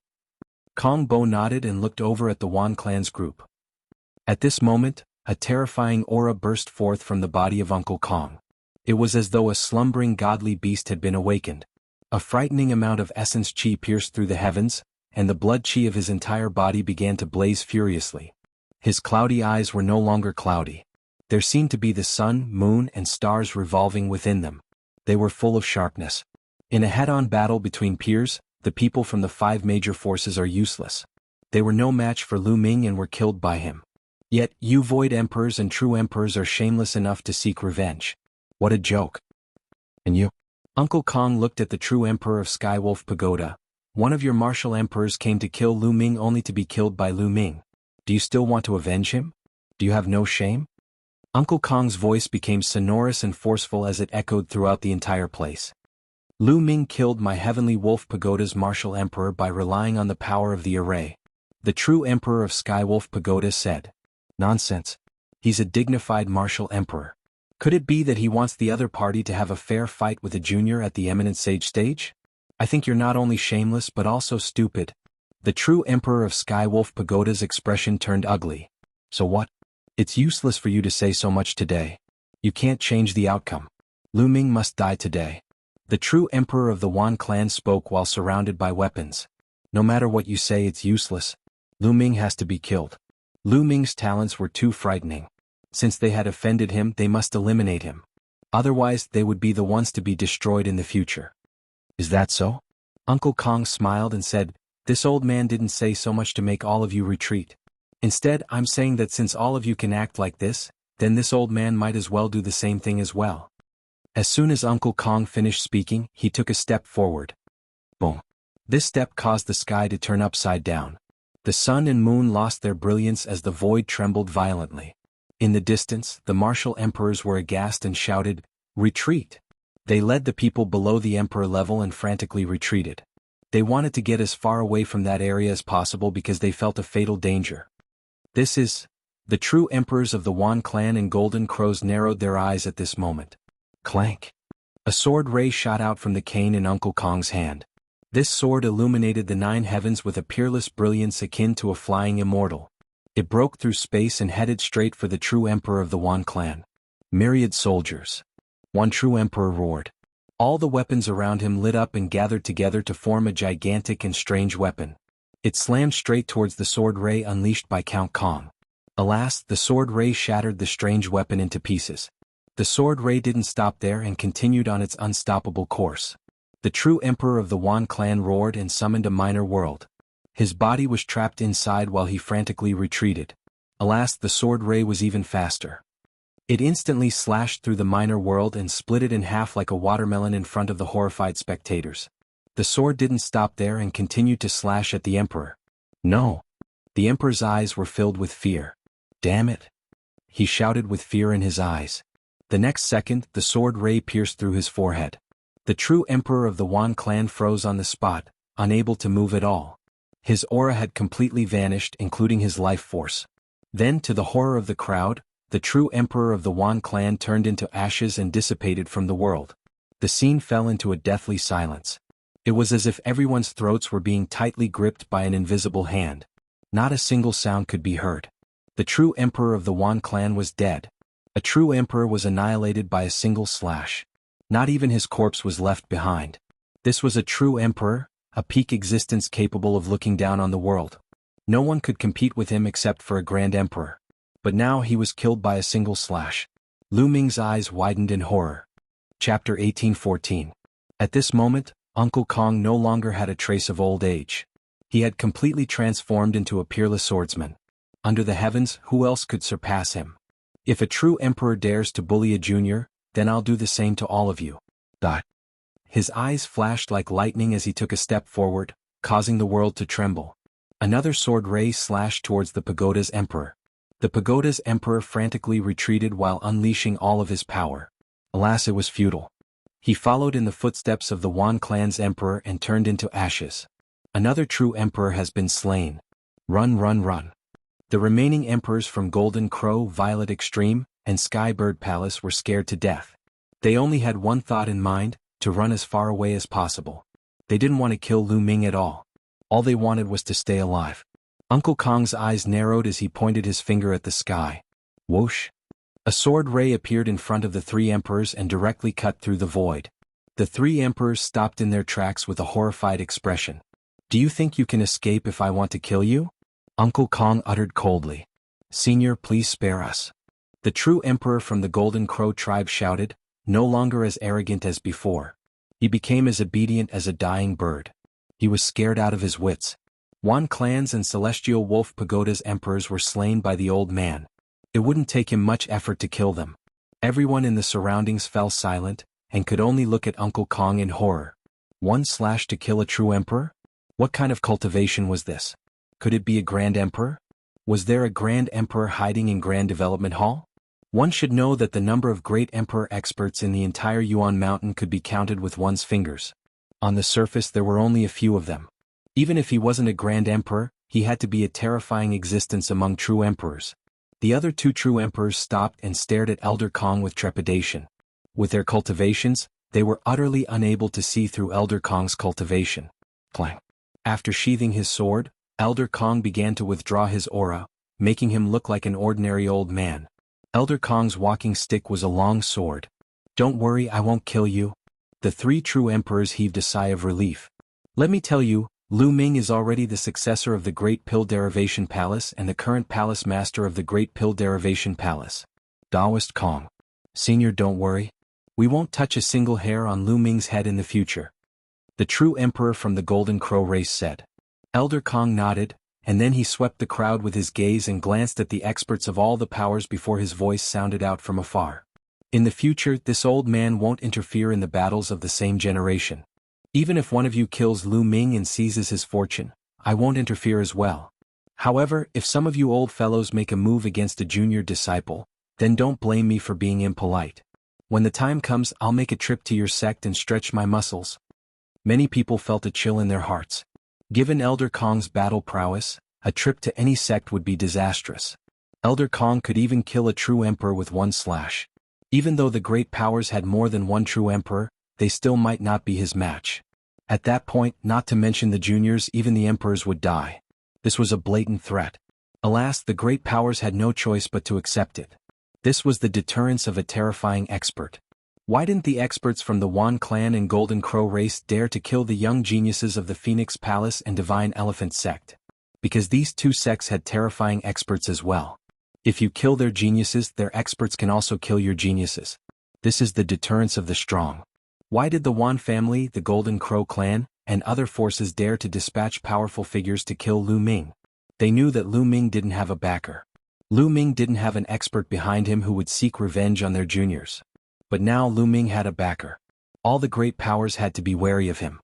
Kong Bo nodded and looked over at the Wan clan's group. At this moment, a terrifying aura burst forth from the body of Uncle Kong. It was as though a slumbering godly beast had been awakened. A frightening amount of essence chi pierced through the heavens, and the blood chi of his entire body began to blaze furiously. His cloudy eyes were no longer cloudy. There seemed to be the sun, moon, and stars revolving within them. They were full of sharpness. In a head-on battle between peers, the people from the 5 major forces are useless. They were no match for Lu Ming and were killed by him. Yet, you void emperors and true emperors are shameless enough to seek revenge. What a joke. And you? Uncle Kong looked at the true emperor of Skywolf Pagoda. One of your martial emperors came to kill Lu Ming only to be killed by Lu Ming. Do you still want to avenge him? Do you have no shame? Uncle Kong's voice became sonorous and forceful as it echoed throughout the entire place. Lu Ming killed my Heavenly Wolf Pagoda's martial emperor by relying on the power of the array. The true emperor of Skywolf Pagoda said. Nonsense. He's a dignified martial emperor. Could it be that he wants the other party to have a fair fight with a junior at the eminent sage stage? I think you're not only shameless but also stupid. The true emperor of Skywolf Pagoda's expression turned ugly. So what? It's useless for you to say so much today. You can't change the outcome. Lu Ming must die today. The true emperor of the Wan clan spoke while surrounded by weapons. No matter what you say, it's useless. Lu Ming has to be killed. Lu Ming's talents were too frightening. Since they had offended him, they must eliminate him. Otherwise, they would be the ones to be destroyed in the future. Is that so? Uncle Kong smiled and said, this old man didn't say so much to make all of you retreat. Instead, I'm saying that since all of you can act like this, then this old man might as well do the same thing as well. As soon as Uncle Kong finished speaking, he took a step forward. Boom. This step caused the sky to turn upside down. The sun and moon lost their brilliance as the void trembled violently. In the distance, the martial emperors were aghast and shouted, retreat! They led the people below the emperor level and frantically retreated. They wanted to get as far away from that area as possible because they felt a fatal danger. This is... The true emperors of the Wan clan and Golden Crows narrowed their eyes at this moment. Clank! A sword ray shot out from the cane in Uncle Kong's hand. This sword illuminated the 9 heavens with a peerless brilliance akin to a flying immortal. It broke through space and headed straight for the true emperor of the Wan clan. Myriad soldiers. One true emperor roared. All the weapons around him lit up and gathered together to form a gigantic and strange weapon. It slammed straight towards the sword ray unleashed by Count Kong. Alas, the sword ray shattered the strange weapon into pieces. The sword ray didn't stop there and continued on its unstoppable course. The true emperor of the Wan clan roared and summoned a minor world. His body was trapped inside while he frantically retreated. Alas, the sword ray was even faster. It instantly slashed through the minor world and split it in half like a watermelon in front of the horrified spectators. The sword didn't stop there and continued to slash at the emperor. No! The emperor's eyes were filled with fear. Damn it! He shouted with fear in his eyes. The next second, the sword ray pierced through his forehead. The true emperor of the Wan clan froze on the spot, unable to move at all. His aura had completely vanished, including his life force. Then, to the horror of the crowd, the true emperor of the Wan clan turned into ashes and dissipated from the world. The scene fell into a deathly silence. It was as if everyone's throats were being tightly gripped by an invisible hand. Not a single sound could be heard. The true emperor of the Wan clan was dead. A true emperor was annihilated by a single slash. Not even his corpse was left behind. This was a true emperor, a peak existence capable of looking down on the world. No one could compete with him except for a grand emperor. But now he was killed by a single slash. Lu Ming's eyes widened in horror. Chapter 1814. At this moment, Uncle Kong no longer had a trace of old age. He had completely transformed into a peerless swordsman. Under the heavens, who else could surpass him? If a true emperor dares to bully a junior, then I'll do the same to all of you. His eyes flashed like lightning as he took a step forward, causing the world to tremble. Another sword ray slashed towards the pagoda's emperor. The pagoda's emperor frantically retreated while unleashing all of his power. Alas, it was futile. He followed in the footsteps of the Wan clan's emperor and turned into ashes. Another true emperor has been slain. Run, run, run. The remaining emperors from Golden Crow, Violet Extreme, and Skybird Palace were scared to death. They only had one thought in mind, to run as far away as possible. They didn't want to kill Lu Ming at all. All they wanted was to stay alive. Uncle Kong's eyes narrowed as he pointed his finger at the sky. Whoosh! A sword ray appeared in front of the three emperors and directly cut through the void. The three emperors stopped in their tracks with a horrified expression. Do you think you can escape if I want to kill you? Uncle Kong uttered coldly. Senior, please spare us. The true emperor from the Golden Crow tribe shouted, no longer as arrogant as before. He became as obedient as a dying bird. He was scared out of his wits. Wan clans and Celestial Wolf Pagoda's emperors were slain by the old man. It wouldn't take him much effort to kill them. Everyone in the surroundings fell silent, and could only look at Uncle Kong in horror. One slash to kill a true emperor? What kind of cultivation was this? Could it be a grand emperor? Was there a grand emperor hiding in Grand Development Hall? One should know that the number of great emperor experts in the entire Yuan Mountain could be counted with one's fingers. On the surface there were only a few of them. Even if he wasn't a grand emperor, he had to be a terrifying existence among true emperors. The other two true emperors stopped and stared at Elder Kong with trepidation. With their cultivations, they were utterly unable to see through Elder Kong's cultivation. Clang. After sheathing his sword, Elder Kong began to withdraw his aura, making him look like an ordinary old man. Elder Kong's walking stick was a long sword. Don't worry, I won't kill you. The three true emperors heaved a sigh of relief. Let me tell you, Lu Ming is already the successor of the Great Pill Derivation Palace and the current palace master of the Great Pill Derivation Palace. Daoist Kong. Senior, don't worry. We won't touch a single hair on Lu Ming's head in the future. The true emperor from the Golden Crow race said. Elder Kong nodded, and then he swept the crowd with his gaze and glanced at the experts of all the powers before his voice sounded out from afar. In the future, this old man won't interfere in the battles of the same generation. Even if one of you kills Lu Ming and seizes his fortune, I won't interfere as well. However, if some of you old fellows make a move against a junior disciple, then don't blame me for being impolite. When the time comes, I'll make a trip to your sect and stretch my muscles. Many people felt a chill in their hearts. Given Elder Kong's battle prowess, a trip to any sect would be disastrous. Elder Kong could even kill a true emperor with one slash. Even though the great powers had more than one true emperor, they still might not be his match. At that point, not to mention the juniors, even the emperors would die. This was a blatant threat. Alas, the great powers had no choice but to accept it. This was the deterrence of a terrifying expert. Why didn't the experts from the Wan clan and Golden Crow race dare to kill the young geniuses of the Phoenix Palace and Divine Elephant sect? Because these two sects had terrifying experts as well. If you kill their geniuses, their experts can also kill your geniuses. This is the deterrence of the strong. Why did the Wan family, the Golden Crow clan, and other forces dare to dispatch powerful figures to kill Lu Ming? They knew that Lu Ming didn't have a backer. Lu Ming didn't have an expert behind him who would seek revenge on their juniors. But now Lu Ming had a backer. All the great powers had to be wary of him.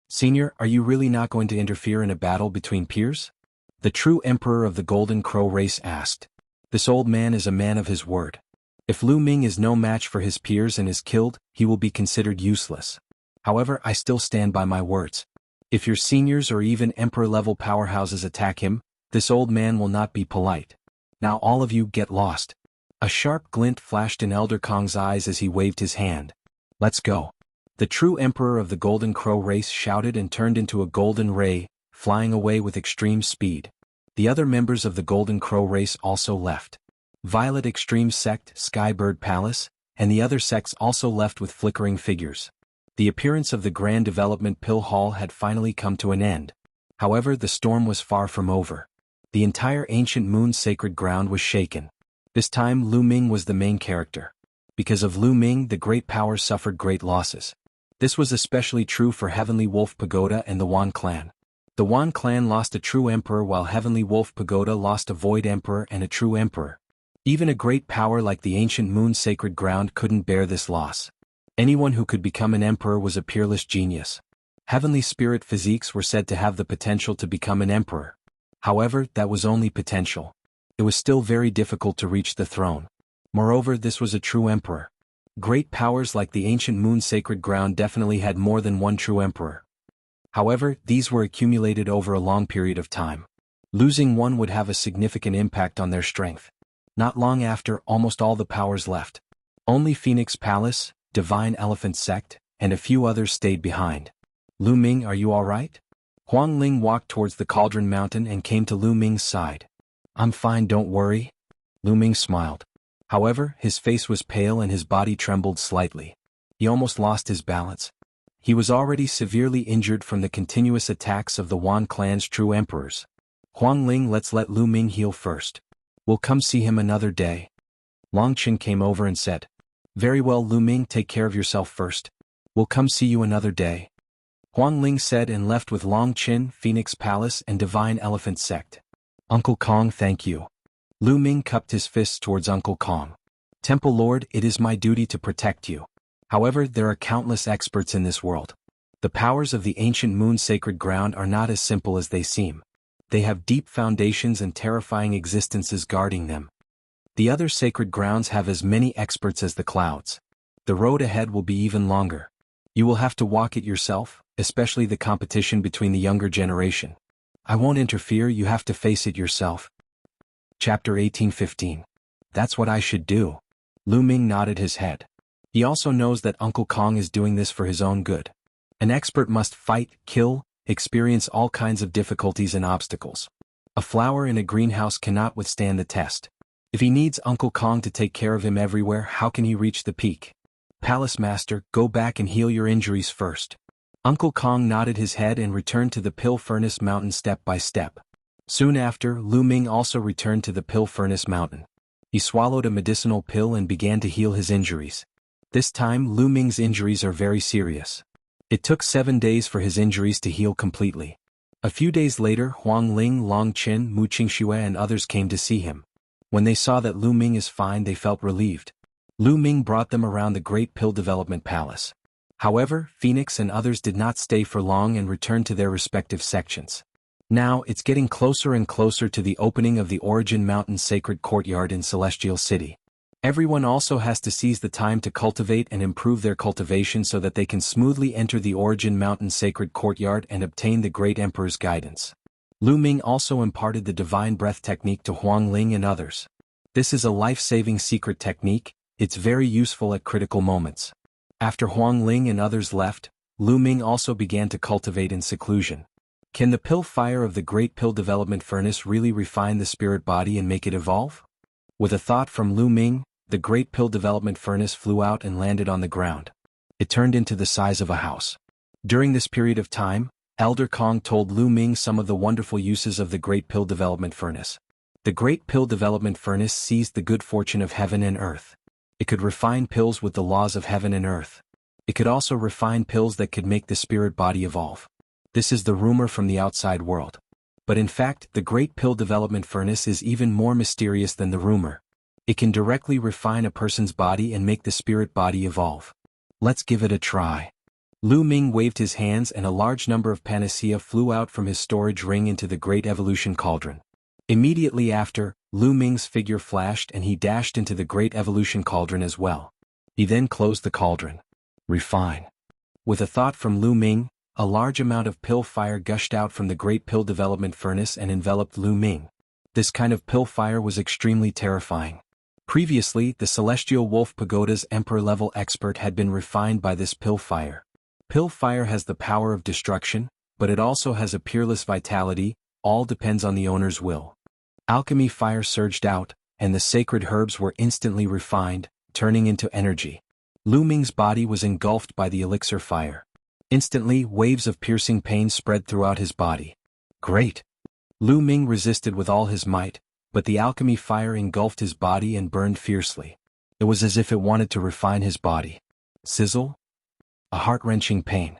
Senior, are you really not going to interfere in a battle between peers? The true emperor of the Golden Crow race asked. This old man is a man of his word. If Lu Ming is no match for his peers and is killed, he will be considered useless. However, I still stand by my words. If your seniors or even emperor-level powerhouses attack him, this old man will not be polite. Now all of you get lost. A sharp glint flashed in Elder Kong's eyes as he waved his hand. Let's go. The true emperor of the Golden Crow race shouted and turned into a golden ray, flying away with extreme speed. The other members of the Golden Crow race also left. Violet Extreme Sect, Skybird Palace, and the other sects also left with flickering figures. The appearance of the Grand Development Pill Hall had finally come to an end. However, the storm was far from over. The entire ancient moon's sacred ground was shaken. This time Lu Ming was the main character. Because of Lu Ming, the great powers suffered great losses. This was especially true for Heavenly Wolf Pagoda and the Wan clan. The Wan clan lost a true emperor while Heavenly Wolf Pagoda lost a void emperor and a true emperor. Even a great power like the ancient moon's sacred ground couldn't bear this loss. Anyone who could become an emperor was a peerless genius. Heavenly spirit physiques were said to have the potential to become an emperor. However, that was only potential. It was still very difficult to reach the throne. Moreover, this was a true emperor. Great powers like the ancient moon's sacred ground definitely had more than one true emperor. However, these were accumulated over a long period of time. Losing one would have a significant impact on their strength. Not long after, almost all the powers left. Only Phoenix Palace, Divine Elephant Sect, and a few others stayed behind. Lu Ming, are you alright? Huang Ling walked towards the Cauldron Mountain and came to Lu Ming's side. I'm fine, don't worry. Lu Ming smiled. However, his face was pale and his body trembled slightly. He almost lost his balance. He was already severely injured from the continuous attacks of the Wan clan's true emperors. Huang Ling, let's let Lu Ming heal first. We'll come see him another day. Long Qin came over and said, Very well, Lu Ming, take care of yourself first. We'll come see you another day. Huang Ling said and left with Long Qin, Phoenix Palace and Divine Elephant Sect. Uncle Kong, thank you. Lu Ming cupped his fists towards Uncle Kong. Temple Lord, it is my duty to protect you. However, there are countless experts in this world. The powers of the ancient moon's sacred ground are not as simple as they seem. They have deep foundations and terrifying existences guarding them. The other sacred grounds have as many experts as the clouds. The road ahead will be even longer. You will have to walk it yourself, especially the competition between the younger generation. I won't interfere, you have to face it yourself. Chapter 18:15. That's what I should do. Lu Ming nodded his head. He also knows that Uncle Kong is doing this for his own good. An expert must fight, kill, experience all kinds of difficulties and obstacles. A flower in a greenhouse cannot withstand the test. If he needs Uncle Kong to take care of him everywhere, how can he reach the peak? Palace Master, go back and heal your injuries first. Uncle Kong nodded his head and returned to the Pill Furnace Mountain step by step. Soon after, Lu Ming also returned to the Pill Furnace Mountain. He swallowed a medicinal pill and began to heal his injuries. This time, Lu Ming's injuries are very serious. It took 7 days for his injuries to heal completely. A few days later, Huang Ling, Long Qin, Mu Qingxue and others came to see him. When they saw that Lu Ming is fine, they felt relieved. Lu Ming brought them around the Great Pill Development Palace. However, Phoenix and others did not stay for long and returned to their respective sections. Now, it's getting closer and closer to the opening of the Origin Mountain Sacred Courtyard in Celestial City. Everyone also has to seize the time to cultivate and improve their cultivation so that they can smoothly enter the Origin Mountain Sacred Courtyard and obtain the Great Emperor's guidance. Lu Ming also imparted the Divine Breath technique to Huang Ling and others. This is a life-saving secret technique, it's very useful at critical moments. After Huang Ling and others left, Lu Ming also began to cultivate in seclusion. Can the pill fire of the Great Pill Development Furnace really refine the spirit body and make it evolve? With a thought from Lu Ming, the Great Pill Development Furnace flew out and landed on the ground. It turned into the size of a house. During this period of time, Elder Kong told Lu Ming some of the wonderful uses of the Great Pill Development Furnace. The Great Pill Development Furnace seized the good fortune of heaven and earth. It could refine pills with the laws of heaven and earth. It could also refine pills that could make the spirit body evolve. This is the rumor from the outside world. But in fact, the Great Pill Development Furnace is even more mysterious than the rumor. It can directly refine a person's body and make the spirit body evolve. Let's give it a try. Lu Ming waved his hands and a large number of panacea flew out from his storage ring into the Great Evolution Cauldron. Immediately after, Lu Ming's figure flashed and he dashed into the Great Evolution Cauldron as well. He then closed the cauldron. Refine. With a thought from Lu Ming, a large amount of pill fire gushed out from the Great Pill Development Furnace and enveloped Lu Ming. This kind of pill fire was extremely terrifying. Previously, the Celestial Wolf Pagoda's Emperor-level expert had been refined by this pill fire. Pill fire has the power of destruction, but it also has a peerless vitality, all depends on the owner's will. Alchemy fire surged out, and the sacred herbs were instantly refined, turning into energy. Lu Ming's body was engulfed by the elixir fire. Instantly, waves of piercing pain spread throughout his body. Great! Lu Ming resisted with all his might, but the alchemy fire engulfed his body and burned fiercely. It was as if it wanted to refine his body. Sizzle? A heart-wrenching pain.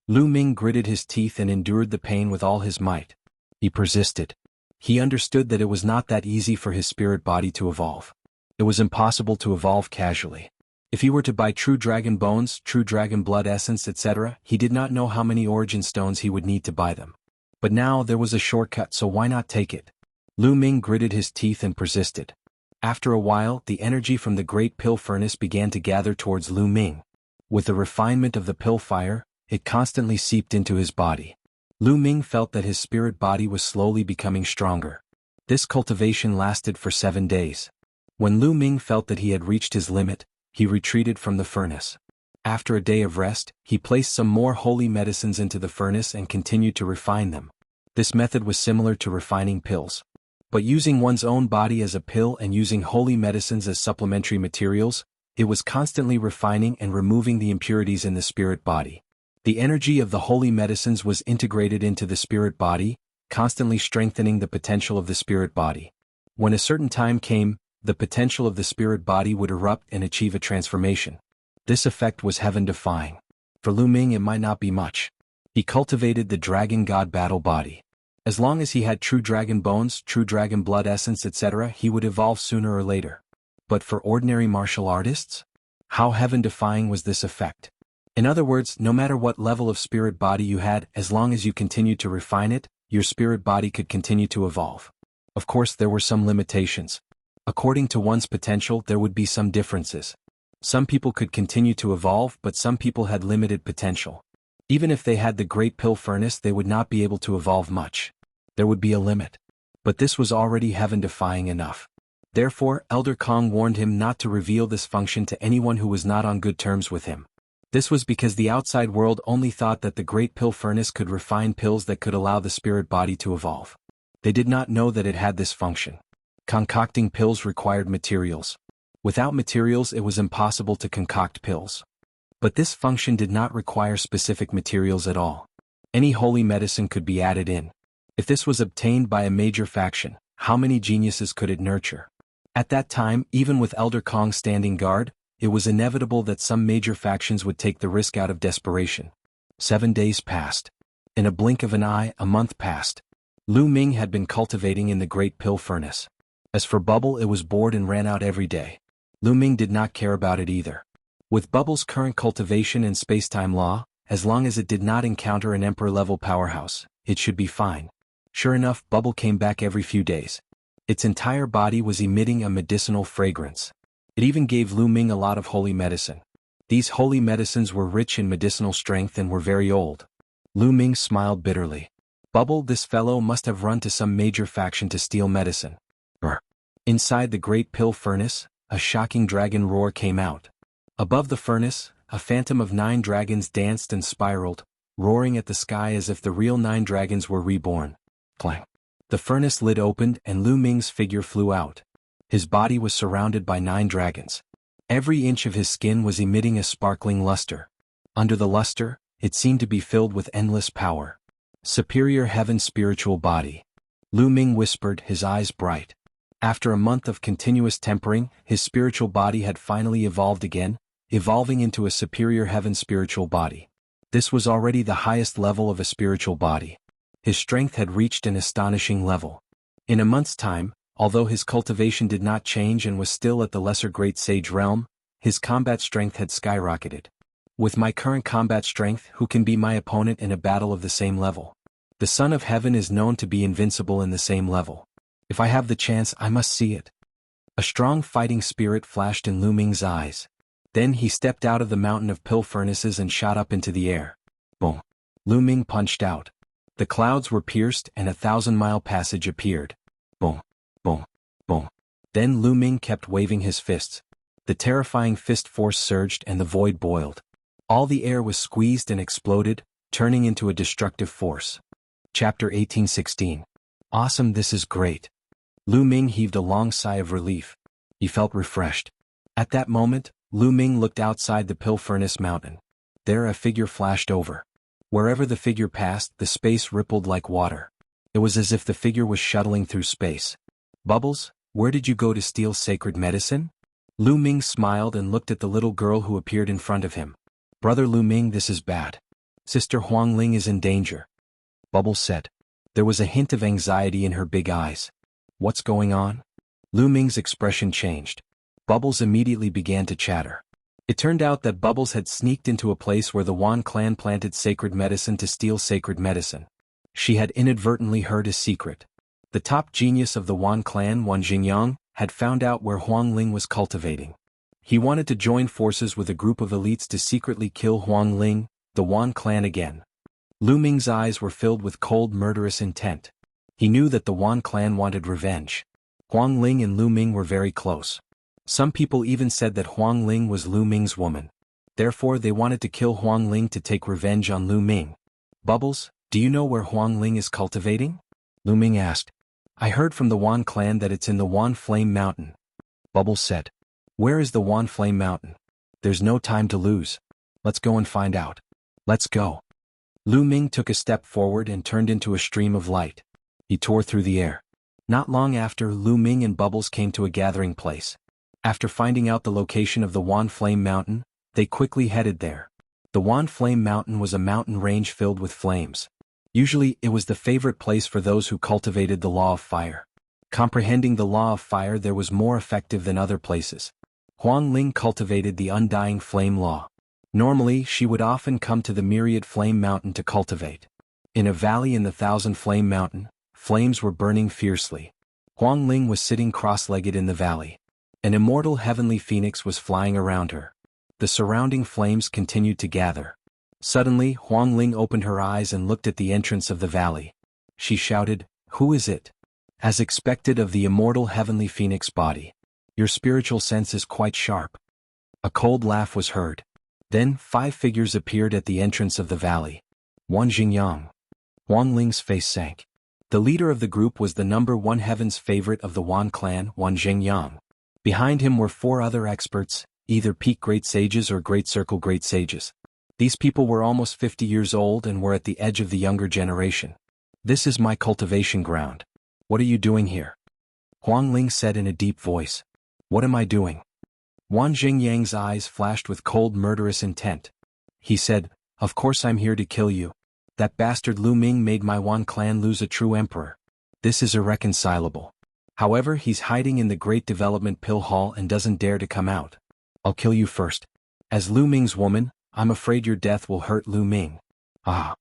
Lu Ming gritted his teeth and endured the pain with all his might. He persisted. He understood that it was not that easy for his spirit body to evolve. It was impossible to evolve casually. If he were to buy true dragon bones, true dragon blood essence, etc., he did not know how many origin stones he would need to buy them. But now there was a shortcut, so why not take it? Lu Ming gritted his teeth and persisted. After a while, the energy from the Great Pill Furnace began to gather towards Lu Ming. With the refinement of the pill fire, it constantly seeped into his body. Lu Ming felt that his spirit body was slowly becoming stronger. This cultivation lasted for 7 days. When Lu Ming felt that he had reached his limit, he retreated from the furnace. After a day of rest, he placed some more holy medicines into the furnace and continued to refine them. This method was similar to refining pills. But using one's own body as a pill and using holy medicines as supplementary materials, it was constantly refining and removing the impurities in the spirit body. The energy of the holy medicines was integrated into the spirit body, constantly strengthening the potential of the spirit body. When a certain time came, the potential of the spirit body would erupt and achieve a transformation. This effect was heaven-defying. For Lu Ming it might not be much. He cultivated the dragon god battle body. As long as he had true dragon bones, true dragon blood essence, etc., he would evolve sooner or later. But for ordinary martial artists? How heaven-defying was this effect? In other words, no matter what level of spirit body you had, as long as you continued to refine it, your spirit body could continue to evolve. Of course, there were some limitations. According to one's potential, there would be some differences. Some people could continue to evolve, but some people had limited potential. Even if they had the Great Pill Furnace, they would not be able to evolve much. There would be a limit. But this was already heaven-defying enough. Therefore, Elder Kong warned him not to reveal this function to anyone who was not on good terms with him. This was because the outside world only thought that the Great Pill Furnace could refine pills that could allow the spirit body to evolve. They did not know that it had this function. Concocting pills required materials. Without materials, it was impossible to concoct pills. But this function did not require specific materials at all. Any holy medicine could be added in. If this was obtained by a major faction, how many geniuses could it nurture? At that time, even with Elder Kong standing guard, it was inevitable that some major factions would take the risk out of desperation. 7 days passed. In a blink of an eye, a month passed. Lu Ming had been cultivating in the Great Pill Furnace. As for Bubble, it was bored and ran out every day. Lu Ming did not care about it either. With Bubble's current cultivation and space-time law, as long as it did not encounter an Emperor-level powerhouse, it should be fine. Sure enough, Bubble came back every few days. Its entire body was emitting a medicinal fragrance. It even gave Lu Ming a lot of holy medicine. These holy medicines were rich in medicinal strength and were very old. Lu Ming smiled bitterly. Bubble, this fellow must have run to some major faction to steal medicine. Inside the Great Pill Furnace, a shocking dragon roar came out. Above the furnace, a phantom of 9 dragons danced and spiraled, roaring at the sky as if the real 9 dragons were reborn. Clang! The furnace lid opened and Lu Ming's figure flew out. His body was surrounded by 9 dragons. Every inch of his skin was emitting a sparkling luster. Under the luster, it seemed to be filled with endless power. Superior heaven spiritual body. Lu Ming whispered, his eyes bright. After a month of continuous tempering, his spiritual body had finally evolved again, evolving into a superior heaven spiritual body. This was already the highest level of a spiritual body. His strength had reached an astonishing level. In a month's time, although his cultivation did not change and was still at the lesser great sage realm, his combat strength had skyrocketed. With my current combat strength, who can be my opponent in a battle of the same level? The Son of Heaven is known to be invincible in the same level. If I have the chance, I must see it. A strong fighting spirit flashed in Lu Ming's eyes. Then he stepped out of the mountain of pill furnaces and shot up into the air. Boom. Lu Ming punched out. The clouds were pierced and a 1,000-mile passage appeared. Boom. Boom. Boom. Then Lu Ming kept waving his fists. The terrifying fist force surged and the void boiled. All the air was squeezed and exploded, turning into a destructive force. Chapter 1816. Awesome, this is great. Lu Ming heaved a long sigh of relief. He felt refreshed. At that moment, Lu Ming looked outside the pill furnace mountain. There a figure flashed over. Wherever the figure passed, the space rippled like water. It was as if the figure was shuttling through space. Bubbles, where did you go to steal sacred medicine? Lu Ming smiled and looked at the little girl who appeared in front of him. Brother Lu Ming, this is bad. Sister Huangling is in danger. Bubbles said. There was a hint of anxiety in her big eyes. What's going on? Lu Ming's expression changed. Bubbles immediately began to chatter. It turned out that Bubbles had sneaked into a place where the Wan clan planted sacred medicine to steal sacred medicine. She had inadvertently heard a secret. The top genius of the Wan clan, Wan Jingyang, had found out where Huangling was cultivating. He wanted to join forces with a group of elites to secretly kill Huangling, the Wan clan again. Lu Ming's eyes were filled with cold murderous intent. He knew that the Wan clan wanted revenge. Huangling and Lu Ming were very close. Some people even said that Huangling was Lu Ming's woman. Therefore they wanted to kill Huangling to take revenge on Lu Ming. Bubbles, do you know where Huangling is cultivating? Lu Ming asked. I heard from the Wan clan that it's in the Wan Flame Mountain. Bubbles said. Where is the Wan Flame Mountain? There's no time to lose. Let's go and find out. Let's go. Lu Ming took a step forward and turned into a stream of light. He tore through the air. Not long after, Lu Ming and Bubbles came to a gathering place. After finding out the location of the Wan Flame Mountain, they quickly headed there. The Wan Flame Mountain was a mountain range filled with flames. Usually, it was the favorite place for those who cultivated the law of fire. Comprehending the law of fire there was more effective than other places. Huangling cultivated the undying flame law. Normally, she would often come to the myriad flame mountain to cultivate. In a valley in the 1,000 Flame Mountain, flames were burning fiercely. Huangling was sitting cross-legged in the valley. An immortal heavenly phoenix was flying around her. The surrounding flames continued to gather. Suddenly, Huangling opened her eyes and looked at the entrance of the valley. She shouted, Who is it? As expected of the immortal heavenly phoenix body. Your spiritual sense is quite sharp. A cold laugh was heard. Then 5 figures appeared at the entrance of the valley. Wan Jingyang. Huangling's face sank. The leader of the group was the #1 heaven's favorite of the Wan clan, Wan Jingyang. Behind him were 4 other experts, either peak great sages or great circle great sages. These people were almost 50 years old and were at the edge of the younger generation. This is my cultivation ground. What are you doing here? Huangling said in a deep voice. What am I doing? Wan Jingyang's eyes flashed with cold murderous intent. He said, Of course I'm here to kill you. That bastard Lu Ming made my Wan clan lose a true emperor. This is irreconcilable. However, he's hiding in the Great Development Pill Hall and doesn't dare to come out. I'll kill you first. As Lu Ming's woman, I'm afraid your death will hurt Lu Ming. Ah.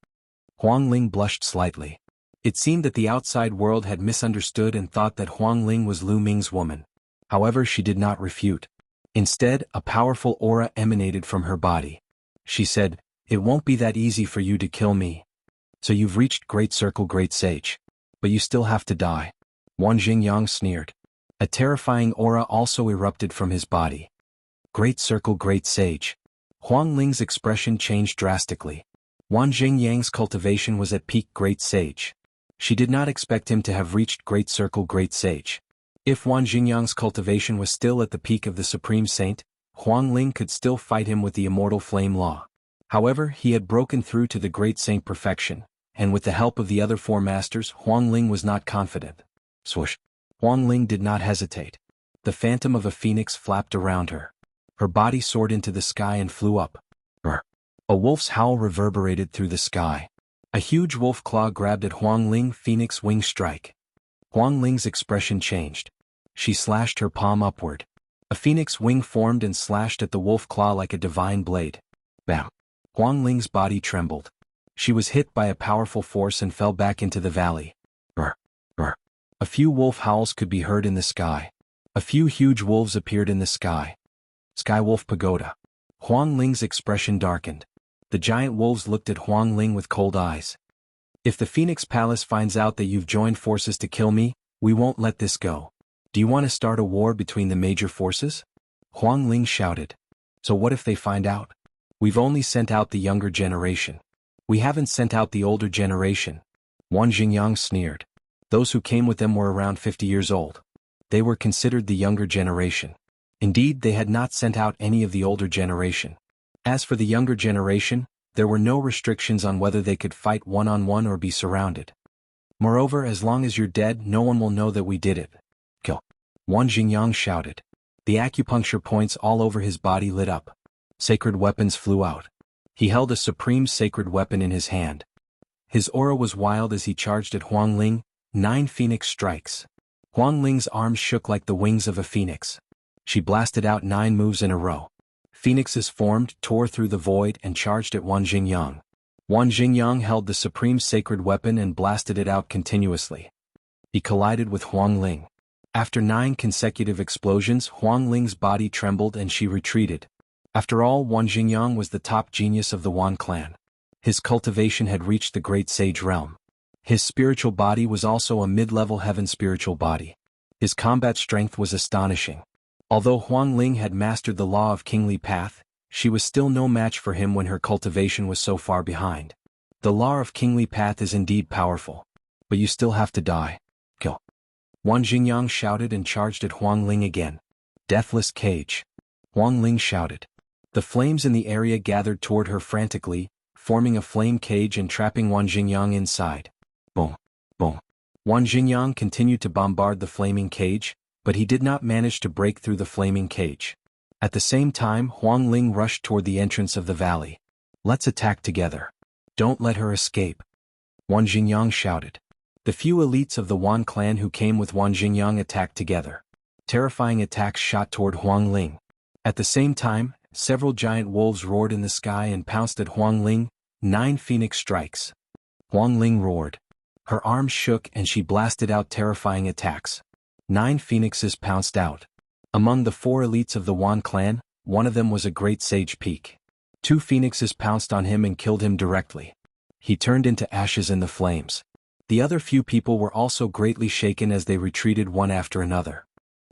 Huangling blushed slightly. It seemed that the outside world had misunderstood and thought that Huangling was Lu Ming's woman. However, she did not refute. Instead, a powerful aura emanated from her body. She said, It won't be that easy for you to kill me. So you've reached Great Circle Great Sage. But you still have to die. Wan Jingyang sneered. A terrifying aura also erupted from his body. Great Circle Great Sage. Huangling's expression changed drastically. Wan Jingyang's cultivation was at peak Great Sage. She did not expect him to have reached Great Circle Great Sage. If Wan Jingyang's cultivation was still at the peak of the Supreme Saint, Huangling could still fight him with the immortal flame law. However, he had broken through to the Great Saint perfection, and with the help of the other 4 masters, Huangling was not confident. Swoosh. Huangling did not hesitate. The phantom of a phoenix flapped around her. Her body soared into the sky and flew up. Brr. A wolf's howl reverberated through the sky. A huge wolf claw grabbed at Huangling Phoenix Wing Strike. Huangling's expression changed. She slashed her palm upward. A phoenix wing formed and slashed at the wolf claw like a divine blade. Bam. Huangling's body trembled. She was hit by a powerful force and fell back into the valley. Brr. Brr. A few wolf howls could be heard in the sky. A few huge wolves appeared in the sky. Skywolf Pagoda. Huang Ling's expression darkened. The giant wolves looked at Huang Ling with cold eyes. If the Phoenix Palace finds out that you've joined forces to kill me, we won't let this go. Do you want to start a war between the major forces? Huang Ling shouted. So what if they find out? We've only sent out the younger generation. We haven't sent out the older generation. Wan Jingyang sneered. Those who came with them were around 50 years old. They were considered the younger generation. Indeed, they had not sent out any of the older generation. As for the younger generation, there were no restrictions on whether they could fight one-on-one or be surrounded. Moreover, as long as you're dead, no one will know that we did it. Kill. Wan Jingyang shouted. The acupuncture points all over his body lit up. Sacred weapons flew out. He held a supreme sacred weapon in his hand. His aura was wild as he charged at Huang Ling. 9 phoenix strikes. Huang Ling's arms shook like the wings of a phoenix. She blasted out 9 moves in a row. Phoenixes formed, tore through the void, and charged at Wan Jingyang. Wan Jingyang held the supreme sacred weapon and blasted it out continuously. He collided with Huang Ling. After 9 consecutive explosions, Huang Ling's body trembled and she retreated. After all, Wan Jingyang was the top genius of the Wan clan. His cultivation had reached the great sage realm. His spiritual body was also a mid-level heaven spiritual body. His combat strength was astonishing. Although Huang Ling had mastered the law of kingly path, she was still no match for him when her cultivation was so far behind. The law of kingly path is indeed powerful. But you still have to die. Kill. Wan Jingyang shouted and charged at Huang Ling again. Deathless cage. Huang Ling shouted. The flames in the area gathered toward her frantically, forming a flame cage and trapping Wan Jingyang inside. Boom. Boom. Wan Jingyang continued to bombard the flaming cage, but he did not manage to break through the flaming cage. At the same time, Huang Ling rushed toward the entrance of the valley. Let's attack together. Don't let her escape. Wan Jingyang shouted. The few elites of the Wan clan who came with Wan Jingyang attacked together. Terrifying attacks shot toward Huang Ling. At the same time, several giant wolves roared in the sky and pounced at Huang Ling. 9 phoenix strikes. Huang Ling roared. Her arms shook and she blasted out terrifying attacks. 9 phoenixes pounced out. Among the 4 elites of the Wan clan, one of them was a great sage peak. 2 phoenixes pounced on him and killed him directly. He turned into ashes in the flames. The other few people were also greatly shaken as they retreated one after another.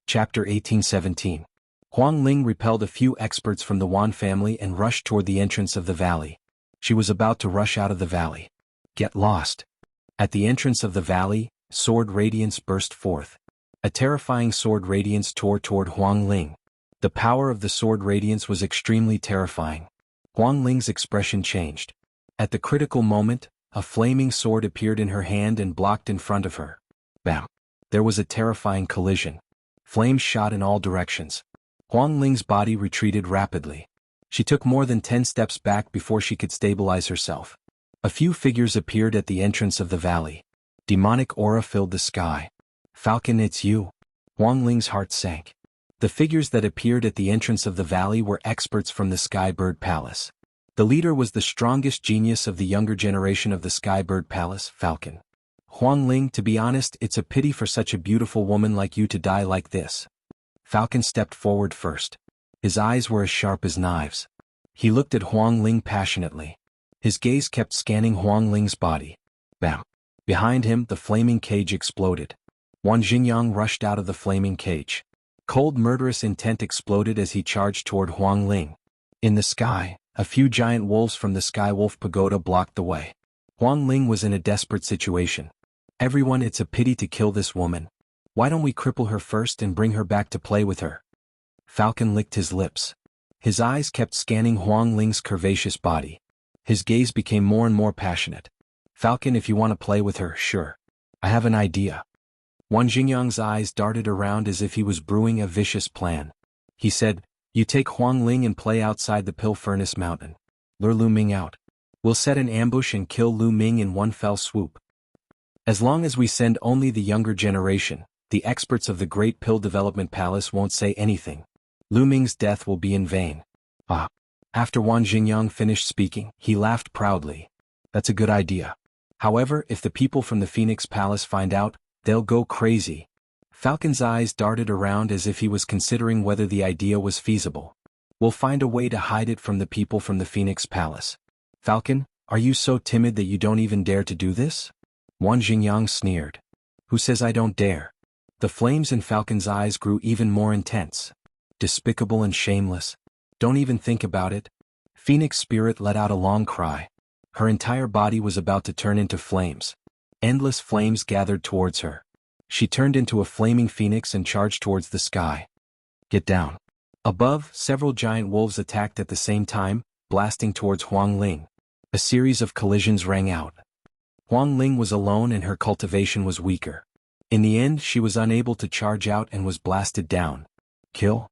Chapter 1817. Huang Ling repelled a few experts from the Wan family and rushed toward the entrance of the valley. She was about to rush out of the valley. Get lost. At the entrance of the valley, sword radiance burst forth. A terrifying sword radiance tore toward Huang Ling. The power of the sword radiance was extremely terrifying. Huang Ling's expression changed. At the critical moment, a flaming sword appeared in her hand and blocked in front of her. Bam! There was a terrifying collision. Flames shot in all directions. Huang Ling's body retreated rapidly. She took more than 10 steps back before she could stabilize herself. A few figures appeared at the entrance of the valley. Demonic aura filled the sky. Falcon, it's you. Huang Ling's heart sank. The figures that appeared at the entrance of the valley were experts from the Skybird Palace. The leader was the strongest genius of the younger generation of the Skybird Palace, Falcon. Huang Ling, to be honest, it's a pity for such a beautiful woman like you to die like this. Falcon stepped forward first. His eyes were as sharp as knives. He looked at Huang Ling passionately. His gaze kept scanning Huang Ling's body. Bam! Behind him, the flaming cage exploded. Wan Jingyang rushed out of the flaming cage. Cold murderous intent exploded as he charged toward Huang Ling. In the sky, a few giant wolves from the Skywolf Pagoda blocked the way. Huang Ling was in a desperate situation. Everyone, it's a pity to kill this woman. Why don't we cripple her first and bring her back to play with her? Falcon licked his lips. His eyes kept scanning Huang Ling's curvaceous body. His gaze became more and more passionate. Falcon, if you want to play with her, sure. I have an idea. Wan Jingyang's eyes darted around as if he was brewing a vicious plan. He said, you take Huang Ling and play outside the Pill Furnace Mountain. Lure Lu Ming out. We'll set an ambush and kill Lu Ming in one fell swoop. As long as we send only the younger generation, the experts of the Great Pill Development Palace won't say anything. Lu Ming's death will be in vain. Ah. After Wan Jingyang finished speaking, he laughed proudly. That's a good idea. However, if the people from the Phoenix Palace find out, They'll go crazy. Falcon's eyes darted around as if he was considering whether the idea was feasible. We'll find a way to hide it from the people from the Phoenix Palace. Falcon, are you so timid that you don't even dare to do this? Wang Xingyang sneered. Who says I don't dare? The flames in Falcon's eyes grew even more intense. Despicable and shameless. Don't even think about it. Phoenix Spirit let out a long cry. Her entire body was about to turn into flames. Endless flames gathered towards her. She turned into a flaming phoenix and charged towards the sky. Get down. Above, several giant wolves attacked at the same time, blasting towards Huang Ling. A series of collisions rang out. Huang Ling was alone and her cultivation was weaker. In the end, she was unable to charge out and was blasted down. Kill?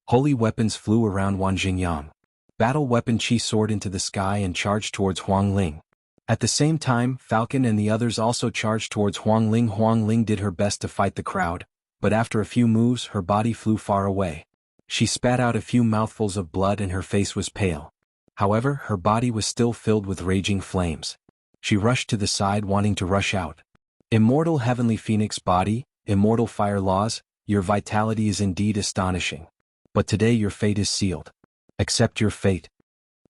Holy weapons flew around Wang Xingyang. Battle weapon Qi soared into the sky and charged towards Huang Ling. At the same time, Falcon and the others also charged towards Huang Ling. Huang Ling did her best to fight the crowd, but after a few moves her body flew far away. She spat out a few mouthfuls of blood and her face was pale. However, her body was still filled with raging flames. She rushed to the side wanting to rush out. Immortal Heavenly Phoenix Body, Immortal Fire Laws, your vitality is indeed astonishing. But today your fate is sealed. Accept your fate.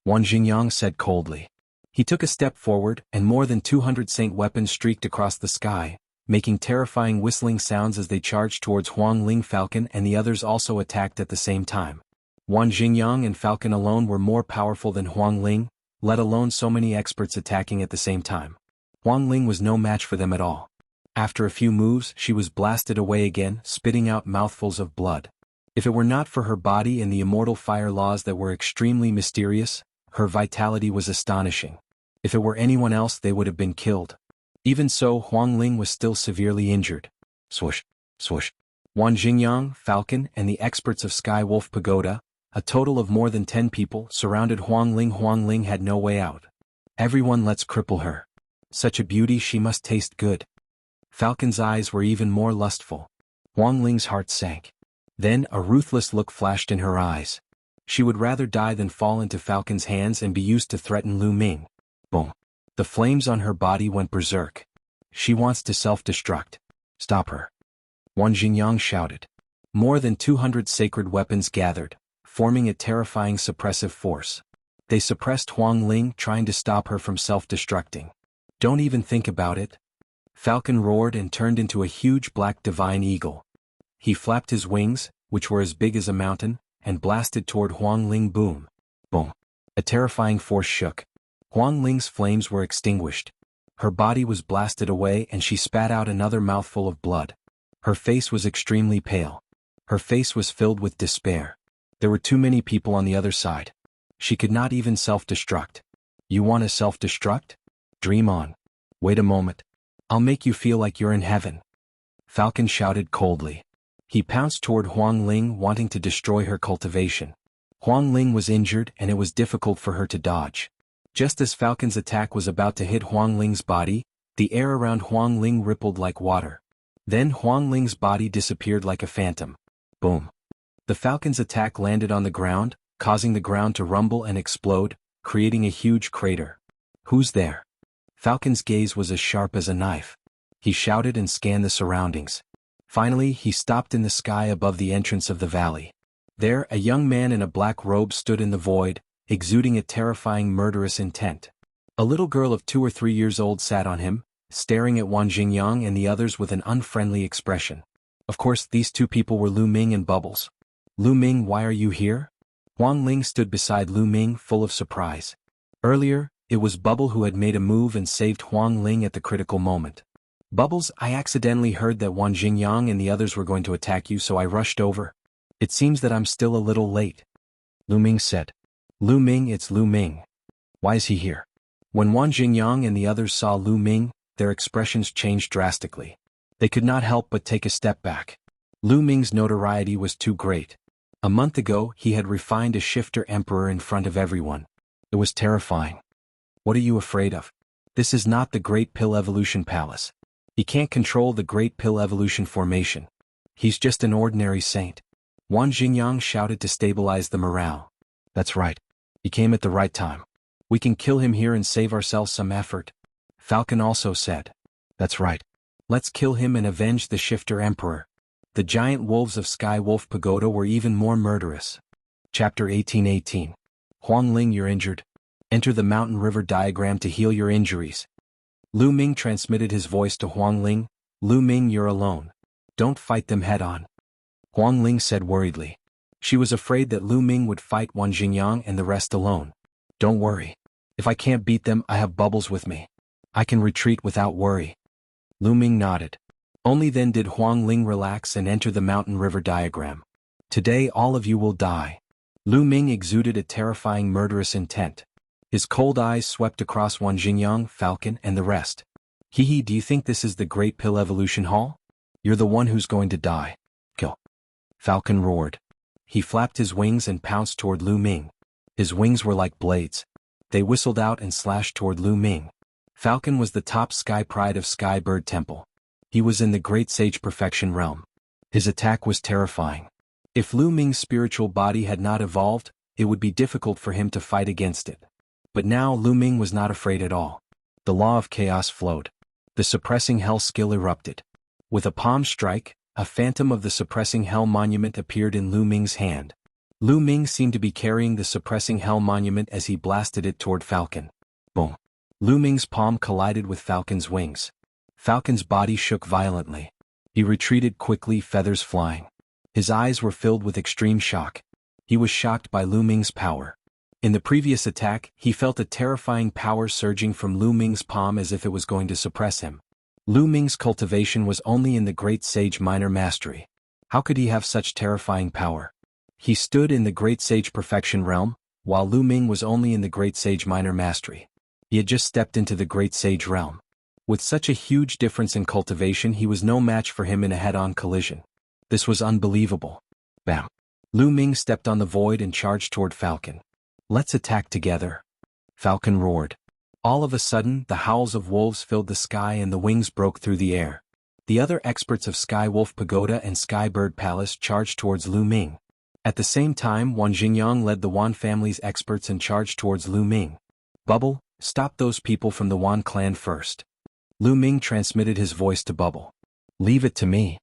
Wang Xingyang said coldly. He took a step forward and more than 200 saint weapons streaked across the sky, making terrifying whistling sounds as they charged towards Huang Ling. Falcon and the others also attacked at the same time. Wang Xingyang and Falcon alone were more powerful than Huang Ling, let alone so many experts attacking at the same time. Huang Ling was no match for them at all. After a few moves, she was blasted away again, spitting out mouthfuls of blood. If it were not for her body and the immortal fire laws that were extremely mysterious, her vitality was astonishing. If it were anyone else they would have been killed. Even so, Huang Ling was still severely injured. Swoosh, swoosh. Wang Xingyang, Falcon, and the experts of Sky Wolf Pagoda, a total of more than 10 people, surrounded Huang Ling. Huang Ling had no way out. Everyone, let's cripple her. Such a beauty, she must taste good. Falcon's eyes were even more lustful. Huang Ling's heart sank. Then a ruthless look flashed in her eyes. She would rather die than fall into Falcon's hands and be used to threaten Lu Ming. Boom. The flames on her body went berserk. She wants to self-destruct. Stop her. Wang Xingyang shouted. More than 200 sacred weapons gathered, forming a terrifying suppressive force. They suppressed Huang Ling, trying to stop her from self-destructing. Don't even think about it. Falcon roared and turned into a huge black divine eagle. He flapped his wings, which were as big as a mountain, and blasted toward Huang Ling. Boom. Boom. A terrifying force shook. Huang Ling's flames were extinguished. Her body was blasted away and she spat out another mouthful of blood. Her face was extremely pale. Her face was filled with despair. There were too many people on the other side. She could not even self-destruct. You want to self-destruct? Dream on. Wait a moment. I'll make you feel like you're in heaven. Falcon shouted coldly. He pounced toward Huang Ling, wanting to destroy her cultivation. Huang Ling was injured and it was difficult for her to dodge. Just as Falcon's attack was about to hit Huang Ling's body, the air around Huang Ling rippled like water. Then Huang Ling's body disappeared like a phantom. Boom. The Falcon's attack landed on the ground, causing the ground to rumble and explode, creating a huge crater. Who's there? Falcon's gaze was as sharp as a knife. He shouted and scanned the surroundings. Finally, he stopped in the sky above the entrance of the valley. There, a young man in a black robe stood in the void, exuding a terrifying murderous intent. A little girl of 2 or 3 years old sat on him, staring at Wang Xingyang and the others with an unfriendly expression. Of course, these two people were Lu Ming and Bubbles. Lu Ming, why are you here? Huang Ling stood beside Lu Ming, full of surprise. Earlier, it was Bubble who had made a move and saved Huang Ling at the critical moment. Bubbles, I accidentally heard that Wang Xingyang and the others were going to attack you, so I rushed over. It seems that I'm still a little late. Lu Ming said. Lu Ming, it's Lu Ming. Why is he here? When Wang Xingyang and the others saw Lu Ming, their expressions changed drastically. They could not help but take a step back. Lu Ming's notoriety was too great. A month ago, he had refined a shifter emperor in front of everyone. It was terrifying. What are you afraid of? This is not the Great Pill Evolution Palace. He can't control the Great Pill Evolution formation. He's just an ordinary saint. Wang Xingyang shouted to stabilize the morale. That's right. He came at the right time. We can kill him here and save ourselves some effort. Falcon also said. That's right. Let's kill him and avenge the Shifter Emperor. The giant wolves of Sky Wolf Pagoda were even more murderous. Chapter 1818. Huang Ling, you're injured. Enter the mountain river diagram to heal your injuries. Lu Ming transmitted his voice to Huang Ling. Lu Ming, you're alone. Don't fight them head-on. Huang Ling said worriedly. She was afraid that Lu Ming would fight Wang Xingyang and the rest alone. Don't worry. If I can't beat them, I have Bubbles with me. I can retreat without worry. Lu Ming nodded. Only then did Huang Ling relax and enter the mountain river diagram. Today all of you will die. Lu Ming exuded a terrifying murderous intent. His cold eyes swept across Wang Xingyang, Falcon, and the rest. Hee, do you think this is the Great Pill Evolution Hall? You're the one who's going to die. Kill. Falcon roared. He flapped his wings and pounced toward Lu Ming. His wings were like blades. They whistled out and slashed toward Lu Ming. Falcon was the top sky pride of Sky Bird Temple. He was in the Great Sage Perfection realm. His attack was terrifying. If Lu Ming's spiritual body had not evolved, it would be difficult for him to fight against it. But now Lu Ming was not afraid at all. The law of chaos flowed. The suppressing hell skill erupted. With a palm strike, a phantom of the suppressing hell monument appeared in Lu Ming's hand. Lu Ming seemed to be carrying the suppressing hell monument as he blasted it toward Falcon. Boom. Lu Ming's palm collided with Falcon's wings. Falcon's body shook violently. He retreated quickly, feathers flying. His eyes were filled with extreme shock. He was shocked by Lu Ming's power. In the previous attack, he felt a terrifying power surging from Lu Ming's palm as if it was going to suppress him. Lu Ming's cultivation was only in the Great Sage Minor Mastery. How could he have such terrifying power? He stood in the Great Sage Perfection realm, while Lu Ming was only in the Great Sage Minor Mastery. He had just stepped into the Great Sage realm. With such a huge difference in cultivation, he was no match for him in a head-on collision. This was unbelievable. Bam. Lu Ming stepped on the void and charged toward Falcon. Let's attack together. Falcon roared. All of a sudden, the howls of wolves filled the sky and the wings broke through the air. The other experts of Sky Wolf Pagoda and Sky Bird Palace charged towards Lu Ming. At the same time, Wang Xingyang led the Wan family's experts and charged towards Lu Ming. Bubble, stop those people from the Wan clan first. Lu Ming transmitted his voice to Bubble. Leave it to me.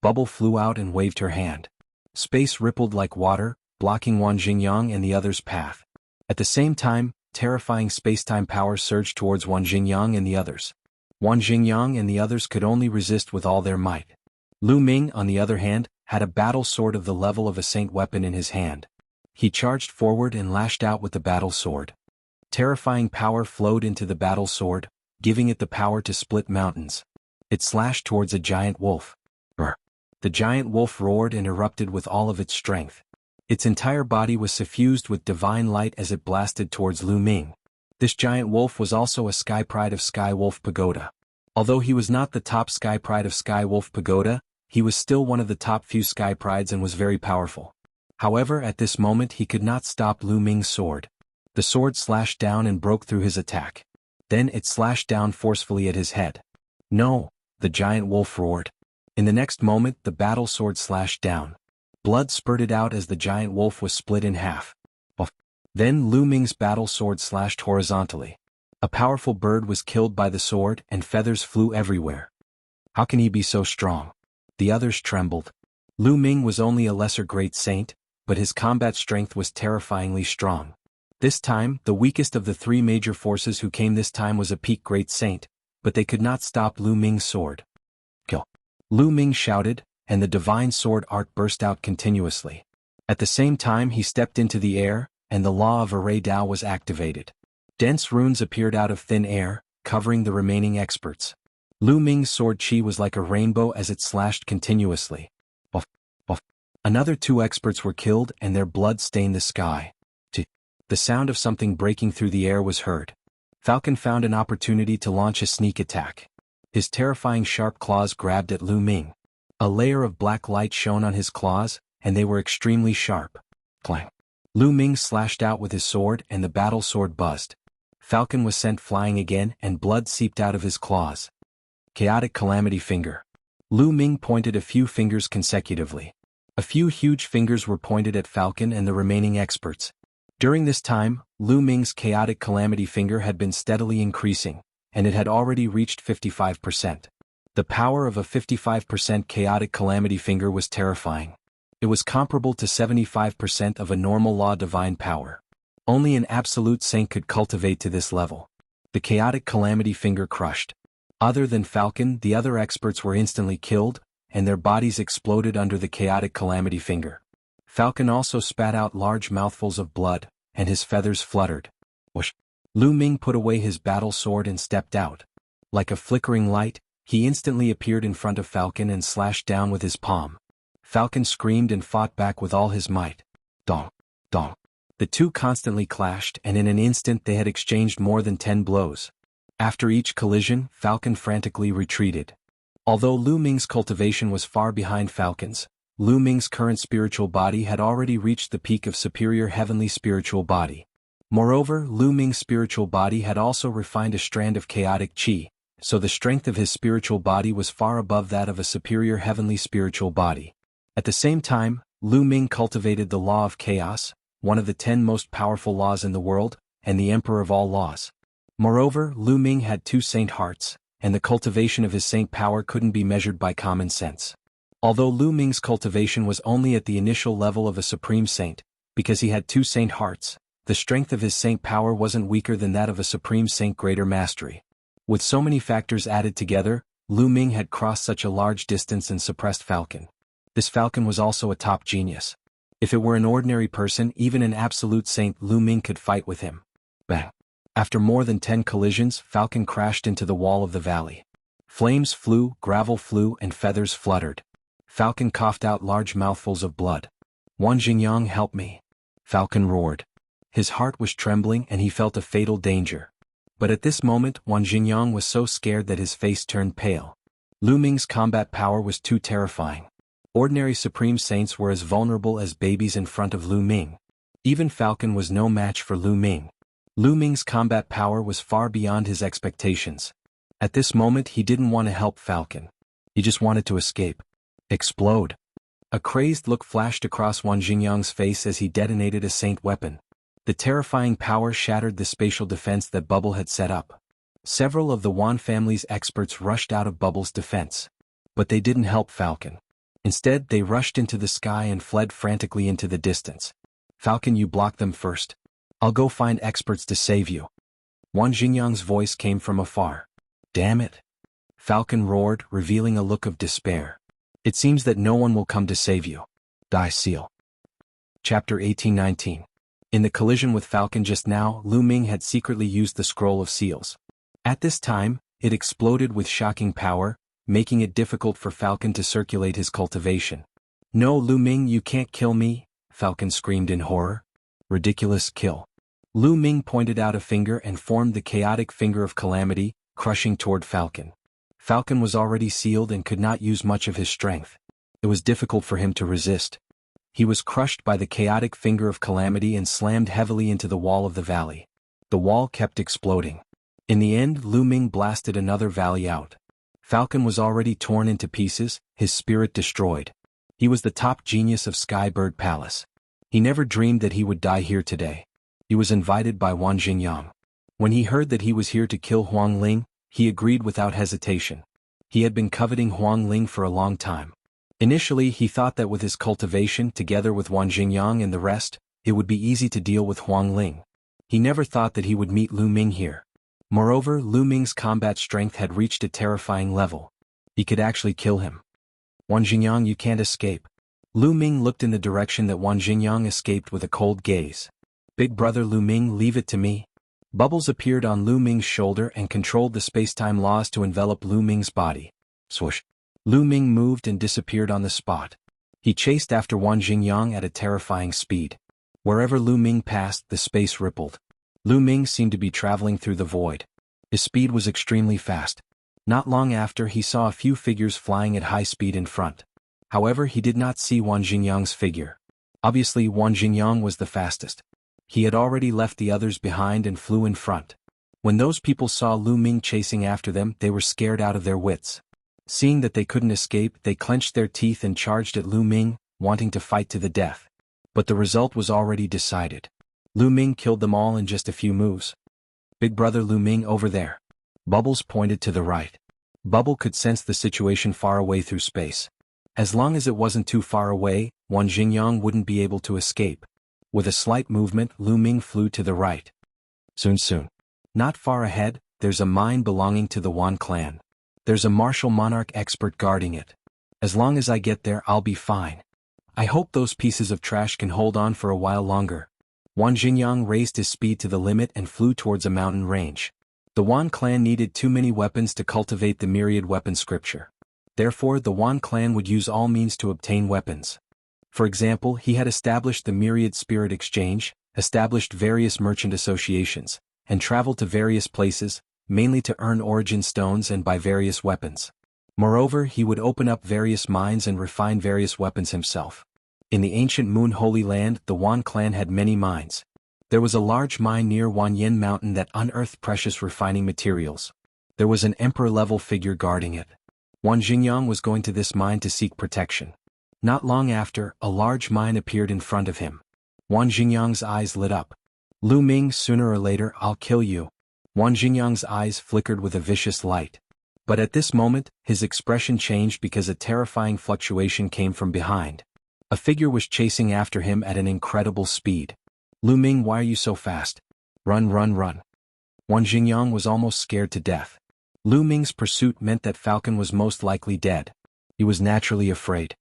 Bubble flew out and waved her hand. Space rippled like water, blocking Wang Xingyang and the others' path. At the same time, terrifying spacetime power surged towards Wang Xingyang and the others. Wang Xingyang and the others could only resist with all their might. Lu Ming, on the other hand, had a battle sword of the level of a saint weapon in his hand. He charged forward and lashed out with the battle sword. Terrifying power flowed into the battle sword, giving it the power to split mountains. It slashed towards a giant wolf. Brr. The giant wolf roared and erupted with all of its strength. Its entire body was suffused with divine light as it blasted towards Lu Ming. This giant wolf was also a sky pride of Sky Wolf Pagoda. Although he was not the top sky pride of Sky Wolf Pagoda, he was still one of the top few sky prides and was very powerful. However, at this moment he could not stop Lu Ming's sword. The sword slashed down and broke through his attack. Then it slashed down forcefully at his head. No, the giant wolf roared. In the next moment, the battle sword slashed down. Blood spurted out as the giant wolf was split in half. Then Lu Ming's battle sword slashed horizontally. A powerful bird was killed by the sword and feathers flew everywhere. How can he be so strong? The others trembled. Lu Ming was only a lesser great saint, but his combat strength was terrifyingly strong. This time, the weakest of the three major forces who came this time was a peak great saint, but they could not stop Lu Ming's sword. Kill. Lu Ming shouted, and the divine sword art burst out continuously. At the same time he stepped into the air, and the law of Array Dao was activated. Dense runes appeared out of thin air, covering the remaining experts. Lu Ming's sword chi was like a rainbow as it slashed continuously. Buff, buff. Another two experts were killed and their blood stained the sky. The sound of something breaking through the air was heard. Falcon found an opportunity to launch a sneak attack. His terrifying sharp claws grabbed at Lu Ming. A layer of black light shone on his claws, and they were extremely sharp. Clang. Lu Ming slashed out with his sword and the battle sword buzzed. Falcon was sent flying again and blood seeped out of his claws. Chaotic Calamity Finger. Lu Ming pointed a few fingers consecutively. A few huge fingers were pointed at Falcon and the remaining experts. During this time, Lu Ming's Chaotic Calamity Finger had been steadily increasing, and it had already reached 55%. The power of a 55% chaotic calamity finger was terrifying. It was comparable to 75% of a normal law divine power. Only an absolute saint could cultivate to this level. The chaotic calamity finger crushed. Other than Falcon, the other experts were instantly killed, and their bodies exploded under the chaotic calamity finger. Falcon also spat out large mouthfuls of blood, and his feathers fluttered. Whoosh! Lu Ming put away his battle sword and stepped out. Like a flickering light, he instantly appeared in front of Falcon and slashed down with his palm. Falcon screamed and fought back with all his might. Dong! Dong! The two constantly clashed, and in an instant they had exchanged more than 10 blows. After each collision, Falcon frantically retreated. Although Lu Ming's cultivation was far behind Falcon's, Lu Ming's current spiritual body had already reached the peak of superior heavenly spiritual body. Moreover, Lu Ming's spiritual body had also refined a strand of chaotic qi, so the strength of his spiritual body was far above that of a superior heavenly spiritual body. At the same time, Lu Ming cultivated the law of chaos, one of the 10 most powerful laws in the world, and the emperor of all laws. Moreover, Lu Ming had 2 saint hearts, and the cultivation of his saint power couldn't be measured by common sense. Although Lu Ming's cultivation was only at the initial level of a supreme saint, because he had 2 saint hearts, the strength of his saint power wasn't weaker than that of a supreme saint greater mastery. With so many factors added together, Lu Ming had crossed such a large distance and suppressed Falcon. This Falcon was also a top genius. If it were an ordinary person, even an absolute saint, Lu Ming could fight with him. Bang! After more than 10 collisions, Falcon crashed into the wall of the valley. Flames flew, gravel flew, and feathers fluttered. Falcon coughed out large mouthfuls of blood. "Wan Xingyang, help me!" Falcon roared. His heart was trembling and he felt a fatal danger. But at this moment, Wan Xingyang was so scared that his face turned pale. Lu Ming's combat power was too terrifying. Ordinary supreme saints were as vulnerable as babies in front of Lu Ming. Even Falcon was no match for Lu Ming. Lu Ming's combat power was far beyond his expectations. At this moment he didn't want to help Falcon. He just wanted to escape. Explode! A crazed look flashed across Wan Xingyang's face as he detonated a saint weapon. The terrifying power shattered the spatial defense that Bubble had set up. Several of the Wan family's experts rushed out of Bubble's defense. But they didn't help Falcon. Instead, they rushed into the sky and fled frantically into the distance. "Falcon, you block them first. I'll go find experts to save you." Wan Xingyang's voice came from afar. "Damn it!" Falcon roared, revealing a look of despair. "It seems that no one will come to save you. Die, seal." Chapter 18-19. In the collision with Falcon just now, Lu Ming had secretly used the Scroll of Seals. At this time, it exploded with shocking power, making it difficult for Falcon to circulate his cultivation. "No, Lu Ming, you can't kill me," Falcon screamed in horror. "Ridiculous, kill." Lu Ming pointed out a finger and formed the chaotic finger of calamity, crushing toward Falcon. Falcon was already sealed and could not use much of his strength. It was difficult for him to resist. He was crushed by the chaotic finger of calamity and slammed heavily into the wall of the valley. The wall kept exploding. In the end, Lu Ming blasted another valley out. Falcon was already torn into pieces, his spirit destroyed. He was the top genius of Skybird Palace. He never dreamed that he would die here today. He was invited by Wan Xingyang. When he heard that he was here to kill Huang Ling, he agreed without hesitation. He had been coveting Huang Ling for a long time. Initially, he thought that with his cultivation together with Wan Xingyang and the rest, it would be easy to deal with Huang Ling. He never thought that he would meet Lu Ming here. Moreover, Lu Ming's combat strength had reached a terrifying level. He could actually kill him. "Wan Xingyang, you can't escape." Lu Ming looked in the direction that Wan Xingyang escaped with a cold gaze. "Big brother Lu Ming, leave it to me." Bubbles appeared on Lu Ming's shoulder and controlled the space-time laws to envelop Lu Ming's body. Swoosh! Lu Ming moved and disappeared on the spot. He chased after Wan Xingyang at a terrifying speed. Wherever Lu Ming passed, the space rippled. Lu Ming seemed to be traveling through the void. His speed was extremely fast. Not long after, he saw a few figures flying at high speed in front. However, he did not see Wan Xingyang's figure. Obviously, Wan Xingyang was the fastest. He had already left the others behind and flew in front. When those people saw Lu Ming chasing after them, they were scared out of their wits. Seeing that they couldn't escape, they clenched their teeth and charged at Lu Ming, wanting to fight to the death. But the result was already decided. Lu Ming killed them all in just a few moves. "Big brother Lu Ming, over there." Bubbles pointed to the right. Bubble could sense the situation far away through space. As long as it wasn't too far away, Wan Jingyang wouldn't be able to escape. With a slight movement, Lu Ming flew to the right. Soon. Not far ahead, there's a mine belonging to the Wan clan. There's a martial monarch expert guarding it. As long as I get there, I'll be fine. I hope those pieces of trash can hold on for a while longer. Wan Jingyang raised his speed to the limit and flew towards a mountain range. The Wan clan needed too many weapons to cultivate the myriad weapon scripture. Therefore, the Wan clan would use all means to obtain weapons. For example, he had established the myriad spirit exchange, established various merchant associations, and traveled to various places, mainly to earn origin stones and buy various weapons. Moreover, he would open up various mines and refine various weapons himself. In the ancient Moon Holy Land, the Wan clan had many mines. There was a large mine near Wanyan Mountain that unearthed precious refining materials. There was an emperor-level figure guarding it. Wan Jingyang was going to this mine to seek protection. Not long after, a large mine appeared in front of him. Wan Jingyang's eyes lit up. Lu Ming, sooner or later, I'll kill you. Wan Jingyang's eyes flickered with a vicious light. But at this moment, his expression changed because a terrifying fluctuation came from behind. A figure was chasing after him at an incredible speed. Lu Ming, why are you so fast? Run. Wan Jingyang was almost scared to death. Lu Ming's pursuit meant that Falcon was most likely dead. He was naturally afraid.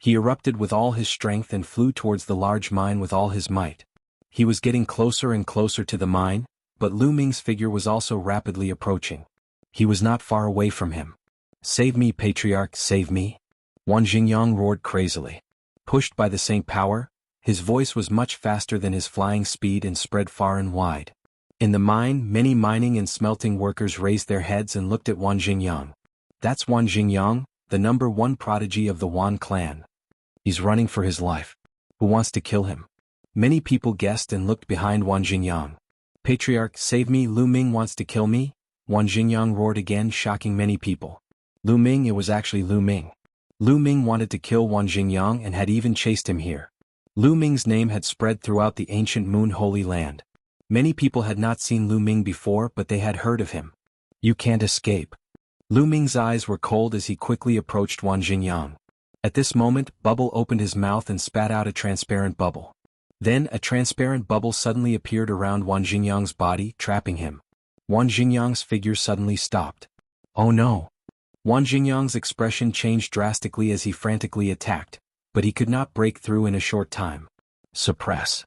He erupted with all his strength and flew towards the large mine with all his might. He was getting closer and closer to the mine, but Lu Ming's figure was also rapidly approaching. He was not far away from him. Save me, Patriarch, save me! Wan Jingyang roared crazily. Pushed by the same power, his voice was much faster than his flying speed and spread far and wide. In the mine, many mining and smelting workers raised their heads and looked at Wan Jingyang. That's Wan Jingyang, the #1 prodigy of the Wan clan. He's running for his life. Who wants to kill him? Many people guessed and looked behind Wan Jingyang. Patriarch, save me, Lu Ming wants to kill me? Wan Jingyang roared again, shocking many people. Lu Ming, it was actually Lu Ming. Lu Ming wanted to kill Wan Jingyang and had even chased him here. Lu Ming's name had spread throughout the ancient Moon Holy Land. Many people had not seen Lu Ming before, but they had heard of him. You can't escape. Lu Ming's eyes were cold as he quickly approached Wan Jingyang. At this moment, Bubble opened his mouth and spat out a transparent bubble. Then a transparent bubble suddenly appeared around Wan Jingyang's body, trapping him. Wan Jingyang's figure suddenly stopped. Oh no! Wan Jingyang's expression changed drastically as he frantically attacked, but he could not break through in a short time. Suppress.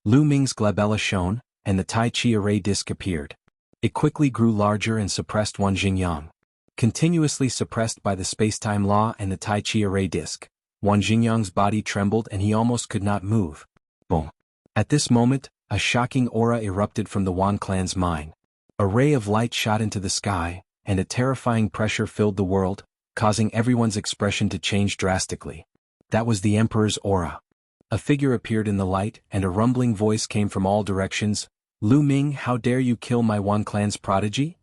Lu Ming's glabella shone, and the Tai Chi array disc appeared. It quickly grew larger and suppressed Wan Jingyang. Continuously suppressed by the space-time law and the Tai Chi array disc, Wan Jingyang's body trembled and he almost could not move. Boom. At this moment, a shocking aura erupted from the Wan clan's mine. A ray of light shot into the sky, and a terrifying pressure filled the world, causing everyone's expression to change drastically. That was the Emperor's aura. A figure appeared in the light, and a rumbling voice came from all directions. Lu Ming, how dare you kill my Wan clan's prodigy?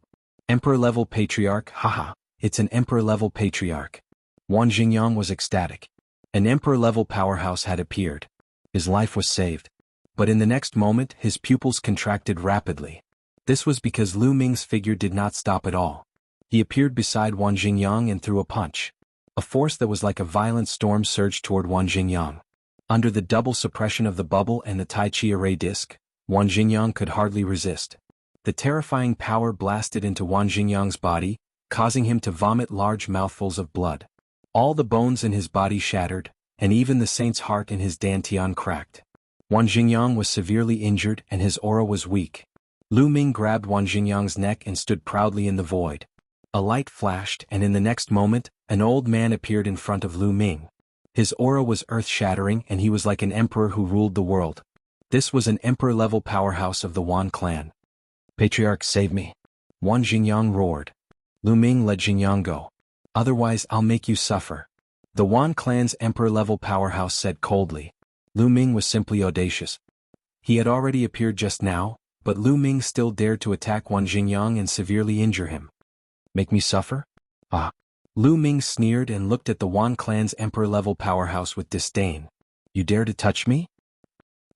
Emperor-level patriarch, haha, it's an emperor-level patriarch. Wan Jingyang was ecstatic. An emperor-level powerhouse had appeared. His life was saved. But in the next moment, his pupils contracted rapidly. This was because Lu Ming's figure did not stop at all. He appeared beside Wan Jingyang and threw a punch. A force that was like a violent storm surged toward Wan Jingyang. Under the double suppression of the bubble and the Tai Chi array disc, Wan Jingyang could hardly resist. The terrifying power blasted into Wan Jingyang's body, causing him to vomit large mouthfuls of blood. All the bones in his body shattered, and even the saint's heart in his dantian cracked. Wan Jingyang was severely injured and his aura was weak. Lu Ming grabbed Wan Jingyang's neck and stood proudly in the void. A light flashed and in the next moment, an old man appeared in front of Lu Ming. His aura was earth-shattering and he was like an emperor who ruled the world. This was an emperor-level powerhouse of the Wan clan. Patriarch, save me! Wan Jingyang roared. Lu Ming, let Jingyang go. Otherwise I'll make you suffer. The Wan clan's emperor-level powerhouse said coldly. Lu Ming was simply audacious. He had already appeared just now, but Lu Ming still dared to attack Wan Jingyang and severely injure him. Make me suffer? Ah! Lu Ming sneered and looked at the Wan clan's emperor-level powerhouse with disdain. You dare to touch me?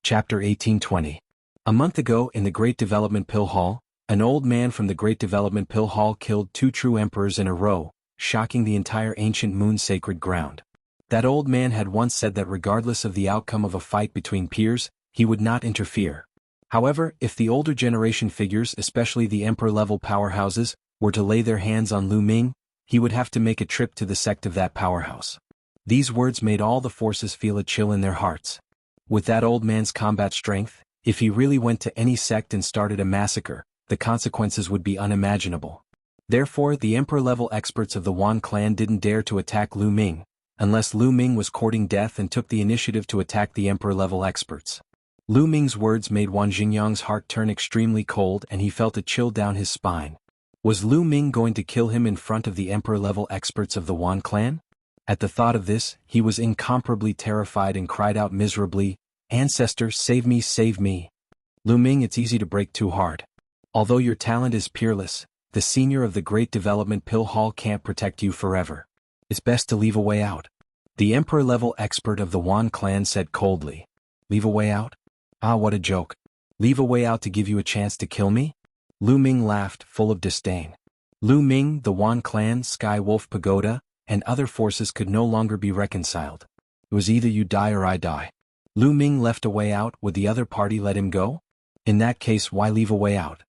Chapter 1820. A month ago in the Great Development Pill Hall, An old man from the Great Development Pill Hall killed 2 true emperors in a row, shocking the entire ancient moon sacred ground. That old man had once said that regardless of the outcome of a fight between peers, he would not interfere. However, if the older generation figures, especially the emperor-level powerhouses, were to lay their hands on Lu Ming, he would have to make a trip to the sect of that powerhouse. These words made all the forces feel a chill in their hearts. With that old man's combat strength, if he really went to any sect and started a massacre, the consequences would be unimaginable. Therefore, the emperor-level experts of the Wan clan didn't dare to attack Lu Ming, unless Lu Ming was courting death and took the initiative to attack the emperor-level experts. Lu Ming's words made Wan Xingyang's heart turn extremely cold and he felt a chill down his spine. Was Lu Ming going to kill him in front of the emperor-level experts of the Wan clan? At the thought of this, he was incomparably terrified and cried out miserably, "Ancestor, save me, save me. Lu Ming, it's easy to break too hard. Although your talent is peerless, the senior of the Great Development Pill Hall can't protect you forever. It's best to leave a way out." The emperor-level expert of the Wan clan said coldly. "Leave a way out? Ah, what a joke. Leave a way out to give you a chance to kill me?" Lu Ming laughed, full of disdain. Lu Ming, the Wan clan, Sky Wolf Pagoda, and other forces could no longer be reconciled. It was either you die or I die. Lu Ming left a way out, would the other party let him go? In that case, why leave a way out?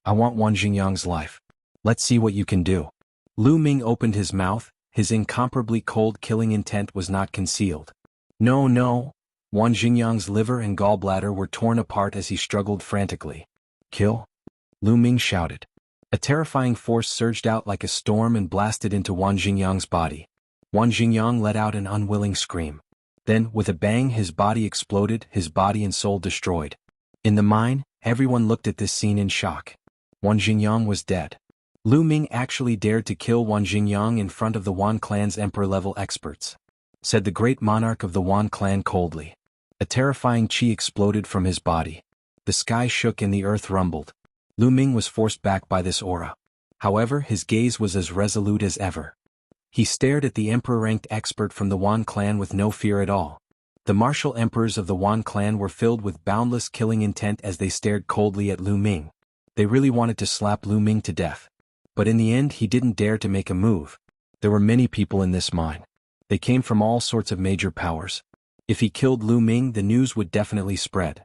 I want Wan Xingyang's life. Let's see what you can do. Lu Ming opened his mouth, his incomparably cold killing intent was not concealed. No, no. Wan Xingyang's liver and gallbladder were torn apart as he struggled frantically. Kill? Lu Ming shouted. A terrifying force surged out like a storm and blasted into Wan Xingyang's body. Wan Xingyang let out an unwilling scream. Then, with a bang, his body exploded, his body and soul destroyed. In the mine, everyone looked at this scene in shock. Wan Xingyang was dead. Lu Ming actually dared to kill Wan Xingyang in front of the Wan clan's emperor-level experts, said the great monarch of the Wan clan coldly. A terrifying chi exploded from his body. The sky shook and the earth rumbled. Lu Ming was forced back by this aura. However, his gaze was as resolute as ever. He stared at the emperor-ranked expert from the Wan clan with no fear at all. The martial emperors of the Wan clan were filled with boundless killing intent as they stared coldly at Lu Ming. They really wanted to slap Lu Ming to death. But in the end he didn't dare to make a move. There were many people in this mine. They came from all sorts of major powers. If he killed Lu Ming, the news would definitely spread.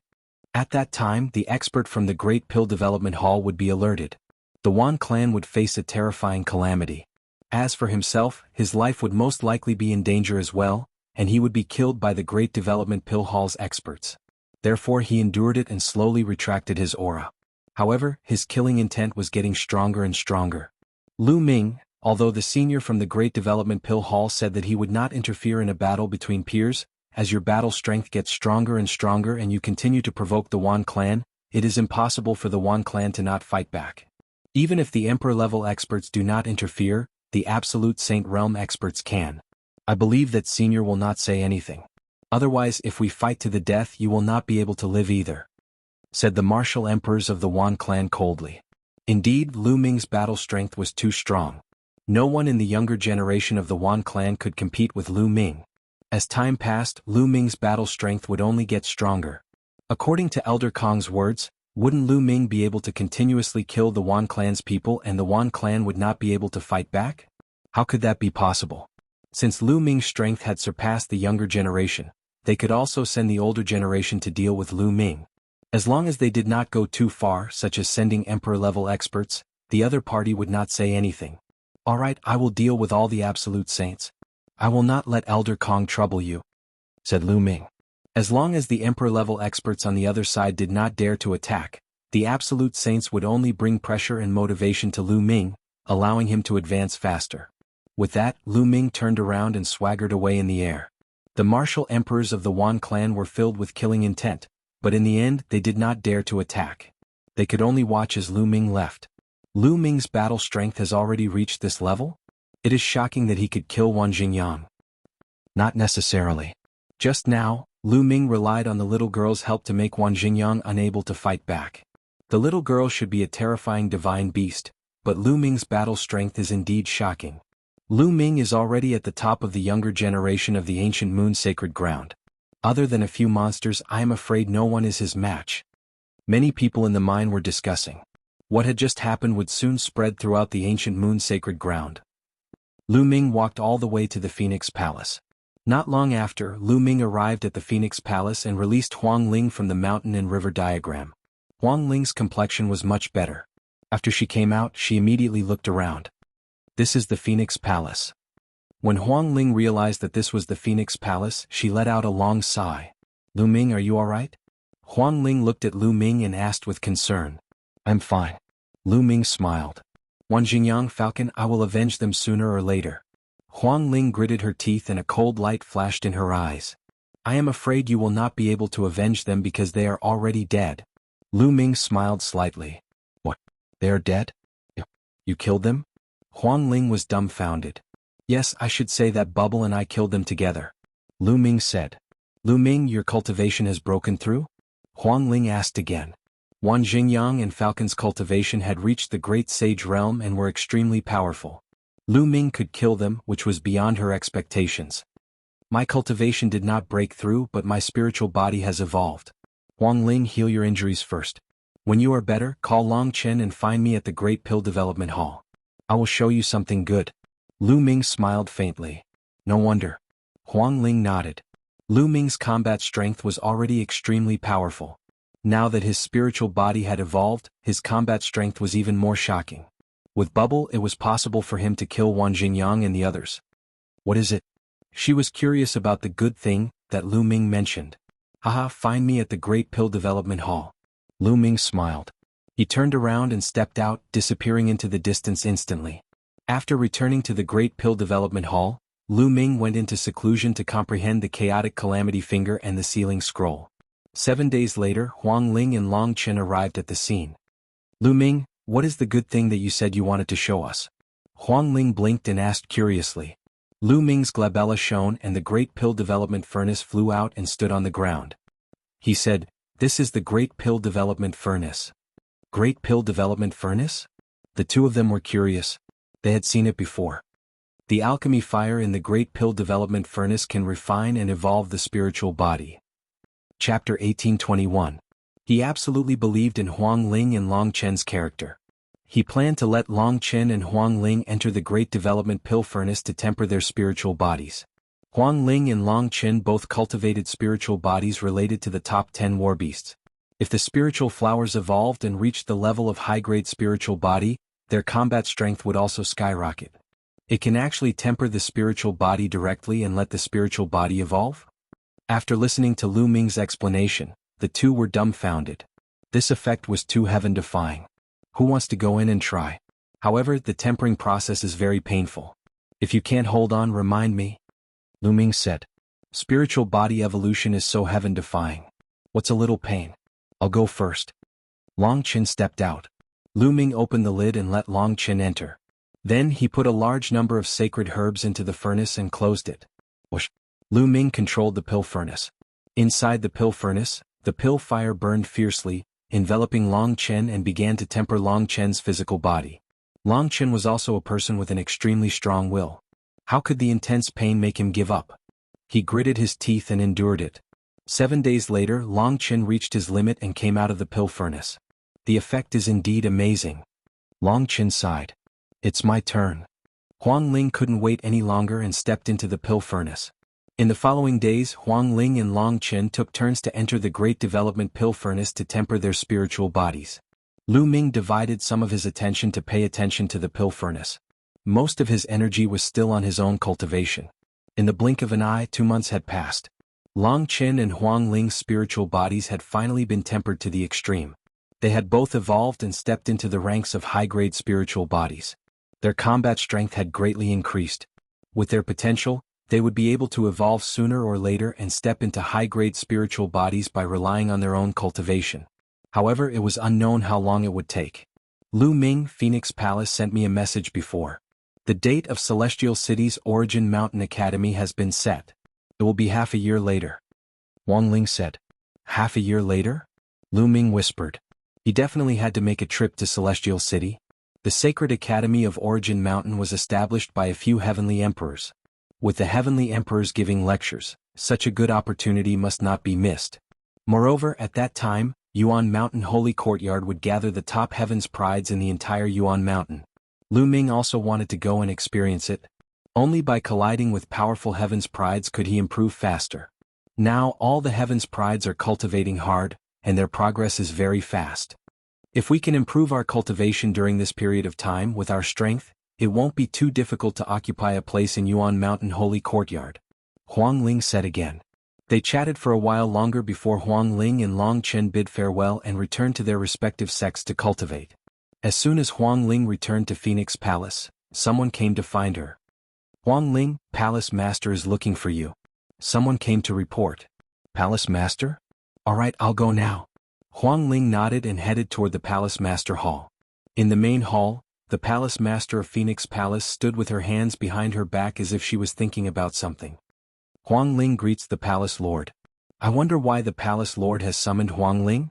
At that time, the expert from the Great Pill Development Hall would be alerted. The Wan clan would face a terrifying calamity. As for himself, his life would most likely be in danger as well, and he would be killed by the Great Development Pill Hall's experts. Therefore he endured it and slowly retracted his aura. However, his killing intent was getting stronger and stronger. Lu Ming, although the senior from the Great Development Pill Hall said that he would not interfere in a battle between peers, as your battle strength gets stronger and stronger and you continue to provoke the Wan clan, it is impossible for the Wan clan to not fight back. Even if the emperor-level experts do not interfere, the absolute Saint Realm experts can. I believe that senior will not say anything. Otherwise, if we fight to the death, you will not be able to live either, said the martial emperors of the Wan clan coldly. Indeed, Lu Ming's battle strength was too strong. No one in the younger generation of the Wan clan could compete with Lu Ming. As time passed, Lu Ming's battle strength would only get stronger. According to Elder Kong's words, wouldn't Lu Ming be able to continuously kill the Wan clan's people and the Wan clan would not be able to fight back? How could that be possible? Since Lu Ming's strength had surpassed the younger generation, they could also send the older generation to deal with Lu Ming. As long as they did not go too far, such as sending emperor-level experts, the other party would not say anything. Alright, I will deal with all the absolute saints. I will not let Elder Kong trouble you, said Lu Ming. As long as the emperor-level experts on the other side did not dare to attack, the absolute saints would only bring pressure and motivation to Lu Ming, allowing him to advance faster. With that, Lu Ming turned around and swaggered away in the air. The martial emperors of the Wan clan were filled with killing intent, but in the end they did not dare to attack. They could only watch as Lu Ming left. Lu Ming's battle strength has already reached this level? It is shocking that he could kill Wan Xingyang. Not necessarily. Just now, Lu Ming relied on the little girl's help to make Wan Xingyang unable to fight back. The little girl should be a terrifying divine beast, but Lu Ming's battle strength is indeed shocking. Lu Ming is already at the top of the younger generation of the ancient moon sacred ground. Other than a few monsters, I am afraid no one is his match. Many people in the mine were discussing. What had just happened would soon spread throughout the ancient moon-sacred ground. Lu Ming walked all the way to the Phoenix Palace. Not long after, Lu Ming arrived at the Phoenix Palace and released Huang Ling from the mountain and river diagram. Huang Ling's complexion was much better. After she came out, she immediately looked around. This is the Phoenix Palace. When Huang Ling realized that this was the Phoenix Palace, she let out a long sigh. Lu Ming, are you alright? Huang Ling looked at Lu Ming and asked with concern. I'm fine. Lu Ming smiled. Wan Jingyang, Falcon, I will avenge them sooner or later. Huang Ling gritted her teeth and a cold light flashed in her eyes. I am afraid you will not be able to avenge them because they are already dead. Lu Ming smiled slightly. What? They are dead? You killed them? Huang Ling was dumbfounded. Yes, I should say that Bubble and I killed them together. Lu Ming said. Lu Ming, your cultivation has broken through? Huang Ling asked again. Wan Jingyang and Falcon's cultivation had reached the Great Sage Realm and were extremely powerful. Lu Ming could kill them, which was beyond her expectations. My cultivation did not break through, but my spiritual body has evolved. Huang Ling, heal your injuries first. When you are better, call Long Chen and find me at the Great Pill Development Hall. I will show you something good. Lu Ming smiled faintly. No wonder. Huang Ling nodded. Lu Ming's combat strength was already extremely powerful. Now that his spiritual body had evolved, his combat strength was even more shocking. With Bubble, it was possible for him to kill Wan Jingyang and the others. What is it? She was curious about the good thing that Lu Ming mentioned. Haha, find me at the Great Pill Development Hall. Lu Ming smiled. He turned around and stepped out, disappearing into the distance instantly. After returning to the Great Pill Development Hall, Lu Ming went into seclusion to comprehend the chaotic calamity finger and the sealing scroll. 7 days later, Huang Ling and Long Chen arrived at the scene. Lu Ming, what is the good thing that you said you wanted to show us? Huang Ling blinked and asked curiously. Lu Ming's glabella shone and the Great Pill Development Furnace flew out and stood on the ground. He said, this is the Great Pill Development Furnace. Great Pill Development Furnace? The two of them were curious. They had seen it before. The alchemy fire in the Great Pill Development Furnace can refine and evolve the spiritual body. Chapter 1821. He absolutely believed in Huang Ling and Long Chen's character. He planned to let Long Chen and Huang Ling enter the Great Development Pill Furnace to temper their spiritual bodies. Huang Ling and Long Chen both cultivated spiritual bodies related to the top 10 war beasts. If the spiritual flowers evolved and reached the level of high-grade spiritual body, their combat strength would also skyrocket. It can actually temper the spiritual body directly and let the spiritual body evolve? After listening to Lu Ming's explanation, the two were dumbfounded. This effect was too heaven-defying. Who wants to go in and try? However, the tempering process is very painful. If you can't hold on, remind me. Lu Ming said. Spiritual body evolution is so heaven-defying. What's a little pain? I'll go first. Long Chen stepped out. Lu Ming opened the lid and let Long Chen enter. Then he put a large number of sacred herbs into the furnace and closed it. Whoosh. Lu Ming controlled the pill furnace. Inside the pill furnace, the pill fire burned fiercely, enveloping Long Chen and began to temper Long Chen's physical body. Long Chen was also a person with an extremely strong will. How could the intense pain make him give up? He gritted his teeth and endured it. 7 days later, Long Chen reached his limit and came out of the pill furnace. The effect is indeed amazing. Long Chen sighed. It's my turn. Huang Ling couldn't wait any longer and stepped into the pill furnace. In the following days, Huang Ling and Long Chen took turns to enter the Great Development Pill Furnace to temper their spiritual bodies. Lu Ming divided some of his attention to pay attention to the pill furnace. Most of his energy was still on his own cultivation. In the blink of an eye, 2 months had passed. Long Chen and Huang Ling's spiritual bodies had finally been tempered to the extreme. They had both evolved and stepped into the ranks of high-grade spiritual bodies. Their combat strength had greatly increased. With their potential, they would be able to evolve sooner or later and step into high-grade spiritual bodies by relying on their own cultivation. However, it was unknown how long it would take. Lu Ming, Phoenix Palace sent me a message before. The date of Celestial City's Origin Mountain Academy has been set. It will be half a year later. Wang Ling said. Half a year later? Lu Ming whispered. He definitely had to make a trip to Celestial City. The Sacred Academy of Origin Mountain was established by a few heavenly emperors. With the heavenly emperors giving lectures, such a good opportunity must not be missed. Moreover, at that time, Yuan Mountain Holy Courtyard would gather the top heaven's prides in the entire Yuan Mountain. Lu Ming also wanted to go and experience it. Only by colliding with powerful heaven's prides could he improve faster. Now all the heaven's prides are cultivating hard, and their progress is very fast. If we can improve our cultivation during this period of time with our strength, it won't be too difficult to occupy a place in Yuan Mountain Holy Courtyard. Huang Ling said again. They chatted for a while longer before Huang Ling and Long Chen bid farewell and returned to their respective sects to cultivate. As soon as Huang Ling returned to Phoenix Palace, someone came to find her. Huang Ling, Palace Master is looking for you. Someone came to report. Palace Master? Alright, I'll go now. Huang Ling nodded and headed toward the Palace Master Hall. In the main hall, the Palace Master of Phoenix Palace stood with her hands behind her back as if she was thinking about something. Huang Ling greets the Palace Lord. I wonder why the Palace Lord has summoned Huang Ling?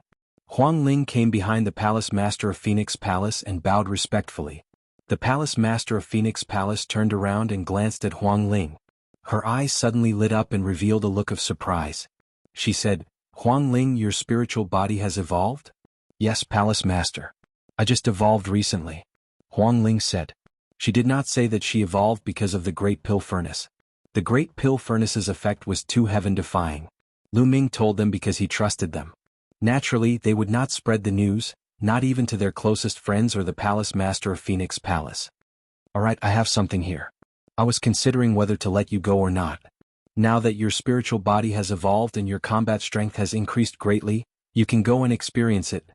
Huang Ling came behind the Palace Master of Phoenix Palace and bowed respectfully. The Palace Master of Phoenix Palace turned around and glanced at Huang Ling. Her eyes suddenly lit up and revealed a look of surprise. She said, Huang Ling, your spiritual body has evolved? Yes, Palace Master. I just evolved recently. Huang Ling said. She did not say that she evolved because of the Great Pill Furnace. The Great Pill Furnace's effect was too heaven-defying. Lu Ming told them because he trusted them. Naturally, they would not spread the news, not even to their closest friends or the Palace Master of Phoenix Palace. Alright, I have something here. I was considering whether to let you go or not. Now that your spiritual body has evolved and your combat strength has increased greatly, you can go and experience it.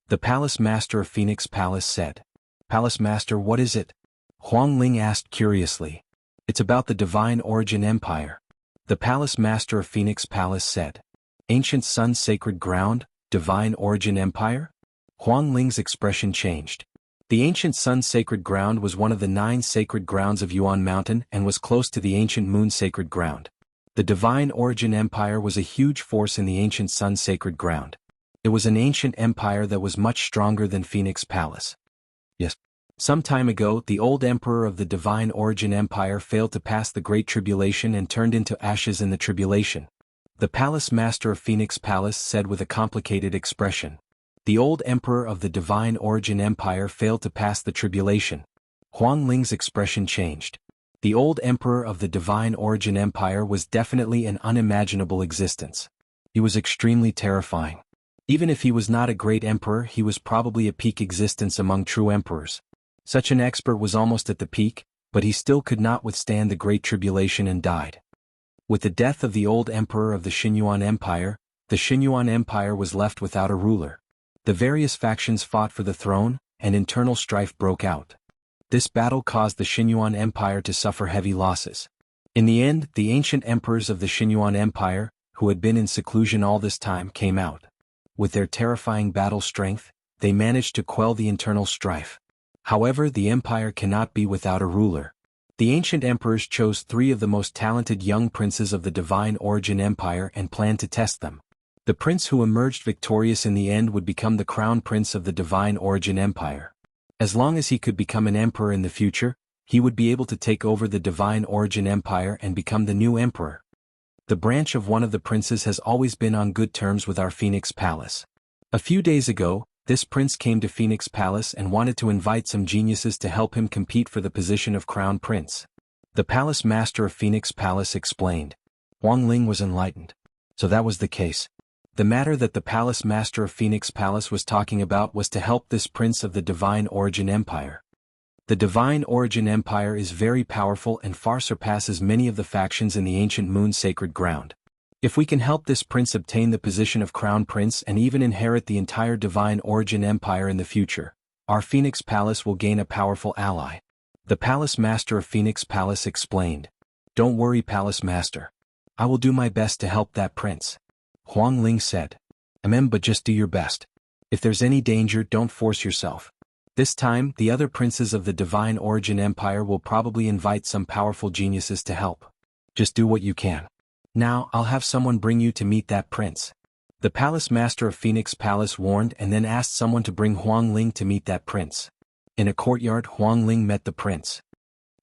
The Palace Master of Phoenix Palace said. Palace Master, what is it? Huang Ling asked curiously. It's about the Divine Origin Empire. The Palace Master of Phoenix Palace said. Ancient Sun's Sacred Ground, Divine Origin Empire? Huang Ling's expression changed. The Ancient Sun's Sacred Ground was one of the 9 sacred grounds of Yuan Mountain and was close to the Ancient Moon's Sacred Ground. The Divine Origin Empire was a huge force in the Ancient Sun's Sacred Ground. It was an ancient empire that was much stronger than Phoenix Palace. Yes. Some time ago, the old emperor of the Divine Origin Empire failed to pass the Great Tribulation and turned into ashes in the tribulation. The Palace Master of Phoenix Palace said with a complicated expression. The old emperor of the Divine Origin Empire failed to pass the tribulation. Huang Ling's expression changed. The old emperor of the Divine Origin Empire was definitely an unimaginable existence. He was extremely terrifying. Even if he was not a great emperor, he was probably a peak existence among true emperors. Such an expert was almost at the peak, but he still could not withstand the Great Tribulation and died. With the death of the old emperor of the Xinyuan Empire, the Xinyuan Empire was left without a ruler. The various factions fought for the throne, and internal strife broke out. This battle caused the Xinyuan Empire to suffer heavy losses. In the end, the ancient emperors of the Xinyuan Empire, who had been in seclusion all this time, came out. With their terrifying battle strength, they managed to quell the internal strife. However, the empire cannot be without a ruler. The ancient emperors chose 3 of the most talented young princes of the Divine Origin Empire and planned to test them. The prince who emerged victorious in the end would become the crown prince of the Divine Origin Empire. As long as he could become an emperor in the future, he would be able to take over the Divine Origin Empire and become the new emperor. The branch of one of the princes has always been on good terms with our Phoenix Palace. A few days ago, this prince came to Phoenix Palace and wanted to invite some geniuses to help him compete for the position of crown prince. The Palace Master of Phoenix Palace explained. Huang Ling was enlightened. So that was the case. The matter that the Palace Master of Phoenix Palace was talking about was to help this prince of the Divine Origin Empire. The Divine Origin Empire is very powerful and far surpasses many of the factions in the Ancient Moon's Sacred Ground. If we can help this prince obtain the position of crown prince and even inherit the entire Divine Origin Empire in the future, our Phoenix Palace will gain a powerful ally. The Palace Master of Phoenix Palace explained. Don't worry, Palace Master. I will do my best to help that prince. Huang Ling said. But just do your best. If there's any danger, don't force yourself. This time, the other princes of the Divine Origin Empire will probably invite some powerful geniuses to help. Just do what you can. Now, I'll have someone bring you to meet that prince. The Palace Master of Phoenix Palace warned and then asked someone to bring Huang Ling to meet that prince. In a courtyard, Huang Ling met the prince.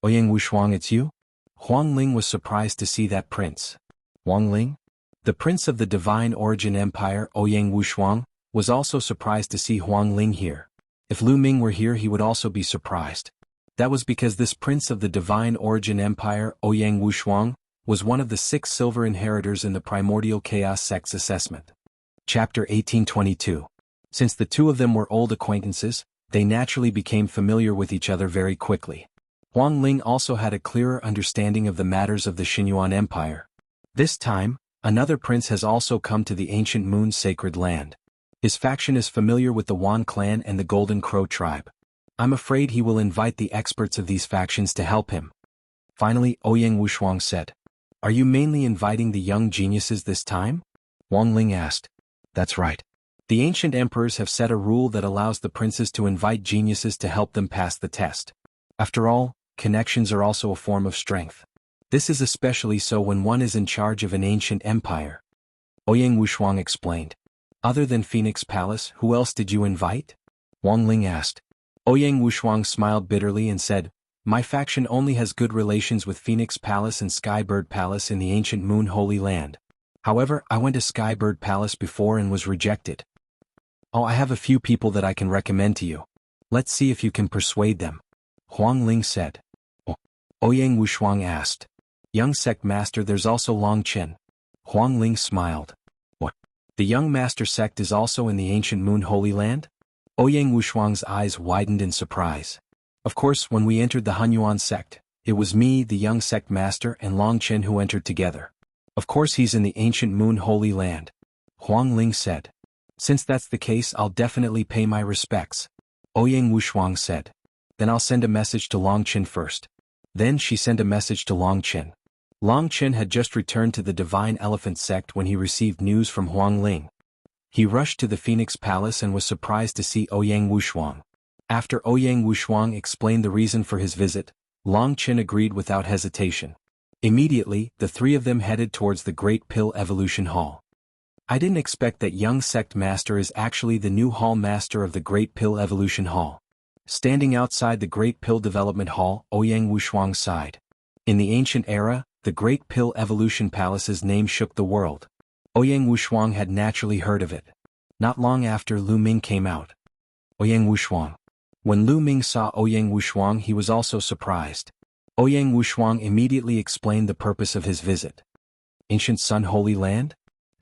Ouyang Wushuang, it's you? Huang Ling was surprised to see that prince. Huang Ling? The prince of the Divine Origin Empire, Ouyang Wushuang, was also surprised to see Huang Ling here. If Lu Ming were here he would also be surprised. That was because this prince of the divine origin empire, Ouyang Wushuang, was one of the 6 silver inheritors in the Primordial Chaos Sect's assessment. Chapter 1822. Since the two of them were old acquaintances, they naturally became familiar with each other very quickly. Huang Ling also had a clearer understanding of the matters of the Xinyuan Empire. This time, another prince has also come to the ancient Moon's sacred land. His faction is familiar with the Wan clan and the Golden Crow tribe. I'm afraid he will invite the experts of these factions to help him. Finally, Ouyang Wushuang said, "Are you mainly inviting the young geniuses this time?" Huang Ling asked. "That's right. The ancient emperors have set a rule that allows the princes to invite geniuses to help them pass the test. After all, connections are also a form of strength. This is especially so when one is in charge of an ancient empire." Ouyang Wushuang explained. "Other than Phoenix Palace, who else did you invite?" Huang Ling asked. Ouyang Wushuang smiled bitterly and said, "My faction only has good relations with Phoenix Palace and Skybird Palace in the ancient Moon Holy Land. However, I went to Skybird Palace before and was rejected. Oh, I have a few people that I can recommend to you. Let's see if you can persuade them," Huang Ling said. Oh. Ouyang Wushuang asked. "Young sect master, there's also Long Chen." Huang Ling smiled. "What? The young master sect is also in the ancient Moon Holy Land?" Ouyang Wushuang's eyes widened in surprise. "Of course, when we entered the Hunyuan sect, it was me, the young sect master, and Long Chen who entered together. Of course he's in the ancient Moon Holy Land," Huang Ling said. "Since that's the case, I'll definitely pay my respects," Ouyang Wushuang said. "Then I'll send a message to Long Chen first." Then she sent a message to Long Chen. Long Chen had just returned to the Divine Elephant sect when he received news from Huang Ling. He rushed to the Phoenix Palace and was surprised to see Ouyang Wushuang. After Ouyang Wushuang explained the reason for his visit, Long Chen agreed without hesitation. Immediately, the three of them headed towards the Great Pill Evolution Hall. "I didn't expect that young sect master is actually the new hall master of the Great Pill Evolution Hall." Standing outside the Great Pill Development Hall, Ouyang Wushuang sighed. In the ancient era, the Great Pill Evolution Palace's name shook the world. Ouyang Wushuang had naturally heard of it. Not long after Lu Ming came out. Ouyang Wushuang. When Lu Ming saw Ouyang Wushuang he was also surprised. Ouyang Wushuang immediately explained the purpose of his visit. "Ancient Sun Holy Land?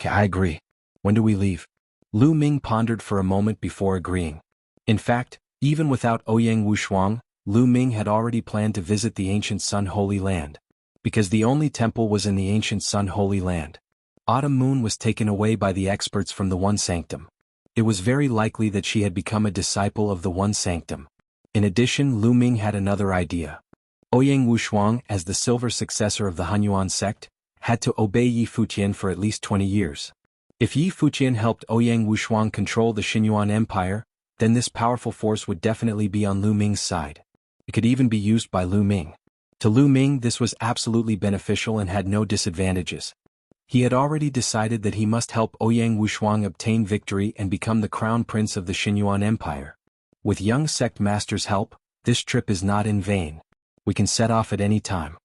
I agree. When do we leave?" Lu Ming pondered for a moment before agreeing. In fact, even without Ouyang Wushuang, Lu Ming had already planned to visit the ancient Sun Holy Land. Because the only temple was in the ancient Sun Holy Land. Autumn Moon was taken away by the experts from the One Sanctum. It was very likely that she had become a disciple of the One Sanctum. In addition, Lu Ming had another idea. Ouyang Wushuang, as the silver successor of the Hunyuan sect, had to obey Yi Fuqian for at least 20 years. If Yi Fuqian helped Ouyang Wushuang control the Xinyuan Empire, then this powerful force would definitely be on Lu Ming's side. It could even be used by Lu Ming. To Lu Ming this was absolutely beneficial and had no disadvantages. He had already decided that he must help Ouyang Wushuang obtain victory and become the crown prince of the Xinyuan Empire. With young sect master's help, this trip is not in vain. We can set off at any time.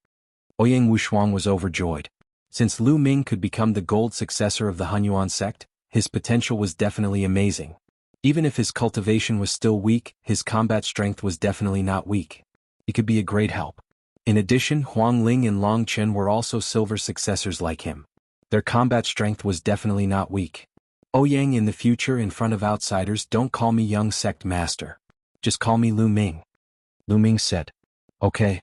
Ouyang Wushuang was overjoyed. Since Lu Ming could become the gold successor of the Hunyuan sect, his potential was definitely amazing. Even if his cultivation was still weak, his combat strength was definitely not weak. He could be a great help. In addition, Huang Ling and Long Chen were also silver successors like him. Their combat strength was definitely not weak. "Ouyang, in the future in front of outsiders don't call me young sect master. Just call me Lu Ming." Lu Ming said. "Okay."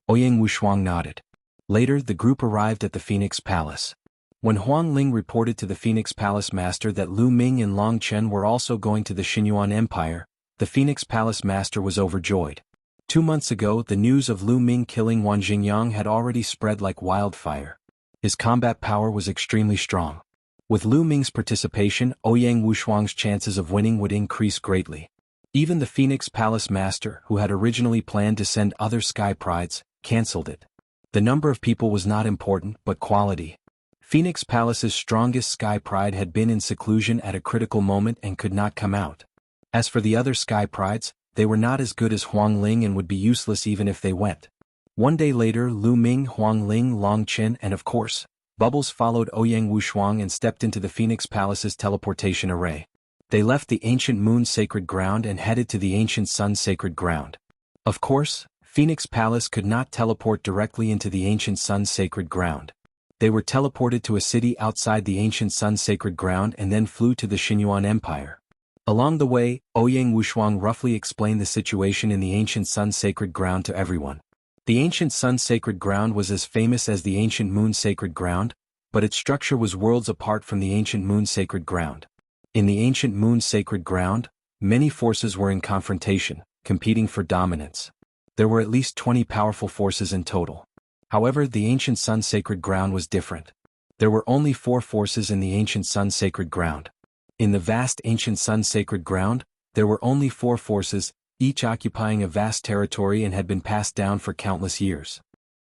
Ouyang Wushuang nodded. Later the group arrived at the Phoenix Palace. When Huang Ling reported to the Phoenix Palace master that Lu Ming and Long Chen were also going to the Xinyuan Empire, the Phoenix Palace master was overjoyed. 2 months ago the news of Lu Ming killing Wan Xingyang had already spread like wildfire. His combat power was extremely strong. With Lu Ming's participation, Ouyang Wushuang's chances of winning would increase greatly. Even the Phoenix Palace master, who had originally planned to send other sky prides, cancelled it. The number of people was not important, but quality. Phoenix Palace's strongest sky pride had been in seclusion at a critical moment and could not come out. As for the other sky prides, they were not as good as Huang Ling and would be useless even if they went. 1 day later Lu Ming, Huang Ling, Long Chen and of course, Bubbles followed Ouyang Wushuang and stepped into the Phoenix Palace's teleportation array. They left the ancient moon sacred ground and headed to the ancient sun sacred ground. Of course, Phoenix Palace could not teleport directly into the ancient sun sacred ground. They were teleported to a city outside the ancient sun sacred ground and then flew to the Xinyuan Empire. Along the way, Ouyang Wushuang roughly explained the situation in the ancient sun sacred ground to everyone. The ancient sun sacred ground was as famous as the ancient moon sacred ground, but its structure was worlds apart from the ancient moon sacred ground. In the ancient moon sacred ground, many forces were in confrontation, competing for dominance. There were at least 20 powerful forces in total. However, the ancient sun sacred ground was different. There were only 4 forces in the ancient sun sacred ground. In the vast ancient sun sacred ground, there were only 4 forces, each occupying a vast territory and had been passed down for countless years.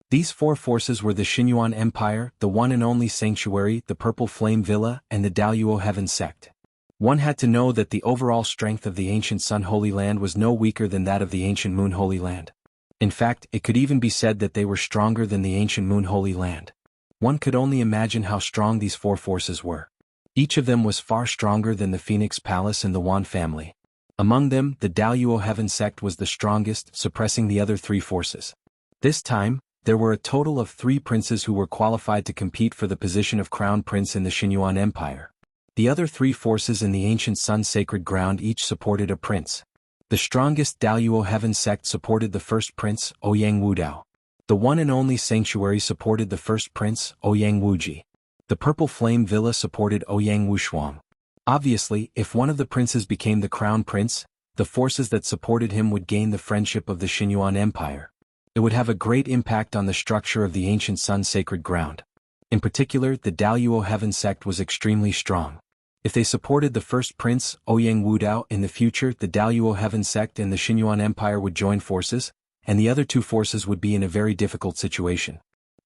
These 4 forces were the Xinyuan Empire, the one and only Sanctuary, the Purple Flame Villa, and the Daluo Heaven Sect. One had to know that the overall strength of the ancient Sun Holy Land was no weaker than that of the ancient Moon Holy Land. In fact, it could even be said that they were stronger than the ancient Moon Holy Land. One could only imagine how strong these 4 forces were. Each of them was far stronger than the Phoenix Palace and the Wan family. Among them, the Daluo Heaven Sect was the strongest, suppressing the other 3 forces. This time, there were a total of 3 princes who were qualified to compete for the position of Crown Prince in the Xinyuan Empire. The other 3 forces in the ancient Sun Sacred Ground each supported a prince. The strongest Daluo Heaven Sect supported the first prince, Ouyang Wudao. The one and only Sanctuary supported the first prince, Ouyang Wuji. The Purple Flame Villa supported Ouyang Wushuang. Obviously, if one of the princes became the crown prince, the forces that supported him would gain the friendship of the Xinyuan Empire. It would have a great impact on the structure of the ancient Sun Sacred Ground. In particular, the Daluo Heaven Sect was extremely strong. If they supported the first prince, Ouyang Wudao, in the future, the Daluo Heaven Sect and the Xinyuan Empire would join forces, and the other 2 forces would be in a very difficult situation.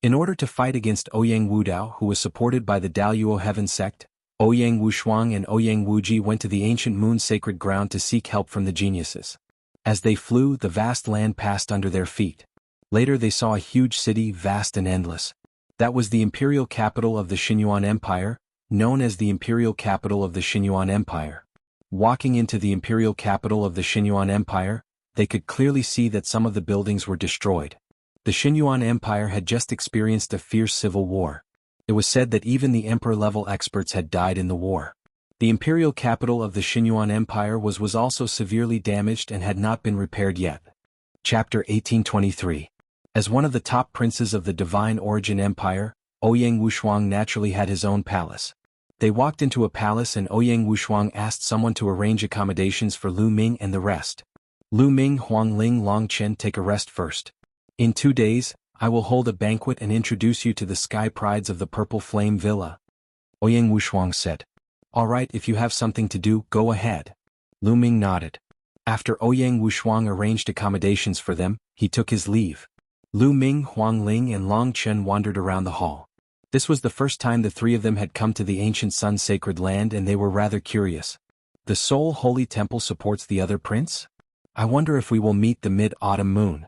In order to fight against Ouyang Wudao, who was supported by the Daluo Heaven Sect, Ouyang Wushuang and Ouyang Wuji went to the ancient moon sacred ground to seek help from the geniuses. As they flew, the vast land passed under their feet. Later they saw a huge city, vast and endless. That was the imperial capital of the Xinyuan Empire, known as the imperial capital of the Xinyuan Empire. Walking into the imperial capital of the Xinyuan Empire, they could clearly see that some of the buildings were destroyed. The Xinyuan Empire had just experienced a fierce civil war. It was said that even the emperor-level experts had died in the war. The imperial capital of the Xinyuan Empire was also severely damaged and had not been repaired yet. Chapter 1823. As one of the top princes of the Divine Origin Empire, Ouyang Wushuang naturally had his own palace. They walked into a palace and Ouyang Wushuang asked someone to arrange accommodations for Lu Ming and the rest. Lu Ming, Huangling, Longchen, take a rest first. In 2 days, I will hold a banquet and introduce you to the sky prides of the Purple Flame Villa. Ouyang Wushuang said. All right, if you have something to do, go ahead. Lu Ming nodded. After Ouyang Wushuang arranged accommodations for them, he took his leave. Lu Ming, Huangling and Longchen wandered around the hall. This was the first time the 3 of them had come to the ancient Sun Sacred Land and they were rather curious. The Soul Holy Temple supports the other prince? I wonder if we will meet the mid-autumn moon.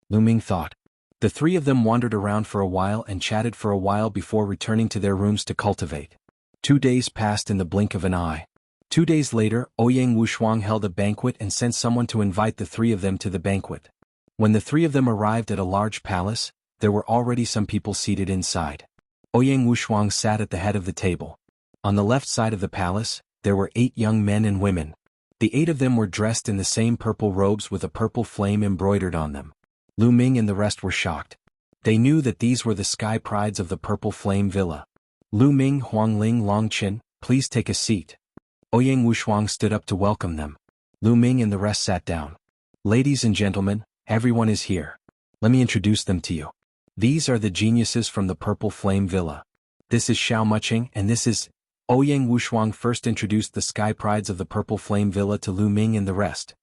Lu Ming thought. The 3 of them wandered around for a while and chatted for a while before returning to their rooms to cultivate. 2 days passed in the blink of an eye. 2 days later, Ouyang Wushuang held a banquet and sent someone to invite the 3 of them to the banquet. When the 3 of them arrived at a large palace, there were already some people seated inside. Ouyang Wushuang sat at the head of the table. On the left side of the palace, there were 8 young men and women. The 8 of them were dressed in the same purple robes with a purple flame embroidered on them. Lu Ming and the rest were shocked. They knew that these were the sky prides of the Purple Flame Villa. Lu Ming, Huangling, Longchen, please take a seat. Ouyang Wushuang stood up to welcome them. Lu Ming and the rest sat down. Ladies and gentlemen, everyone is here. Let me introduce them to you. These are the geniuses from the Purple Flame Villa. This is Xiao Muqing and this is... Ouyang Wushuang first introduced the sky prides of the Purple Flame Villa to Lu Ming and the rest.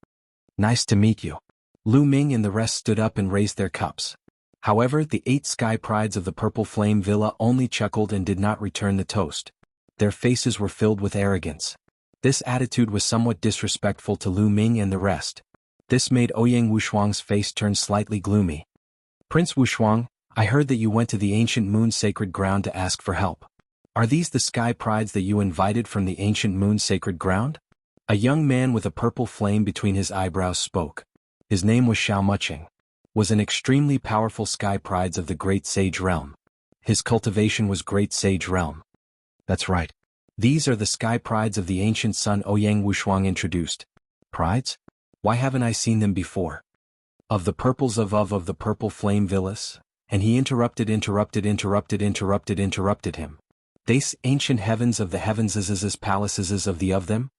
Nice to meet you. Lu Ming and the rest stood up and raised their cups. However, the 8 sky prides of the Purple Flame Villa only chuckled and did not return the toast. Their faces were filled with arrogance. This attitude was somewhat disrespectful to Lu Ming and the rest. This made Ouyang Wushuang's face turn slightly gloomy. Prince Wushuang, I heard that you went to the ancient moon sacred ground to ask for help. Are these the sky prides that you invited from the ancient moon sacred ground? A young man with a purple flame between his eyebrows spoke. His name was Xiao Muqing. Was an extremely powerful sky prides of the Great Sage Realm. His cultivation was Great Sage Realm. That's right. These are the sky prides of the ancient sun Ouyang Wushuang introduced. Prides? Why haven't I seen them before? Of the purples of the purple flame villas? And he interrupted him. These ancient heavens of the heavens palaces of them?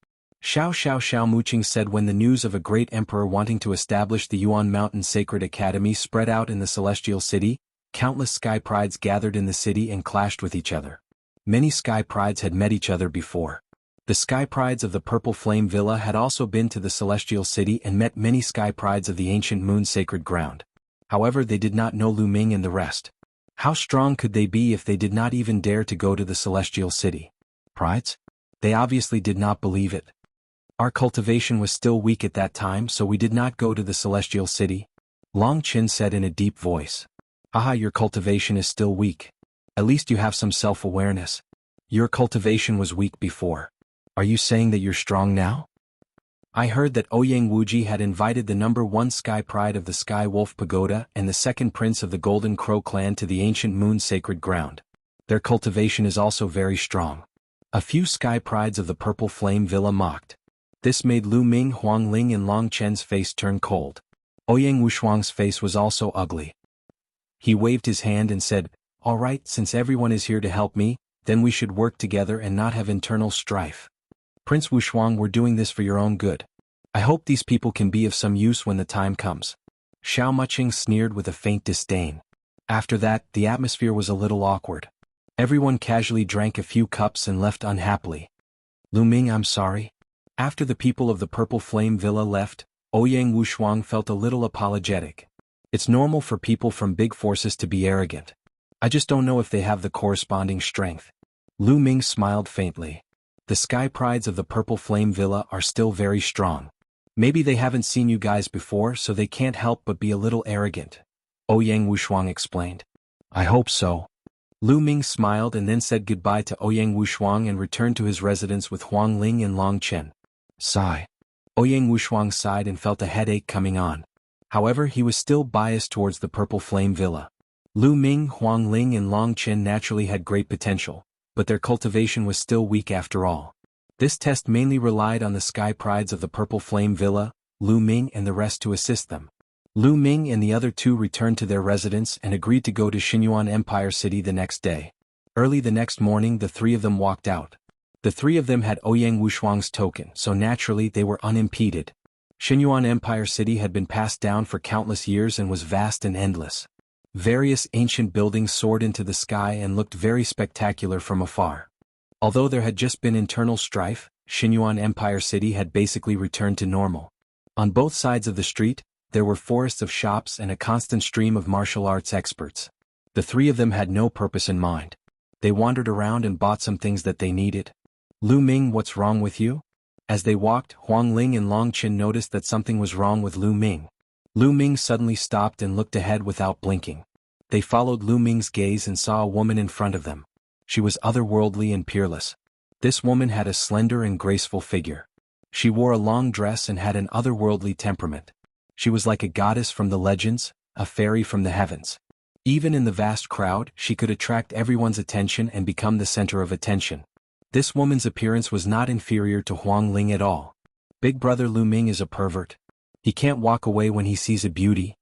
Xiao Muqing said when the news of a great emperor wanting to establish the Yuan Mountain Sacred Academy spread out in the celestial city, countless sky prides gathered in the city and clashed with each other. Many sky prides had met each other before. The sky prides of the Purple Flame Villa had also been to the celestial city and met many sky prides of the ancient moon sacred ground. However, they did not know Lu Ming and the rest. How strong could they be if they did not even dare to go to the celestial city? Prides? They obviously did not believe it. Our cultivation was still weak at that time, so we did not go to the celestial city. Long Qin said in a deep voice. Haha, your cultivation is still weak. At least you have some self-awareness. Your cultivation was weak before. Are you saying that you're strong now? I heard that Ouyang Wuji had invited the number 1 sky pride of the Sky Wolf Pagoda and the second prince of the Golden Crow clan to the ancient moon sacred ground. Their cultivation is also very strong. A few sky prides of the Purple Flame Villa mocked. This made Lu Ming, Huang Ling and Long Chen's face turn cold. Ouyang Wushuang's face was also ugly. He waved his hand and said, "All right, since everyone is here to help me, then we should work together and not have internal strife. Prince Wushuang, we're doing this for your own good. I hope these people can be of some use when the time comes." Xiao Muqing sneered with a faint disdain. After that, the atmosphere was a little awkward. Everyone casually drank a few cups and left unhappily. Lu Ming, I'm sorry. After the people of the Purple Flame Villa left, Ouyang Wushuang felt a little apologetic. It's normal for people from big forces to be arrogant. I just don't know if they have the corresponding strength. Lu Ming smiled faintly. The sky prides of the Purple Flame Villa are still very strong. Maybe they haven't seen you guys before, so they can't help but be a little arrogant. Ouyang Wushuang explained. I hope so. Lu Ming smiled and then said goodbye to Ouyang Wushuang and returned to his residence with Huang Ling and Long Chen. Sigh. Ouyang Wushuang sighed and felt a headache coming on. However, he was still biased towards the Purple Flame Villa. Lu Ming, Huang Ling and Long Chen naturally had great potential, but their cultivation was still weak after all. This test mainly relied on the sky prides of the Purple Flame Villa, Lu Ming and the rest to assist them. Lu Ming and the other two returned to their residence and agreed to go to Xinyuan Empire City the next day. Early the next morning the three of them walked out. The three of them had Ouyang Wushuang's token, so naturally they were unimpeded. Xinyuan Empire City had been passed down for countless years and was vast and endless. Various ancient buildings soared into the sky and looked very spectacular from afar. Although there had just been internal strife, Xinyuan Empire City had basically returned to normal. On both sides of the street, there were forests of shops and a constant stream of martial arts experts. The three of them had no purpose in mind. They wandered around and bought some things that they needed. Lu Ming, what's wrong with you? As they walked, Huang Ling and Long Chen noticed that something was wrong with Lu Ming. Lu Ming suddenly stopped and looked ahead without blinking. They followed Lu Ming's gaze and saw a woman in front of them. She was otherworldly and peerless. This woman had a slender and graceful figure. She wore a long dress and had an otherworldly temperament. She was like a goddess from the legends, a fairy from the heavens. Even in the vast crowd, she could attract everyone's attention and become the center of attention. This woman's appearance was not inferior to Huang Ling at all. Big brother Lu Ming is a pervert. He can't walk away when he sees a beauty.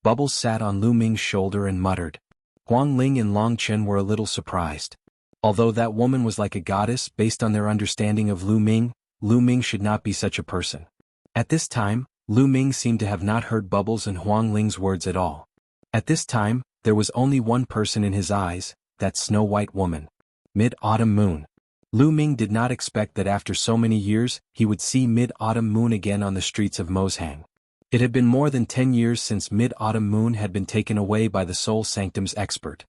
Bubbles sat on Lu Ming's shoulder and muttered. Huang Ling and Long Chen were a little surprised. Although that woman was like a goddess based on their understanding of Lu Ming should not be such a person. At this time, Lu Ming seemed to have not heard Bubbles and Huang Ling's words at all. At this time, there was only one person in his eyes, that snow-white woman. Mid-Autumn Moon. Lu Ming did not expect that after so many years, he would see Mid-Autumn Moon again on the streets of Mozhang. It had been more than 10 years since Mid-Autumn Moon had been taken away by the Soul Sanctum's expert.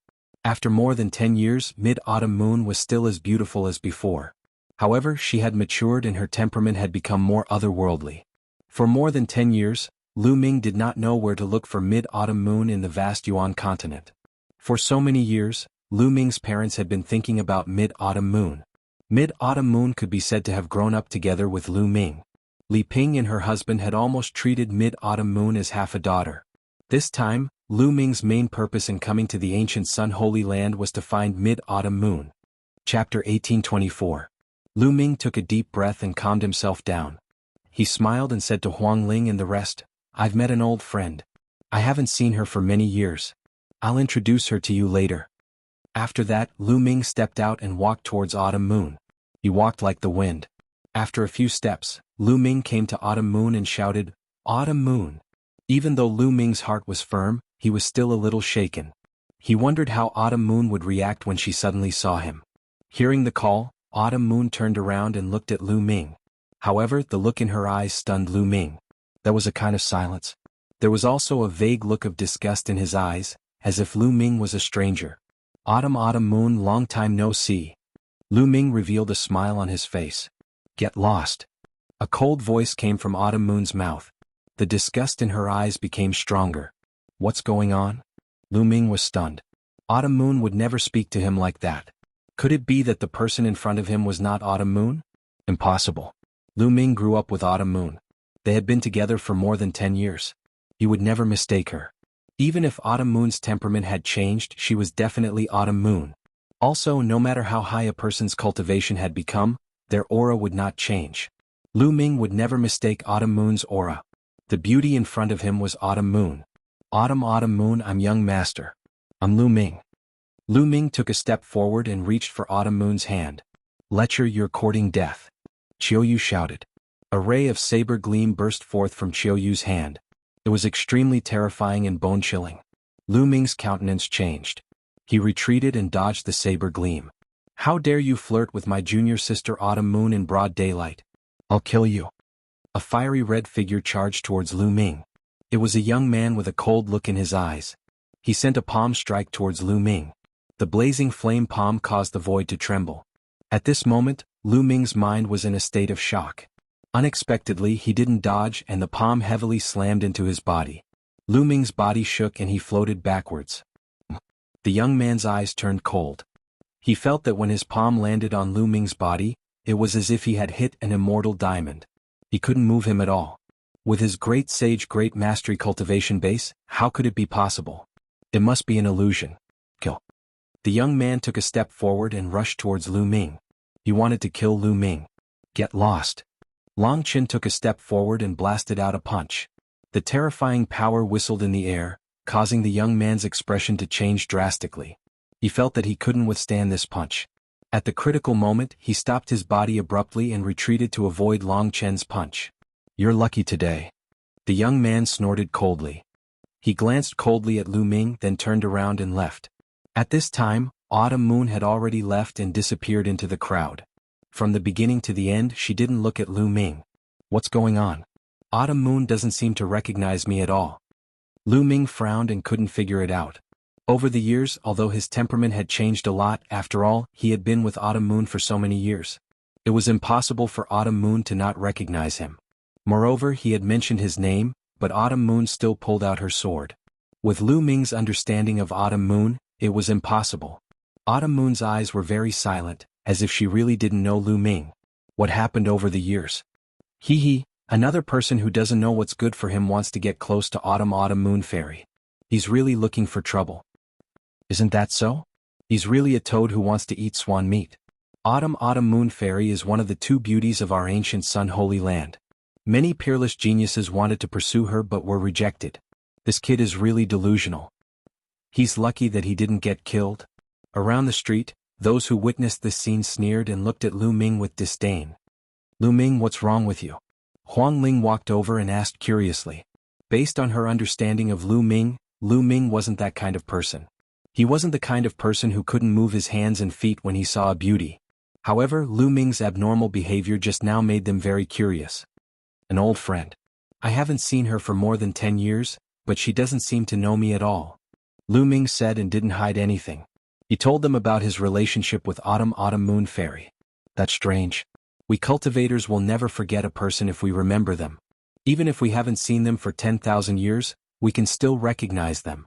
After more than 10 years, Mid-Autumn Moon was still as beautiful as before. However, she had matured and her temperament had become more otherworldly. For more than 10 years, Lu Ming did not know where to look for Mid-Autumn Moon in the vast Yuan continent. For so many years, Lu Ming's parents had been thinking about Mid-Autumn Moon. Mid-Autumn Moon could be said to have grown up together with Lu Ming. Li Ping and her husband had almost treated Mid-Autumn Moon as half a daughter. This time, Lu Ming's main purpose in coming to the ancient Sun Holy Land was to find Mid-Autumn Moon. Chapter 1824. Lu Ming took a deep breath and calmed himself down. He smiled and said to Huang Ling and the rest, "I've met an old friend. I haven't seen her for many years. I'll introduce her to you later." After that, Lu Ming stepped out and walked towards Autumn Moon. He walked like the wind. After a few steps, Lu Ming came to Autumn Moon and shouted, "Autumn Moon." Even though Lu Ming's heart was firm, he was still a little shaken. He wondered how Autumn Moon would react when she suddenly saw him. Hearing the call, Autumn Moon turned around and looked at Lu Ming. However, the look in her eyes stunned Lu Ming. There was a kind of silence. There was also a vague look of disgust in his eyes, as if Lu Ming was a stranger. Autumn Moon, long time no see." Lu Ming revealed a smile on his face. "Get lost." A cold voice came from Autumn Moon's mouth. The disgust in her eyes became stronger. What's going on? Lu Ming was stunned. Autumn Moon would never speak to him like that. Could it be that the person in front of him was not Autumn Moon? Impossible. Lu Ming grew up with Autumn Moon. They had been together for more than 10 years. He would never mistake her. Even if Autumn Moon's temperament had changed, she was definitely Autumn Moon. Also, no matter how high a person's cultivation had become, their aura would not change. Lu Ming would never mistake Autumn Moon's aura. The beauty in front of him was Autumn Moon. Autumn Moon, I'm young master. I'm Lu Ming." Lu Ming took a step forward and reached for Autumn Moon's hand. "Lecher, you're courting death." Qiuyu shouted. A ray of saber gleam burst forth from Qiuyu's hand. It was extremely terrifying and bone-chilling. Lu Ming's countenance changed. He retreated and dodged the saber gleam. "How dare you flirt with my junior sister Autumn Moon in broad daylight? I'll kill you." A fiery red figure charged towards Lu Ming. It was a young man with a cold look in his eyes. He sent a palm strike towards Lu Ming. The blazing flame palm caused the void to tremble. At this moment, Lu Ming's mind was in a state of shock. Unexpectedly, he didn't dodge and the palm heavily slammed into his body. Lu Ming's body shook and he floated backwards. The young man's eyes turned cold. He felt that when his palm landed on Lu Ming's body, it was as if he had hit an immortal diamond. He couldn't move him at all. With his great sage great mastery cultivation base, how could it be possible? It must be an illusion. Kill. The young man took a step forward and rushed towards Lu Ming. He wanted to kill Lu Ming. Get lost. Long Qin took a step forward and blasted out a punch. The terrifying power whistled in the air, causing the young man's expression to change drastically. He felt that he couldn't withstand this punch. At the critical moment, he stopped his body abruptly and retreated to avoid Long Chen's punch. "You're lucky today." The young man snorted coldly. He glanced coldly at Lu Ming, then turned around and left. At this time, Autumn Moon had already left and disappeared into the crowd. From the beginning to the end, she didn't look at Lu Ming. "What's going on? Autumn Moon doesn't seem to recognize me at all." Lu Ming frowned and couldn't figure it out. Over the years, although his temperament had changed a lot, after all, he had been with Autumn Moon for so many years. It was impossible for Autumn Moon to not recognize him. Moreover, he had mentioned his name, but Autumn Moon still pulled out her sword. With Lu Ming's understanding of Autumn Moon, it was impossible. Autumn Moon's eyes were very silent, as if she really didn't know Lu Ming. What happened over the years? Another person who doesn't know what's good for him wants to get close to Autumn Moon Fairy. He's really looking for trouble. Isn't that so? He's really a toad who wants to eat swan meat. Autumn Moon Fairy is one of the two beauties of our ancient Sun Holy Land. Many peerless geniuses wanted to pursue her but were rejected. This kid is really delusional. He's lucky that he didn't get killed. Around the street, those who witnessed this scene sneered and looked at Lu Ming with disdain. "Lu Ming, what's wrong with you?" Huang Ling walked over and asked curiously. Based on her understanding of Lu Ming wasn't that kind of person. He wasn't the kind of person who couldn't move his hands and feet when he saw a beauty. However, Lu Ming's abnormal behavior just now made them very curious. "An old friend. I haven't seen her for more than 10 years, but she doesn't seem to know me at all," Lu Ming said and didn't hide anything. He told them about his relationship with Autumn Moon Fairy. "That's strange. We cultivators will never forget a person if we remember them. Even if we haven't seen them for 10,000 years, we can still recognize them,"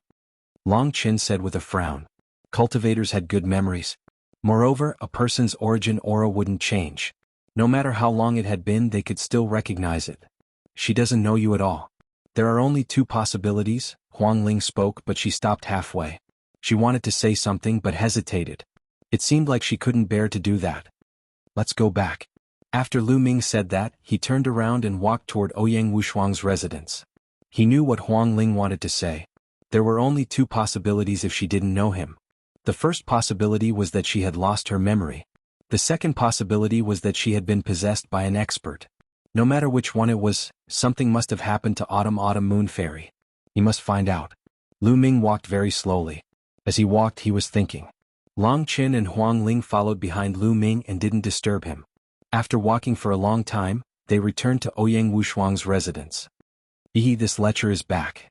Long Qin said with a frown. Cultivators had good memories. Moreover, a person's origin aura wouldn't change. No matter how long it had been, they could still recognize it. She doesn't know you at all. There are only two possibilities. Huang Ling spoke, but she stopped halfway. She wanted to say something but hesitated. It seemed like she couldn't bear to do that. Let's go back. After Lu Ming said that, he turned around and walked toward Ouyang Wushuang's residence. He knew what Huang Ling wanted to say. There were only two possibilities if she didn't know him. The first possibility was that she had lost her memory. The second possibility was that she had been possessed by an expert. No matter which one it was, something must have happened to Autumn Moon Fairy. He must find out. Lu Ming walked very slowly. As he walked, he was thinking. Long Qin and Huang Ling followed behind Lu Ming and didn't disturb him. After walking for a long time, they returned to Ouyang Wushuang's residence. This lecher is back.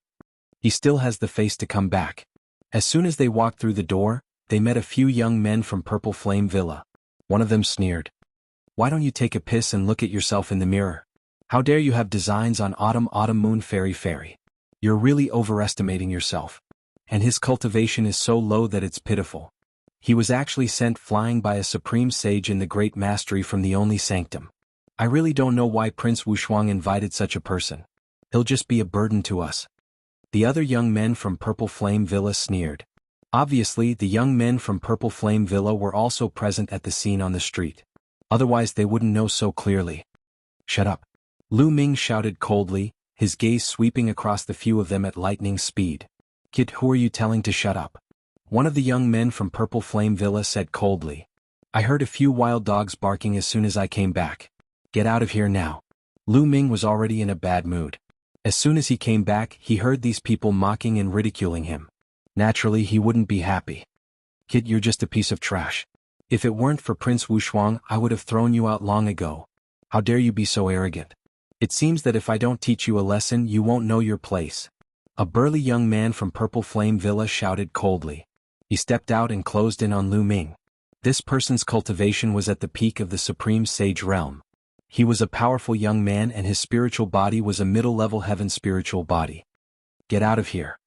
He still has the face to come back. As soon as they walked through the door, they met a few young men from Purple Flame Villa. One of them sneered. Why don't you take a piss and look at yourself in the mirror? How dare you have designs on Autumn Moon Fairy? You're really overestimating yourself. And his cultivation is so low that it's pitiful. He was actually sent flying by a supreme sage in the great mastery from the only sanctum. I really don't know why Prince Wushuang invited such a person. He'll just be a burden to us. The other young men from Purple Flame Villa sneered. Obviously, the young men from Purple Flame Villa were also present at the scene on the street. Otherwise they wouldn't know so clearly. Shut up. Lu Ming shouted coldly, his gaze sweeping across the few of them at lightning speed. Kid, who are you telling to shut up? One of the young men from Purple Flame Villa said coldly. I heard a few wild dogs barking as soon as I came back. Get out of here now. Lu Ming was already in a bad mood. As soon as he came back, he heard these people mocking and ridiculing him. Naturally, he wouldn't be happy. Kid, you're just a piece of trash. If it weren't for Prince Wushuang, I would have thrown you out long ago. How dare you be so arrogant? It seems that if I don't teach you a lesson, you won't know your place. A burly young man from Purple Flame Villa shouted coldly. He stepped out and closed in on Lu Ming. This person's cultivation was at the peak of the Supreme Sage realm. He was a powerful young man and his spiritual body was a middle-level heaven spiritual body. Get out of here.